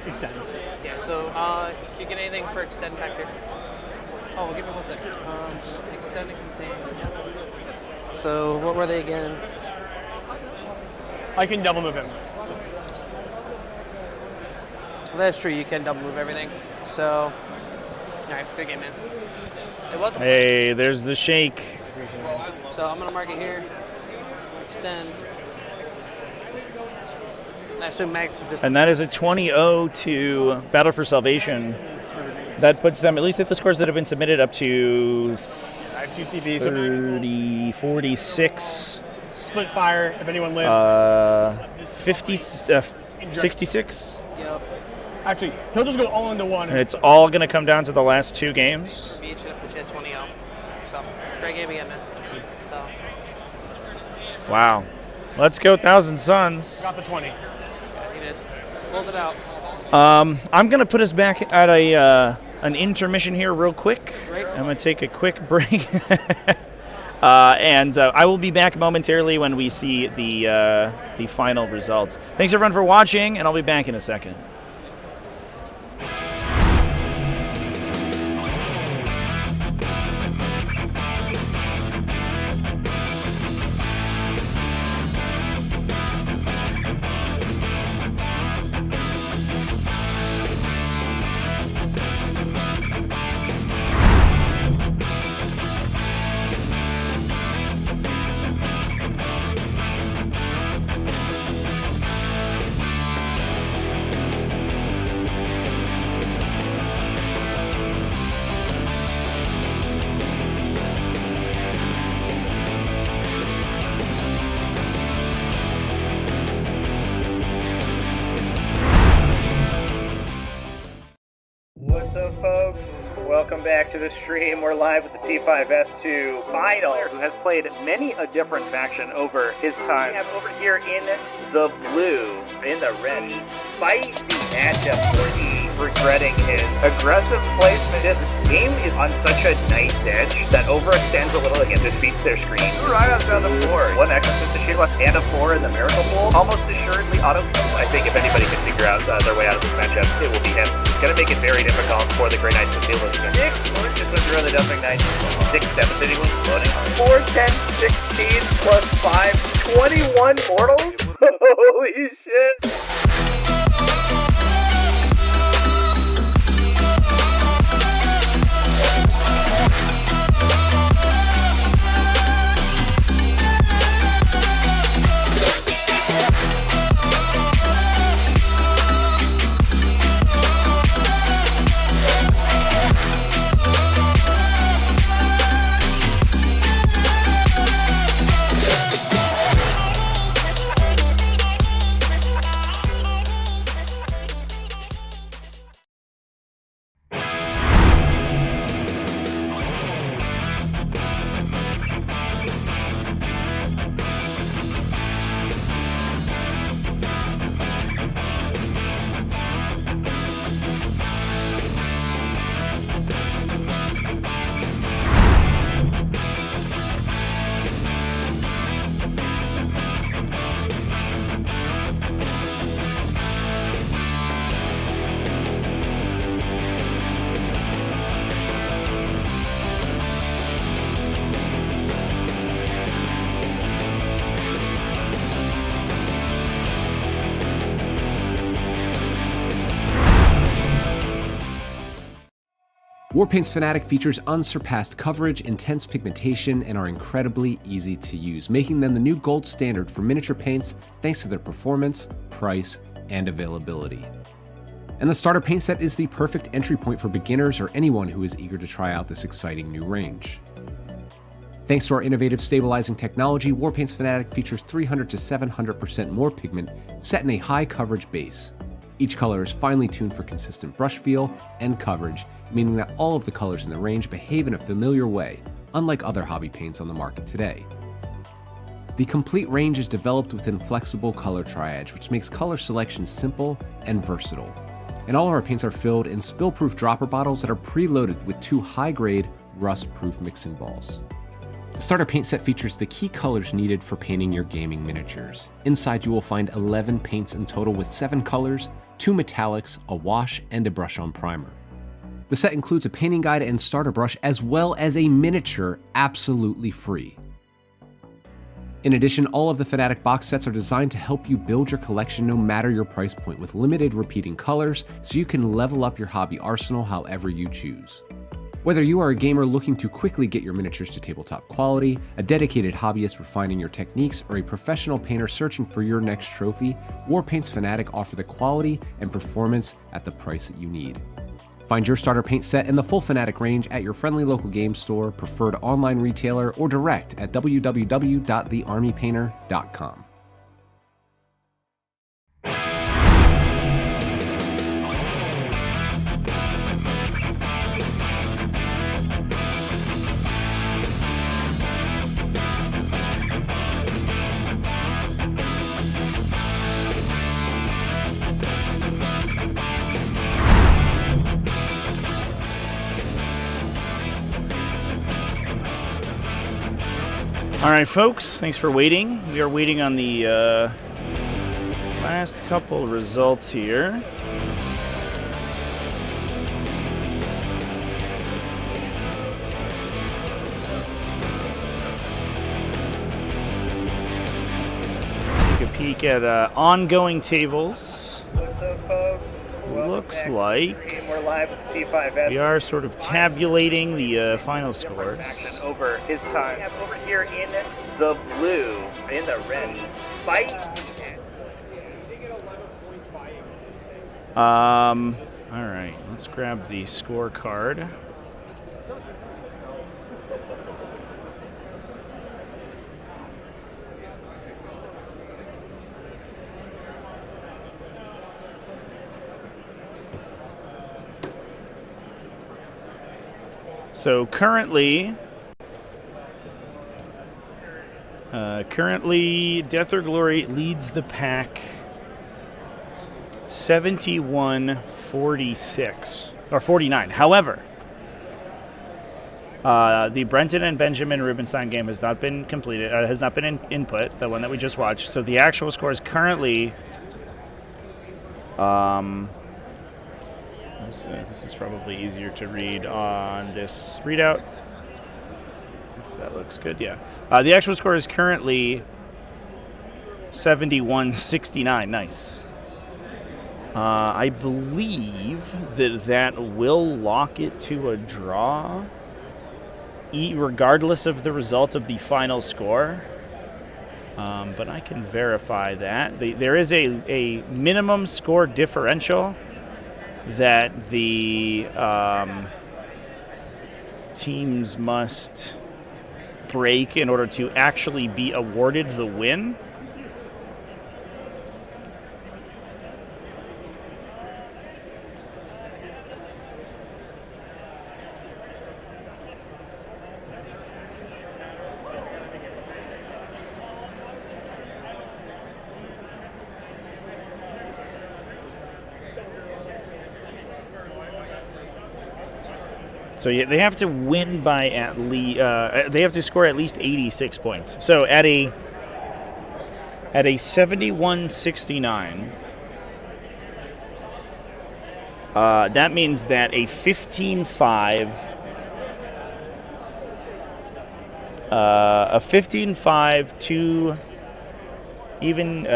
extend. Yeah, so can you get anything for extend back there? Oh, give me 1 second. Extend and contain. So what were they again? I can double move him. That's true, you can double move everything. So, alright, good game, man. It wasn't. Hey, there's the shake. So I'm gonna mark it here. Extend. I assume Max is just. And that is a 20-0 to Battle for Salvation. That puts them, at least at the scores that have been submitted, up to 30, 46. Split fire, if anyone lives. 66. Yep. Actually, he'll just go all into 1. And it's all going to come down to the last 2 games. Beat you, put you at 20-0. So, great game again, man. So. Wow. Let's go, Thousand Suns. Got the 20. Yeah, he did. Pulled it out. I'm going to put us back at an intermission here real quick. Great. I'm going to take a quick break. And I will be back momentarily when we see the final results. Thanks, everyone, for watching, and I'll be back in a second. folks? Welcome back to the stream. We're live with the T5S2 final, who has played many a different faction over his time. We have over here in the blue, in the red, spicy matchup for the regretting his aggressive placement. This game is on such a nice edge that overextends a little and defeats their screen. Right on the floor. One Exorcist, the Shield and a 4 in the Miracle Pool. Almost assuredly auto. I think if anybody can figure out their way out of this matchup, it will be him. It's going to make it very difficult for the Grey Knights to deal with him. 6 more just went through the Dumping Knights. 6 devastating ones floating. 4, 10, 16 plus 5, 21 mortals? Holy shit. Warpaint's Fanatic features unsurpassed coverage, intense pigmentation, and are incredibly easy to use, making them the new gold standard for miniature paints thanks to their performance, price, and availability. And the starter paint set is the perfect entry point for beginners or anyone who is eager to try out this exciting new range. Thanks to our innovative stabilizing technology, Warpaint's Fanatic features 300 to 700% more pigment set in a high coverage base. Each color is finely tuned for consistent brush feel and coverage, meaning that all of the colors in the range behave in a familiar way, unlike other hobby paints on the market today. The complete range is developed within flexible color triage, which makes color selection simple and versatile. And all of our paints are filled in spill-proof dropper bottles that are preloaded with 2 high-grade, rust-proof mixing balls. The starter paint set features the key colors needed for painting your gaming miniatures. Inside you will find 11 paints in total with 7 colors, 2 metallics, a wash, and a brush-on primer. The set includes a painting guide and starter brush as well as a miniature absolutely free. In addition, all of the Fanatic box sets are designed to help you build your collection no matter your price point with limited repeating colors so you can level up your hobby arsenal however you choose. Whether you are a gamer looking to quickly get your miniatures to tabletop quality, a dedicated hobbyist refining your techniques, or a professional painter searching for your next trophy, Warpaint's Fanatic offer the quality and performance at the price that you need. Find your starter paint set in the full Fanatic range at your friendly local game store, preferred online retailer, or direct at www.thearmypainter.com. All right, folks, thanks for waiting. We are waiting on the last couple results here. Take a peek at ongoing tables. What's up, folks? Looks like We're live with the T5S. we are sort of tabulating the final scores. Action over his time. We have over here in the blue, in the red, spicy. All right, let's grab the scorecard. So currently, Death or Glory leads the pack 71-46 or 49. However, the Brenton and Benjamin Rubenstein game has not been completed. Has not been input. The one that we just watched. So the actual score is currently. This is probably easier to read on this readout. If that looks good, yeah. The actual score is currently 71-69. Nice. I believe that will lock it to a draw, regardless of the result of the final score. But I can verify that. There is a minimum score differential that the teams must break in order to actually be awarded the win. So yeah, they have to win by at least. They have to score at least 86 points. So at a 71-69, that means that a 15-5, to even,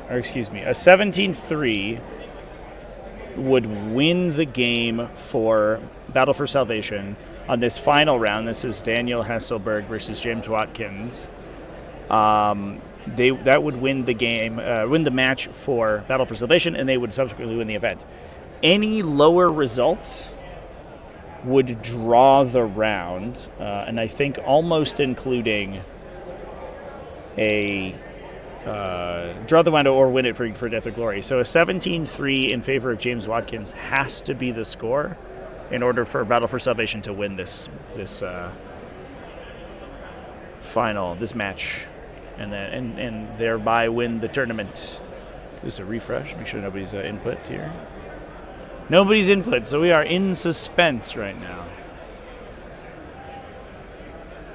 or excuse me, a 17-3. Would win the game for Battle for Salvation on this final round. This is Daniel Hasselberg versus James Watkins. That would win the game, win the match for Battle for Salvation, and they would subsequently win the event. Any lower result would draw the round, and I think almost including a draw the window or win it for Death or Glory. So a 17-3 in favor of James Watkins has to be the score in order for Battle for Salvation to win this match, and thereby win the tournament. Just a refresh. Make sure nobody's input here. Nobody's input, so we are in suspense right now.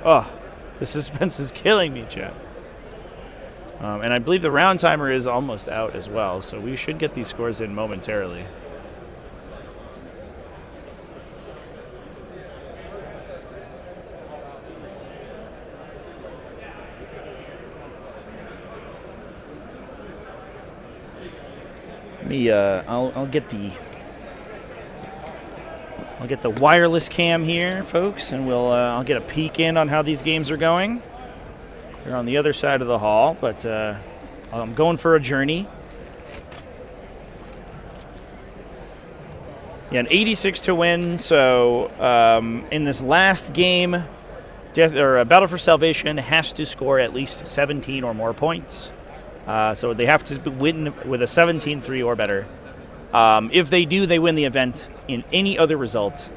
Oh, the suspense is killing me, chat. And I believe the round timer is almost out as well, so we should get these scores in momentarily. I'll get the wireless cam here, folks, and I'll get a peek in on how these games are going. They're on the other side of the hall, but I'm going for a journey. Yeah, an 86 to win. So in this last game, Battle for Salvation has to score at least 17 or more points. So they have to win with a 17-3 or better. If they do, they win the event. In any other result,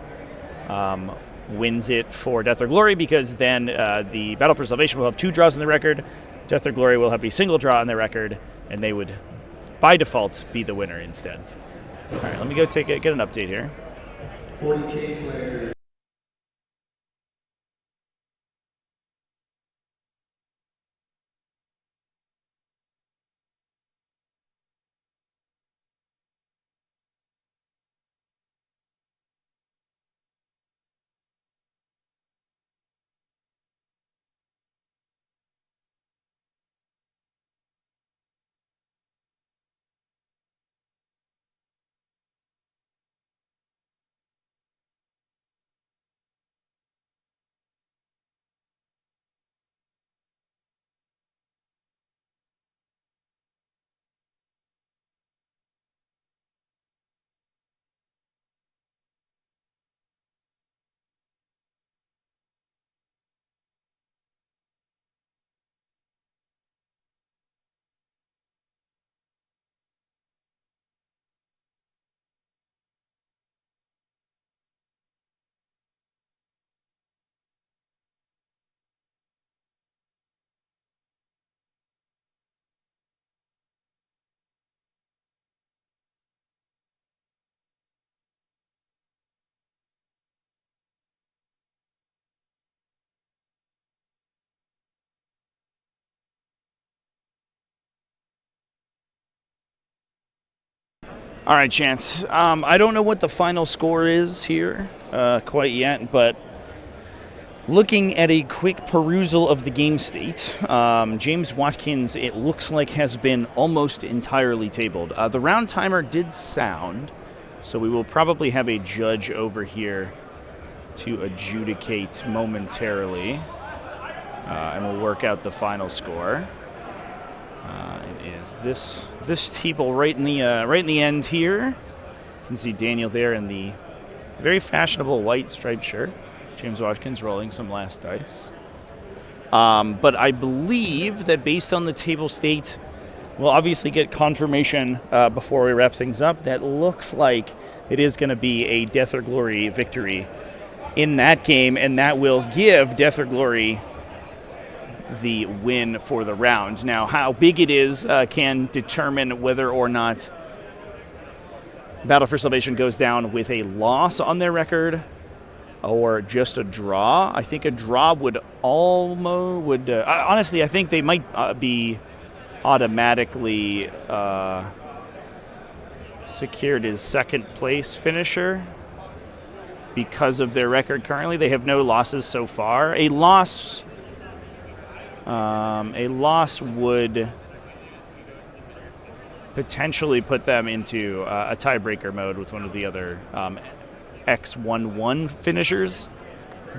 wins it for Death or Glory, because then the Battle for Salvation will have 2 draws in the record. Death or Glory will have a single draw on their record, and they would, by default, be the winner instead. All right, let me go get an update here. 40k players. All right, Chance. I don't know what the final score is here quite yet, but looking at a quick perusal of the game state, James Watkins, it looks like, has been almost entirely tabled. The round timer did sound, so we will probably have a judge over here to adjudicate momentarily, and we'll work out the final score. It is this table right in the end here. You can see Daniel there in the very fashionable white striped shirt. James Watkins rolling some last dice. But I believe that based on the table state, we'll obviously get confirmation before we wrap things up. That looks like it is going to be a Death or Glory victory in that game, and that will give Death or Glory the win for the round. Now, how big it is can determine whether or not Battle for Salvation goes down with a loss on their record or just a draw. I think a draw would honestly, I think they might be automatically secured as second place finisher because of their record currently. They have no losses so far. A loss would potentially put them into a tiebreaker mode with one of the other X11 finishers.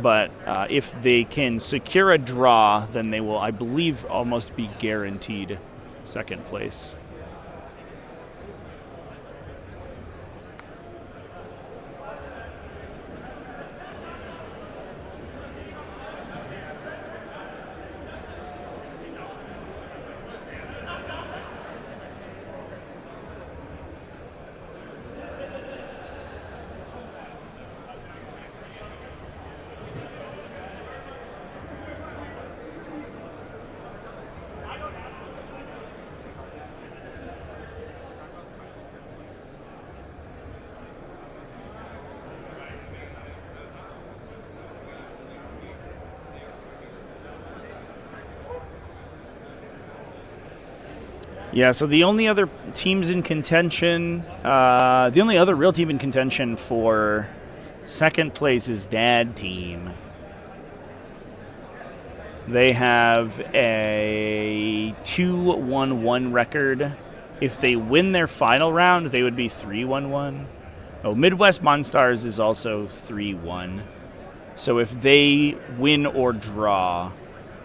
But if they can secure a draw, then they will, I believe, almost be guaranteed second place. Yeah, so the only other teams in contention, the only other real team in contention for second place is Dad Team. They have a 2-1-1 record. If they win their final round, they would be 3-1-1. Oh, Midwest Monstars is also 3-1. So if they win or draw,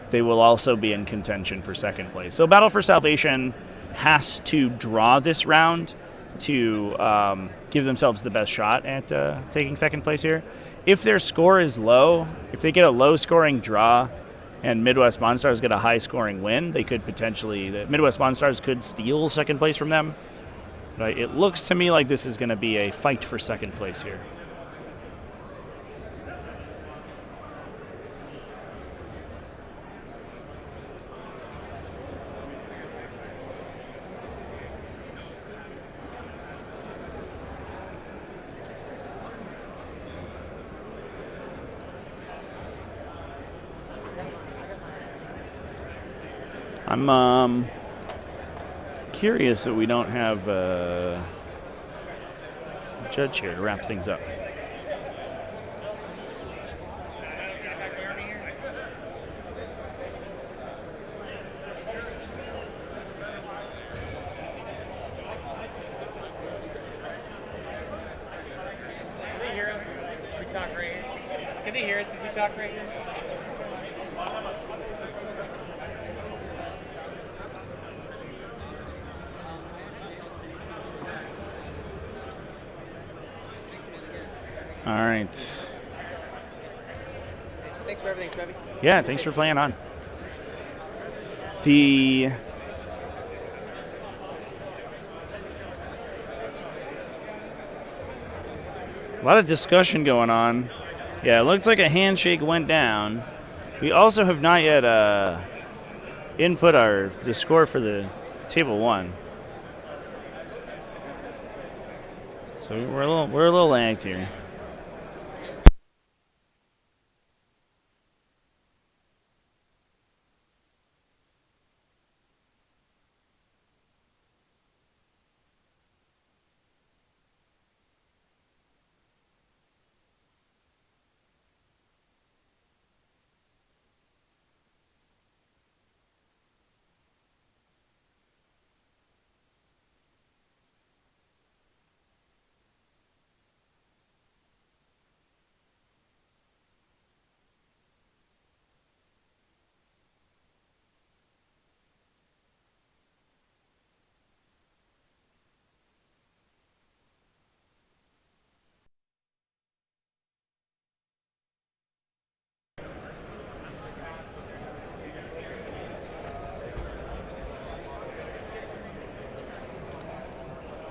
they will also be in contention for second place. So Battle for Salvation has to draw this round to give themselves the best shot at taking second place here. If their score is low, if they get a low-scoring draw and Midwest Monstars get a high-scoring win, they could potentially, the Midwest Monstars could steal second place from them. But it looks to me like this is going to be a fight for second place here. I'm curious that we don't have a judge here to wrap things up. Can they hear us if we talk right here? Can they hear us if we talk right here? All right. Thanks for everything, Trevi. Yeah, thanks for playing on. A lot of discussion going on. Yeah, it looks like a handshake went down. We also have not yet input the score for the table one. So we're a little lagged here.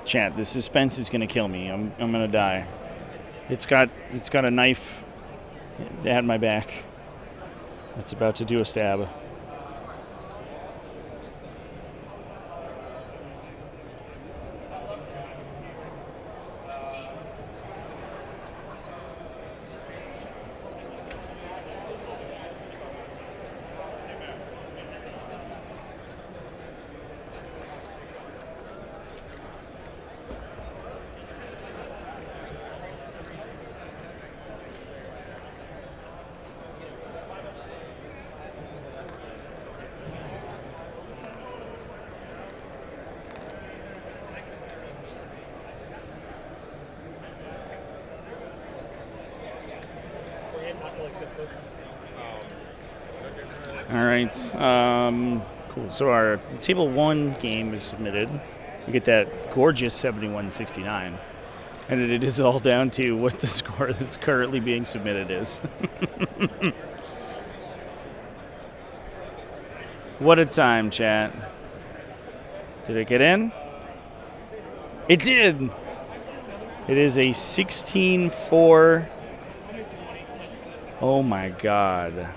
Chat, the suspense is gonna kill me. I'm gonna die. It's got a knife at my back. It's about to do a stab. All right, cool. So our table 1 game is submitted. We get that gorgeous 71-69, and it is all down to what the score that's currently being submitted is. What a time, chat. Did it get in? It did! It is a 16-4. Oh my god.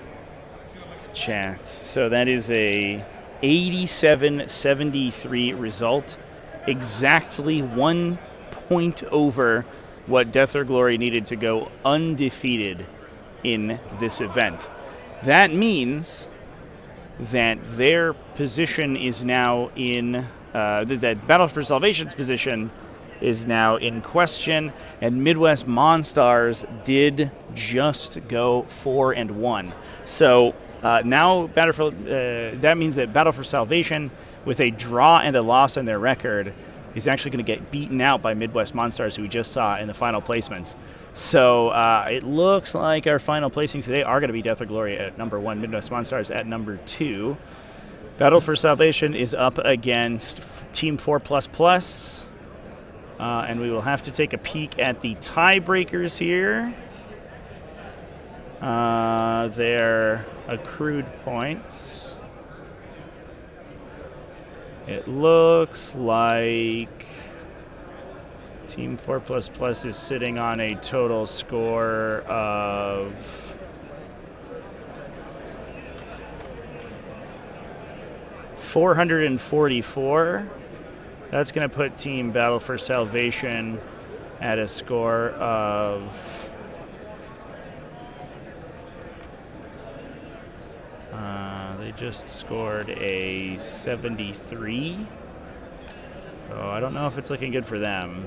Chat. So that is a 87-73 result. Exactly 1 point over what Death or Glory needed to go undefeated in this event. That means that their position is now in, that Battle for Salvation's position is now in question, and Midwest Monstars did just go 4-1. So now that means that Battle for Salvation, with a draw and a loss on their record, is actually going to get beaten out by Midwest Monstars, who we just saw in the final placements. So it looks like our final placings today are going to be Death or Glory at number 1, Midwest Monstars at number 2. Battle for Salvation is up against Team 4++. And we will have to take a peek at the tiebreakers here. Their accrued points. It looks like Team 4++ is sitting on a total score of 444. That's going to put Team Battle for Salvation at a score of they just scored a 73. Oh, I don't know if it's looking good for them.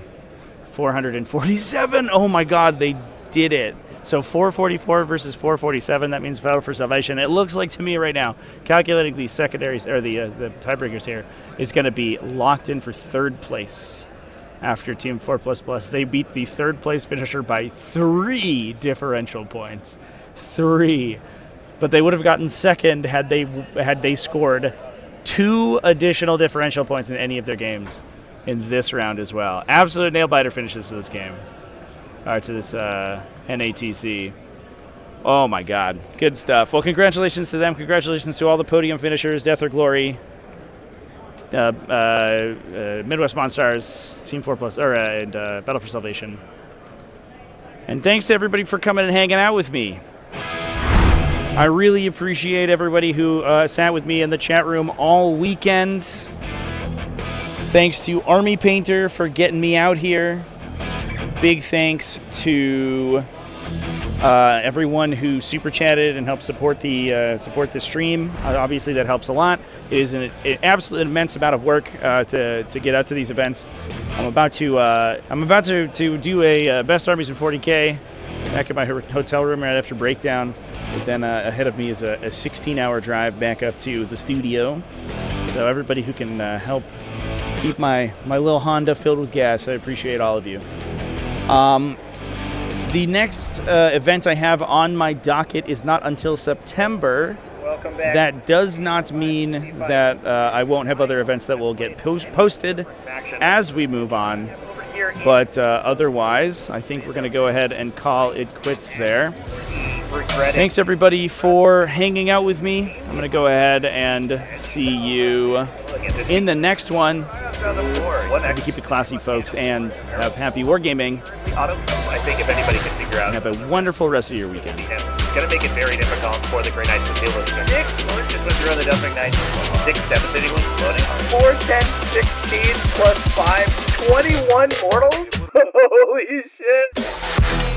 447. Oh my God, they did it. So 444 versus 447. That means Battle for Salvation. It looks like to me right now, calculating the secondaries or the tiebreakers here, is going to be locked in for 3rd place after Team 4++. They beat the 3rd place finisher by 3 differential points. 3. But they would have gotten 2nd had they scored 2 additional differential points in any of their games in this round as well. Absolute nail-biter finishes to this game. To this NATC. Oh my God. Good stuff. Well, congratulations to them. Congratulations to all the podium finishers, Death or Glory, Midwest Monstars, Team 4+, and Battle for Salvation. And thanks to everybody for coming and hanging out with me. I really appreciate everybody who sat with me in the chat room all weekend. Thanks to Army Painter for getting me out here. Big thanks to everyone who super chatted and helped support the stream. Obviously, that helps a lot. It is an absolute immense amount of work to get out to these events. I'm about to do a Best Armies in 40k back at my hotel room right after breakdown. But then ahead of me is a 16-hour drive back up to the studio. So everybody who can help keep my little Honda filled with gas, I appreciate all of you. The next event I have on my docket is not until September. Welcome back. That does not mean that I won't have other events that will get posted as we move on. But otherwise, I think we're going to go ahead and call it quits there. Thanks, everybody, for hanging out with me. I'm going to go ahead and see you in the next one. on the floor. One To keep it classy, folks, and have happy wargaming. auto, I think if anybody can figure out. Have a wonderful rest of your weekend. It's going to make it very difficult for the Grey Knights to deal with it. 6 just went through on the Dumping Knights. 6 devastating ones floating. 4, 10, 16 plus 5, 21 mortals? Holy shit.